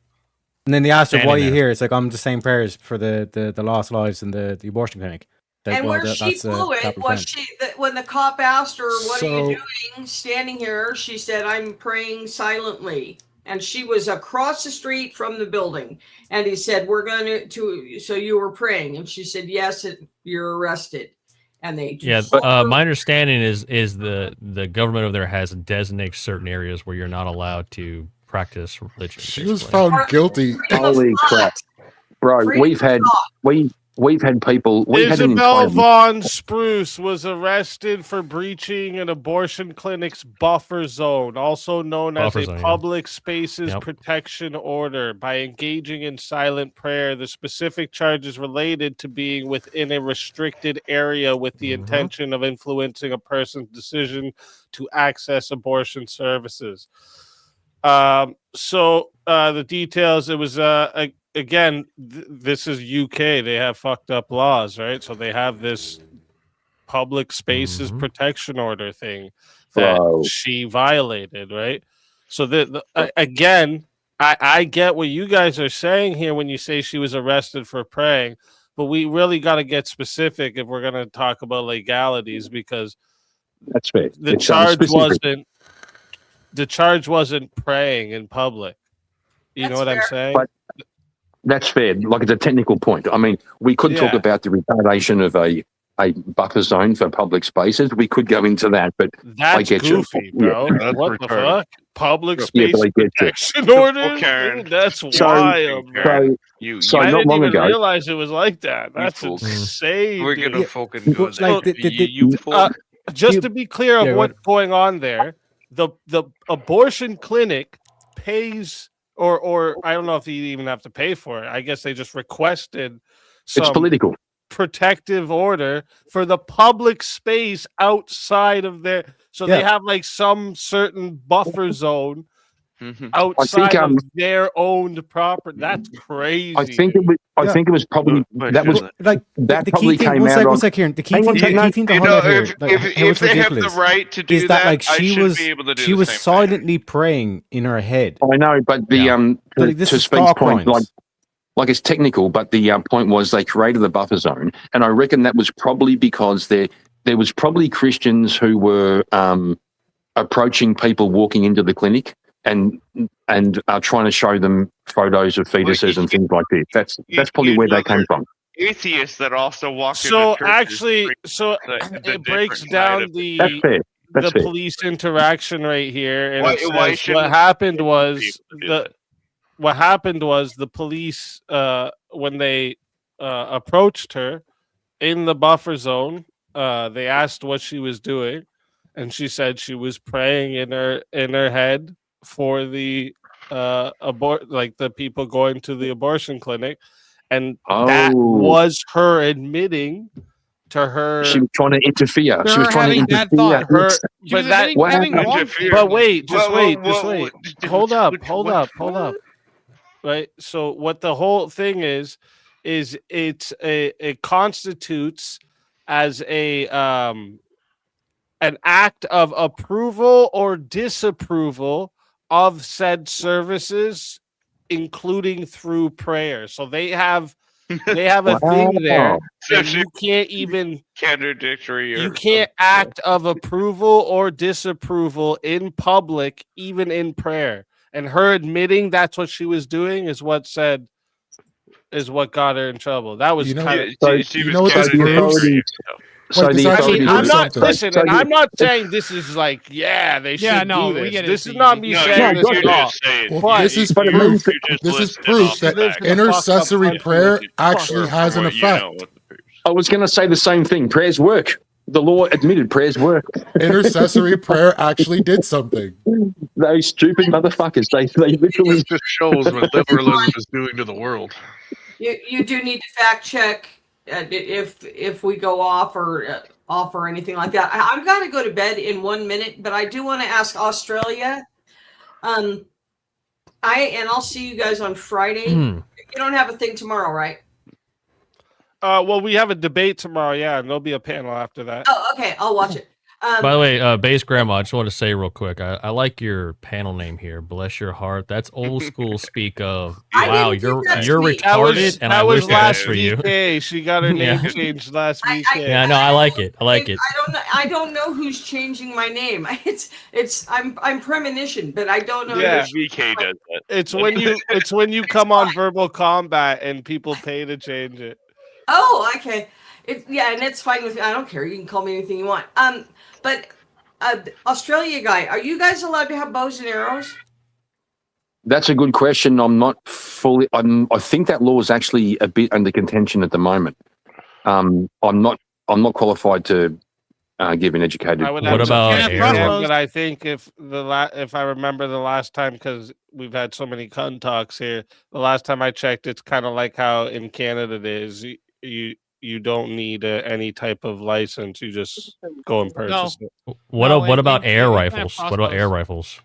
Speaker 9: And then they asked her, "Why are you here?" It's like, I'm just saying prayers for the lost lives in the abortion clinic. Like,
Speaker 12: and where she blew it was when the cop asked her, "What are you doing standing here?" She said, "I'm praying silently." And she was across the street from the building. And he said, "We're going to so you were praying?" And she said, "Yes, you're arrested." And they
Speaker 6: my understanding is the government over there has designated certain areas where you're not allowed to practice religion.
Speaker 4: She was found guilty.
Speaker 11: Holy crap. Bro, we've had we've had people. We had an
Speaker 3: Isabel
Speaker 11: entire.
Speaker 3: Vaughn Spruce was arrested for breaching an abortion clinic's buffer zone, also known
Speaker 6: Buffer
Speaker 3: as a
Speaker 6: zone, yeah.
Speaker 3: public spaces
Speaker 6: Yep.
Speaker 3: protection order, by engaging in silent prayer. The specific charge is related to being within a restricted area with the intention of influencing a person's decision to access abortion services. So the details, it was again, this is UK. They have fucked up laws, right? So they have this public spaces protection order thing that
Speaker 11: Bro.
Speaker 3: she violated, right? So again, I get what you guys are saying here when you say she was arrested for praying, but we really got to get specific if we're going to talk about legalities, because
Speaker 11: That's fair.
Speaker 3: the
Speaker 11: It's,
Speaker 3: charge
Speaker 11: specific.
Speaker 3: wasn't praying in public. You know what I'm saying?
Speaker 11: But that's fair. Like, it's a technical point. I mean, we could talk
Speaker 3: Yeah.
Speaker 11: about the retardation of a buffer zone for public spaces. We could go into that, but I
Speaker 3: That's
Speaker 11: get
Speaker 3: goofy,
Speaker 11: you.
Speaker 3: bro.
Speaker 11: Yeah.
Speaker 10: That's
Speaker 3: What the
Speaker 10: retarded.
Speaker 3: fuck? Public
Speaker 11: Yeah,
Speaker 3: space
Speaker 11: but I get you.
Speaker 3: protection orders?
Speaker 8: Karen.
Speaker 3: Dude, that's
Speaker 11: So-
Speaker 3: wild, bro.
Speaker 11: So,
Speaker 8: You,
Speaker 11: so
Speaker 3: I
Speaker 11: not
Speaker 3: didn't
Speaker 11: long
Speaker 3: even
Speaker 11: ago,
Speaker 3: realize it was like that. That's
Speaker 8: folk.
Speaker 3: insane.
Speaker 8: we're
Speaker 3: dude.
Speaker 8: gonna fucking go
Speaker 9: But,
Speaker 8: there.
Speaker 9: like,
Speaker 8: You folk.
Speaker 3: Just
Speaker 9: You-
Speaker 3: to be clear of
Speaker 9: Yeah, go
Speaker 3: what's going on there, the abortion clinic pays, or I don't know if you even have to pay for it. I guess they just requested
Speaker 11: it's
Speaker 3: some
Speaker 11: political.
Speaker 3: protective order for the public space outside of their. So they
Speaker 9: Yeah.
Speaker 3: have like some certain buffer zone
Speaker 8: Mhm.
Speaker 3: outside of
Speaker 11: um,
Speaker 3: their owned property. That's crazy.
Speaker 11: I think it was. I
Speaker 9: Yeah.
Speaker 11: think it was probably
Speaker 8: But
Speaker 11: that was
Speaker 8: shouldn't
Speaker 9: Like
Speaker 11: that
Speaker 9: the
Speaker 11: probably
Speaker 9: key thing.
Speaker 11: came
Speaker 9: One
Speaker 11: out
Speaker 9: sec,
Speaker 11: on.
Speaker 9: one sec here. The key
Speaker 11: Hang on,
Speaker 9: thing.
Speaker 11: hang
Speaker 9: The
Speaker 11: on.
Speaker 9: key thing to
Speaker 8: You
Speaker 9: highlight
Speaker 8: know,
Speaker 9: here,
Speaker 8: if,
Speaker 9: like,
Speaker 8: if,
Speaker 9: how
Speaker 8: if
Speaker 9: it's
Speaker 8: they have
Speaker 9: ridiculous,
Speaker 8: the right to do
Speaker 9: is that like
Speaker 8: I
Speaker 9: she
Speaker 8: should
Speaker 9: was
Speaker 8: be able to do
Speaker 9: she
Speaker 8: the
Speaker 9: was
Speaker 8: same thing.
Speaker 9: silently praying in her head.
Speaker 11: I know, but the
Speaker 6: Yeah.
Speaker 11: to,
Speaker 9: This
Speaker 11: to
Speaker 9: is
Speaker 11: Speed's
Speaker 9: star
Speaker 11: point,
Speaker 9: points.
Speaker 11: like it's technical, but the point was they created the buffer zone, and I reckon that was probably because there was probably Christians who were approaching people walking into the clinic and trying to show them photos of fetuses and things like this. That's probably where they came from.
Speaker 8: Atheists that also walk
Speaker 3: So
Speaker 8: into churches
Speaker 3: actually,
Speaker 8: bring
Speaker 3: so
Speaker 8: the
Speaker 3: it breaks
Speaker 8: different side
Speaker 3: down
Speaker 8: of
Speaker 3: the
Speaker 11: That's fair. That's
Speaker 3: the
Speaker 11: fair.
Speaker 3: police interaction right here, and
Speaker 8: Why-
Speaker 3: it
Speaker 8: why
Speaker 3: says
Speaker 8: shouldn't
Speaker 3: what happened was
Speaker 8: people do that?
Speaker 3: what happened was the police when they approached her in the buffer zone, they asked what she was doing, and she said she was praying in her head for the like the people going to the abortion clinic, and that
Speaker 11: Oh.
Speaker 3: was her admitting to her.
Speaker 11: She was trying to interfere. She was
Speaker 5: Her
Speaker 11: trying to
Speaker 5: having bad
Speaker 11: interfere.
Speaker 5: thoughts.
Speaker 3: her
Speaker 5: She
Speaker 3: but
Speaker 5: was
Speaker 3: that
Speaker 11: What
Speaker 5: having
Speaker 11: happened?
Speaker 5: wrong
Speaker 8: Interfere.
Speaker 3: but wait, just
Speaker 8: Well,
Speaker 3: wait,
Speaker 8: well,
Speaker 3: just
Speaker 8: well,
Speaker 3: wait.
Speaker 8: what-
Speaker 3: Hold up,
Speaker 8: what-
Speaker 3: hold
Speaker 8: what-
Speaker 3: up, hold up. Right. So what the whole thing is it constitutes as a an act of approval or disapproval of said services, including through prayer. So they have a thing there
Speaker 11: Wow.
Speaker 3: that you can't even
Speaker 8: Contradictory.
Speaker 3: you
Speaker 8: or
Speaker 3: can't
Speaker 8: something.
Speaker 3: act of approval or disapproval in public, even in prayer. And her admitting that's what she was doing is what got her in trouble. That was
Speaker 4: You know-
Speaker 3: kind of.
Speaker 11: So,
Speaker 8: She
Speaker 4: you
Speaker 8: was
Speaker 4: know what this
Speaker 8: contradictory.
Speaker 4: proves?
Speaker 11: So
Speaker 4: Wait,
Speaker 11: the
Speaker 4: this actually
Speaker 3: I mean,
Speaker 11: authorities
Speaker 3: I'm
Speaker 4: proves
Speaker 11: were-
Speaker 3: not
Speaker 4: something.
Speaker 3: listen,
Speaker 11: So
Speaker 3: and
Speaker 11: the-
Speaker 3: I'm not saying this is like, yeah, they should
Speaker 5: Yeah, no,
Speaker 3: do
Speaker 5: we
Speaker 3: this.
Speaker 5: get it,
Speaker 3: This is
Speaker 5: Stevie.
Speaker 3: not me
Speaker 8: No,
Speaker 3: saying
Speaker 8: you,
Speaker 3: this
Speaker 8: you're
Speaker 3: at all.
Speaker 8: just saying.
Speaker 4: Well,
Speaker 3: But
Speaker 4: this is
Speaker 11: but it
Speaker 8: you-
Speaker 11: means-
Speaker 8: you just
Speaker 4: this is
Speaker 8: listed
Speaker 4: proof
Speaker 8: off
Speaker 4: that
Speaker 8: the facts.
Speaker 4: intercessory
Speaker 3: country
Speaker 4: prayer
Speaker 3: with you.
Speaker 4: actually
Speaker 8: From
Speaker 4: has an
Speaker 8: what you know,
Speaker 4: effect.
Speaker 8: what the proofs.
Speaker 11: I was going to say the same thing. Prayers work. The law admitted prayers work.
Speaker 4: Intercessory prayer actually did something.
Speaker 11: Those stupid motherfuckers. They literally.
Speaker 10: This just shows what liberalism is doing to the world.
Speaker 12: You do need to fact check if we go off or anything like that. I've got to go to bed in 1 minute, but I do want to ask Australia. I'll see you guys on Friday. You don't have a thing tomorrow, right?
Speaker 3: Well, we have a debate tomorrow, yeah, and there'll be a panel after that.
Speaker 12: Oh, okay. I'll watch it.
Speaker 6: By the way, Base Grandma, I just want to say real quick, I like your panel name here. Bless your heart. That's old school speak of
Speaker 12: I
Speaker 6: wow,
Speaker 12: didn't
Speaker 6: you're
Speaker 12: think that's
Speaker 6: you're
Speaker 12: me.
Speaker 6: retarded, and I wish that was
Speaker 3: last
Speaker 6: for you.
Speaker 3: VK. She got her name
Speaker 6: Yeah.
Speaker 3: changed last
Speaker 12: I-
Speaker 3: weekend.
Speaker 6: Yeah, no, I like it. I like it.
Speaker 12: I don't know who's changing my name. I'm premonition, but I don't know.
Speaker 3: Yeah.
Speaker 12: who's-
Speaker 8: VK does that.
Speaker 3: It's when you come on Verbal Combat and people pay to change it.
Speaker 12: Oh, okay. And it's fine with me. I don't care. You can call me anything you want. But Australia guy, are you guys allowed to have bows and arrows?
Speaker 11: That's a good question. I'm not fully. I think that law is actually a bit under contention at the moment. I'm not qualified to give an educated.
Speaker 3: I would
Speaker 6: What
Speaker 3: have to
Speaker 6: about
Speaker 3: check
Speaker 6: arrows?
Speaker 3: again, but I think if I remember the last time, because we've had so many cunt talks here, the last time I checked, it's kind of like how in Canada it is. You don't need any type of license. You just go and purchase it.
Speaker 6: What about air
Speaker 5: in
Speaker 6: rifles? What about air rifles?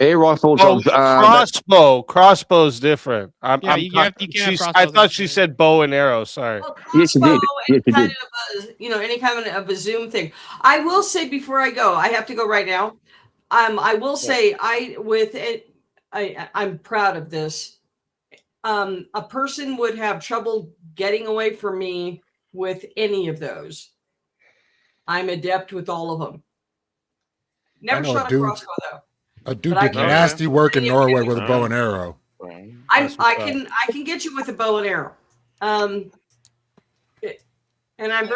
Speaker 11: Air rifles.
Speaker 3: Oh, crossbow. Crossbow's different.
Speaker 5: Yeah,
Speaker 3: I'm
Speaker 5: you can't have
Speaker 3: I
Speaker 5: crossbows
Speaker 3: thought she said bow and arrow. Sorry.
Speaker 12: Well,
Speaker 11: Yes, you did.
Speaker 12: crossbow
Speaker 11: Yes, you
Speaker 12: and
Speaker 11: did.
Speaker 12: kind of any kind of a Zoom thing. I will say before I go, I have to go right now. I will say I'm proud of this. A person would have trouble getting away from me with any of those. I'm adept with all of them. Never
Speaker 4: know a
Speaker 12: shot a
Speaker 4: dude-
Speaker 12: crossbow though.
Speaker 4: A dude
Speaker 12: But I
Speaker 4: did
Speaker 12: can-
Speaker 4: nasty work in
Speaker 12: Yeah,
Speaker 4: Norway
Speaker 12: yeah.
Speaker 4: with a bow and arrow.
Speaker 12: I can get you with a bow and arrow. And I'm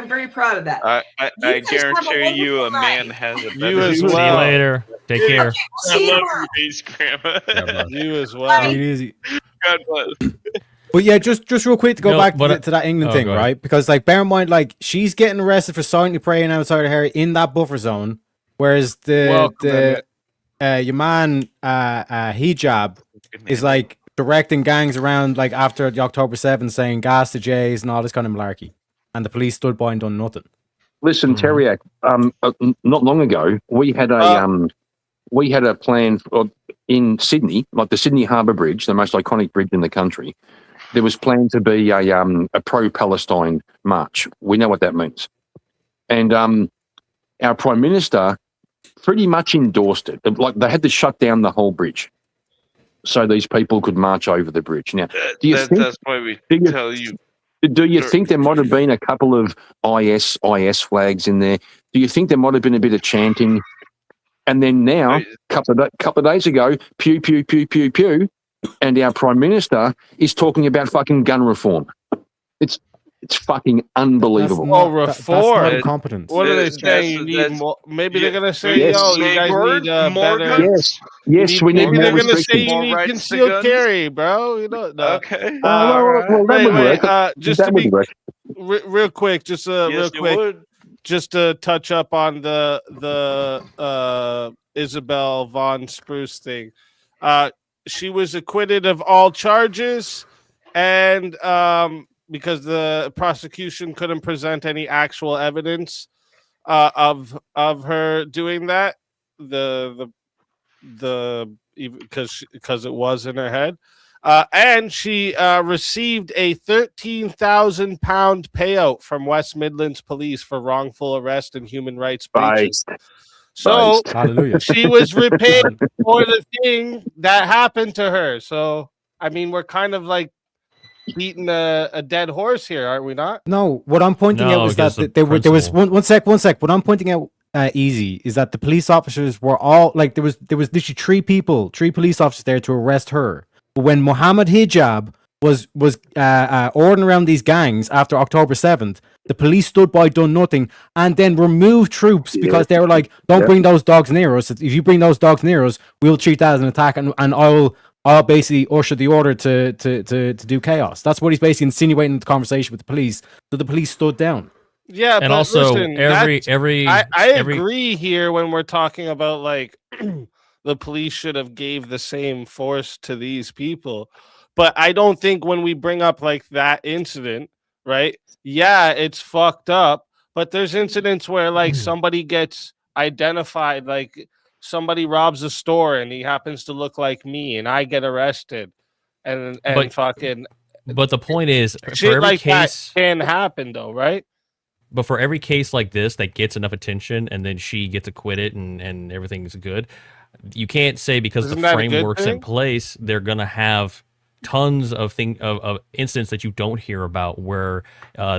Speaker 12: very proud of that.
Speaker 8: I
Speaker 12: You guys have a
Speaker 8: guarantee you a
Speaker 12: wonderful
Speaker 8: man
Speaker 12: night.
Speaker 8: has a
Speaker 3: You
Speaker 8: better
Speaker 3: as
Speaker 6: See you
Speaker 3: well.
Speaker 6: later. Take care.
Speaker 12: See
Speaker 8: I
Speaker 12: you
Speaker 8: love
Speaker 12: tomorrow.
Speaker 8: your face, Grandma.
Speaker 3: You as
Speaker 9: I
Speaker 3: well.
Speaker 9: mean, easy.
Speaker 8: God bless.
Speaker 9: But yeah, just real quick to go
Speaker 6: No,
Speaker 9: back
Speaker 6: but
Speaker 9: to that England
Speaker 6: oh,
Speaker 9: thing,
Speaker 6: go ahead.
Speaker 9: right? Because like, bear in mind, like she's getting arrested for silently praying outside of her in that buffer zone, whereas your man hijab is like directing gangs around like after the October 7th, saying gas to Jays and all this kind of malarkey, and the police stood by and done nothing.
Speaker 11: Listen, Teriak. Not long ago, we had a plan in Sydney, like the Sydney Harbour Bridge, the most iconic bridge in the country. There was planned to be a pro-Palestine march. We know what that means, and our Prime Minister pretty much endorsed it. Like they had to shut down the whole bridge so these people could march over the bridge. Now, do you think?
Speaker 8: That's why we tell you.
Speaker 11: Do you
Speaker 8: Sure.
Speaker 11: think there might have been a couple of IS flags in there? Do you think there might have been a bit of chanting? And then now, couple of days ago, pew, pew, pew, pew, pew, and our Prime Minister is talking about fucking gun reform. It's fucking unbelievable.
Speaker 9: That's not incompetence.
Speaker 3: What are they
Speaker 8: That's-
Speaker 3: saying? You need
Speaker 8: that's-
Speaker 3: more. Maybe they're gonna say,
Speaker 11: Yes.
Speaker 3: "Yo, you guys
Speaker 8: More-
Speaker 3: need
Speaker 8: more
Speaker 3: better."
Speaker 8: guns?
Speaker 11: Yes, we need
Speaker 3: Maybe
Speaker 11: more
Speaker 3: they're gonna say
Speaker 11: restrictions.
Speaker 3: you
Speaker 8: More
Speaker 3: need
Speaker 8: rights to
Speaker 3: concealed
Speaker 8: guns?
Speaker 3: carry, bro. You know. No.
Speaker 8: Okay.
Speaker 11: Well, that would work.
Speaker 3: Just
Speaker 11: That
Speaker 3: to
Speaker 11: would
Speaker 3: be
Speaker 11: work.
Speaker 3: real quick, just
Speaker 8: Yes,
Speaker 3: real
Speaker 8: it
Speaker 3: quick,
Speaker 8: would.
Speaker 3: just to touch up on the Isabel von Spruce thing. She was acquitted of all charges, and because the prosecution couldn't present any actual evidence of her doing that, because it was in her head. And she received a £13,000 payout from West Midlands Police for wrongful arrest and human rights breaches. So
Speaker 9: Hallelujah.
Speaker 3: she was repaid for the thing that happened to her. So I mean, we're kind of like beating a dead horse here, aren't we not?
Speaker 9: No, what I'm pointing out was that there was one sec. What I'm pointing out easy is that the police officers were all like there was literally three police officers there to arrest her. But when Mohammed Hijab was ordering around these gangs after October 7th, the police stood by, done nothing, and then removed troops because they were like, "Don't bring those dogs near us. If you bring those dogs near us, we'll treat that as an attack, and I'll basically usher the order to do chaos." That's what he's basically insinuating in the conversation with the police. So the police stood down.
Speaker 3: Yeah,
Speaker 6: And
Speaker 3: but
Speaker 6: also,
Speaker 3: listen,
Speaker 6: I
Speaker 3: agree here when we're talking about like the police should have gave the same force to these people. But I don't think when we bring up like that incident, right? Yeah, it's fucked up, but there's incidents where like somebody gets identified, like somebody robs a store and he happens to look like me and I get arrested and
Speaker 6: But-
Speaker 3: fucking
Speaker 6: But the point is, for
Speaker 3: shit
Speaker 6: every
Speaker 3: like
Speaker 6: case,
Speaker 3: that can happen though, right?
Speaker 6: but for every case like this that gets enough attention and then she gets acquitted and everything's good, you can't say because
Speaker 3: Isn't
Speaker 6: the
Speaker 3: that a good
Speaker 6: framework's in
Speaker 3: thing?
Speaker 6: place, they're gonna have tons of incidents that you don't hear about where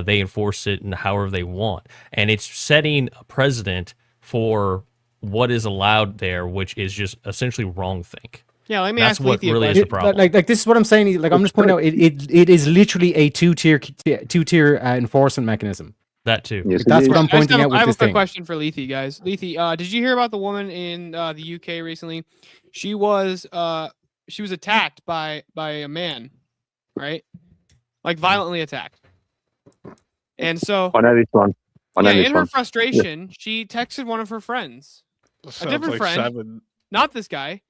Speaker 6: they enforce it and however they want, and it's setting a precedent for what is allowed there, which is just essentially wrong think.
Speaker 5: Yeah, let me
Speaker 6: That's
Speaker 5: ask
Speaker 6: what
Speaker 5: Lethe a
Speaker 6: really is
Speaker 5: question.
Speaker 6: the problem.
Speaker 9: Like this is what I'm saying. Like I'm just pointing out, it is literally a two-tier enforcement mechanism.
Speaker 6: That too.
Speaker 11: Yes,
Speaker 9: That's
Speaker 11: it
Speaker 9: what
Speaker 11: is.
Speaker 9: I'm pointing
Speaker 5: I
Speaker 9: out with
Speaker 5: have a
Speaker 9: this
Speaker 5: quick
Speaker 9: thing.
Speaker 5: question for Lethe, guys. Lethe, did you hear about the woman in the UK recently? She was attacked by a man, right? Like violently attacked. And so,
Speaker 11: I know this one. I know
Speaker 5: yeah,
Speaker 11: this
Speaker 5: in her
Speaker 11: one.
Speaker 5: frustration, she texted one of her friends, a different friend, not this guy,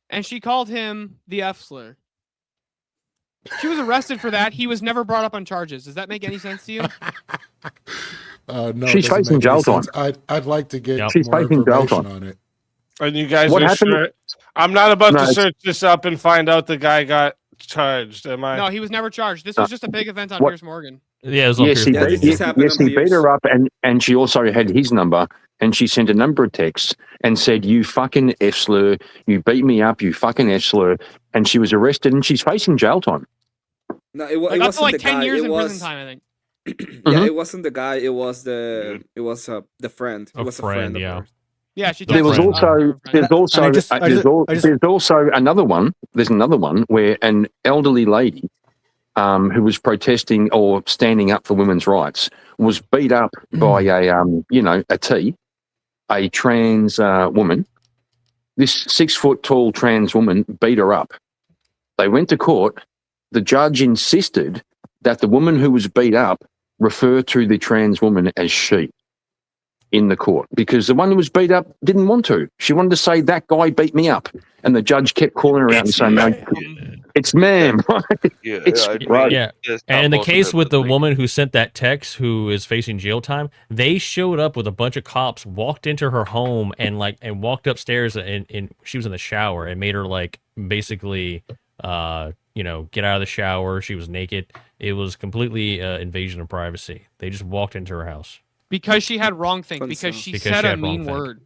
Speaker 5: and she called him the F slur. She was arrested for that. He was never brought up on charges. Does that make any sense to you?
Speaker 4: No,
Speaker 11: She's
Speaker 4: it doesn't
Speaker 11: facing
Speaker 4: make any
Speaker 11: jail time.
Speaker 4: sense. I'd like to get
Speaker 11: She's
Speaker 4: more
Speaker 11: facing jail
Speaker 4: information
Speaker 11: time.
Speaker 4: on it.
Speaker 3: And you guys
Speaker 11: What
Speaker 3: are
Speaker 11: happened-
Speaker 3: sure? I'm not about
Speaker 11: No,
Speaker 3: to
Speaker 11: it's-
Speaker 3: search this up and find out the guy got charged. Am I?
Speaker 5: No, he was never charged. This was just a big event on
Speaker 11: What-
Speaker 5: Pierce Morgan.
Speaker 6: Yeah, it was on
Speaker 11: Yes, he,
Speaker 6: Pierce Morgan,
Speaker 11: beat,
Speaker 6: yeah.
Speaker 11: yes, he beat her up, and she also had his number, and she sent a number of texts and said, "You fucking F slur, you beat me up, you fucking F slur," and she was arrested and she's facing jail time.
Speaker 13: No, it,
Speaker 5: Like,
Speaker 13: it
Speaker 5: up
Speaker 13: wasn't
Speaker 5: to like
Speaker 13: the
Speaker 5: 10
Speaker 13: guy.
Speaker 5: years
Speaker 13: it
Speaker 5: in
Speaker 13: was,
Speaker 5: prison time, I think.
Speaker 13: Yeah, it wasn't the guy. It was the friend. It
Speaker 6: A
Speaker 13: was
Speaker 6: friend,
Speaker 13: a friend of
Speaker 6: yeah.
Speaker 13: hers.
Speaker 5: Yeah, she
Speaker 11: There was
Speaker 5: texted
Speaker 11: also
Speaker 5: her friend.
Speaker 11: there's also another one. There's another one where an elderly lady who was protesting or standing up for women's rights was beat up by a trans woman. This 6 foot tall trans woman beat her up. They went to court. The judge insisted that the woman who was beat up refer to the trans woman as she in the court, because the one who was beat up didn't want to. She wanted to say, "That guy beat me up," and the judge kept calling her out and saying, "No, it's ma'am." It's right.
Speaker 6: Yeah. And in the case with the woman who sent that text, who is facing jail time, they showed up with a bunch of cops, walked into her home, and walked upstairs, and she was in the shower, and made her basically get out of the shower. She was naked. It was completely invasion of privacy. They just walked into her house.
Speaker 5: Because she had wrong thing. Because she said a mean word.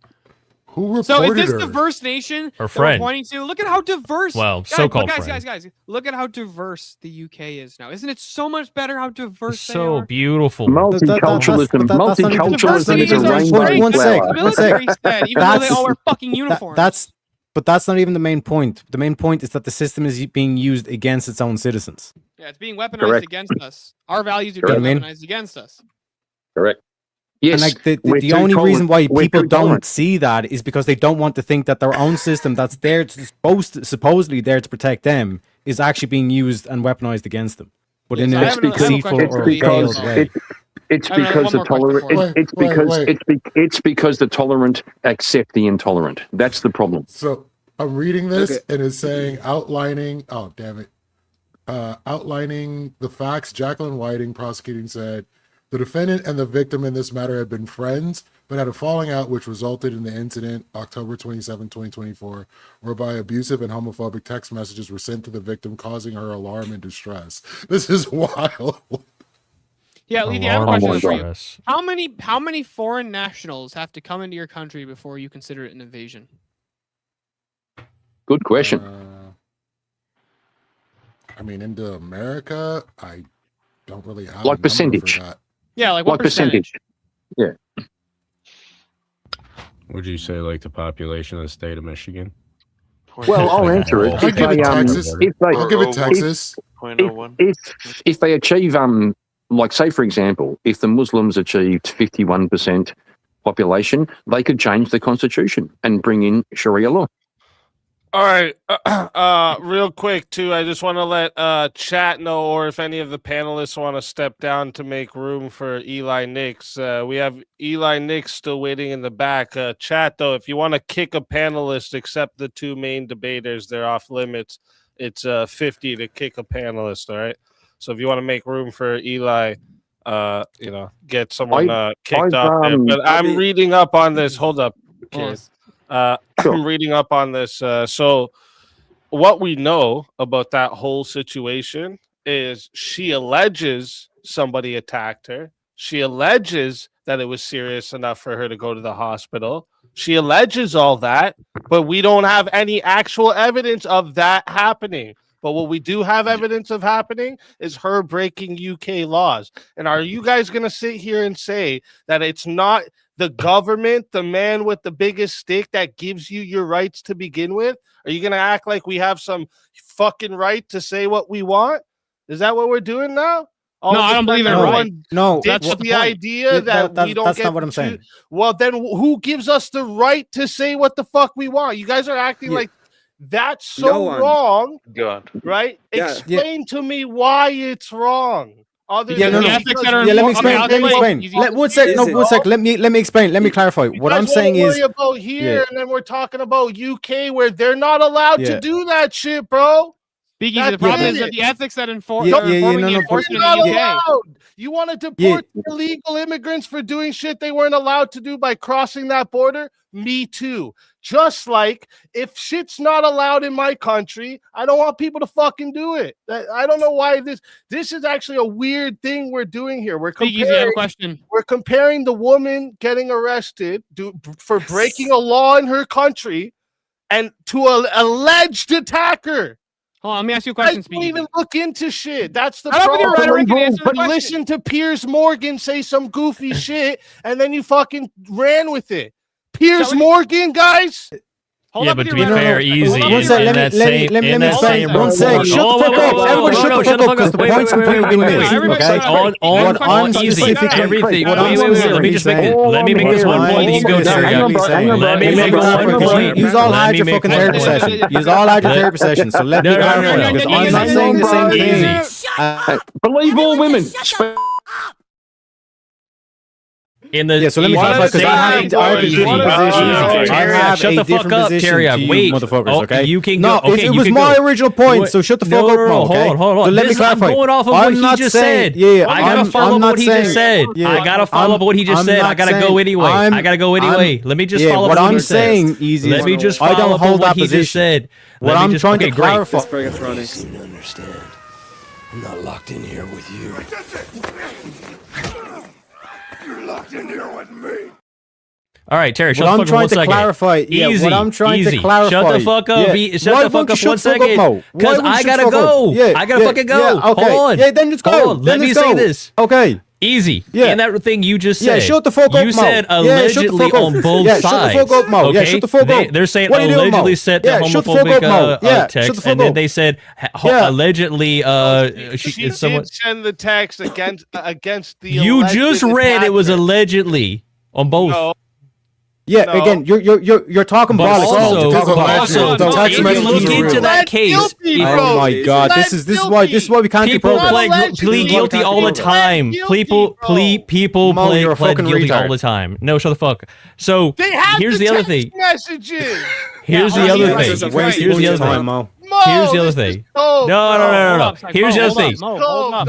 Speaker 4: Who
Speaker 5: So is
Speaker 4: reported
Speaker 5: this
Speaker 4: her?
Speaker 5: diverse nation
Speaker 6: Her
Speaker 5: that we're
Speaker 6: friend.
Speaker 5: pointing to? Look at how diverse.
Speaker 6: Well,
Speaker 5: guys,
Speaker 6: so-called
Speaker 5: guys. Look at how diverse the UK is now. Isn't it so much better how diverse
Speaker 6: It's
Speaker 5: they
Speaker 6: so
Speaker 5: are?
Speaker 6: beautiful.
Speaker 11: Multiculturalism.
Speaker 5: Multiculturalism
Speaker 11: Is a rainbow
Speaker 9: One
Speaker 11: flower.
Speaker 9: sec.
Speaker 5: Military said, even though they all wear fucking uniforms.
Speaker 9: But that's not even the main point. The main point is that the system is being used against its own citizens.
Speaker 5: Yeah, it's being weaponized
Speaker 11: Correct.
Speaker 5: against us. Our values are
Speaker 11: Correct.
Speaker 5: being
Speaker 9: You know what I mean?
Speaker 5: weaponized against us.
Speaker 11: Correct. Yes.
Speaker 9: And
Speaker 11: we're
Speaker 9: the
Speaker 11: too
Speaker 9: only
Speaker 11: tolerant.
Speaker 9: reason why
Speaker 11: We're
Speaker 9: people
Speaker 11: too
Speaker 9: don't
Speaker 11: tolerant.
Speaker 9: see that is because they don't want to think that their own system that's there supposedly there to protect them is actually being used and weaponized against them. But in
Speaker 5: Yes, I
Speaker 9: a
Speaker 5: have another
Speaker 9: deceitful
Speaker 5: question
Speaker 9: or
Speaker 5: for you.
Speaker 9: veiled way.
Speaker 11: It's
Speaker 5: I have
Speaker 11: because
Speaker 5: one
Speaker 11: the
Speaker 5: more question
Speaker 11: tolerant.
Speaker 5: for you.
Speaker 11: It's because the tolerant accept the intolerant. That's the problem.
Speaker 4: So I'm reading this
Speaker 13: Okay.
Speaker 4: and it's saying outlining. Oh damn it! Outlining the facts. Jacqueline Whiting, prosecuting, said the defendant and the victim in this matter had been friends, but had a falling out which resulted in the incident October 27, 2024, whereby abusive and homophobic text messages were sent to the victim, causing her alarm and distress. This is wild.
Speaker 5: Yeah, Lethe, I have a
Speaker 6: Alarm
Speaker 5: question for you.
Speaker 6: distress.
Speaker 5: How many foreign nationals have to come into your country before you consider it an invasion?
Speaker 11: Good question.
Speaker 4: I mean, into America, I don't really have
Speaker 11: Like
Speaker 4: a number
Speaker 11: percentage.
Speaker 4: for that.
Speaker 5: Yeah, like what
Speaker 11: What percentage? Yeah.
Speaker 7: Would you say like the population of the state of Michigan?
Speaker 11: Well, I'll answer it.
Speaker 4: I'll give it Texas.
Speaker 11: If they,
Speaker 4: I'll give it Texas.
Speaker 11: if they achieve like say for example, if the Muslims achieved 51% population, they could change the constitution and bring in Sharia law.
Speaker 3: All right. Real quick, too, I just want to let chat know, or if any of the panelists want to step down to make room for Eli Nix. We have Eli Nix still waiting in the back. Chat, though, if you want to kick a panelist, except the two main debaters, they're off limits. It's 50 to kick a panelist, all right? So if you want to make room for Eli, get someone kicked off there. But I'm reading up on this. Hold up, kid. I'm reading up on this. So what we know about that whole situation is she alleges somebody attacked her. She alleges that it was serious enough for her to go to the hospital. She alleges all that, but we don't have any actual evidence of that happening. But what we do have evidence of happening is her breaking UK laws. And are you guys going to sit here and say that it's not the government, the man with the biggest stick, that gives you your rights to begin with? Are you going to act like we have some fucking right to say what we want? Is that what we're doing now?
Speaker 5: No, I don't believe in right.
Speaker 9: No,
Speaker 5: That's
Speaker 3: Ditch
Speaker 5: the
Speaker 3: the
Speaker 5: point.
Speaker 3: idea that we don't
Speaker 9: that's
Speaker 3: get
Speaker 9: not what I'm
Speaker 3: to-
Speaker 9: saying.
Speaker 3: Well, then who gives us the right to say what the fuck we want? You guys are acting like that's
Speaker 13: No
Speaker 3: so
Speaker 13: one.
Speaker 3: wrong,
Speaker 8: God.
Speaker 3: right?
Speaker 13: Yeah.
Speaker 3: Explain to me why it's wrong. Other
Speaker 9: Yeah,
Speaker 3: than
Speaker 9: no, no.
Speaker 5: ethics that are
Speaker 9: Yeah, let me
Speaker 5: involved-
Speaker 9: explain.
Speaker 5: okay,
Speaker 9: Let me
Speaker 5: I'll
Speaker 9: explain.
Speaker 5: explain.
Speaker 9: Let, one sec. No,
Speaker 13: Is it-
Speaker 9: one sec. Let me explain. Let me clarify.
Speaker 3: You
Speaker 9: What
Speaker 3: guys
Speaker 9: I'm
Speaker 3: wanna
Speaker 9: saying
Speaker 3: worry
Speaker 9: is,
Speaker 3: about here,
Speaker 9: yeah.
Speaker 3: and then we're talking about UK where they're not allowed
Speaker 9: Yeah.
Speaker 3: to do that shit, bro.
Speaker 5: Speakeasy,
Speaker 3: That's
Speaker 5: the problem is
Speaker 3: it.
Speaker 5: that the ethics that
Speaker 9: Yeah,
Speaker 5: are
Speaker 9: yeah,
Speaker 5: informing
Speaker 9: no,
Speaker 5: the
Speaker 9: no,
Speaker 5: enforcement
Speaker 3: You're
Speaker 5: in
Speaker 3: not
Speaker 5: the UK.
Speaker 3: allowed. You want to deport illegal immigrants for doing shit they weren't allowed to do by crossing that border? Me too. Just like if shit's not allowed in my country, I don't want people to fucking do it. I don't know why this is actually a weird thing we're doing here.
Speaker 5: Speakeasy, I have a question.
Speaker 3: We're comparing the woman getting arrested for breaking a law in her country and to an alleged attacker.
Speaker 5: Hold on, let me ask you a
Speaker 3: I
Speaker 5: question,
Speaker 3: don't
Speaker 5: Speakeasy.
Speaker 3: even look into shit. That's the
Speaker 5: I don't think
Speaker 3: problem.
Speaker 5: you're right. I can answer the
Speaker 3: But
Speaker 5: question.
Speaker 3: listen to Piers Morgan say some goofy shit, and then you fucking ran with it. Piers Morgan, guys.
Speaker 6: Yeah, but to be fair, easy.
Speaker 9: One sec, let me explain. One sec, shut the fuck up. Everybody shut the fuck up because the point's completely missed. Okay. What I'm specifically,
Speaker 6: everything.
Speaker 9: what I'm
Speaker 6: Let me just make it. Let me make this one point. You go, Terry. Let me make one point.
Speaker 9: You all had your fucking therapy session. You all had your therapy session. So let me clarify because I'm not saying the same thing.
Speaker 11: Believe all women.
Speaker 6: In the
Speaker 9: So let me clarify because I have a different position. I have
Speaker 6: shut
Speaker 9: a
Speaker 6: the fuck
Speaker 9: different
Speaker 6: up,
Speaker 9: position
Speaker 6: Terry.
Speaker 9: to you
Speaker 6: Wait,
Speaker 9: motherfuckers. Okay.
Speaker 6: You can
Speaker 9: no,
Speaker 6: go. Okay,
Speaker 9: it
Speaker 6: you
Speaker 9: was
Speaker 6: can
Speaker 9: my
Speaker 6: go.
Speaker 9: original point. So shut the fuck up, Mo. Okay.
Speaker 6: Hold on.
Speaker 9: So let me clarify.
Speaker 6: I'm going off of what he just said.
Speaker 9: Yeah,
Speaker 6: I gotta follow what he just said. I gotta follow what he just said. I gotta go anyway. I gotta go anyway. Let me just follow
Speaker 9: what
Speaker 6: what
Speaker 9: I'm
Speaker 6: he said.
Speaker 9: saying. Easy.
Speaker 6: Let me just
Speaker 9: I
Speaker 6: follow
Speaker 9: don't hold
Speaker 6: what
Speaker 9: that
Speaker 6: he just said.
Speaker 9: What I'm trying to clarify.
Speaker 13: This
Speaker 2: seem to understand. I'm not locked in here with you. You're locked in here with me.
Speaker 6: All right, Terry, shut
Speaker 9: What
Speaker 6: the
Speaker 9: I'm
Speaker 6: fuck up 1
Speaker 9: trying to
Speaker 6: second.
Speaker 9: clarify, yeah,
Speaker 6: Easy,
Speaker 9: what I'm trying
Speaker 6: easy.
Speaker 9: to clarify.
Speaker 6: Shut the fuck up.
Speaker 9: Yeah.
Speaker 6: Shut
Speaker 9: Why
Speaker 6: the fuck
Speaker 9: won't you
Speaker 6: up
Speaker 9: shut
Speaker 6: 1
Speaker 9: the fuck up,
Speaker 6: second.
Speaker 9: Mo?
Speaker 6: Because
Speaker 9: Why won't
Speaker 6: I
Speaker 9: you
Speaker 6: gotta
Speaker 9: shut the fuck
Speaker 6: go.
Speaker 9: up? Yeah,
Speaker 6: I gotta fucking go.
Speaker 9: Yeah, okay.
Speaker 6: Hold on.
Speaker 9: Yeah, then just go.
Speaker 6: Hold on.
Speaker 9: Then
Speaker 6: Let me
Speaker 9: just
Speaker 6: say
Speaker 9: go.
Speaker 6: this.
Speaker 9: Okay.
Speaker 6: Easy.
Speaker 9: Yeah.
Speaker 6: And that thing you just said.
Speaker 9: Yeah, shut the fuck up,
Speaker 6: You
Speaker 9: Mo.
Speaker 6: said
Speaker 9: Yeah, shut the
Speaker 6: allegedly
Speaker 9: fuck up.
Speaker 6: on both
Speaker 9: Yeah,
Speaker 6: sides.
Speaker 9: shut the fuck up, Mo. Yeah,
Speaker 6: Okay?
Speaker 9: shut the fuck up.
Speaker 6: They're saying
Speaker 9: What are you doing, Mo?
Speaker 6: allegedly sent the
Speaker 9: Yeah, shut the fuck
Speaker 6: homophobic
Speaker 9: up, Mo. Yeah, shut
Speaker 6: text,
Speaker 9: the fuck
Speaker 6: and then
Speaker 9: up.
Speaker 6: they said
Speaker 9: Yeah.
Speaker 6: allegedly
Speaker 3: She
Speaker 6: someone.
Speaker 3: did send the text against the.
Speaker 6: You
Speaker 3: alleged
Speaker 6: just read it was
Speaker 3: attacker.
Speaker 6: allegedly on both.
Speaker 3: No.
Speaker 9: Yeah,
Speaker 3: No.
Speaker 9: again, you're talking
Speaker 6: But
Speaker 9: bollocks.
Speaker 6: also,
Speaker 9: text
Speaker 6: if you
Speaker 9: messages
Speaker 6: look
Speaker 9: are
Speaker 6: into
Speaker 9: real.
Speaker 6: that case,
Speaker 9: Oh my god, this is why we can't do
Speaker 6: people
Speaker 9: progress.
Speaker 6: plead guilty all the time. People
Speaker 9: Mo, you're a
Speaker 6: plead
Speaker 9: fucking
Speaker 6: guilty all
Speaker 9: retard.
Speaker 6: the time. No, shut the fuck. So
Speaker 3: They have
Speaker 6: here's the other thing.
Speaker 3: messages.
Speaker 6: Here's the other thing. Here's the other thing.
Speaker 9: Mo.
Speaker 6: Here's the other thing. No. Here's the other thing.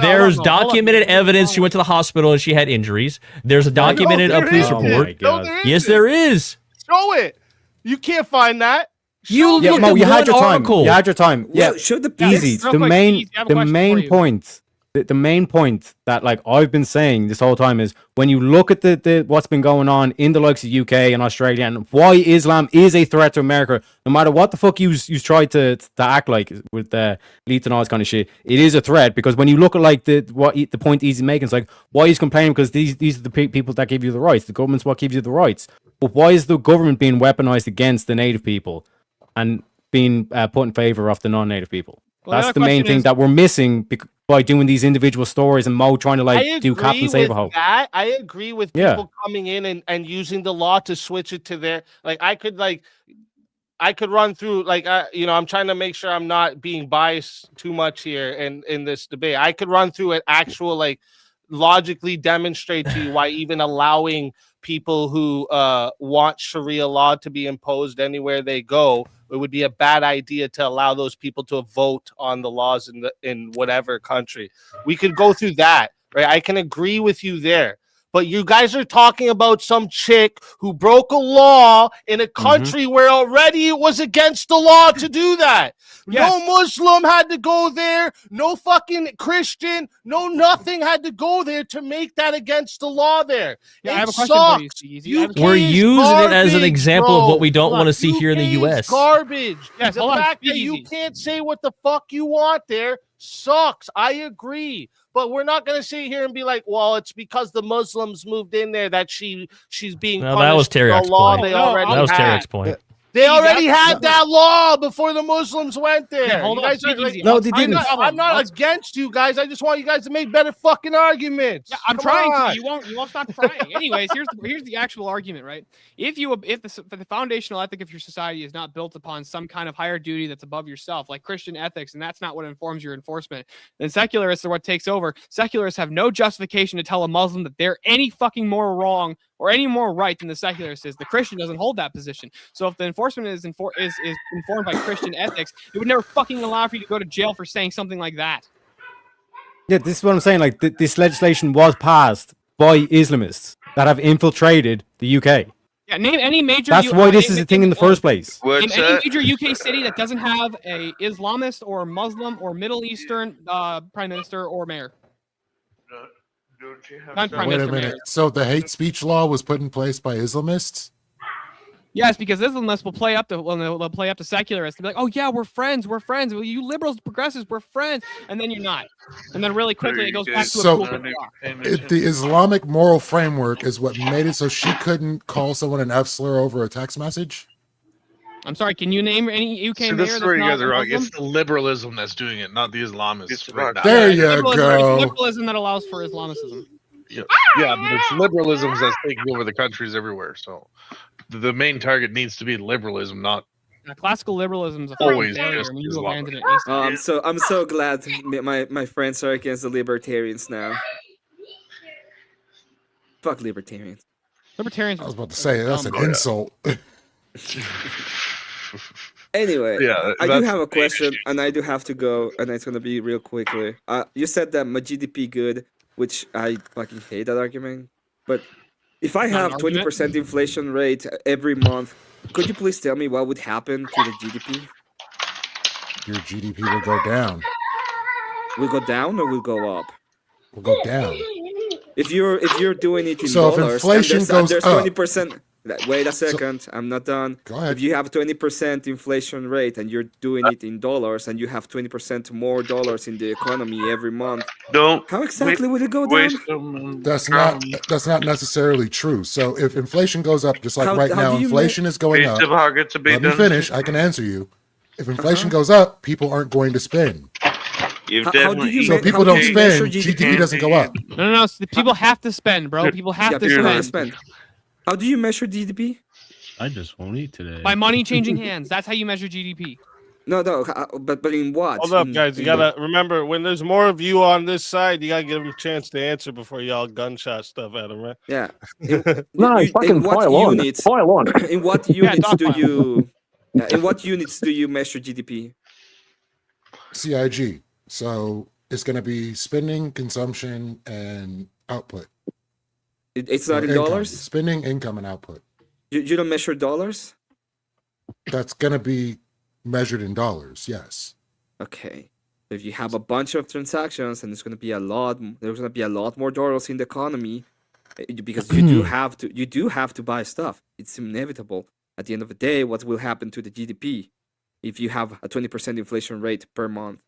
Speaker 6: There's documented evidence she went to the hospital and she had injuries. There's a documented police
Speaker 9: Oh my
Speaker 6: report.
Speaker 9: God.
Speaker 6: Yes, there is.
Speaker 3: Show it. You can't find that.
Speaker 6: You
Speaker 9: Yeah,
Speaker 6: looked
Speaker 9: Mo,
Speaker 6: at
Speaker 9: you had
Speaker 6: one
Speaker 9: your time.
Speaker 6: article.
Speaker 9: You had your time. Yeah,
Speaker 13: Well, show the
Speaker 9: easy.
Speaker 5: real
Speaker 9: The
Speaker 5: quick,
Speaker 9: main,
Speaker 5: Easy, I have a
Speaker 9: the
Speaker 5: question for
Speaker 9: main
Speaker 5: you.
Speaker 9: point, the main point that like I've been saying this whole time is when you look at the what's been going on in the likes of UK and Australia and why Islam is a threat to America, no matter what the fuck you try to act like with the elites and all this kind of shit, it is a threat because when you look at like the point he's making, it's like why he's complaining because these are the people that give you the rights. The government's what gives you the rights. But why is the government being weaponized against the native people and being put in favor of the non-native people?
Speaker 5: Well,
Speaker 9: That's
Speaker 5: the
Speaker 9: the main
Speaker 5: question
Speaker 9: thing
Speaker 5: is-
Speaker 9: that we're missing by doing these individual stories and Mo trying to like do Captain Save a Hope.
Speaker 3: That. I agree with
Speaker 9: Yeah.
Speaker 3: people coming in and using the law to switch it to their I could run through I'm trying to make sure I'm not being biased too much here in this debate. I could run through an actual logically demonstrate to you why even allowing people who want Sharia law to be imposed anywhere they go, it would be a bad idea to allow those people to vote on the laws in whatever country. We could go through that, right? I can agree with you there. But you guys are talking about some chick who broke a law in a country where already it was against the law to do that.
Speaker 5: Yes.
Speaker 3: No Muslim had to go there. No fucking Christian. No nothing had to go there to make that against the law there.
Speaker 5: Yeah,
Speaker 3: it
Speaker 5: I have a question for you,
Speaker 3: sucks.
Speaker 5: Steve.
Speaker 3: UK
Speaker 6: We're
Speaker 3: is
Speaker 6: using it as an
Speaker 3: garbage,
Speaker 6: example of
Speaker 3: bro.
Speaker 6: what we don't
Speaker 5: Hold
Speaker 6: want to
Speaker 5: on.
Speaker 6: see here in the
Speaker 3: UK is
Speaker 6: US.
Speaker 3: garbage.
Speaker 5: Yes,
Speaker 3: The
Speaker 5: hold on,
Speaker 3: fact that
Speaker 5: speak
Speaker 3: you
Speaker 5: easy.
Speaker 3: can't say what the fuck you want there sucks. I agree. But we're not going to sit here and be like, well, it's because the Muslims moved in there that she's being
Speaker 6: No,
Speaker 3: punished.
Speaker 6: that was
Speaker 3: for the
Speaker 6: Tarek's
Speaker 3: law
Speaker 6: point.
Speaker 3: they
Speaker 5: No,
Speaker 3: already
Speaker 6: That was
Speaker 3: had.
Speaker 6: Tarek's point.
Speaker 3: They already
Speaker 5: That's-
Speaker 3: had that law before the Muslims went there.
Speaker 5: Yeah, hold
Speaker 3: You
Speaker 5: on,
Speaker 3: guys are,
Speaker 5: speak easy.
Speaker 9: No, they
Speaker 3: I'm
Speaker 9: didn't.
Speaker 3: not against you guys. I just want you guys to make better fucking arguments.
Speaker 5: Yeah, I'm
Speaker 3: Come
Speaker 5: trying
Speaker 3: on.
Speaker 5: to. You won't stop trying. Anyways, here's the actual argument, right? If the foundational ethic of your society is not built upon some kind of higher duty that's above yourself, like Christian ethics, and that's not what informs your enforcement, then secularists are what takes over. Secularists have no justification to tell a Muslim that they're any fucking more wrong or any more right than the secularist is. The Christian doesn't hold that position. So if the enforcement is informed by Christian ethics, it would never fucking allow for you to go to jail for saying something like that.
Speaker 9: Yeah, this is what I'm saying. Like this legislation was passed by Islamists that have infiltrated the UK.
Speaker 5: Yeah, name any major.
Speaker 9: That's why this is a thing in the first place.
Speaker 5: Name any major UK city that doesn't have a Islamist or Muslim or Middle Eastern prime minister or mayor. Not prime
Speaker 4: Wait a
Speaker 5: minister,
Speaker 4: minute.
Speaker 5: mayor.
Speaker 4: So the hate speech law was put in place by Islamists?
Speaker 5: Yes, because Islamists will play up to they'll play up to secularists. They'll be like, "Oh yeah, we're friends. Well, you liberals, progressives, we're friends," and then you're not. And then really quickly it goes back to a
Speaker 4: So
Speaker 5: cool block.
Speaker 4: the Islamic moral framework is what made it so she couldn't call someone an F slur over a text message?
Speaker 5: I'm sorry. Can you name any UK
Speaker 10: So
Speaker 5: mayor
Speaker 10: this is
Speaker 5: that's
Speaker 10: where you
Speaker 5: not
Speaker 10: guys are wrong.
Speaker 5: Muslim?
Speaker 10: It's the liberalism that's doing it, not the Islamists. Right now.
Speaker 4: There
Speaker 5: It's
Speaker 4: you
Speaker 5: liberalism,
Speaker 4: go.
Speaker 5: It's liberalism that allows for Islamicism.
Speaker 10: Yeah, but it's liberalism that's taking over the countries everywhere. So the main target needs to be liberalism, not
Speaker 5: Classical liberalism is a
Speaker 10: always
Speaker 5: fucking failure.
Speaker 10: just
Speaker 5: I mean, you
Speaker 10: Islam.
Speaker 5: abandon it.
Speaker 13: I'm so glad my friends are against the libertarians now. Fuck libertarians.
Speaker 5: Libertarians.
Speaker 4: I was about to say, that's an
Speaker 5: dumb.
Speaker 4: insult.
Speaker 13: Anyway,
Speaker 10: Yeah,
Speaker 13: I do
Speaker 10: that's
Speaker 13: have a
Speaker 10: the
Speaker 13: question, and I do have to go, and it's gonna be real quickly. You said that my GDP good, which I fucking hate that argument. But if I
Speaker 5: Not an
Speaker 13: have
Speaker 5: argument?
Speaker 13: 20% inflation rate every month, could you please tell me what would happen to the GDP?
Speaker 4: Your GDP will go down.
Speaker 13: Will go down or will go up?
Speaker 4: Will go down.
Speaker 13: If you're doing it in
Speaker 4: So if
Speaker 13: dollars,
Speaker 4: inflation
Speaker 13: and
Speaker 4: goes
Speaker 13: there's
Speaker 4: up-
Speaker 13: 20%. Wait a second, I'm not done.
Speaker 4: Go ahead.
Speaker 13: If you have 20% inflation rate and you're doing it in dollars, and you have 20% more dollars in the economy every month, how exactly would it go down?
Speaker 4: That's not necessarily true. So if inflation goes up, just like
Speaker 13: How-
Speaker 4: right
Speaker 13: how
Speaker 4: now,
Speaker 13: do you
Speaker 4: inflation is going up. Let me finish. I can answer you. If inflation goes up, people aren't going to spend. So people don't spend, GDP doesn't go up.
Speaker 5: No. People have to spend, bro. People have to
Speaker 13: people have to
Speaker 5: spend.
Speaker 13: How do you measure GDP?
Speaker 7: I just won't eat today.
Speaker 5: By money changing hands. That's how you measure GDP.
Speaker 13: No, but in what?
Speaker 3: Hold up,
Speaker 13: In-
Speaker 3: guys. You
Speaker 13: in
Speaker 3: gotta remember when there's more of you on this side, you gotta give them a chance to answer before y'all gunshot stuff at them, right?
Speaker 13: Yeah.
Speaker 11: No, fucking pile on. Pile on.
Speaker 13: In what units do you? In what units do you measure GDP?
Speaker 4: CIG. So it's going to be spending, consumption, and output.
Speaker 13: It's not
Speaker 4: Or
Speaker 13: in
Speaker 4: income.
Speaker 13: dollars.
Speaker 4: Spending, income, and output.
Speaker 13: You don't measure dollars.
Speaker 4: That's going to be measured in dollars. Yes.
Speaker 13: Okay. If you have a bunch of transactions and there's going to be a lot more dollars in the economy, because you do have to buy stuff. It's inevitable. At the end of the day, what will happen to the GDP if you have a 20% inflation rate per month?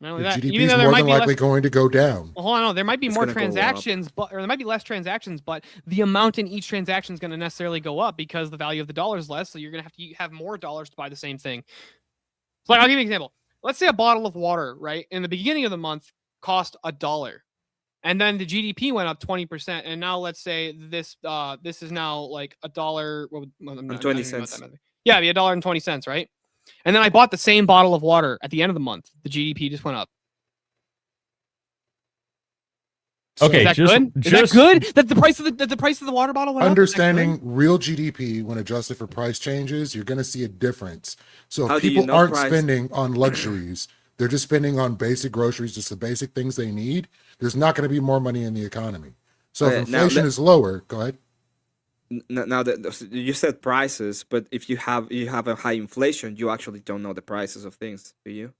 Speaker 5: Not
Speaker 4: The
Speaker 5: only that,
Speaker 4: GDP
Speaker 5: even
Speaker 4: is
Speaker 5: though there
Speaker 4: more
Speaker 5: might
Speaker 4: than
Speaker 5: be
Speaker 4: likely
Speaker 5: less,
Speaker 4: going to go down.
Speaker 5: well, hold on, no, there might be
Speaker 13: It's
Speaker 5: more
Speaker 13: gonna go up.
Speaker 5: transactions, or there might be less transactions, but the amount in each transaction is going to necessarily go up because the value of the dollar is less. So you're going to have more dollars to buy the same thing. So, like, I'll give you an example. Let's say a bottle of water, right, in the beginning of the month cost $1, and then the GDP went up 20%, and now let's say this is now like $1.
Speaker 13: And 20 cents.
Speaker 5: Yeah, it'd be $1.20, right? And then I bought the same bottle of water at the end of the month. The GDP just went up.
Speaker 6: Okay,
Speaker 5: Is that
Speaker 6: just,
Speaker 5: good? Is that good? That the price of the water bottle went up? Is that
Speaker 4: Understanding
Speaker 5: good?
Speaker 4: real GDP when adjusted for price changes, you're going to see a difference. So
Speaker 13: How
Speaker 4: if
Speaker 13: do you
Speaker 4: people
Speaker 13: know
Speaker 4: aren't
Speaker 13: price?
Speaker 4: spending on luxuries, they're just spending on basic groceries, just the basic things they need, there's not going to be more money in the economy. So if
Speaker 13: Now,
Speaker 4: inflation is lower, go ahead.
Speaker 13: Now that you said prices, but if you have a high inflation, you actually don't know the prices of things, do you?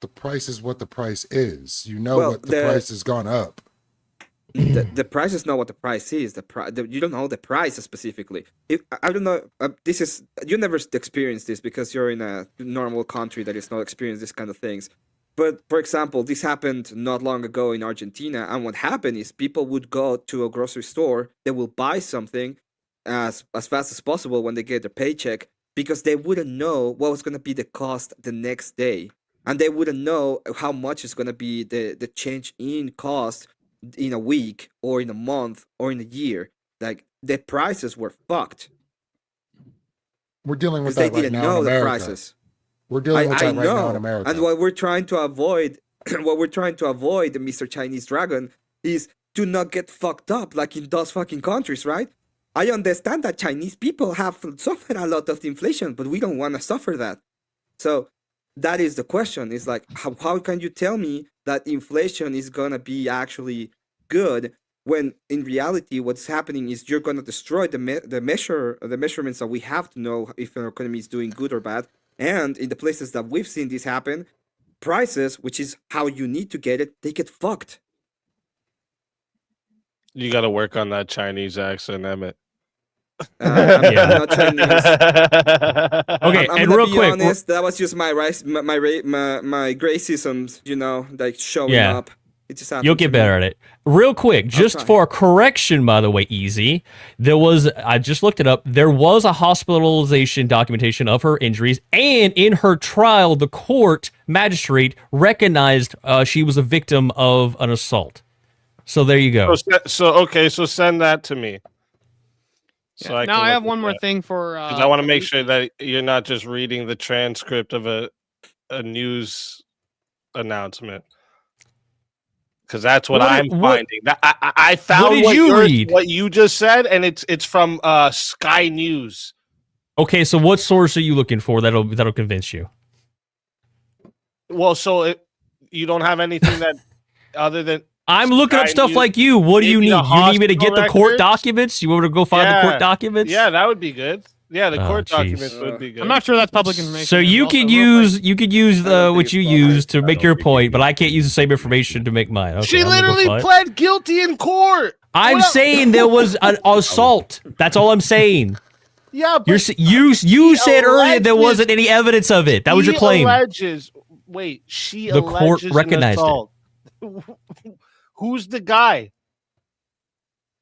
Speaker 4: The price is what the price is. You know
Speaker 13: Well,
Speaker 4: what the price has gone up.
Speaker 13: The price is not what the price is. You don't know the price specifically. I don't know. This is you never experienced this because you're in a normal country that is not experienced this kind of things. But for example, this happened not long ago in Argentina, and what happened is people would go to a grocery store, they will buy something, as fast as possible when they get their paycheck, because they wouldn't know what was going to be the cost the next day, and they wouldn't know how much is going to be the change in cost in a week or in a month or in a year. Like the prices were fucked
Speaker 4: We're dealing with
Speaker 13: because they
Speaker 4: that right
Speaker 13: didn't
Speaker 4: now in
Speaker 13: know the
Speaker 4: America.
Speaker 13: prices.
Speaker 4: We're dealing with
Speaker 13: I
Speaker 4: that right now in
Speaker 13: know,
Speaker 4: America.
Speaker 13: and what we're trying to avoid, Mr. Chinese Dragon, is to not get fucked up like in those fucking countries, right? I understand that Chinese people have suffered a lot of the inflation, but we don't want to suffer that. So that is the question. Is like, how can you tell me that inflation is gonna be actually good when in reality what's happening is you're gonna destroy the measurements that we have to know if our economy is doing good or bad. And in the places that we've seen this happen, prices, which is how you need to get it, they get fucked.
Speaker 3: You got to work on that Chinese accent, Emmett.
Speaker 13: I'm not Chinese.
Speaker 6: Okay,
Speaker 13: I'm
Speaker 6: and
Speaker 13: gonna
Speaker 6: real
Speaker 13: be
Speaker 6: quick,
Speaker 13: honest, that was just my racisms, like showing
Speaker 6: Yeah.
Speaker 13: up. It just happened.
Speaker 6: You'll get better at it. Real quick, just
Speaker 13: try.
Speaker 6: for a correction, by the way, Easy. I just looked it up. There was a hospitalization documentation of her injuries, and in her trial, the court magistrate recognized she was a victim of an assault. So there you go.
Speaker 3: So send that to me. So
Speaker 5: Yeah. Now I have one more thing for.
Speaker 3: Because I want to make sure that you're not just reading the transcript of a news announcement. Because that's what I'm finding. I found
Speaker 6: what did you read?
Speaker 3: What you just said, and it's from Sky News.
Speaker 6: Okay, so what source are you looking for that'll convince you?
Speaker 3: Well, so you don't have anything that other than
Speaker 6: I'm looking up
Speaker 3: Sky
Speaker 6: stuff
Speaker 3: News?
Speaker 6: like you. What do you
Speaker 3: Maybe
Speaker 6: need?
Speaker 3: the
Speaker 6: You need me to get the
Speaker 3: hospital
Speaker 6: court
Speaker 3: records?
Speaker 6: documents? You want me to go find the court documents?
Speaker 3: Yeah, that would be good. Yeah, the
Speaker 6: Oh,
Speaker 3: court
Speaker 6: jeez.
Speaker 3: documents would be good.
Speaker 5: I'm not sure that's public information.
Speaker 6: So
Speaker 5: as
Speaker 6: you
Speaker 5: well,
Speaker 6: could
Speaker 5: so real quick.
Speaker 6: use what you use to make your point, but I can't use the same information to make mine. Okay,
Speaker 3: She
Speaker 6: I'm gonna go
Speaker 3: literally
Speaker 6: find-
Speaker 3: pled guilty in court.
Speaker 6: I'm
Speaker 3: What el-
Speaker 6: saying there was an assault. That's all I'm saying.
Speaker 3: Yeah, but
Speaker 6: You said earlier there
Speaker 3: alleges-
Speaker 6: wasn't any evidence of it. That was your
Speaker 3: She
Speaker 6: claim.
Speaker 3: Alleges. Wait, she
Speaker 6: The court
Speaker 3: alleges an
Speaker 6: recognized it.
Speaker 3: assault. Who's the guy?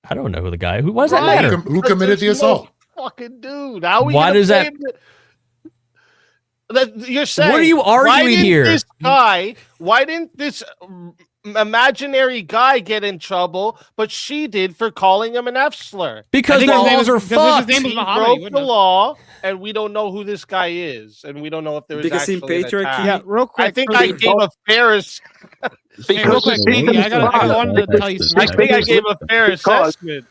Speaker 6: I don't know who the guy. Why does that
Speaker 3: Right.
Speaker 6: matter?
Speaker 4: Who committed the
Speaker 3: There's no
Speaker 4: assault?
Speaker 3: Fucking dude. How are we
Speaker 6: Why
Speaker 3: gonna
Speaker 6: does that-
Speaker 3: blame that you're saying?
Speaker 6: What are you
Speaker 3: why
Speaker 6: arguing
Speaker 3: didn't
Speaker 6: here?
Speaker 3: This guy. Why didn't this imaginary guy get in trouble, but she did for calling him an F slur?
Speaker 6: Because the
Speaker 5: his name
Speaker 6: laws
Speaker 5: is-
Speaker 6: are
Speaker 5: because his
Speaker 6: fucked.
Speaker 5: name was
Speaker 3: He
Speaker 5: Muhammad, he
Speaker 3: broke
Speaker 5: wouldn't
Speaker 3: the
Speaker 5: have.
Speaker 3: law, and we don't know who this guy is, and we don't know if there was
Speaker 13: Because in
Speaker 3: actually an
Speaker 13: patriarchy-
Speaker 3: attack.
Speaker 5: Yeah, real quick.
Speaker 3: I think
Speaker 5: for
Speaker 3: I
Speaker 5: the-
Speaker 3: gave a fair.
Speaker 5: Hey, real quick, Lee, I wanted to tell you
Speaker 3: I
Speaker 5: something.
Speaker 3: think I gave a fair assessment.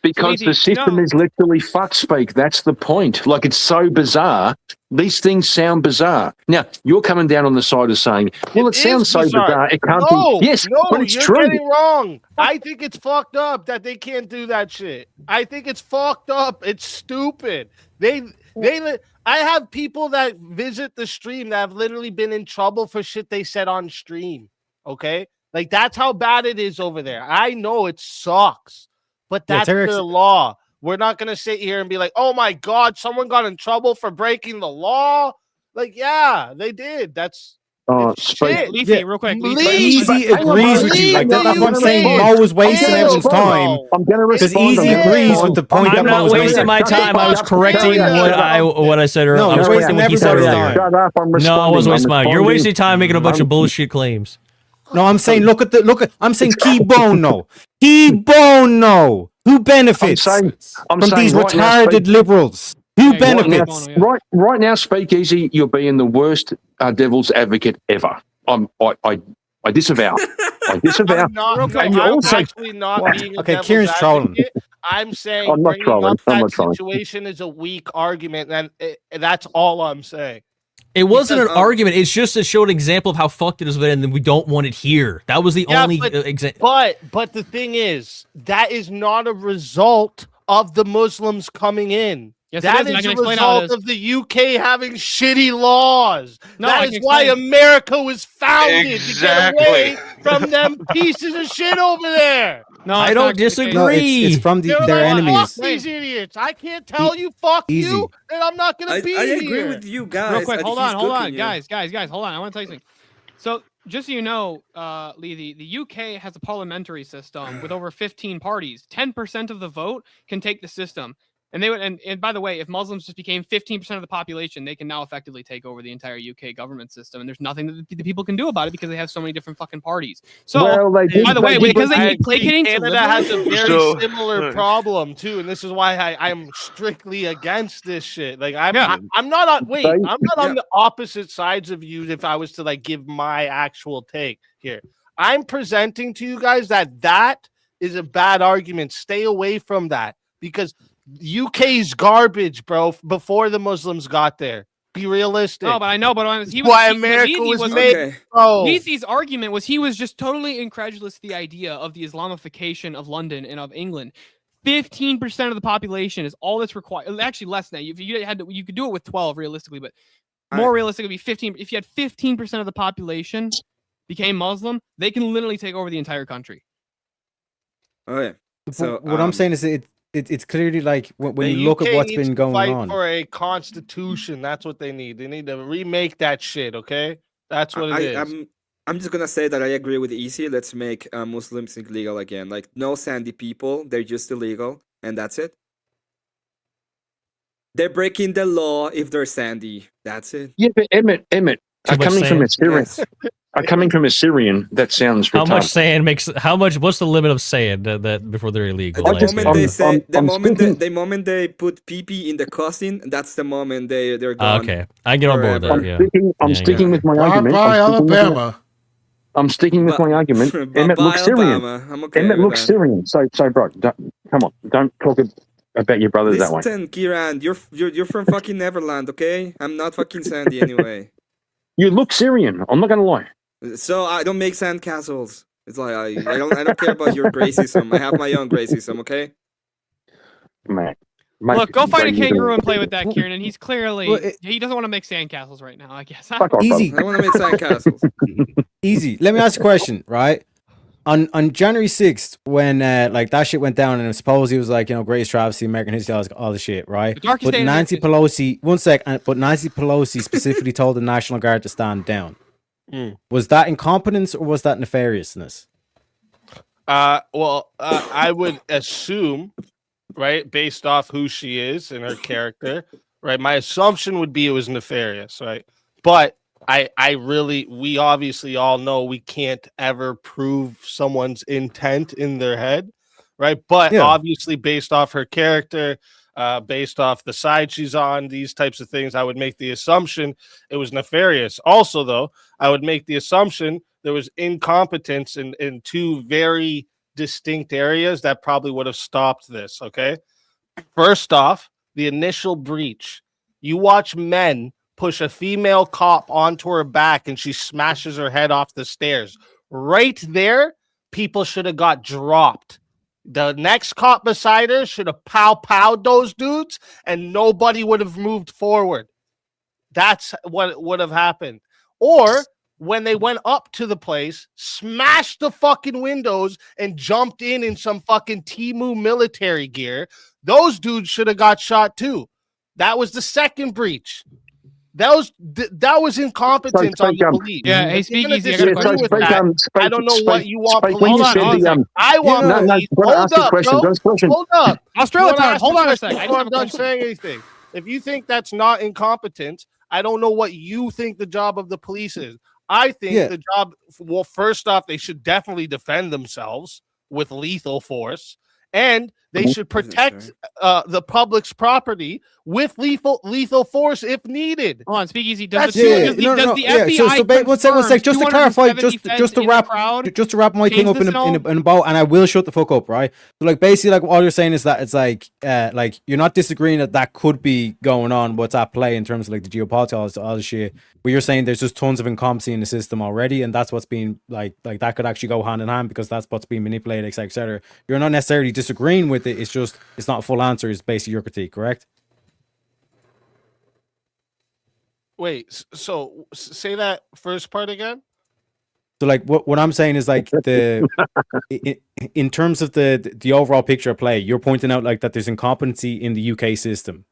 Speaker 11: Because
Speaker 5: Sweetie,
Speaker 11: the system
Speaker 5: no.
Speaker 11: is literally fuck speak. That's the point. Like, it's so bizarre. These things sound bizarre. Now, you're coming down on the side of saying, well, it
Speaker 3: is
Speaker 11: sounds so bizarre. It can't
Speaker 3: No,
Speaker 11: be. Yes,
Speaker 3: no,
Speaker 11: but it's
Speaker 3: you're
Speaker 11: true.
Speaker 3: getting wrong. I think it's fucked up that they can't do that shit. I think it's fucked up. It's stupid. I have people that visit the stream that have literally been in trouble for shit they said on stream. Okay, like that's how bad it is over there. I know it sucks, but
Speaker 9: Yeah,
Speaker 3: that's
Speaker 9: Terex-
Speaker 3: the law. We're not gonna sit here and be like, "Oh my god, someone got in trouble for breaking the law." Like, yeah, they did. That's
Speaker 11: Oh,
Speaker 3: it's
Speaker 11: speak.
Speaker 3: shit.
Speaker 5: Leafy,
Speaker 9: Yeah,
Speaker 5: real quick.
Speaker 9: Easy
Speaker 11: Hang on,
Speaker 9: agrees
Speaker 11: bro.
Speaker 9: with you. Like
Speaker 3: Leafy,
Speaker 9: that's what I'm
Speaker 3: you
Speaker 9: saying.
Speaker 3: made-
Speaker 9: Mo was wasting
Speaker 3: Ew,
Speaker 9: everyone's
Speaker 3: bro.
Speaker 9: time.
Speaker 11: I'm going to
Speaker 9: Because
Speaker 11: respond.
Speaker 9: Easy
Speaker 11: I'm gonna
Speaker 9: agrees
Speaker 11: respond.
Speaker 9: with the point
Speaker 6: I'm
Speaker 9: that Mo
Speaker 6: not
Speaker 9: was
Speaker 6: wasting
Speaker 9: making.
Speaker 6: my time. I was correcting what I said earlier.
Speaker 9: No,
Speaker 6: I was
Speaker 9: you're
Speaker 6: correcting
Speaker 9: wasting
Speaker 6: what he said
Speaker 9: everybody's
Speaker 6: earlier.
Speaker 9: time.
Speaker 11: Shut up. I'm responding.
Speaker 6: No, I wasn't
Speaker 11: I'm
Speaker 6: wasting mine. You're
Speaker 11: responding.
Speaker 6: wasting time making a bunch of bullshit claims.
Speaker 9: No, I'm saying look at. I'm saying key bono. Key bono. Who benefits
Speaker 11: I'm
Speaker 9: from
Speaker 11: saying
Speaker 9: these
Speaker 11: right now,
Speaker 9: retarded
Speaker 11: speak-
Speaker 9: liberals? Who
Speaker 5: Hey,
Speaker 9: benefits?
Speaker 5: Bono, yeah.
Speaker 11: Right now, speak easy. You're being the worst devil's advocate ever. I disavow. I disavow.
Speaker 3: I'm not.
Speaker 5: Real quick,
Speaker 3: I'm
Speaker 11: you're also-
Speaker 3: actually not
Speaker 9: Well,
Speaker 3: being a
Speaker 9: okay,
Speaker 3: devil's
Speaker 9: Kieran's trolling.
Speaker 3: advocate. I'm saying
Speaker 11: I'm not
Speaker 3: bringing
Speaker 11: trolling.
Speaker 3: up
Speaker 11: I'm
Speaker 3: that
Speaker 11: not trolling.
Speaker 3: situation is a weak argument, and that's all I'm saying.
Speaker 6: It wasn't an
Speaker 13: Because,
Speaker 6: argument. It's just to show an example of how fucked it is there, and then we don't want it here. That was the
Speaker 3: Yeah,
Speaker 6: only
Speaker 3: but-
Speaker 6: example.
Speaker 3: But the thing is, that is not a result of the Muslims coming in.
Speaker 5: Yes, it
Speaker 3: That
Speaker 5: is, and I
Speaker 3: is
Speaker 5: can
Speaker 3: a
Speaker 5: explain how it
Speaker 3: result
Speaker 5: is.
Speaker 3: of the UK having shitty laws.
Speaker 5: No, I
Speaker 3: That
Speaker 5: can
Speaker 3: is why
Speaker 5: explain.
Speaker 3: America was founded
Speaker 8: Exactly.
Speaker 3: to get away from them pieces of shit over there.
Speaker 5: No,
Speaker 6: I
Speaker 5: it's
Speaker 6: don't
Speaker 5: not actually the case.
Speaker 6: disagree.
Speaker 9: No, it's from
Speaker 3: They're
Speaker 9: their
Speaker 3: like,
Speaker 9: enemies.
Speaker 3: Fuck these idiots. I can't tell you fuck
Speaker 9: Easy.
Speaker 3: you, and I'm not gonna
Speaker 13: I
Speaker 3: be
Speaker 13: agree
Speaker 3: here.
Speaker 13: with you guys.
Speaker 5: Real quick,
Speaker 13: and
Speaker 5: hold
Speaker 13: he's
Speaker 5: on,
Speaker 13: cooking you.
Speaker 5: guys, hold on. I want to tell you something. So, just so you know, Lee, the UK has a parliamentary system with over 15 parties. 10% of the vote can take the system. And they would, and by the way, if Muslims just became 15% of the population, they can now effectively take over the entire UK government system, and there's nothing that the people can do about it because they have so many different fucking parties. So,
Speaker 11: Well, they did-
Speaker 5: by the way,
Speaker 11: they did-
Speaker 5: because they
Speaker 3: I
Speaker 5: keep
Speaker 3: agree.
Speaker 5: placating to
Speaker 3: Canada has a
Speaker 5: liberals,
Speaker 3: very
Speaker 8: So-
Speaker 3: similar problem too, and this is why I'm strictly against this shit. Like I'm not on
Speaker 11: They-
Speaker 3: I'm not on the opposite sides of you. If I was to like give my actual take here, I'm presenting to you guys that is a bad argument. Stay away from that because UK's garbage, bro. Before the Muslims got there, be realistic.
Speaker 5: No, but I know, but he was
Speaker 3: why
Speaker 5: he-
Speaker 3: America
Speaker 5: Leahy
Speaker 3: was made,
Speaker 13: Okay.
Speaker 3: bro.
Speaker 5: Leahy's argument was he was just totally incredulous to the idea of the Islamification of London and of England. 15% of the population is all that's required. Actually, less than that. If you had to, you could do it with 12 realistically, but more realistically, it'd be 15. If you had 15% of the population became Muslim, they can literally take over the entire country.
Speaker 13: Okay. So
Speaker 9: what I'm saying is it's clearly like when
Speaker 3: The
Speaker 9: you look
Speaker 3: UK
Speaker 9: at what's
Speaker 3: needs
Speaker 9: been
Speaker 3: to
Speaker 9: going
Speaker 3: fight
Speaker 9: on.
Speaker 3: for a constitution. That's what they need. They need to remake that shit. Okay, that's what it is.
Speaker 13: I'm just gonna say that I agree with Easy. Let's make Muslims illegal again. Like no sandy people. They're just illegal, and that's it. They're breaking the law if they're sandy. That's it.
Speaker 11: Yeah, but Emmett,
Speaker 6: Too much
Speaker 11: coming from a
Speaker 6: sand.
Speaker 11: Syrian, coming from a Syrian, that sounds
Speaker 6: How much
Speaker 11: retarded.
Speaker 6: sand makes? How much? What's the limit of sand that before they're illegal?
Speaker 13: The
Speaker 6: Like,
Speaker 13: moment they say, the
Speaker 11: I'm
Speaker 13: moment
Speaker 11: speaking-
Speaker 13: the moment they put PP in the coughing, that's the moment they're gone.
Speaker 6: okay, I get on board with
Speaker 13: forever.
Speaker 6: that. Yeah.
Speaker 11: I'm
Speaker 6: Yeah,
Speaker 11: sticking
Speaker 6: yeah.
Speaker 11: with my
Speaker 4: Bye
Speaker 11: argument.
Speaker 4: bye,
Speaker 11: I'm sticking with my-
Speaker 4: Alabama.
Speaker 11: I'm sticking with my argument. Emmett
Speaker 13: Bye,
Speaker 11: looks Syrian.
Speaker 13: Obama. I'm okay
Speaker 11: Emmett
Speaker 13: with
Speaker 11: looks
Speaker 13: that.
Speaker 11: Syrian. So, bro, come on, don't talk about your brothers that way.
Speaker 13: Listen, Kiran, you're from fucking Neverland, okay? I'm not fucking sandy anyway.
Speaker 11: You look Syrian. I'm not gonna lie.
Speaker 13: So I don't make sand castles. It's like I don't care about your racism. I have my own racism, okay?
Speaker 11: Man.
Speaker 5: Look, go find a
Speaker 11: you
Speaker 5: kangaroo
Speaker 11: do-
Speaker 5: and play with that, Kieran. And he's clearly
Speaker 9: Well,
Speaker 5: he doesn't want to make sandcastles right now. I guess.
Speaker 11: Fuck off,
Speaker 9: Easy.
Speaker 13: I want to make sand castles.
Speaker 9: Easy. Let me ask you a question, right? On January 6th, when like that shit went down, and suppose he was like, greatest travesty, American history, all the shit, right?
Speaker 5: The darkest
Speaker 9: But
Speaker 5: day in
Speaker 9: Nancy
Speaker 5: American
Speaker 9: Pelosi, one sec, but Nancy Pelosi specifically told the National Guard to stand down.
Speaker 3: Mm.
Speaker 9: Was that incompetence or was that nefariousness?
Speaker 3: Well, I would assume, right, based off who she is and her character, right. My assumption would be it was nefarious, right? But we obviously all know we can't ever prove someone's intent in their head, right? But
Speaker 9: Yeah.
Speaker 3: obviously, based off her character, based off the side she's on, these types of things, I would make the assumption it was nefarious. Also, though, I would make the assumption there was incompetence in two very distinct areas that probably would have stopped this. Okay. First off, the initial breach. You watch men push a female cop onto her back and she smashes her head off the stairs. Right there, people should have got dropped. The next cop beside her should have powed those dudes and nobody would have moved forward. That's what would have happened. Or when they went up to the place, smashed the fucking windows and jumped in some fucking Temu military gear, those dudes should have got shot too. That was the second breach. That was incompetence on the police.
Speaker 5: Yeah, hey,
Speaker 3: If you're gonna
Speaker 5: Speakeasy, I got a
Speaker 3: disagree with
Speaker 5: question.
Speaker 3: that, I don't know what you want
Speaker 11: Spike, when you
Speaker 3: police
Speaker 11: said
Speaker 3: to
Speaker 11: the,
Speaker 3: do. I want
Speaker 11: no,
Speaker 3: police.
Speaker 11: gotta
Speaker 3: Hold
Speaker 11: ask the
Speaker 3: up,
Speaker 11: question,
Speaker 3: bro.
Speaker 11: don't question.
Speaker 3: Hold up.
Speaker 5: Australia
Speaker 3: You wanna
Speaker 5: time.
Speaker 3: ask
Speaker 5: Hold
Speaker 3: the
Speaker 5: on a
Speaker 3: question
Speaker 5: second. I
Speaker 3: before
Speaker 5: just
Speaker 3: I'm
Speaker 5: have a
Speaker 3: done
Speaker 5: question.
Speaker 3: saying anything. If you think that's not incompetence, I don't know what you think the job of the police is. I think the job, well, first off, they should definitely defend themselves with lethal force, and they should protect the public's property with lethal force if needed.
Speaker 5: Hold on, Speakeasy.
Speaker 3: That's
Speaker 5: Does the FBI
Speaker 9: one sec, just to clarify, just to wrap my thing up in a bow, and I will shut the fuck up, right? So like basically, like all you're saying is that it's like you're not disagreeing that could be going on, what's at play in terms of like the geopolitics, all the shit. But you're saying there's just tons of incompetency in the system already, and that's what's being like that could actually go hand in hand because that's what's being manipulated, etc., etc. You're not necessarily disagreeing with it. It's just it's not a full answer. It's basically your critique, correct?
Speaker 3: Wait, so say that first part again.
Speaker 9: So like what I'm saying is like in terms of the overall picture of play, you're pointing out like that there's incompetency in the UK system,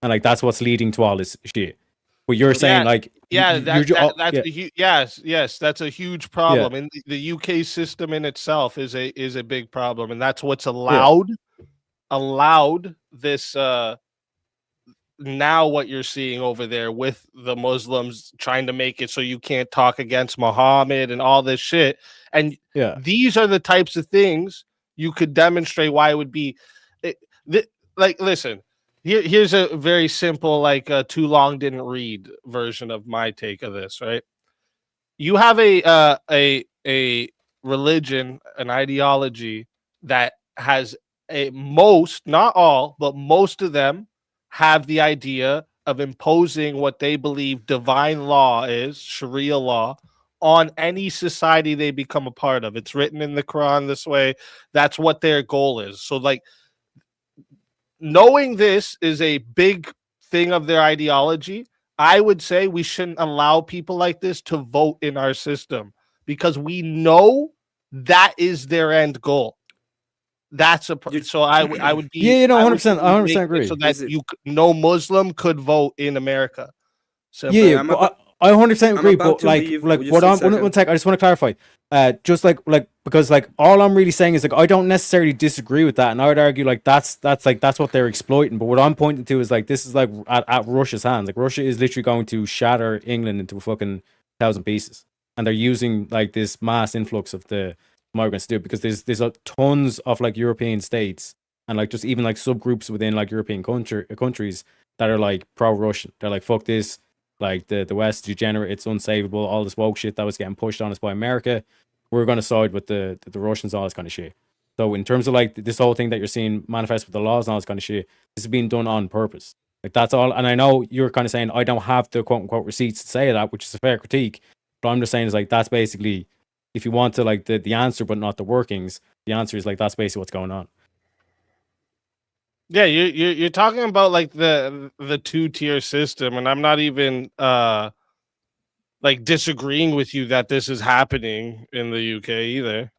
Speaker 9: and like that's what's leading to all this shit. But you're saying like that's that's a huge problem, and the UK system in itself is a big problem, and that's what's allowed
Speaker 3: allowed this now what you're seeing over there with the Muslims trying to make it so you can't talk against Muhammad and all this shit. And
Speaker 9: Yeah.
Speaker 3: these are the types of things you could demonstrate why it would be like, listen, here's a very simple, like too long didn't read version of my take of this, right? You have a religion, an ideology that has most, not all, but most of them have the idea of imposing what they believe divine law is, Sharia law, on any society they become a part of. It's written in the Quran this way. That's what their goal is. So, like, knowing this is a big thing of their ideology, I would say we shouldn't allow people like this to vote in our system because we know that is their end goal. That's so I would be
Speaker 9: Yeah, you know,
Speaker 3: I would
Speaker 9: 100%.
Speaker 3: be
Speaker 9: 100%
Speaker 3: making it
Speaker 9: agree.
Speaker 3: so that no Muslim could vote in America. Simple.
Speaker 9: Yeah, but I 100% agree. But like what I'm one sec, I just want to clarify. Just like because like all I'm really saying is like I don't necessarily disagree with that, and I would argue like that's what they're exploiting. But what I'm pointing to is like this is like at Russia's hands. Like Russia is literally going to shatter England into a fucking 1,000 pieces, and they're using like this mass influx of the migrants to do it because there's tons of like European states and like just even like subgroups within like European countries that are like pro-Russian. They're like fuck this. Like the West degenerate, it's unsavable, all this woke shit that was getting pushed on us by America. We're going to side with the Russians, all this kind of shit. So in terms of like this whole thing that you're seeing manifest with the laws and all this kind of shit, this is being done on purpose. Like that's all. And I know you're kind of saying I don't have the quote unquote receipts to say that, which is a fair critique. But I'm just saying is like that's basically if you want to like the answer but not the workings, the answer is like that's basically what's going on.
Speaker 3: Yeah, you're talking about like the 2-tier system, and I'm not even like disagreeing with you that this is happening in the UK either.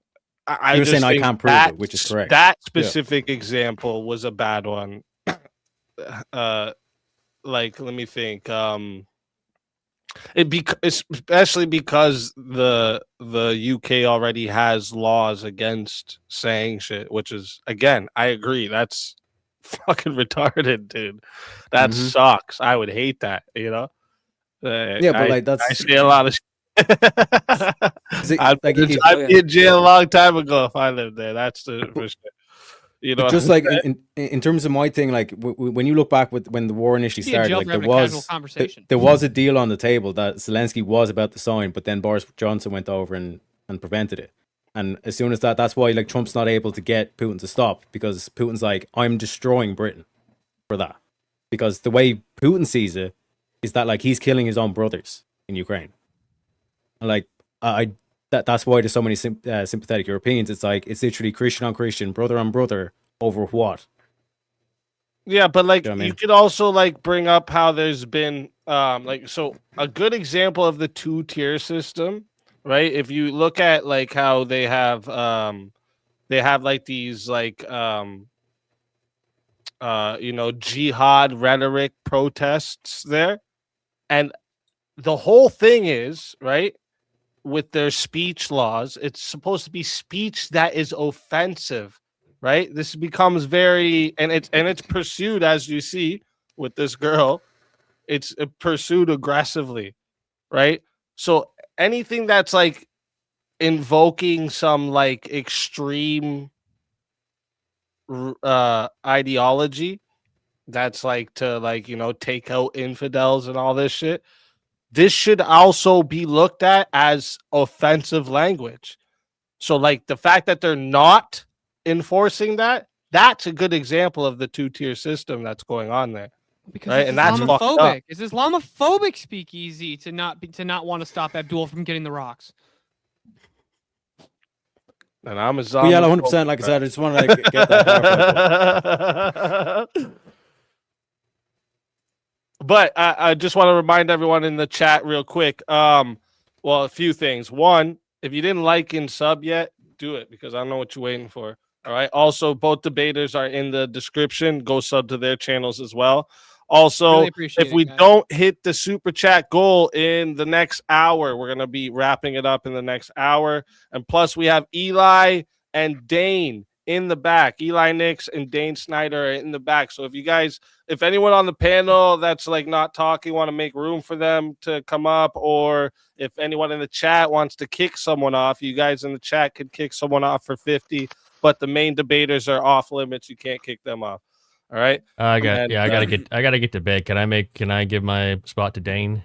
Speaker 3: I
Speaker 9: You're
Speaker 3: just
Speaker 9: saying I
Speaker 3: think
Speaker 9: can't prove it, which is correct.
Speaker 3: That
Speaker 9: Yeah.
Speaker 3: specific example was a bad one. Like let me think. Especially because the UK already has laws against saying shit, which is again, I agree. That's fucking retarded, dude. That sucks. I would hate that, you know.
Speaker 9: Yeah, but like that's
Speaker 3: I say a lot of shit. I'd
Speaker 9: like,
Speaker 3: be in jail a long time ago if I lived there. That's the for sure. You know,
Speaker 9: but just like in terms of my thing, like when you look back with when the war initially
Speaker 5: Be in
Speaker 9: started,
Speaker 5: jail
Speaker 9: like
Speaker 5: for
Speaker 9: there
Speaker 5: having a casual
Speaker 9: was
Speaker 5: conversation.
Speaker 9: there was a deal on the table that Zelensky was about to sign, but then Boris Johnson went over and prevented it. And as soon as that's why like Trump's not able to get Putin to stop because Putin's like I'm destroying Britain for that because the way Putin sees it is that like he's killing his own brothers in Ukraine. And like that's why there's so many sympathetic Europeans. It's like it's literally Christian on Christian, brother on brother over what?
Speaker 3: Yeah, but like
Speaker 9: You know what I mean?
Speaker 3: you could also like bring up how there's been like so a good example of the 2-tier system, right? If you look at like how they have like these like you know, jihad rhetoric protests there, and the whole thing is right with their speech laws. It's supposed to be speech that is offensive, right? This becomes very and it's pursued as you see with this girl. It's pursued aggressively, right? So anything that's like invoking some like extreme ideology that's like to like, you know, take out infidels and all this shit, this should also be looked at as offensive language. So like the fact that they're not enforcing that, that's a good example of the 2-tier system that's going on there.
Speaker 5: Because
Speaker 3: right?
Speaker 5: it's
Speaker 3: And that's fucked up.
Speaker 5: Islamophobic. It's Islamophobic speakeasy to not want to stop Abdul from getting the rocks.
Speaker 3: And I'm a
Speaker 9: But
Speaker 3: zombie.
Speaker 9: yeah, 100%. Like I said, I just want to like, get that clarified.
Speaker 3: But I just want to remind everyone in the chat real quick. Well, a few things. One, if you didn't like and sub yet, do it because I don't know what you're waiting for. All right. Also, both debaters are in the description. Go sub to their channels as well. Also,
Speaker 5: Really appreciate
Speaker 3: if we
Speaker 5: it, guys.
Speaker 3: don't hit the super chat goal in the next hour, we're going to be wrapping it up in the next hour. And plus, we have Eli and Dane in the back. Eli Nix and Dane Snyder are in the back. So if anyone on the panel that's like not talking, want to make room for them to come up, or if anyone in the chat wants to kick someone off, you guys in the chat could kick someone off for 50, but the main debaters are off limits. You can't kick them off. All right.
Speaker 6: I gotta get to bed. Can I give my spot to Dane?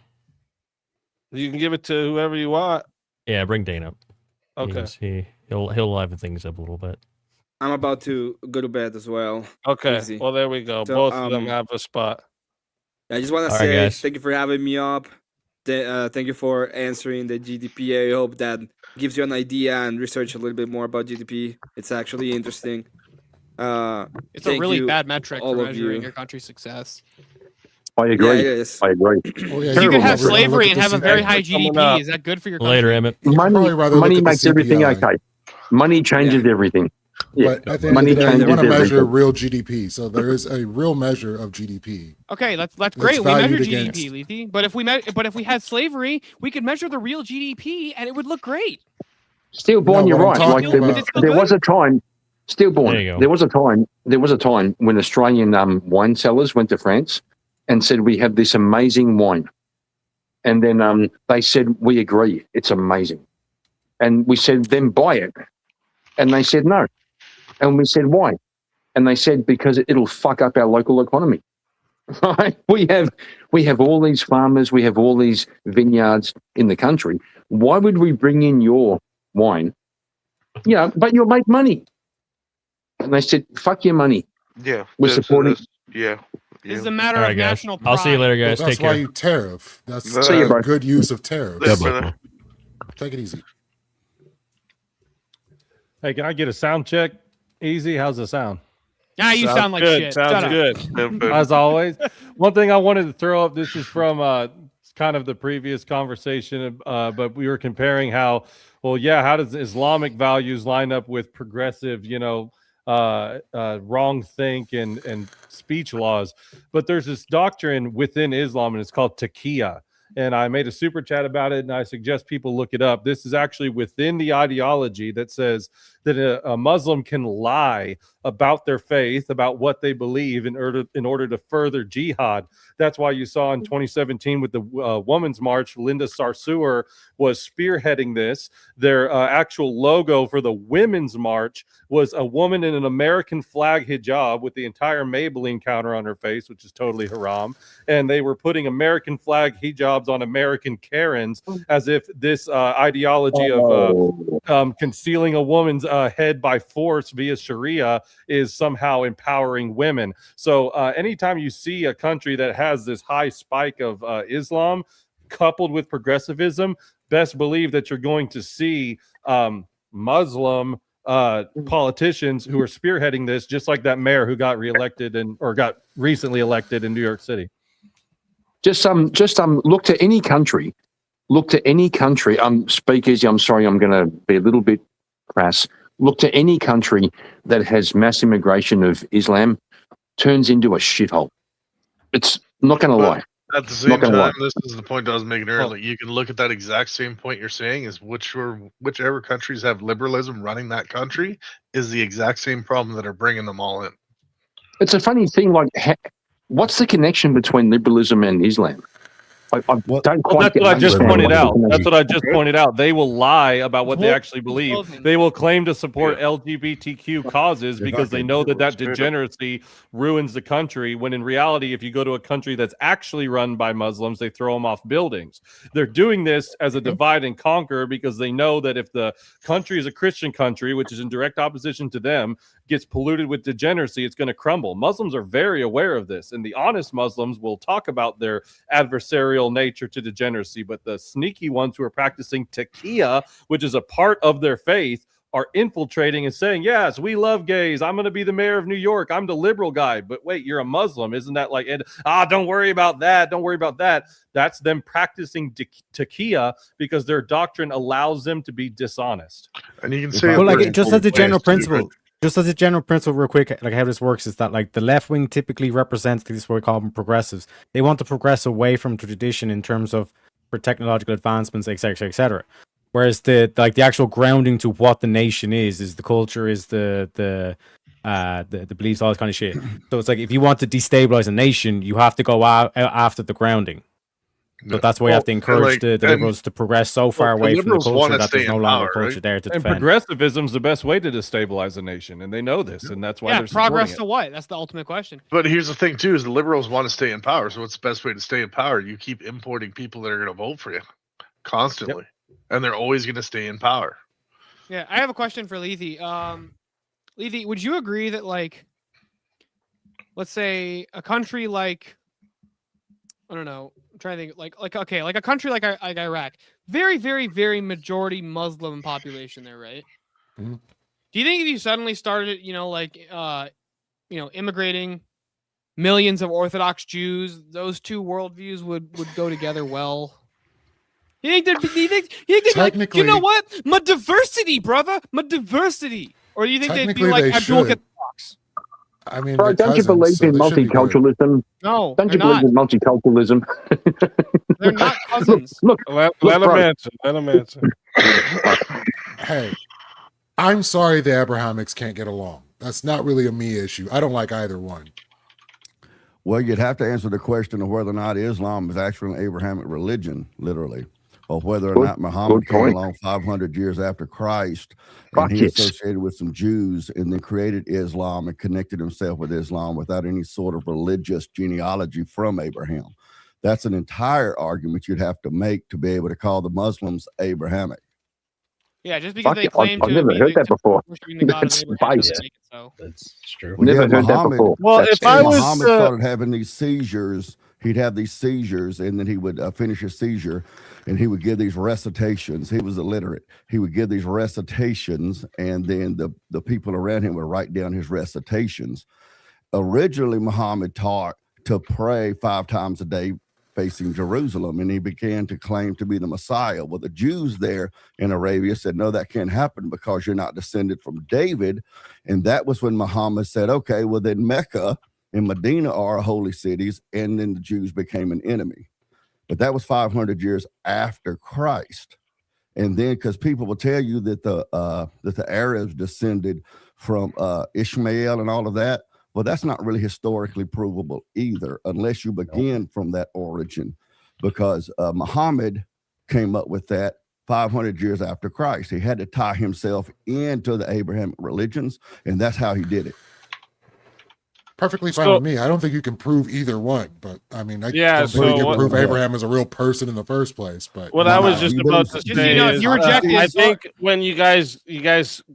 Speaker 3: You can give it to whoever you want.
Speaker 6: Yeah, bring Dane up.
Speaker 3: Okay.
Speaker 6: He'll liven things up a little bit.
Speaker 13: I'm about to go to bed as well.
Speaker 3: Okay.
Speaker 13: Easy.
Speaker 3: Well, there we go.
Speaker 13: So,
Speaker 3: Both of them have a spot.
Speaker 13: I just want to
Speaker 6: All right,
Speaker 13: say
Speaker 6: guys.
Speaker 13: thank you for having me up. Thank you for answering the GDP. I hope that gives you an idea and research a little bit more about GDP. It's actually interesting.
Speaker 5: It's a really bad metric for measuring your country's success.
Speaker 11: I agree.
Speaker 13: Yeah, it is.
Speaker 11: I agree.
Speaker 4: Well, yeah,
Speaker 5: If you could have
Speaker 4: we're gonna
Speaker 5: slavery
Speaker 4: look
Speaker 5: and
Speaker 4: at
Speaker 5: have a
Speaker 4: the
Speaker 5: very
Speaker 4: CPI.
Speaker 5: high GDP, is that good for your country?
Speaker 6: Later, Emmett.
Speaker 4: probably rather look
Speaker 11: Money
Speaker 4: at the
Speaker 11: makes everything
Speaker 4: CPI.
Speaker 11: okay. Money changes everything. Yeah.
Speaker 4: But at the end
Speaker 11: Money
Speaker 4: of the day, you
Speaker 11: changes
Speaker 4: want to measure
Speaker 11: everything.
Speaker 4: real GDP. So there is a real measure of GDP.
Speaker 5: Okay, that's great. We
Speaker 4: valued
Speaker 5: measure
Speaker 4: against-
Speaker 5: GDP, Lethy. But if we had slavery, we could measure the real GDP, and it would look great.
Speaker 11: Stillborn,
Speaker 4: No,
Speaker 11: you're
Speaker 4: what I'm
Speaker 11: right. Like
Speaker 4: talking about-
Speaker 11: there was a time. Stillborn.
Speaker 6: There you go.
Speaker 11: There was a time when Australian wine sellers went to France and said we have this amazing wine, and then they said we agree, it's amazing, and we said then buy it, and they said no, and we said why, and they said because it'll fuck up our local economy. Right? We have all these farmers, we have all these vineyards in the country. Why would we bring in your wine? Yeah, but you'll make money. And they said, fuck your money.
Speaker 8: Yeah.
Speaker 11: We're
Speaker 8: that's-
Speaker 11: supporting.
Speaker 8: that's- Yeah.
Speaker 5: This is a matter
Speaker 6: All
Speaker 5: of
Speaker 6: right, guys.
Speaker 5: national pride.
Speaker 6: I'll see you later, guys.
Speaker 4: That's
Speaker 6: Take
Speaker 4: why
Speaker 6: care.
Speaker 4: you tariff. That's
Speaker 11: See you, bro.
Speaker 4: a good use of tariffs.
Speaker 8: Yeah, brother.
Speaker 4: Take it easy.
Speaker 14: Hey, can I get a sound check? Easy. How's the sound?
Speaker 5: Ah, you
Speaker 3: Sounds
Speaker 5: sound like
Speaker 3: good.
Speaker 5: shit.
Speaker 3: Sounds
Speaker 5: Shut up.
Speaker 3: good.
Speaker 14: As always. One thing I wanted to throw up, this is from kind of the previous conversation, but we were comparing how does Islamic values line up with progressive, wrong think and speech laws? But there's this doctrine within Islam, and it's called taqiyya. And I made a super chat about it, and I suggest people look it up. This is actually within the ideology that says that a Muslim can lie about their faith, about what they believe in order to further jihad. That's why you saw in 2017 with the Women's March, Linda Sarsour was spearheading this. Their actual logo for the Women's March was a woman in an American flag hijab with the entire Maybelline counter on her face, which is totally haram. And they were putting American flag hijabs on American Karens as if this ideology of concealing a woman's head by force via Sharia is somehow empowering women. So anytime you see a country that has this high spike of Islam coupled with progressivism, best believe that you're going to see Muslim politicians who are spearheading this, just like that mayor who got reelected or got recently elected in New York City.
Speaker 11: Just look to any country. Look to any country. Speak easy. I'm sorry. I'm going to be a little bit crass. Look to any country that has mass immigration of Islam, turns into a shithole. It's not going to lie.
Speaker 10: At the same
Speaker 11: Not gonna lie.
Speaker 10: time, this is the point I was making earlier. You can look at that exact same point you're saying is whichever countries have liberalism running that country is the exact same problem that are bringing them all in.
Speaker 11: It's a funny thing. Like, what's the connection between liberalism and Islam? I don't
Speaker 14: Well,
Speaker 11: quite
Speaker 14: that's what I just
Speaker 11: understand
Speaker 14: pointed
Speaker 11: what the
Speaker 14: out.
Speaker 11: connection
Speaker 14: That's what I just pointed out. They will lie about what they actually believe.
Speaker 5: Clothing.
Speaker 14: They will claim to support LGBTQ causes because they know that degeneracy ruins the country, when in reality, if you go to a country that's actually run by Muslims, they throw them off buildings. They're doing this as a divide and conquer because they know that if the country is a Christian country, which is in direct opposition to them, gets polluted with degeneracy, it's going to crumble. Muslims are very aware of this, and the honest Muslims will talk about their adversarial nature to degeneracy, but the sneaky ones who are practicing taqiyya, which is a part of their faith, are infiltrating and saying, yes, we love gays. I'm going to be the mayor of New York. I'm the liberal guy. But wait, you're a Muslim. Isn't that like, don't worry about that. Don't worry about that. That's them practicing taqiyya because their doctrine allows them to be dishonest.
Speaker 10: And you can say,
Speaker 9: Well, like, just as a general principle, real quick, like how this works is that like the left wing typically represents, this is what we call them, progressives. They want to progress away from tradition in terms of for technological advancements, etc., etc. Whereas the actual grounding to what the nation is the culture, is the beliefs, all this kind of shit. So it's like if you want to destabilize a nation, you have to go out after the grounding. So that's why you have to encourage the liberals to progress so far away from the culture that there's no longer a culture there to
Speaker 14: and
Speaker 9: defend.
Speaker 14: progressivism is the best way to destabilize a nation, and they know this, and that's why they're
Speaker 5: progress
Speaker 14: supporting
Speaker 5: to what? That's the ultimate question.
Speaker 10: But here's the thing too: is the liberals want to stay in power. So what's the best way to stay in power? You keep importing people that are going to vote for you constantly, and they're always going to stay in power.
Speaker 5: Yeah, I have a question for Lethe. Lethe, would you agree that, like, let's say a country like, I don't know, I'm trying to think, like a country like Iraq, very, very, very majority Muslim population there, right?
Speaker 4: Mm-hmm.
Speaker 5: Do you think if you suddenly started, immigrating millions of Orthodox Jews, those two worldviews would go together well? You think they'd like, you know what? My diversity, brother, my diversity. Or do you think they'd be like Abdul Qadar's?
Speaker 11: I mean, bro, don't you believe in multiculturalism?
Speaker 5: No,
Speaker 11: don't you believe in multiculturalism?
Speaker 5: They're not cousins.
Speaker 11: Look,
Speaker 3: let them answer. Let them answer.
Speaker 4: Hey, I'm sorry the Abrahamics can't get along. That's not really a me issue. I don't like either one.
Speaker 15: Well, you'd have to answer the question of whether or not Islam is actually an Abrahamic religion, literally, or whether or not Muhammad came along 500 years after Christ and he associated with some Jews and then created Islam and connected himself with Islam without any sort of religious genealogy from Abraham. That's an entire argument you'd have to make to be able to call the Muslims Abrahamic.
Speaker 5: Yeah, just because they claim to.
Speaker 11: I've never heard that before. That's spice.
Speaker 15: That's
Speaker 11: true. Never heard that before.
Speaker 3: Well, if I was
Speaker 15: Muhammad started having these seizures, he'd have these seizures, and then he would finish his seizure, and he would give these recitations. He was illiterate. He would give these recitations, and then the people around him would write down his recitations. Originally, Muhammad taught to pray 5 times a day facing Jerusalem, and he began to claim to be the Messiah. Well, the Jews there in Arabia said, no, that can't happen because you're not descended from David. And that was when Muhammad said, okay, well, then Mecca and Medina are holy cities, and then the Jews became an enemy. But that was 500 years after Christ. And then, because people will tell you that the Arabs descended from Ishmael and all of that, well, that's not really historically provable either, unless you begin from that origin, because Muhammad came up with that 500 years after Christ. He had to tie himself into the Abrahamic religions, and that's how he did it.
Speaker 4: Perfectly fine with me. I don't think you can prove either one, but I mean, I don't think you can prove Abraham is a real person in the first place. But
Speaker 3: what I was just about to say is, I think when you guys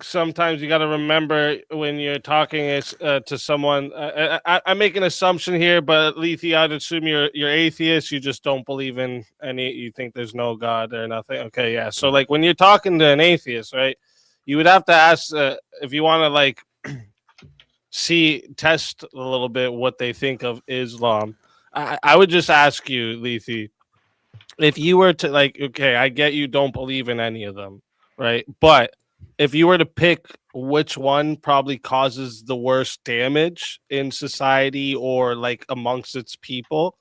Speaker 3: sometimes you got to remember when you're talking to someone. I make an assumption here, but Lethe, I'd assume you're atheist. You just don't believe in any. You think there's no God or nothing. Okay, yeah. So like when you're talking to an atheist, right? You would have to ask if you want to like. Test a little bit what they think of Islam. I would just ask you, Lethe, if you were to like, okay, I get you don't believe in any of them, right? But if you were to pick which one probably causes the worst damage in society or like amongst its people,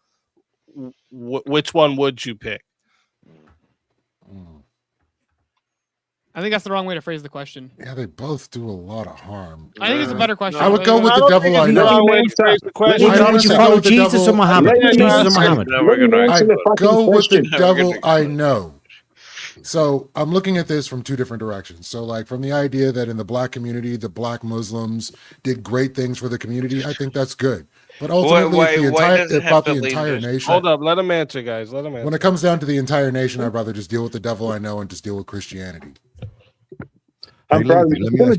Speaker 3: which one would you pick?
Speaker 5: I think that's the wrong way to phrase the question.
Speaker 4: Yeah, they both do a lot of harm.
Speaker 5: I think it's a better question.
Speaker 4: I would go with the devil I know.
Speaker 9: Would you follow Jesus or Muhammad? Jesus or Muhammad?
Speaker 4: I'd go with the devil I know. So I'm looking at this from 2 different directions. So like from the idea that in the black community, the black Muslims did great things for the community. I think that's good. But ultimately, the entire nation.
Speaker 3: Hold up, let him answer, guys. Let him answer.
Speaker 4: When it comes down to the entire nation, I'd rather just deal with the devil I know and just deal with Christianity.
Speaker 11: Bro, if you're going to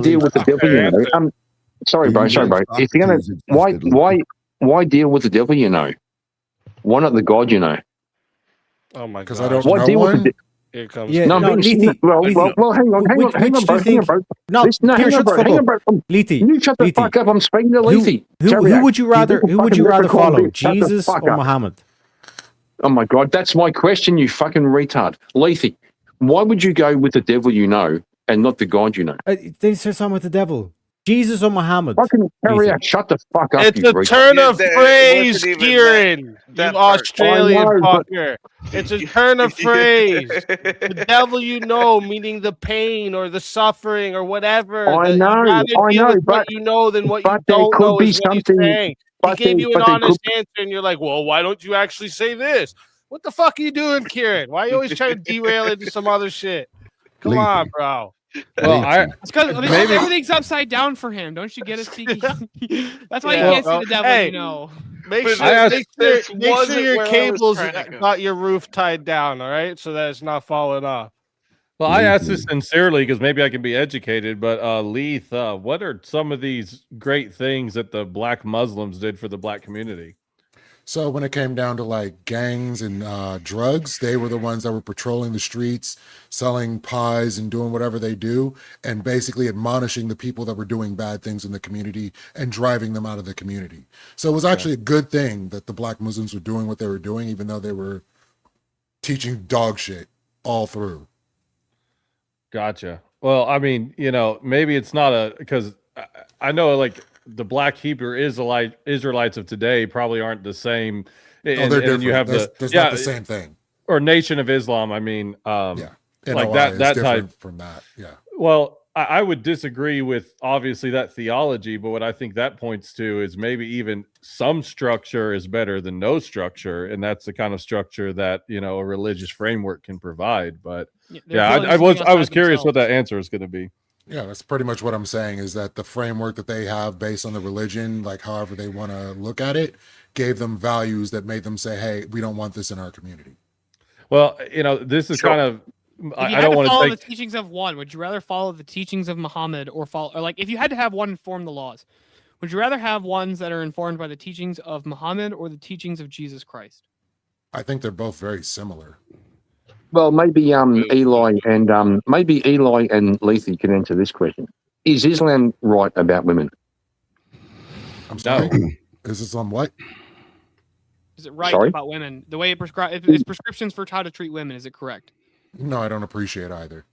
Speaker 11: deal with the devil, you know, sorry, bro. If you're going to, why deal with the devil, you know? Why not the God, you know?
Speaker 3: Oh my God!
Speaker 4: Because I don't know one.
Speaker 3: Here comes.
Speaker 11: Yeah, well, hang on, bro. Hang on, bro.
Speaker 9: Lethe,
Speaker 11: you shut the fuck up. I'm speaking to Lethe.
Speaker 9: Who would you rather follow, Jesus or Muhammad?
Speaker 11: Oh my God, that's my question, you fucking retard, Lethe. Why would you go with the devil you know and not the God you know?
Speaker 9: They said something with the devil. Jesus or Muhammad?
Speaker 11: Fucking hurry
Speaker 9: Jesus.
Speaker 11: up! Shut the fuck up,
Speaker 3: It's
Speaker 11: you
Speaker 3: a
Speaker 11: retard.
Speaker 3: turn of
Speaker 8: it
Speaker 3: phrase,
Speaker 8: wasn't even
Speaker 3: Kieran. You
Speaker 8: that part.
Speaker 3: Australian
Speaker 11: I know, but-
Speaker 3: fucker. It's a turn of phrase. The devil you know, meaning the pain or the suffering or whatever.
Speaker 11: I
Speaker 3: You'd
Speaker 11: know,
Speaker 3: rather
Speaker 11: I
Speaker 3: deal
Speaker 11: know,
Speaker 3: with
Speaker 11: but
Speaker 3: what you know than what you
Speaker 11: but there
Speaker 3: don't
Speaker 11: could
Speaker 3: know
Speaker 11: be
Speaker 3: is what he's
Speaker 11: something.
Speaker 3: saying. He
Speaker 11: But
Speaker 3: gave
Speaker 11: there,
Speaker 3: you an
Speaker 11: but there could
Speaker 3: honest answer, and you're like, well, why don't you actually say this? What the fuck are you doing, Kieran? Why are you always trying to derail into some other shit? Come
Speaker 15: Lethe.
Speaker 3: on, bro.
Speaker 14: Well,
Speaker 5: It's because
Speaker 14: Maybe-
Speaker 5: everything's upside down for him. Don't you get it, Speaky? That's why
Speaker 3: Yeah,
Speaker 5: you can't
Speaker 3: bro.
Speaker 5: see the devil.
Speaker 3: Hey,
Speaker 5: You know.
Speaker 3: Make
Speaker 8: But
Speaker 3: sure,
Speaker 8: this
Speaker 3: make sure
Speaker 8: wasn't
Speaker 3: your
Speaker 8: where I was
Speaker 3: cables
Speaker 8: trying to go.
Speaker 3: got your roof tied down, all right, so that it's not falling off.
Speaker 14: Well, I asked this sincerely because maybe I can be educated, but Leith, what are some of these great things that the black Muslims did for the black community?
Speaker 4: So when it came down to like gangs and drugs, they were the ones that were patrolling the streets, selling pies and doing whatever they do, and basically admonishing the people that were doing bad things in the community and driving them out of the community. So it was actually a good thing that the black Muslims were doing what they were doing, even though they were teaching dog shit all through.
Speaker 14: Gotcha. Well, I mean, maybe it's not because I know like the black Hebrew Israelites of today probably aren't the same.
Speaker 4: They're different.
Speaker 14: You have
Speaker 4: that's not the same thing.
Speaker 14: Or Nation of Islam. I mean,
Speaker 4: Yeah.
Speaker 14: like
Speaker 4: NOI
Speaker 14: that
Speaker 4: is
Speaker 14: type
Speaker 4: different from that. Yeah.
Speaker 14: Well, I would disagree with obviously that theology, but what I think that points to is maybe even some structure is better than no structure, and that's the kind of structure that a religious framework can provide. But I was curious what that answer is going to be.
Speaker 4: Yeah, that's pretty much what I'm saying, is that the framework that they have based on the religion, like however they want to look at it, gave them values that made them say, hey, we don't want this in our community.
Speaker 14: Well, this is kind of,
Speaker 5: If you
Speaker 14: I don't want to
Speaker 5: follow
Speaker 14: take
Speaker 5: the teachings of one, would you rather follow the teachings of Muhammad or like if you had to have one inform the laws, would you rather have ones that are informed by the teachings of Muhammad or the teachings of Jesus Christ?
Speaker 4: I think they're both very similar.
Speaker 11: Well, maybe Eli and Lethe can answer this question. Is Islam right about women?
Speaker 4: I'm sorry. Is this on what?
Speaker 5: Is it right
Speaker 11: Sorry?
Speaker 5: about women? The way it prescribes its prescriptions for how to treat women, is it correct?
Speaker 4: No, I don't appreciate either.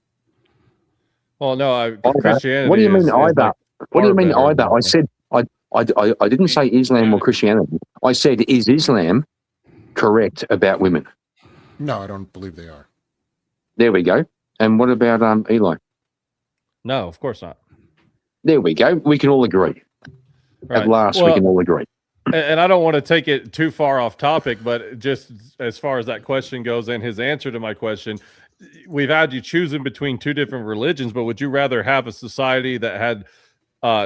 Speaker 14: Well, no,
Speaker 11: Okay.
Speaker 14: Christianity.
Speaker 11: What do you mean
Speaker 14: is
Speaker 11: either?
Speaker 14: like
Speaker 11: What do you
Speaker 14: far
Speaker 11: mean
Speaker 14: better
Speaker 11: either?
Speaker 14: than
Speaker 11: I said I didn't say Islam or Christianity. I said, is Islam correct about women?
Speaker 4: No, I don't believe they are.
Speaker 11: There we go. And what about Eli?
Speaker 14: No, of course not.
Speaker 11: There we go. We can all agree.
Speaker 14: Right.
Speaker 11: At last, we
Speaker 14: Well,
Speaker 11: can all agree.
Speaker 14: And I don't want to take it too far off topic, but just as far as that question goes and his answer to my question, we've had you choosing between two different religions, but would you rather have a society that had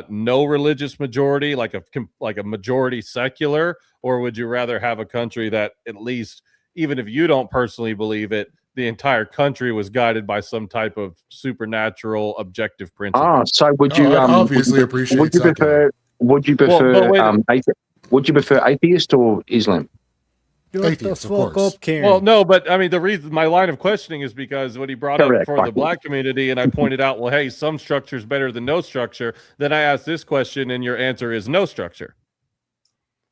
Speaker 14: no religious majority, like a majority secular, or would you rather have a country that at least, even if you don't personally believe it, the entire country was guided by some type of supernatural objective principle?
Speaker 11: So would you
Speaker 4: I'd obviously appreciate
Speaker 11: would you prefer would you prefer would you prefer atheist or Islam?
Speaker 4: Atheist, of course.
Speaker 14: Well, no, but I mean, the reason my line of questioning is because when he brought up
Speaker 11: Correct,
Speaker 14: for the
Speaker 11: Michael.
Speaker 14: black community, and I pointed out, well, hey, some structure is better than no structure. Then I asked this question, and your answer is no structure.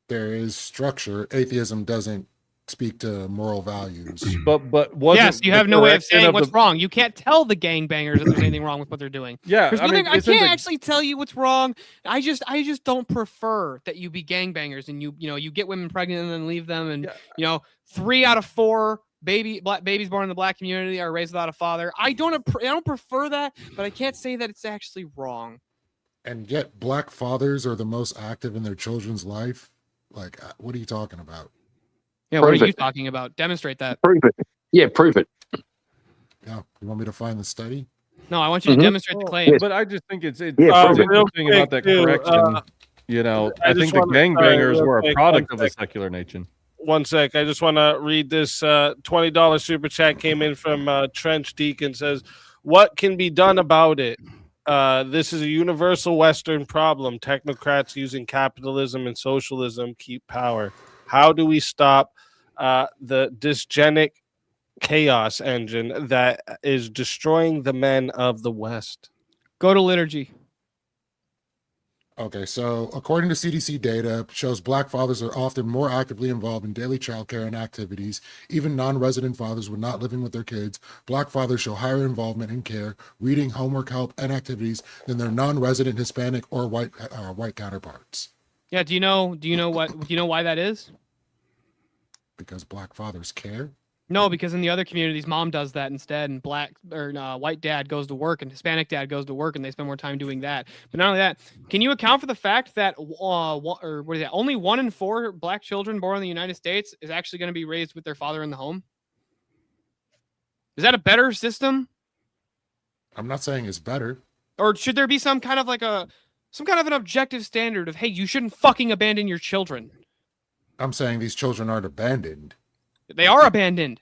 Speaker 4: There is structure. Atheism doesn't speak to moral values.
Speaker 14: But wasn't
Speaker 5: Yes, you
Speaker 14: the
Speaker 5: have no way of
Speaker 14: correction
Speaker 5: saying what's
Speaker 14: the-
Speaker 5: wrong. You can't tell the gangbangers if there's anything wrong with what they're doing.
Speaker 14: Yeah,
Speaker 5: There's
Speaker 14: I mean,
Speaker 5: nothing, I
Speaker 14: isn't
Speaker 5: can't
Speaker 14: the-
Speaker 5: actually tell you what's wrong. I just don't prefer that you be gangbangers and you get women pregnant and then leave them, and 3 out of 4 babies born in the black community are raised without a father. I don't prefer that, but I can't say that it's actually wrong.
Speaker 4: And yet black fathers are the most active in their children's life. Like, what are you talking about?
Speaker 5: Yeah, what
Speaker 11: Prove
Speaker 5: are you
Speaker 11: it.
Speaker 5: talking about? Demonstrate that.
Speaker 11: Prove it. Yeah, prove it.
Speaker 4: Yeah, you want me to find the study?
Speaker 5: No, I want you to
Speaker 11: Mhm.
Speaker 5: demonstrate the claim.
Speaker 11: Yes.
Speaker 14: But I just think it's
Speaker 11: Yeah,
Speaker 14: what's
Speaker 11: prove it.
Speaker 14: interesting about that
Speaker 3: Real quick,
Speaker 14: correction.
Speaker 3: I
Speaker 14: I
Speaker 3: just
Speaker 14: think the
Speaker 3: wanna-
Speaker 14: gangbangers
Speaker 3: sorry, real
Speaker 14: were a
Speaker 3: quick,
Speaker 14: product
Speaker 3: one
Speaker 14: of a
Speaker 3: sec.
Speaker 14: secular nation.
Speaker 3: One sec. I just want to read this $20 super chat came in from Trench Deacon. Says, what can be done about it? This is a universal Western problem. Technocrats using capitalism and socialism keep power. How do we stop the dysgenic chaos engine that is destroying the men of the West?
Speaker 5: Go to liturgy.
Speaker 4: Okay, so according to CDC data, shows Black fathers are often more actively involved in daily childcare and activities. Even non-resident fathers when not living with their kids, Black fathers show higher involvement in care, reading, homework help, and activities than their non-resident Hispanic or white counterparts.
Speaker 5: Yeah. Do you know why that is?
Speaker 4: Because Black fathers care.
Speaker 5: No, because in the other communities, mom does that instead, and white dad goes to work, and Hispanic dad goes to work, and they spend more time doing that. But not only that, can you account for the fact that only 1 in 4 Black children born in the United States is actually going to be raised with their father in the home? Is that a better system?
Speaker 4: I'm not saying it's better.
Speaker 5: Or should there be some kind of an objective standard of, hey, you shouldn't fucking abandon your children?
Speaker 4: I'm saying these children aren't abandoned.
Speaker 5: They are abandoned.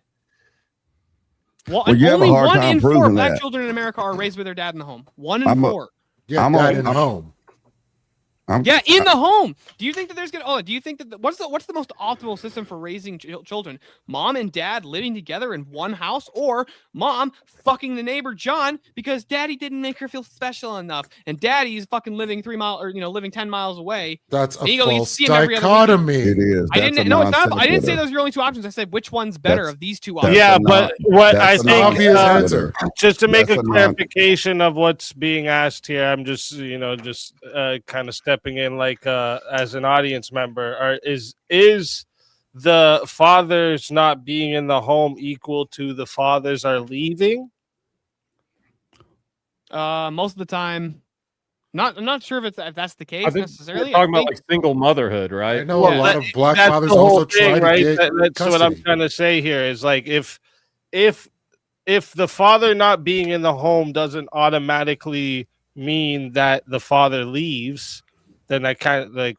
Speaker 15: Well, you have a
Speaker 5: only
Speaker 15: hard
Speaker 5: 1
Speaker 15: time
Speaker 5: in 4
Speaker 15: proving
Speaker 5: Black
Speaker 15: that.
Speaker 5: children in America are raised with their dad in the home. 1 in 4.
Speaker 4: Yeah,
Speaker 15: I'm
Speaker 4: dad in the home.
Speaker 5: Yeah, in the home. Do you think that there's gonna? Oh, do you think that what's the most optimal system for raising children? Mom and dad living together in one house, or mom fucking the neighbor John because daddy didn't make her feel special enough, and daddy's fucking living 3 miles or living 10 miles away.
Speaker 4: That's a
Speaker 5: And you go, you
Speaker 4: false
Speaker 5: see him every other
Speaker 4: dichotomy.
Speaker 5: weekend.
Speaker 15: It is.
Speaker 5: I
Speaker 15: That's
Speaker 5: didn't.
Speaker 15: a
Speaker 5: No, it's not. I didn't say
Speaker 15: non-sequitur.
Speaker 5: those are your only 2 options. I said which one's better
Speaker 15: That's-
Speaker 5: of these 2
Speaker 15: that's
Speaker 5: options.
Speaker 3: Yeah,
Speaker 15: a
Speaker 3: but
Speaker 15: non-
Speaker 3: what
Speaker 15: that's
Speaker 3: I
Speaker 15: a
Speaker 3: think,
Speaker 4: obvious
Speaker 15: non-sequitur.
Speaker 4: answer.
Speaker 3: just to make
Speaker 15: That's
Speaker 3: a
Speaker 15: a non-
Speaker 3: clarification of what's being asked here, I'm just kind of stepping in like as an audience member. Is the fathers not being in the home equal to the fathers are leaving?
Speaker 5: Most of the time, I'm not sure if that's the case
Speaker 14: I think
Speaker 5: necessarily.
Speaker 14: we're talking
Speaker 5: I
Speaker 14: about
Speaker 5: think-
Speaker 14: like single motherhood, right?
Speaker 4: I know a lot of Black
Speaker 3: That's
Speaker 4: fathers
Speaker 3: the whole
Speaker 4: also try
Speaker 3: thing,
Speaker 4: to
Speaker 3: right?
Speaker 4: get
Speaker 3: That's what I'm
Speaker 4: custody.
Speaker 3: trying to say here is like if the father not being in the home doesn't automatically mean that the father leaves, then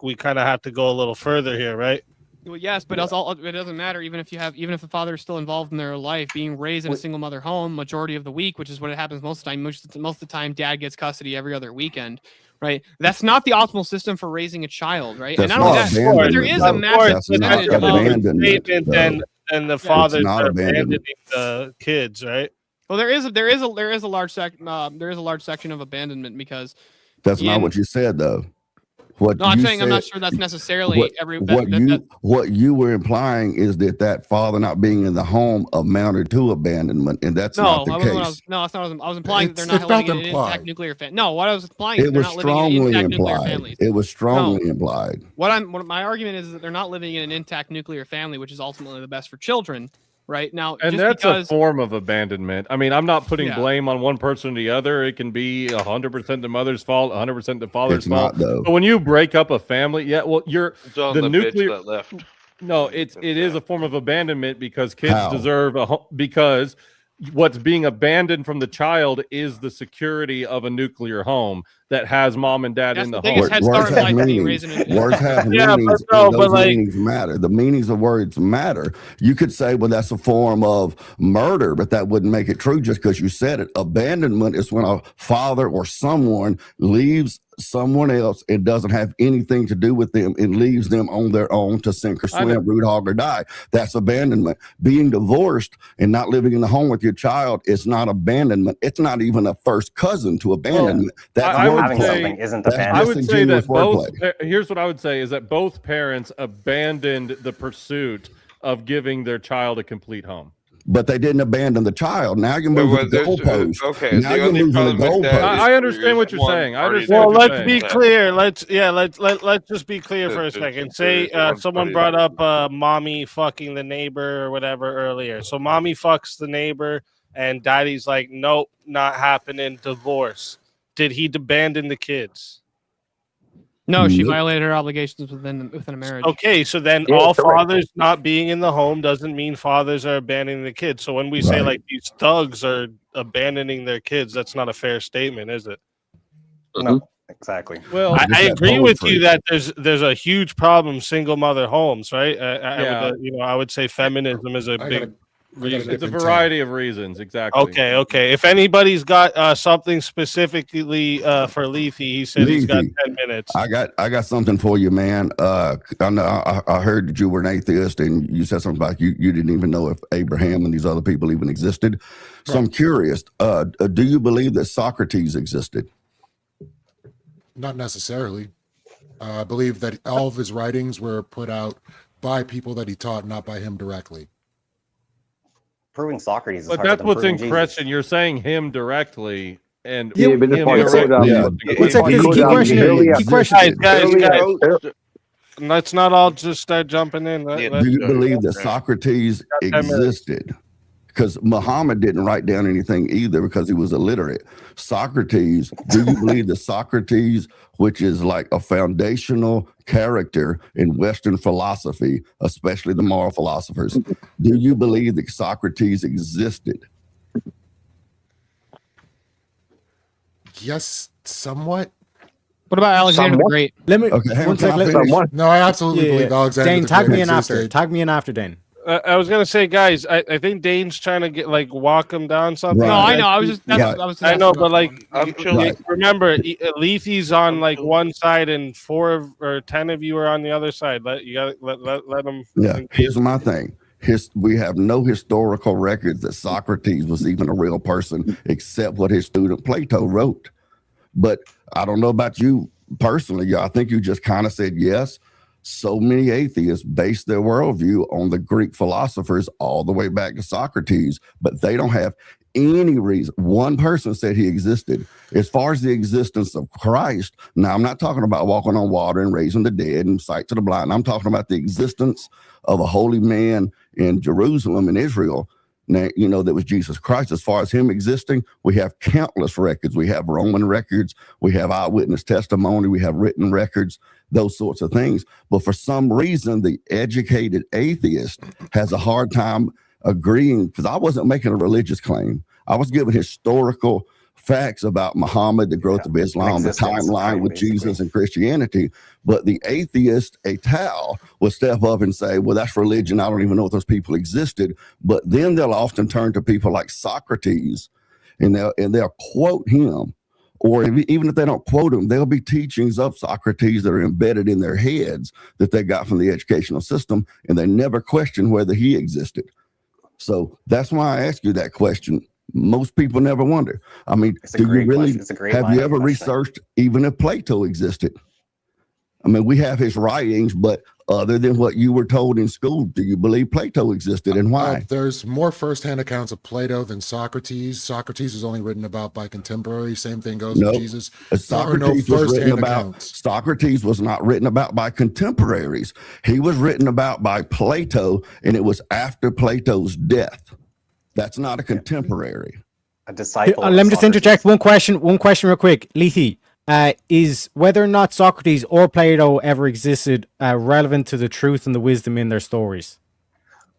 Speaker 3: we kind of have to go a little further here, right?
Speaker 5: Well, yes, but it doesn't matter even if the father is still involved in their life, being raised in a single mother home majority of the week, which is what it happens most of the time. Most of the time, dad gets custody every other weekend, right? That's not the optimal system for raising a child, right?
Speaker 15: That's
Speaker 5: and not only
Speaker 15: not
Speaker 5: that, but there
Speaker 15: abandonment,
Speaker 5: is
Speaker 15: though.
Speaker 5: a massive
Speaker 15: That's not
Speaker 5: percentage of
Speaker 15: abandonment,
Speaker 3: Statement,
Speaker 15: though.
Speaker 3: then the
Speaker 5: Yeah.
Speaker 3: fathers
Speaker 15: not
Speaker 3: are
Speaker 15: abandonment.
Speaker 3: abandoning the kids, right?
Speaker 5: well, there is a large section of abandonment because
Speaker 15: That's not
Speaker 5: in-
Speaker 15: what you said, though. What
Speaker 5: no, I'm
Speaker 15: you
Speaker 5: saying I'm not
Speaker 15: said-
Speaker 5: sure that's necessarily
Speaker 15: what,
Speaker 5: every
Speaker 15: what you were implying is that father not being in the home amounted to abandonment, and that's not the
Speaker 5: no,
Speaker 15: case.
Speaker 5: that's not what I was implying that they're
Speaker 4: It's
Speaker 5: not
Speaker 4: about
Speaker 5: living in an
Speaker 4: implied.
Speaker 5: intact nuclear family. No, what I was implying is
Speaker 15: It
Speaker 5: they're
Speaker 15: was
Speaker 5: not living in
Speaker 15: strongly
Speaker 5: intact nuclear
Speaker 15: implied.
Speaker 5: families.
Speaker 15: It was strongly implied.
Speaker 5: What my argument is that they're not living in an intact nuclear family, which is ultimately the best for children. Right now,
Speaker 14: And
Speaker 5: just
Speaker 14: that's
Speaker 5: because
Speaker 14: a form of abandonment. I mean, I'm not putting
Speaker 5: Yeah.
Speaker 14: blame on one person or the other. It can be 100% the mother's fault, 100% the father's
Speaker 15: It's
Speaker 14: fault.
Speaker 15: not, though.
Speaker 14: But when you break up a family, you're
Speaker 8: It's on
Speaker 14: the
Speaker 8: the,
Speaker 14: nuclear.
Speaker 8: bitch that left.
Speaker 14: No, it is a form of abandonment because kids
Speaker 15: How?
Speaker 14: deserve because what's being abandoned from the child is the security of a nuclear home that has mom and dad
Speaker 5: That's
Speaker 14: in
Speaker 5: the
Speaker 14: the
Speaker 5: biggest
Speaker 14: home.
Speaker 5: head
Speaker 15: Words
Speaker 5: start in
Speaker 15: have
Speaker 5: life being
Speaker 15: meanings.
Speaker 5: raised in
Speaker 15: Words have
Speaker 3: Yeah,
Speaker 15: meanings.
Speaker 3: but no,
Speaker 15: and
Speaker 3: but
Speaker 15: those
Speaker 3: like-
Speaker 15: meanings matter. The meanings of words matter. You could say, well, that's a form of murder, but that wouldn't make it true just because you said it. Abandonment is when a father or someone leaves someone else and doesn't have anything to do with them and leaves them on their own to sink or
Speaker 14: I know.
Speaker 15: swim, root hog or die. That's abandonment. Being divorced and not living in the home with your child is not abandonment. It's not even a first cousin to abandonment. That's
Speaker 14: I would
Speaker 15: wordplay.
Speaker 14: say-
Speaker 15: That's
Speaker 14: I would say that
Speaker 15: disingenuous
Speaker 14: both.
Speaker 15: wordplay.
Speaker 14: Here's what I would say: is that both parents abandoned the pursuit of giving their child a complete home.
Speaker 15: But they didn't abandon the child. Now you're moving the goalpost.
Speaker 8: Okay,
Speaker 15: Now
Speaker 8: the
Speaker 15: you're
Speaker 8: only
Speaker 15: moving the
Speaker 8: problem with that
Speaker 15: goalpost.
Speaker 8: is
Speaker 14: I understand
Speaker 8: there's
Speaker 14: what you're
Speaker 8: one
Speaker 14: saying. I
Speaker 8: party
Speaker 14: understand
Speaker 3: Well,
Speaker 14: what you're
Speaker 3: let's
Speaker 14: saying.
Speaker 3: be clear. Let's just be clear for a
Speaker 8: There's-
Speaker 3: second.
Speaker 8: there's
Speaker 3: Say
Speaker 8: one
Speaker 3: someone
Speaker 8: party
Speaker 3: brought
Speaker 8: that-
Speaker 3: up mommy fucking the neighbor or whatever earlier. So mommy fucks the neighbor, and daddy's like, nope, not happening. Divorce. Did he abandon the kids?
Speaker 5: No, she
Speaker 15: Nope.
Speaker 5: violated her obligations within a marriage.
Speaker 3: Okay, so then
Speaker 11: Yeah,
Speaker 3: all
Speaker 11: correct.
Speaker 3: fathers not being in the home doesn't mean fathers are abandoning the kids. So when we say
Speaker 15: Right.
Speaker 3: like these thugs are abandoning their kids, that's not a fair statement, is it?
Speaker 11: No,
Speaker 16: exactly.
Speaker 14: Well,
Speaker 3: I
Speaker 15: Just that
Speaker 3: agree with
Speaker 15: poetry.
Speaker 3: you that there's a huge problem single mother homes, right?
Speaker 14: Yeah.
Speaker 3: I would say feminism is a
Speaker 4: I
Speaker 3: big
Speaker 4: gotta
Speaker 3: reason.
Speaker 14: it's a
Speaker 4: different
Speaker 14: variety of reasons. Exactly.
Speaker 3: Okay. If anybody's got something specifically for Leafy, he said he's got
Speaker 15: Leafy.
Speaker 3: 10 minutes.
Speaker 15: I got something for you, man. I know I heard that you were an atheist, and you said something about you didn't even know if Abraham and these other people even existed. So I'm curious. Do you believe that Socrates existed?
Speaker 4: Not necessarily. I believe that all of his writings were put out by people that he taught, not by him directly.
Speaker 16: Proving Socrates is
Speaker 14: But
Speaker 16: harder
Speaker 14: that's
Speaker 16: than
Speaker 14: what's in
Speaker 16: proving
Speaker 14: question.
Speaker 16: Jesus.
Speaker 14: You're saying him directly, and
Speaker 11: Yeah, but if
Speaker 14: him
Speaker 11: I could,
Speaker 14: directly.
Speaker 11: yeah.
Speaker 9: What's that? There's a key question here. Key question.
Speaker 3: Guys. Let's not all just start jumping in.
Speaker 15: Do you believe that Socrates existed? Because Muhammad didn't write down anything either because he was illiterate. Socrates, do you believe that Socrates, which is like a foundational character in Western philosophy, especially the moral philosophers, do you believe that Socrates existed?
Speaker 4: Yes, somewhat.
Speaker 5: What about Alexander the Great?
Speaker 9: Let me
Speaker 15: Okay, hang
Speaker 9: one
Speaker 15: on, can I
Speaker 9: sec.
Speaker 15: finish?
Speaker 4: No, I absolutely believe Alexander
Speaker 9: Dane,
Speaker 4: the
Speaker 9: tag
Speaker 4: Great
Speaker 9: me in after.
Speaker 4: existed.
Speaker 9: Tag me in after, Dane.
Speaker 3: I was gonna say, guys, I think Dane's trying to get walk him down something.
Speaker 5: No, I know. I was just.
Speaker 3: I know, but
Speaker 8: I'm chilling.
Speaker 3: remember, Leafy's on one side and 4 or 10 of you are on the other side. Let them.
Speaker 15: Yeah, here's my thing. We have no historical records that Socrates was even a real person except what his student Plato wrote. But I don't know about you personally. I think you just kind of said yes. So many atheists base their worldview on the Greek philosophers all the way back to Socrates, but they don't have any reason. One person said he existed. As far as the existence of Christ, now I'm not talking about walking on water and raising the dead and sight to the blind. I'm talking about the existence of a holy man in Jerusalem in Israel. Now, that was Jesus Christ. As far as him existing, we have countless records. We have Roman records. We have eyewitness testimony. We have written records, those sorts of things. But for some reason, the educated atheist has a hard time agreeing, because I wasn't making a religious claim. I was giving historical facts about Muhammad, the growth of Islam, the timeline with Jesus and Christianity. But the atheist, a Tao, will step up and say, well, that's religion. I don't even know if those people existed. But then they'll often turn to people like Socrates and they'll quote him. Or even if they don't quote him, there'll be teachings of Socrates that are embedded in their heads that they got from the educational system, and they never question whether he existed. So that's why I ask you that question. Most people never wonder. I mean, do you really have you ever researched even if Plato existed? I mean, we have his writings, but other than what you were told in school, do you believe Plato existed, and why?
Speaker 4: There's more firsthand accounts of Plato than Socrates. Socrates is only written about by contemporaries. Same thing goes with Jesus.
Speaker 15: Socrates was not written about by contemporaries. He was written about by Plato, and it was after Plato's death. That's not a contemporary.
Speaker 16: A disciple.
Speaker 9: Let me just interject one question real quick. Lethy, is whether or not Socrates or Plato ever existed relevant to the truth and the wisdom in their stories?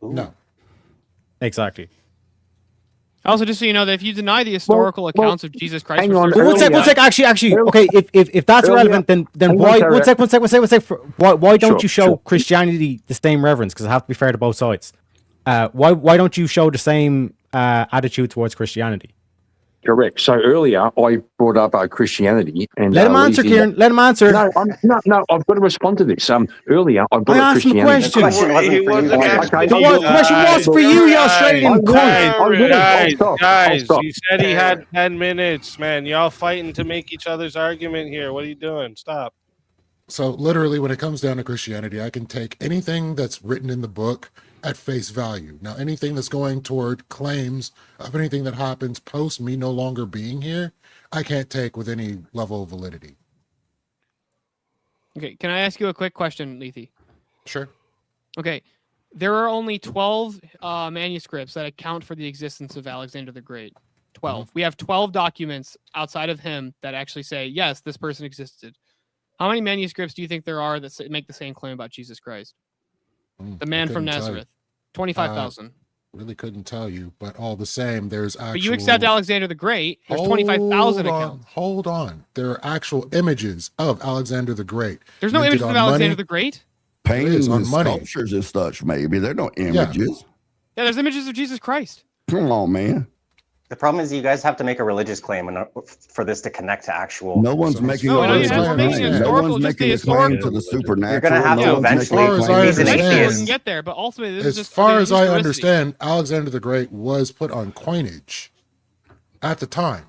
Speaker 4: No.
Speaker 9: Exactly.
Speaker 5: Also, just so you know, that if you deny the historical accounts of Jesus Christ,
Speaker 11: hang on,
Speaker 9: one sec. Actually, okay. If that's relevant, then why? One sec. Why don't you show Christianity the same reverence? Because I have to be fair to both sides. Why don't you show the same attitude towards Christianity?
Speaker 11: Correct. So earlier I brought up Christianity, and
Speaker 9: let him answer, Kieran. Let him answer.
Speaker 11: No, I've got to respond to this. Earlier I brought up Christianity.
Speaker 9: The question was for you, you Australian cunt.
Speaker 3: Guys, he said he had 10 minutes, man. Y'all fighting to make each other's argument here. What are you doing? Stop.
Speaker 4: So literally, when it comes down to Christianity, I can take anything that's written in the book at face value. Now, anything that's going toward claims of anything that happens post me no longer being here, I can't take with any level of validity.
Speaker 5: Okay, can I ask you a quick question, Lethy?
Speaker 4: Sure.
Speaker 5: Okay, there are only 12 manuscripts that account for the existence of Alexander the Great. 12. We have 12 documents outside of him that actually say, yes, this person existed. How many manuscripts do you think there are that make the same claim about Jesus Christ? The man from Nazareth. 25,000.
Speaker 4: Really couldn't tell you, but all the same, there's actual...
Speaker 5: But you accept Alexander the Great, there's 25,000 accounts.
Speaker 4: Hold on. There are actual images of Alexander the Great.
Speaker 5: There's no images of Alexander the Great?
Speaker 15: Paintings
Speaker 4: on
Speaker 15: and
Speaker 4: money.
Speaker 15: sculptures and such, maybe. They're no images.
Speaker 5: Yeah, there's images of Jesus Christ.
Speaker 15: Come on, man.
Speaker 16: The problem is you guys have to make a religious claim for this to connect to actual.
Speaker 15: No one's making a religious claim. No one's making a claim to the supernatural.
Speaker 16: You're going to have to eventually.
Speaker 5: Get there, but ultimately, this is just.
Speaker 4: As far as I understand, Alexander the Great was put on coinage at the time.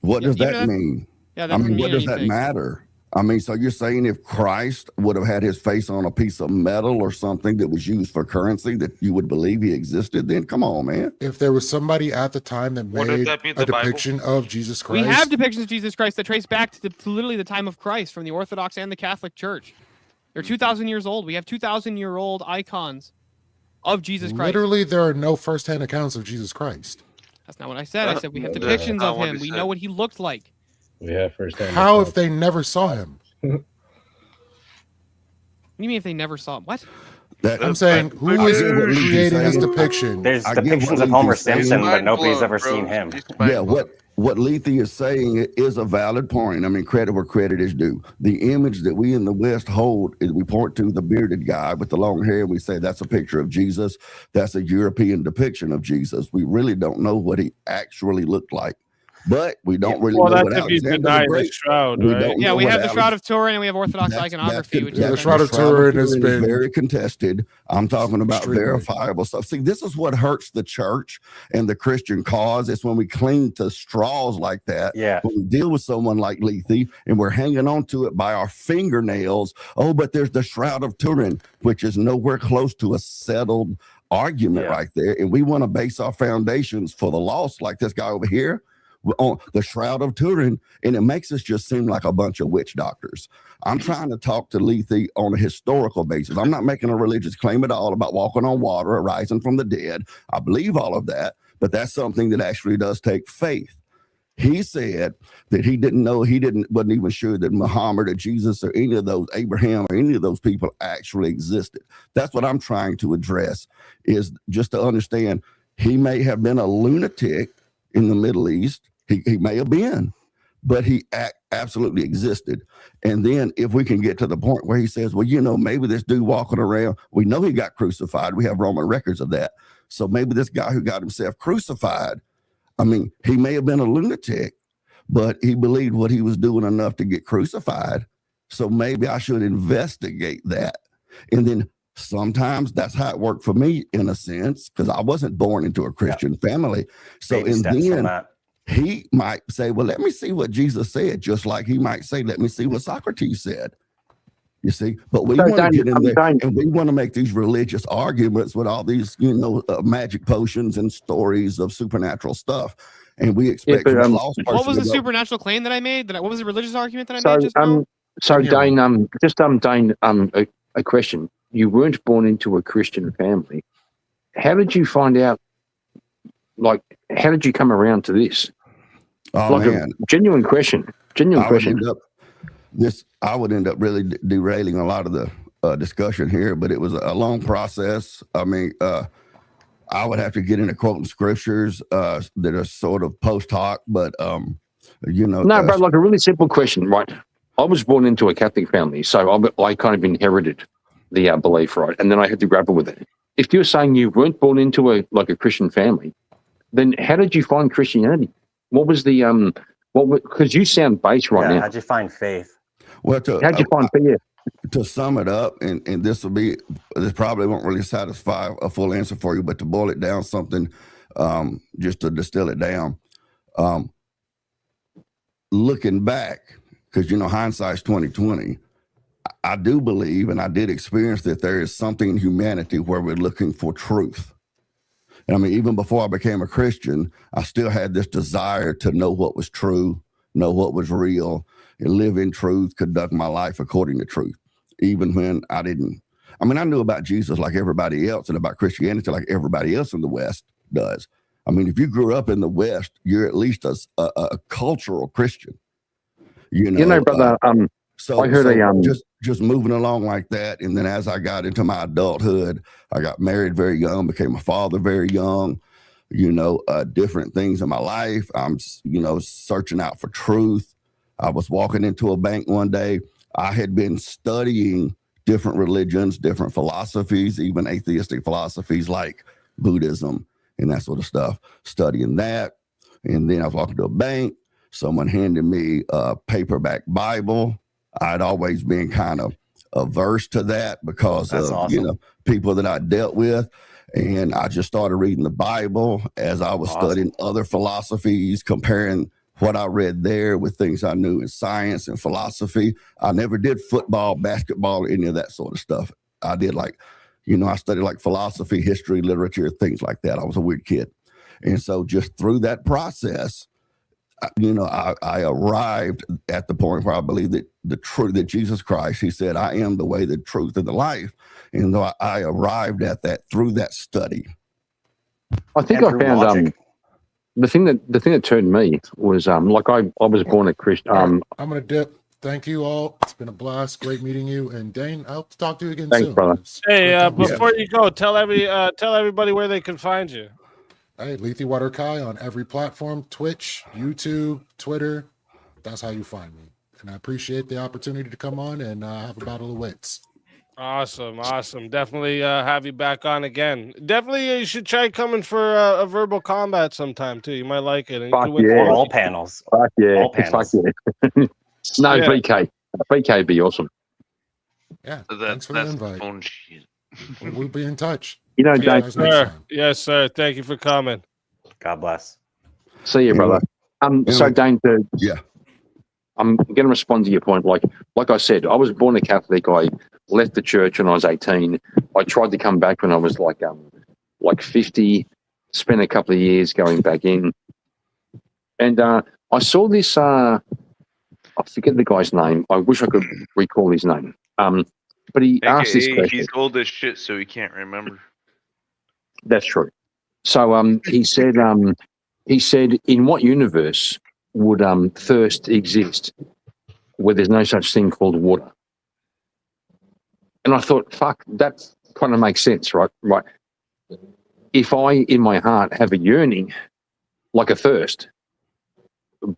Speaker 15: What does that mean?
Speaker 5: Yeah,
Speaker 15: I mean, what does that matter? I mean, so you're saying if Christ would have had his face on a piece of metal or something that was used for currency, that you would believe he existed? Then come on, man.
Speaker 4: If there was somebody at the time that
Speaker 8: Wouldn't
Speaker 4: made
Speaker 8: that be
Speaker 4: a
Speaker 8: the Bible?
Speaker 4: depiction of Jesus Christ,
Speaker 5: We have depictions of Jesus Christ that trace back to literally the time of Christ from the Orthodox and the Catholic Church. They're 2,000 years old. We have 2,000-year-old icons of Jesus Christ.
Speaker 4: literally, there are no firsthand accounts of Jesus Christ.
Speaker 5: That's not what I said. I said we have depictions of him. We know what he looked like.
Speaker 17: We have firsthand.
Speaker 4: How if they never saw him?
Speaker 5: What do you mean if they never saw him? What?
Speaker 4: I'm saying, who is creating this depiction?
Speaker 16: There's
Speaker 15: I get
Speaker 16: depictions
Speaker 15: what
Speaker 16: of Homer
Speaker 15: Lethy's saying.
Speaker 16: Simpson, but
Speaker 8: Mind
Speaker 16: nobody's
Speaker 8: blown,
Speaker 16: ever
Speaker 8: bro.
Speaker 16: seen him.
Speaker 8: He's mind
Speaker 15: Yeah,
Speaker 8: blown.
Speaker 15: what Lethy is saying is a valid point. I mean, credit where credit is due. The image that we in the West hold is we point to the bearded guy with the long hair. We say that's a picture of Jesus. That's a European depiction of Jesus. We really don't know what he actually looked like. But we don't really
Speaker 3: Well,
Speaker 15: know
Speaker 3: that's
Speaker 15: what
Speaker 3: if you
Speaker 15: Alexander
Speaker 3: deny
Speaker 15: the
Speaker 3: the
Speaker 15: Great.
Speaker 3: shroud,
Speaker 15: We
Speaker 3: right?
Speaker 15: don't
Speaker 5: Yeah,
Speaker 15: know
Speaker 5: we
Speaker 15: what
Speaker 5: have the
Speaker 15: Alex-
Speaker 5: Shroud of Turin and we have Orthodox iconography, which
Speaker 4: Yeah, the
Speaker 5: is
Speaker 4: Shroud of Turin has
Speaker 15: is
Speaker 4: been
Speaker 15: very contested. I'm talking about
Speaker 4: extremely.
Speaker 15: verifiable stuff. See, this is what hurts the church and the Christian cause. It's when we cling to straws like that.
Speaker 16: Yeah.
Speaker 15: When we deal with someone like Lethy and we're hanging on to it by our fingernails. Oh, but there's the Shroud of Turin, which is nowhere close to a settled argument right there. And we want to base our foundations for the lost, like this guy over here, on the Shroud of Turin, and it makes us just seem like a bunch of witch doctors. I'm trying to talk to Lethy on a historical basis. I'm not making a religious claim at all about walking on water or rising from the dead. I believe all of that, but that's something that actually does take faith. He said that he didn't know, wasn't even sure that Muhammad or Jesus or any of those, Abraham or any of those people actually existed. That's what I'm trying to address, is just to understand he may have been a lunatic in the Middle East. He may have been, but he absolutely existed. And then if we can get to the point where he says, well, you know, maybe this dude walking around, we know he got crucified. We have Roman records of that. So maybe this guy who got himself crucified, I mean, he may have been a lunatic, but he believed what he was doing enough to get crucified. So maybe I should investigate that. And then sometimes that's how it worked for me in a sense, because I wasn't born into a Christian family. So
Speaker 16: Baby
Speaker 15: and
Speaker 16: steps from
Speaker 15: then
Speaker 16: that.
Speaker 15: he might say, well, let me see what Jesus said, just like he might say, let me see what Socrates said. You see, but we
Speaker 11: So,
Speaker 15: want to
Speaker 11: Dan,
Speaker 15: get in there
Speaker 11: Dan-
Speaker 15: and we want to make these religious arguments with all these, you know, magic potions and stories of supernatural stuff. And we expect
Speaker 11: but,
Speaker 15: from a lost person
Speaker 5: What was
Speaker 15: to
Speaker 5: the
Speaker 15: go,
Speaker 5: supernatural claim that I made? What was the religious argument that I
Speaker 11: So,
Speaker 5: made just now?
Speaker 11: so Dane, Dane, a question. You weren't born into a Christian family. How did you find out? Like, how did you come around to this?
Speaker 15: oh
Speaker 11: Like
Speaker 15: man,
Speaker 11: a genuine question. Genuine question.
Speaker 15: I would end up really derailing a lot of the discussion here, but it was a long process. I mean, I would have to get into quoting scriptures that are sort of post hoc, but you know,
Speaker 11: No, bro, like a really simple question, right? I was born into a Catholic family, so I kind of inherited the belief, right? And then I had to grapple with it. If you're saying you weren't born into a Christian family, then how did you find Christianity? What was the because you sound base right now.
Speaker 16: How'd you find faith?
Speaker 15: well,
Speaker 11: How'd you find fear?
Speaker 15: to sum it up, and this probably won't really satisfy a full answer for you, but to boil it down something, just to distill it down, looking back, because you know hindsight's 2020. I do believe, and I did experience that there is something in humanity where we're looking for truth. And I mean, even before I became a Christian, I still had this desire to know what was true, know what was real, and live in truth, conduct my life according to truth. Even when I didn't, I mean, I knew about Jesus like everybody else and about Christianity like everybody else in the West does. I mean, if you grew up in the West, you're at least a cultural Christian. You know,
Speaker 11: brother, I heard
Speaker 15: just moving along like that. And then as I got into my adulthood, I got married very young, became a father very young, you know, different things in my life. I'm, you know, searching out for truth. I was walking into a bank one day. I had been studying different religions, different philosophies, even atheistic philosophies like Buddhism and that sort of stuff, studying that. And then I was walking to a bank. Someone handed me a paperback Bible. I'd always been kind of averse to that because
Speaker 16: That's
Speaker 15: of,
Speaker 16: awesome.
Speaker 15: you know, people that I dealt with. And I just started reading the Bible as I was studying other philosophies, comparing what I read there with things I knew in science and philosophy. I never did football, basketball, any of that sort of stuff. I did I studied like philosophy, history, literature, things like that. I was a weird kid. And so just through that process, I arrived at the point where I believe that the truth, that Jesus Christ, he said, I am the way, the truth, and the life. And though I arrived at that through that study.
Speaker 11: I think I found the thing that turned me was I was born a Christian.
Speaker 4: I'm gonna dip. Thank you all. It's been a blast. Great meeting you. And Dane, I'll talk to you again
Speaker 11: Thanks,
Speaker 4: soon.
Speaker 11: brother.
Speaker 3: Hey, before you go, tell everybody where they can find you.
Speaker 4: Hey, Lethewaterkai on every platform, Twitch, YouTube, Twitter. That's how you find me. And I appreciate the opportunity to come on and have a battle of wits.
Speaker 3: Awesome. Definitely have you back on again. Definitely you should try coming for a verbal combat sometime too. You might like it. And you
Speaker 11: Fuck
Speaker 3: can win
Speaker 11: yeah.
Speaker 16: All panels.
Speaker 11: Fuck yeah.
Speaker 16: All panels.
Speaker 11: Fuck yeah. No,
Speaker 3: Yeah.
Speaker 11: VK. VK would be awesome.
Speaker 4: Yeah, thanks for the invite.
Speaker 8: Phone shit.
Speaker 4: We'll be in touch.
Speaker 3: Yes,
Speaker 11: Dave.
Speaker 3: sir. Yes, sir. Thank you for coming.
Speaker 16: God bless.
Speaker 11: See you, brother. So Dane,
Speaker 15: yeah,
Speaker 11: I'm going to respond to your point. Like I said, I was born a Catholic. I left the church when I was 18. I tried to come back when I was like 50. Spent a couple of years going back in, and I saw this. I forget the guy's name. I wish I could recall his name. But he asked this question.
Speaker 8: He's old as shit, so he can't remember.
Speaker 11: That's true. So he said, in what universe would thirst exist where there's no such thing called water? And I thought, fuck, that kind of makes sense, right? Right. If I, in my heart, have a yearning, like a thirst,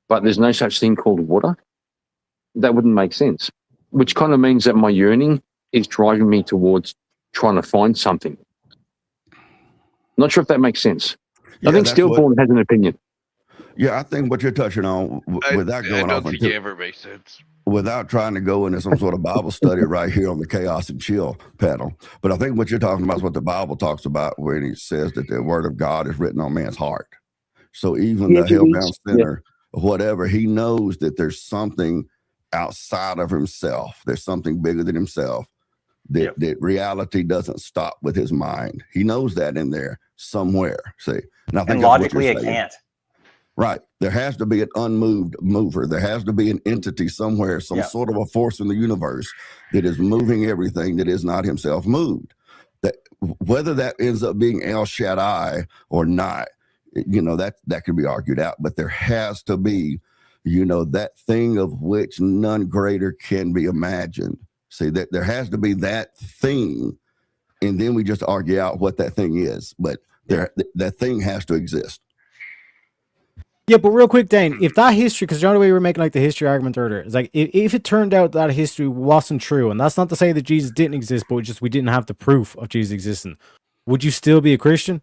Speaker 11: but there's no such thing called water, that wouldn't make sense. Which kind of means that my yearning is driving me towards trying to find something. Not sure if that makes sense.
Speaker 15: Yeah,
Speaker 11: I think
Speaker 15: that's
Speaker 11: Steelborne has an opinion.
Speaker 15: Yeah, I think what you're touching on, without
Speaker 8: I
Speaker 15: going
Speaker 8: don't
Speaker 15: off
Speaker 8: think
Speaker 15: into,
Speaker 8: it ever makes sense.
Speaker 15: without trying to go into some sort of Bible study right here on the Chaos and Chill panel, but I think what you're talking about is what the Bible talks about when it says that the word of God is written on man's heart. So even the hell-bound sinner, whatever, he knows that there's something outside of himself. There's something bigger than himself. That reality doesn't stop with his mind. He knows that in there somewhere. See, and I think
Speaker 16: And
Speaker 15: that's what
Speaker 16: logically,
Speaker 15: you're
Speaker 16: it
Speaker 15: saying.
Speaker 16: can't.
Speaker 15: Right. There has to be an unmoved mover. There has to be an entity somewhere, some sort of a force in the universe that is moving everything that is not himself moved. That whether that ends up being El Shaddai or not, that could be argued out. But there has to be, that thing of which none greater can be imagined. See, that there has to be that thing, and then we just argue out what that thing is. But that thing has to exist.
Speaker 9: Yeah, but real quick, Dane, if that history, because the only way we were making like the history argument earlier, is like if it turned out that history wasn't true, and that's not to say that Jesus didn't exist, but just we didn't have the proof of Jesus existing, would you still be a Christian?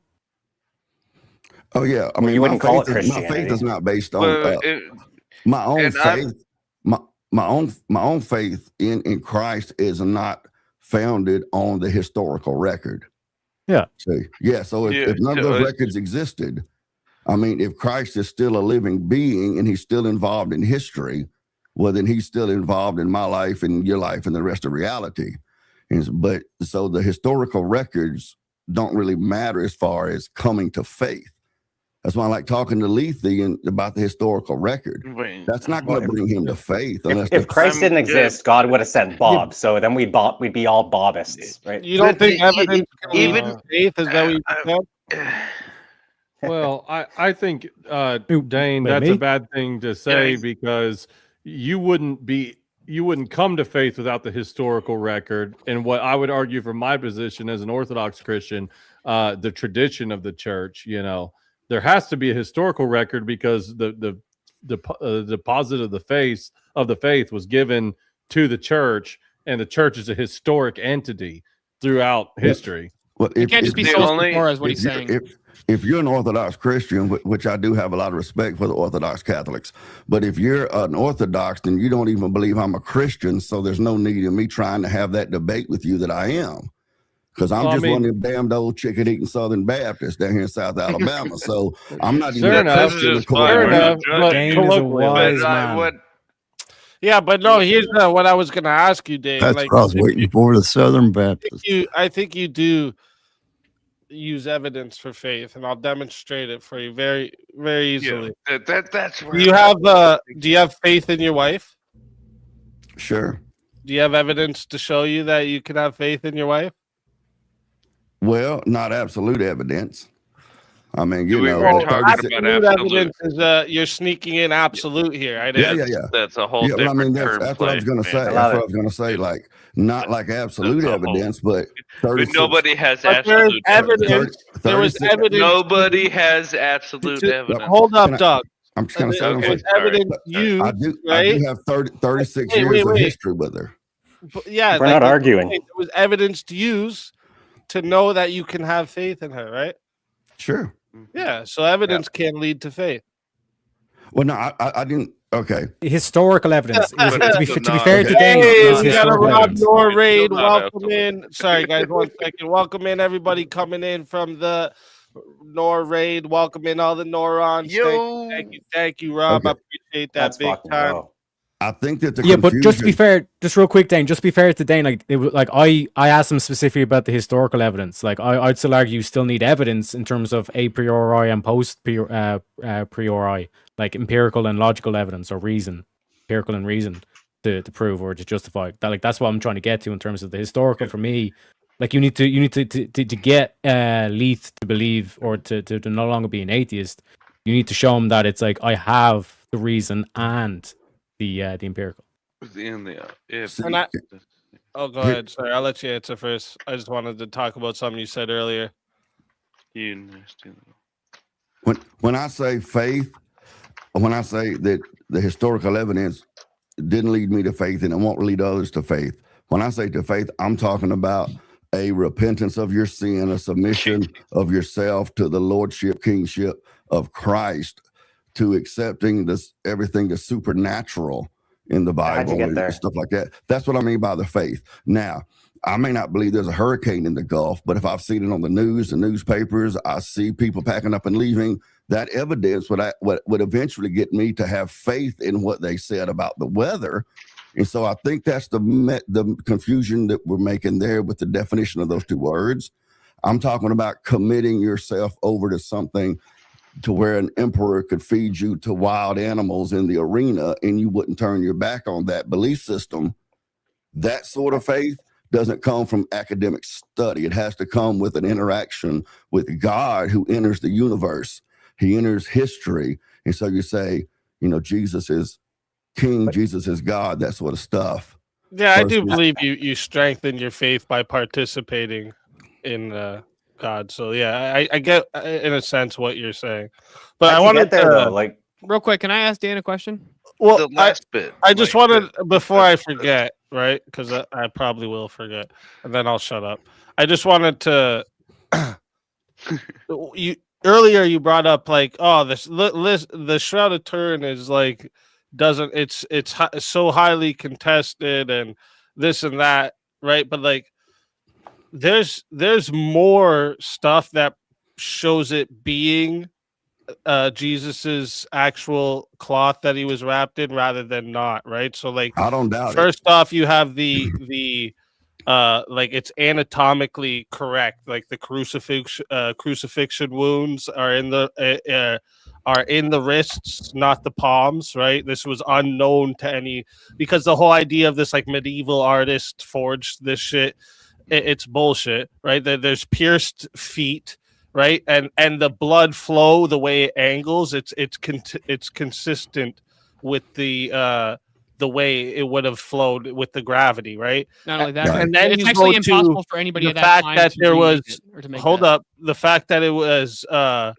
Speaker 15: Oh yeah, I mean,
Speaker 16: you wouldn't call it
Speaker 15: my
Speaker 16: Christianity.
Speaker 15: faith is not based on my own faith. My own faith in Christ is not founded on the historical record.
Speaker 9: Yeah.
Speaker 15: See, yeah. So if none of those records existed, I mean, if Christ is still a living being and he's still involved in history, well, then he's still involved in my life and your life and the rest of reality. But so the historical records don't really matter as far as coming to faith. That's why I like talking to Lethe about the historical record. That's not going to bring him to faith. Unless
Speaker 16: If Christ didn't exist, God would have sent Bob. So then we'd be all Bobists, right?
Speaker 3: You don't think evidence can lead to faith? Is that what you said?
Speaker 14: Well, I think, Dane, that's a bad thing to say because you wouldn't come to faith without the historical record. And what I would argue from my position as an Orthodox Christian, the tradition of the church, there has to be a historical record because the deposit of the faith was given to the church, and the church is a historic entity throughout history.
Speaker 5: Well, it can't just be so far as what he's saying.
Speaker 15: If you're an Orthodox Christian, which I do have a lot of respect for the Orthodox Catholics, but if you're an Orthodox, then you don't even believe I'm a Christian, so there's no need in me trying to have that debate with you that I am. Because I'm
Speaker 3: Well, I
Speaker 15: just one
Speaker 3: mean-
Speaker 15: of them damned old chicken eating Southern Baptists down here in South Alabama. So I'm not
Speaker 3: Fair
Speaker 15: even
Speaker 3: enough.
Speaker 15: questioning the
Speaker 3: Fair enough. But
Speaker 9: Dane is a
Speaker 3: colloquially,
Speaker 9: wise
Speaker 8: But
Speaker 9: man.
Speaker 8: what
Speaker 3: yeah, but no. Here's what I was going to ask you, Dave.
Speaker 17: That's
Speaker 3: Like,
Speaker 17: what I was
Speaker 3: if
Speaker 17: waiting
Speaker 3: you-
Speaker 17: for, the Southern Baptist.
Speaker 3: I think you do use evidence for faith, and I'll demonstrate it for you very, very easily.
Speaker 8: that's
Speaker 3: Do you have faith in your wife?
Speaker 15: Sure.
Speaker 3: Do you have evidence to show you that you can have faith in your wife?
Speaker 15: Well, not absolute evidence. I mean, you know,
Speaker 8: we're talking
Speaker 15: thirty-
Speaker 8: about
Speaker 3: Absolute
Speaker 8: absolute.
Speaker 3: evidence is you're sneaking in absolute here. I
Speaker 15: yeah,
Speaker 3: didn't.
Speaker 15: yeah, yeah.
Speaker 8: That's a whole
Speaker 15: Yeah, but I
Speaker 8: different
Speaker 15: mean,
Speaker 8: term
Speaker 15: that's what I was going to say.
Speaker 8: man.
Speaker 15: That's what I was going to say. Like, not like absolute
Speaker 8: That's a whole-
Speaker 15: evidence, but
Speaker 8: But
Speaker 15: 36
Speaker 8: nobody has
Speaker 3: But there's
Speaker 8: absolute
Speaker 3: evidence. There was
Speaker 15: 36
Speaker 3: evidence.
Speaker 8: Nobody has absolute evidence.
Speaker 3: Hold up,
Speaker 15: Can I-
Speaker 3: Doug.
Speaker 15: I'm just going to say
Speaker 3: There
Speaker 15: one
Speaker 3: was
Speaker 15: thing.
Speaker 3: evidence
Speaker 15: I
Speaker 3: used,
Speaker 15: do
Speaker 3: right?
Speaker 15: have 36
Speaker 3: Wait,
Speaker 15: years
Speaker 3: wait,
Speaker 15: of
Speaker 3: wait.
Speaker 15: history with her.
Speaker 3: But yeah,
Speaker 16: We're not
Speaker 3: like,
Speaker 16: arguing.
Speaker 3: There was evidence to use to know that you can have faith in her, right?
Speaker 15: Sure.
Speaker 3: Yeah. So evidence can lead to faith.
Speaker 15: Well, no, I didn't. Okay.
Speaker 9: Historical evidence.
Speaker 3: But
Speaker 9: To be
Speaker 8: it's not-
Speaker 9: fair to
Speaker 15: okay.
Speaker 9: Dane,
Speaker 3: Hey,
Speaker 9: it's
Speaker 3: we got a
Speaker 9: historical
Speaker 3: Rob
Speaker 9: evidence.
Speaker 3: Norraid.
Speaker 8: It's still not
Speaker 3: Welcome in. Sorry, guys, 1 second. Welcome in, everybody coming in from the Norraid. Welcome in all the Norons.
Speaker 8: Yo.
Speaker 3: Thank you, Rob. I
Speaker 15: Okay.
Speaker 3: appreciate that
Speaker 16: That's
Speaker 3: big
Speaker 16: fucking
Speaker 3: time.
Speaker 16: low.
Speaker 15: I think that the
Speaker 9: Yeah, but just to be
Speaker 15: confusion-
Speaker 9: fair, just real quick, Dane. Just to be fair to Dane, like it was like I asked him specifically about the historical evidence. Like I'd still argue you still need evidence in terms of a priori and post priori, like empirical and logical evidence or reason, empirical and reason to prove or to justify that. Like that's what I'm trying to get to in terms of the historical. For me, like you need to get Leith to believe or to no longer be an atheist. You need to show him that it's like I have the reason and the empirical.
Speaker 8: In the if
Speaker 3: And oh, go ahead. Sorry, I'll let you answer first. I just wanted to talk about something you said earlier.
Speaker 8: you
Speaker 15: when I say faith, when I say that the historical evidence didn't lead me to faith and it won't lead others to faith. When I say to faith, I'm talking about a repentance of your sin, a submission of yourself to the lordship, kingship of Christ, to accepting this everything that's supernatural in the
Speaker 16: How'd you
Speaker 15: Bible
Speaker 16: get
Speaker 15: and
Speaker 16: there?
Speaker 15: stuff like that. That's what I mean by the faith. Now, I may not believe there's a hurricane in the Gulf, but if I've seen it on the news, the newspapers, I see people packing up and leaving. That evidence would eventually get me to have faith in what they said about the weather. And so I think that's the confusion that we're making there with the definition of those two words. I'm talking about committing yourself over to something to where an emperor could feed you to wild animals in the arena and you wouldn't turn your back on that belief system. That sort of faith doesn't come from academic study. It has to come with an interaction with God who enters the universe. He enters history. And so you say, you know, Jesus is King, Jesus is God, that sort of stuff.
Speaker 3: Yeah, I do
Speaker 15: Versus-
Speaker 3: believe you strengthen your faith by participating in God. So yeah, I get in a sense what you're saying, but
Speaker 16: How'd
Speaker 3: I
Speaker 16: you
Speaker 3: wanted
Speaker 16: get there
Speaker 3: to,
Speaker 16: though. Like
Speaker 5: Real quick, can I ask Dan a question?
Speaker 3: well,
Speaker 8: the last bit.
Speaker 3: I just
Speaker 8: like,
Speaker 3: wanted before I forget, right? Because I probably will forget, and then I'll shut up. I just wanted to. You earlier you brought up like, oh, this list, the Shroud of Turin is like doesn't it's so highly contested and this and that, right? But like, there's more stuff that shows it being Jesus's actual cloth that he was wrapped in rather than not, right? So like,
Speaker 15: I don't doubt it.
Speaker 3: first off, you have the like it's anatomically correct, like the crucifixion wounds are in the wrists, not the palms, right? This was unknown to any, because the whole idea of this like medieval artist forged this shit, it's bullshit, right? There's pierced feet, right? And the blood flow, the way it angles, it's consistent with the way it would have flowed with the gravity, right?
Speaker 5: Not only that,
Speaker 3: And then
Speaker 5: it's
Speaker 3: you
Speaker 5: actually
Speaker 3: go to
Speaker 5: impossible for anybody
Speaker 3: the
Speaker 5: at that
Speaker 3: fact
Speaker 5: time
Speaker 3: that
Speaker 5: to
Speaker 3: there
Speaker 5: remake
Speaker 3: was
Speaker 5: it or to make
Speaker 3: hold
Speaker 5: that.
Speaker 3: up, the fact that it was a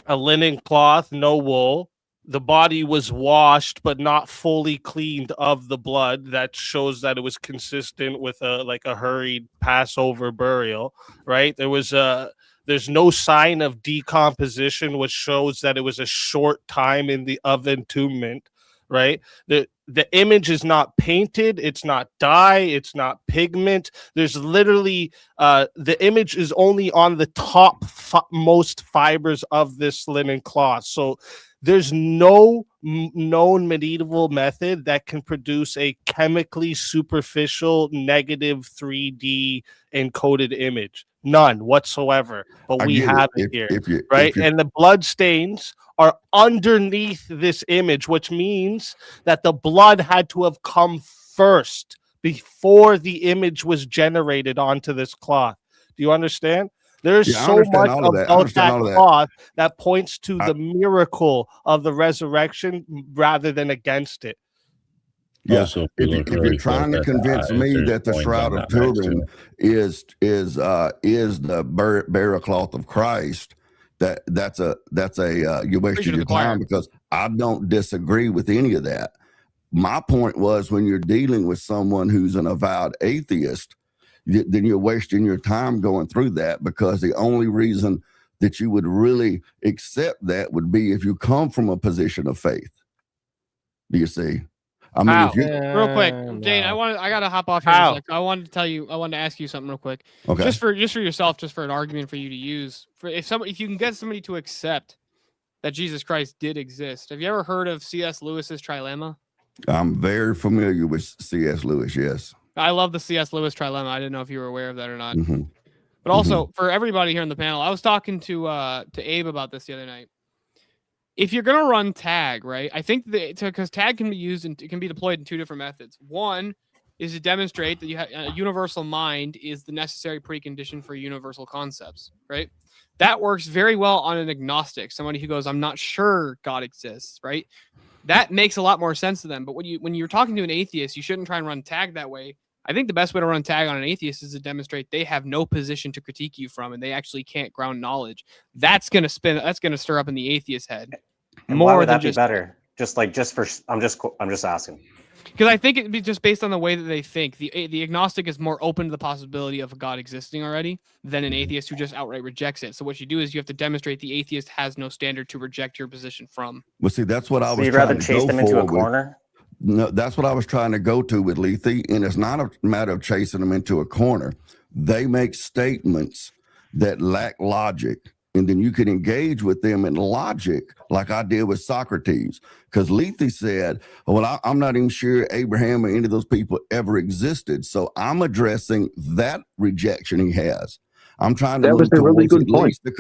Speaker 3: linen cloth, no wool. The body was washed but not fully cleaned of the blood. That shows that it was consistent with a hurried Passover burial, right? There's no sign of decomposition, which shows that it was a short time in the of entombment, right? The image is not painted, it's not dye, it's not pigment. There's literally the image is only on the top most fibers of this linen cloth. So there's no known medieval method that can produce a chemically superficial negative 3D encoded image. None whatsoever. But we have it here, right? And the blood stains are underneath this image, which means that the blood had to have come first before the image was generated onto this cloth. Do you understand? There's so much about that cloth that points to the miracle of the resurrection rather than against it.
Speaker 15: Yeah, if you're trying to convince me that the Shroud of Turin is the burial cloth of Christ, that's you're wasting your time, because I don't disagree with any of that. My point was, when you're dealing with someone who's an avowed atheist, then you're wasting your time going through that, because the only reason that you would really accept that would be if you come from a position of faith. Do you see? I mean, if you
Speaker 5: real quick, Dane, I gotta hop off here. I wanted to ask you something real quick.
Speaker 15: Okay.
Speaker 5: Just for yourself, just for an argument for you to use. If you can get somebody to accept that Jesus Christ did exist. Have you ever heard of C.S. Lewis's trilemma?
Speaker 15: I'm very familiar with C.S. Lewis, yes.
Speaker 5: I love the C.S. Lewis trilemma. I didn't know if you were aware of that or not. But also, for everybody here on the panel, I was talking to Abe about this the other night. If you're going to run tag, right, I think because tag can be used and it can be deployed in two different methods. One is to demonstrate that you have a universal mind is the necessary precondition for universal concepts, right? That works very well on an agnostic, somebody who goes, I'm not sure God exists, right? That makes a lot more sense to them. But when you're talking to an atheist, you shouldn't try and run tag that way. I think the best way to run tag on an atheist is to demonstrate they have no position to critique you from, and they actually can't ground knowledge. That's going to stir up in the atheist head.
Speaker 16: And why would that be better? I'm just asking.
Speaker 5: Because I think it'd be just based on the way that they think. The agnostic is more open to the possibility of a God existing already than an atheist who just outright rejects it. So what you do is you have to demonstrate the atheist has no standard to reject your position from.
Speaker 15: Well, see, that's what I was.
Speaker 16: So you'd rather chase them into a corner?
Speaker 15: No, that's what I was trying to go to with Lethe, and it's not a matter of chasing them into a corner. They make statements that lack logic, and then you can engage with them in logic like I did with Socrates. Because Lethe said, well, I'm not even sure Abraham or any of those people ever existed. So I'm addressing that rejection he has. I'm trying to move towards at least the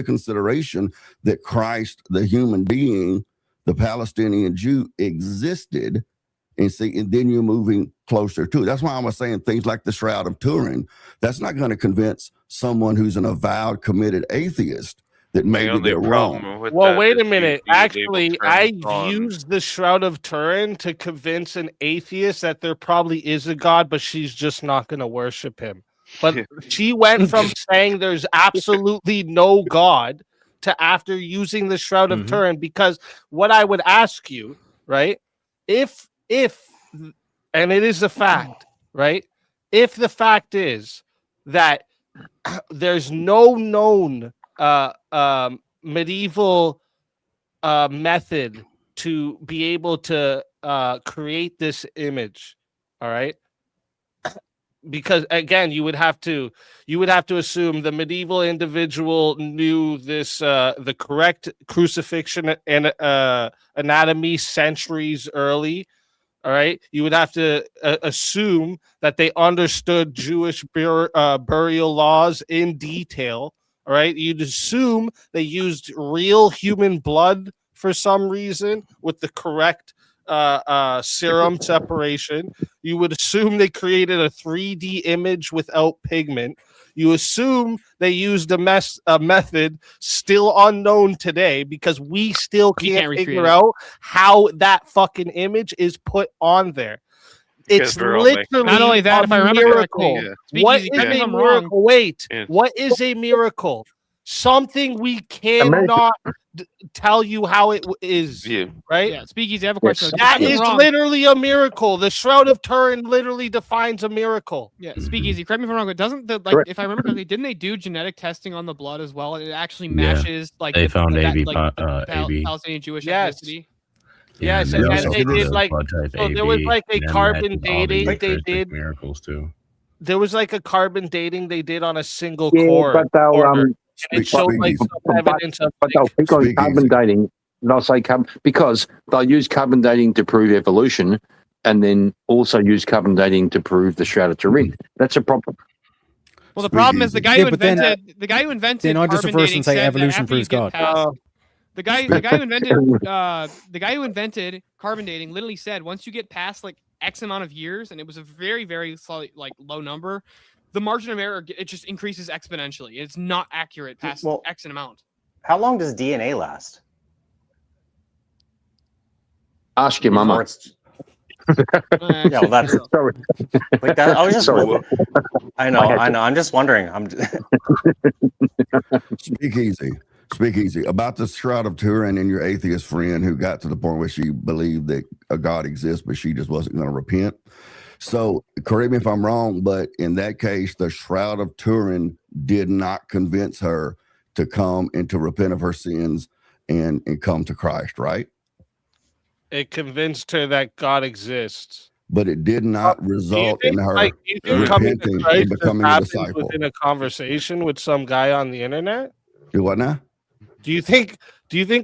Speaker 15: consideration that Christ, the human being, the Palestinian Jew, existed, and then you're moving closer to it. That's why I was saying things like the Shroud of Turin. That's not going to convince someone who's an avowed, committed atheist that maybe they're wrong.
Speaker 3: Well, wait a minute. Actually, I used the Shroud of Turin to convince an atheist that there probably is a God, but she's just not going to worship him. But she went from saying there's absolutely no God to after using the Shroud of Turin, because what I would ask you, right, if and it is a fact, right, if the fact is that there's no known medieval method to be able to create this image, all right, because again you would have to assume the medieval individual knew this the correct crucifixion and anatomy centuries early. All right, you would have to assume that they understood Jewish burial laws in detail. All right, you'd assume they used real human blood for some reason with the correct serum separation. You would assume they created a 3D image without pigment. You assume they used a method still unknown today, because we still can't figure out how that fucking image is put on there. It's literally
Speaker 5: not only that, if I remember correctly,
Speaker 3: what is a miracle? Wait, what is a miracle? Something we cannot tell you how it is, right?
Speaker 5: Yeah, Speakeasy, I have a question.
Speaker 3: That is literally a miracle. The Shroud of Turin literally defines a miracle.
Speaker 5: Yeah, Speakeasy, correct me if I'm wrong, but doesn't if I remember correctly, didn't they do genetic testing on the blood as well? And it actually matches
Speaker 7: they found AB.
Speaker 5: Palestinian Jewish ethnicity.
Speaker 3: Yes,
Speaker 17: and
Speaker 3: and
Speaker 17: also
Speaker 3: they did
Speaker 17: the
Speaker 3: like
Speaker 17: blood type
Speaker 3: so there was
Speaker 17: AB,
Speaker 3: like a
Speaker 17: and then
Speaker 3: carbon
Speaker 17: that all the
Speaker 3: dating they
Speaker 17: Eucharistic
Speaker 3: did.
Speaker 17: miracles too.
Speaker 3: There was like a carbon dating they did on a single
Speaker 1: Yeah,
Speaker 3: core
Speaker 1: but they'll
Speaker 3: corner, and it showed like
Speaker 1: but,
Speaker 3: some evidence of
Speaker 1: but they'll
Speaker 3: like,
Speaker 1: pick on carbon dating. They'll say because they'll use carbon dating to prove evolution, and then also use carbon dating to prove the Shroud of Turin. That's a problem.
Speaker 5: Well, the problem is the guy who invented
Speaker 9: then I just
Speaker 5: carbon
Speaker 9: reverse
Speaker 5: dating
Speaker 9: and say
Speaker 5: said that
Speaker 9: evolution
Speaker 5: after you
Speaker 9: proves
Speaker 5: get
Speaker 9: God.
Speaker 5: past the guy who invented carbon dating literally said once you get past like X amount of years, and it was a very very like low number, the margin of error it just increases exponentially. It's not accurate past X amount.
Speaker 16: How long does DNA last?
Speaker 11: Ask your mama.
Speaker 16: Yeah, well, that's
Speaker 11: sorry.
Speaker 16: Like that, I was just.
Speaker 11: Sorry.
Speaker 16: I know. I'm just wondering.
Speaker 15: Speak easy about the Shroud of Turin and your atheist friend who got to the point where she believed that a God exists, but she just wasn't going to repent. So correct me if I'm wrong, but in that case, the Shroud of Turin did not convince her to come and to repent of her sins and come to Christ, right?
Speaker 3: it convinced her that God exists.
Speaker 15: But it did not result in her
Speaker 3: do you think coming to
Speaker 15: repenting
Speaker 3: Christ
Speaker 15: and becoming a
Speaker 3: happens
Speaker 15: disciple.
Speaker 3: within a conversation with some guy on the internet?
Speaker 15: Do what now?
Speaker 3: Do you think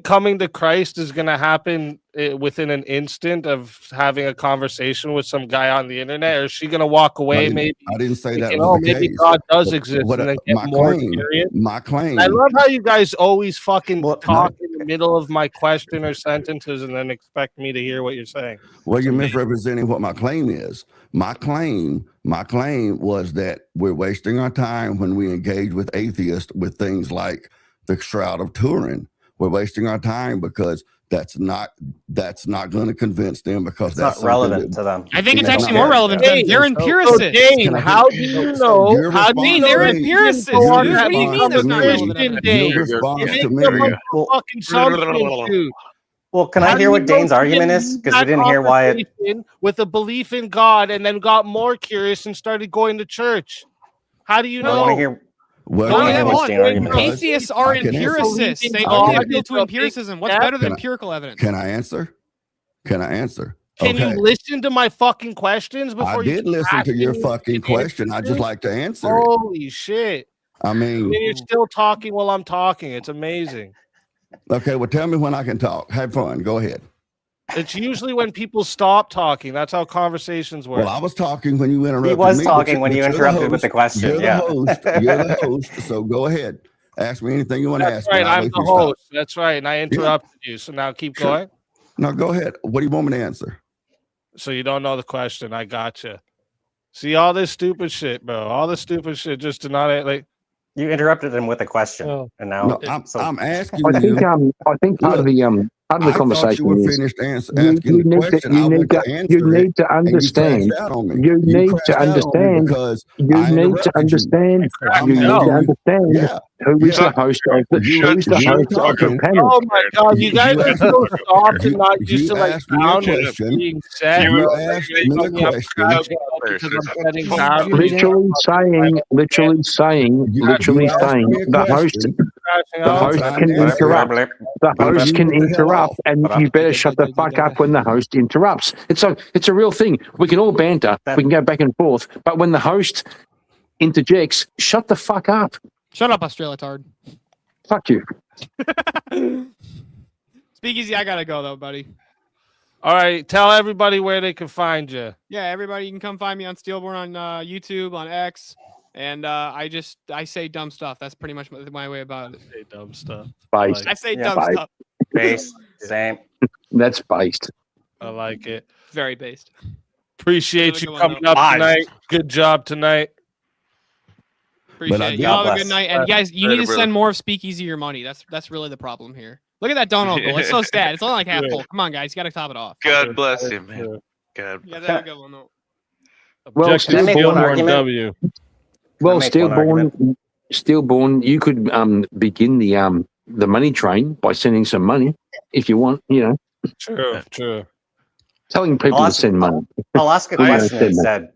Speaker 3: coming to Christ is going to happen within an instant of having a conversation with some guy on the internet, or is she going to walk away? Maybe
Speaker 15: I didn't say that
Speaker 3: thinking,
Speaker 15: was the
Speaker 3: maybe
Speaker 15: case.
Speaker 3: God does
Speaker 15: But
Speaker 3: exist,
Speaker 15: what
Speaker 3: and then
Speaker 15: my
Speaker 3: get more
Speaker 15: claim,
Speaker 3: curious.
Speaker 15: my claim.
Speaker 3: I love how you guys always fucking talk in the middle of my question or sentences and then expect me to hear what you're saying.
Speaker 15: Well, you're misrepresenting what my claim is. My claim was that we're wasting our time when we engage with atheists with things like the Shroud of Turin. We're wasting our time because that's not going to convince them because
Speaker 16: It's
Speaker 15: that's
Speaker 16: not relevant to them.
Speaker 5: I think it's
Speaker 15: That's
Speaker 5: actually
Speaker 15: not-
Speaker 5: more relevant to them. They're empiricists.
Speaker 3: So Dane, how do you know?
Speaker 15: Your
Speaker 3: How do you
Speaker 15: response
Speaker 3: know
Speaker 15: to
Speaker 5: they're
Speaker 3: that
Speaker 15: me-
Speaker 3: you didn't
Speaker 5: empiricists,
Speaker 3: go on
Speaker 5: dude.
Speaker 3: that
Speaker 5: What do you mean that's not relevant
Speaker 3: Christian
Speaker 5: evidence?
Speaker 3: Dane?
Speaker 15: Your response
Speaker 3: You
Speaker 15: to
Speaker 3: make up
Speaker 15: me-
Speaker 3: a fucking assumption, dude.
Speaker 16: Well, can
Speaker 3: How
Speaker 16: I
Speaker 3: do
Speaker 16: hear
Speaker 3: you
Speaker 16: what
Speaker 3: know
Speaker 16: Dane's
Speaker 3: you
Speaker 16: argument
Speaker 3: didn't
Speaker 16: is?
Speaker 3: leave
Speaker 16: Because we
Speaker 3: that
Speaker 16: didn't hear why it.
Speaker 3: conversation with a belief in God and then got more curious and started going to church? How do you
Speaker 16: I
Speaker 3: know?
Speaker 16: want to hear.
Speaker 15: Well,
Speaker 5: No,
Speaker 16: I
Speaker 5: yeah,
Speaker 16: wanna
Speaker 5: hold
Speaker 16: hear what Dane's
Speaker 5: on.
Speaker 16: argument is.
Speaker 5: Atheists are
Speaker 15: I can answer.
Speaker 5: empiricists. They
Speaker 15: I
Speaker 5: only
Speaker 15: can-
Speaker 5: appeal to empiricism. What's
Speaker 3: Yeah.
Speaker 5: better than
Speaker 15: Can I-
Speaker 5: empirical evidence?
Speaker 15: Can I answer? Can I answer?
Speaker 3: Can you listen to my fucking questions before
Speaker 15: I
Speaker 3: you
Speaker 15: did
Speaker 3: keep
Speaker 15: listen to your
Speaker 3: asking me
Speaker 15: fucking question. I just
Speaker 3: answers?
Speaker 15: like to answer it.
Speaker 3: Holy shit.
Speaker 15: I mean,
Speaker 3: And you're still talking while I'm talking. It's amazing.
Speaker 15: okay, well, tell me when I can talk. Have fun. Go ahead.
Speaker 3: It's usually when people stop talking. That's how conversations work.
Speaker 15: Well, I was talking when you interrupted
Speaker 16: He was
Speaker 15: me,
Speaker 16: talking when
Speaker 15: but
Speaker 16: you
Speaker 15: you're the
Speaker 16: interrupted with
Speaker 15: host.
Speaker 16: the question,
Speaker 15: You're
Speaker 16: yeah.
Speaker 15: the host. You're the host. So go ahead. Ask me anything you want to
Speaker 3: That's
Speaker 15: ask. me,
Speaker 3: right.
Speaker 15: and I'll
Speaker 3: I'm
Speaker 15: let
Speaker 3: the
Speaker 15: you stop.
Speaker 3: host. That's right. And I interrupted you. So now keep
Speaker 15: Sure.
Speaker 3: going.
Speaker 15: No, go ahead. What do you want me to answer?
Speaker 3: So you don't know the question. I gotcha. See all this stupid shit, bro. All this stupid shit just to not like.
Speaker 16: You interrupted him with a question,
Speaker 3: Oh.
Speaker 16: and now
Speaker 15: No, I'm asking
Speaker 11: I think
Speaker 15: you.
Speaker 11: I think part of the
Speaker 15: I thought you
Speaker 11: conversation
Speaker 15: were
Speaker 11: is
Speaker 15: finished
Speaker 11: you
Speaker 15: asking the
Speaker 11: need
Speaker 15: question.
Speaker 11: to
Speaker 15: I went to answer
Speaker 11: you need
Speaker 15: it,
Speaker 11: to
Speaker 15: and you
Speaker 11: understand.
Speaker 15: crashed out on me.
Speaker 11: You need to
Speaker 15: crashed out on me
Speaker 11: understand.
Speaker 15: because
Speaker 11: You
Speaker 15: I
Speaker 11: need to
Speaker 15: interrupted you.
Speaker 11: understand.
Speaker 15: I'm
Speaker 11: You need to
Speaker 15: asking you.
Speaker 11: understand
Speaker 15: Yeah.
Speaker 11: who is
Speaker 15: Yeah.
Speaker 11: the host of the
Speaker 15: You-
Speaker 11: who's the
Speaker 15: you were
Speaker 11: host of the
Speaker 15: talking.
Speaker 11: panel.
Speaker 3: Oh my god, you guys are so soft and not used
Speaker 15: You
Speaker 3: to like
Speaker 15: asked me a
Speaker 3: boundaries
Speaker 15: question.
Speaker 3: being set.
Speaker 15: You
Speaker 3: bro.
Speaker 15: asked
Speaker 3: Like,
Speaker 15: me a
Speaker 3: I'm
Speaker 15: question.
Speaker 3: crashing out because I'm setting boundaries.
Speaker 11: Literally saying
Speaker 15: You asked me a
Speaker 11: the host
Speaker 15: question.
Speaker 11: the host
Speaker 15: I'm
Speaker 11: can
Speaker 15: answering.
Speaker 11: interrupt. The host
Speaker 15: You
Speaker 11: can
Speaker 15: get the hell
Speaker 11: interrupt,
Speaker 15: off.
Speaker 11: and you better shut the fuck up when the host interrupts. It's a real thing. We can all banter, we can go back and forth, but when the host interjects, shut the fuck up.
Speaker 5: Shut up, Australitard.
Speaker 11: Fuck you.
Speaker 5: Speakeasy, I gotta go though, buddy.
Speaker 3: All right, tell everybody where they can find you.
Speaker 5: Yeah, everybody, you can come find me on Steelborn on YouTube, on X, and I say dumb stuff. That's pretty much my way about it.
Speaker 3: Say dumb stuff.
Speaker 11: Based.
Speaker 5: I say
Speaker 16: Yeah.
Speaker 5: dumb stuff.
Speaker 16: Based, same.
Speaker 11: That's based.
Speaker 3: I like it.
Speaker 5: Very based.
Speaker 3: Appreciate
Speaker 5: Have a
Speaker 3: you
Speaker 5: good one,
Speaker 3: coming
Speaker 5: though.
Speaker 3: up
Speaker 5: Bye.
Speaker 3: tonight. Good job tonight.
Speaker 5: Appreciate
Speaker 15: I
Speaker 5: it.
Speaker 15: did-
Speaker 5: Y'all have
Speaker 16: God
Speaker 5: a good
Speaker 16: bless.
Speaker 5: night, and guys, you need to
Speaker 8: Later,
Speaker 5: send more of Speakeasy your money. That's really the problem here. Look at that donut goal. It's so sad. It's only like half full. Come on, guys, you gotta top it off.
Speaker 8: God bless you, man. God.
Speaker 5: You guys have a good one though.
Speaker 11: Well,
Speaker 3: Objective
Speaker 16: Can I make one
Speaker 3: Steelborn
Speaker 16: argument?
Speaker 3: W.
Speaker 11: Well,
Speaker 16: make one
Speaker 11: Steelborn, you could begin the money train by sending some money if you want. You know,
Speaker 3: True.
Speaker 11: telling people
Speaker 16: I'll
Speaker 11: to
Speaker 16: ask-
Speaker 11: send money.
Speaker 16: I'll ask a
Speaker 11: We might
Speaker 16: question
Speaker 11: send that.
Speaker 16: instead.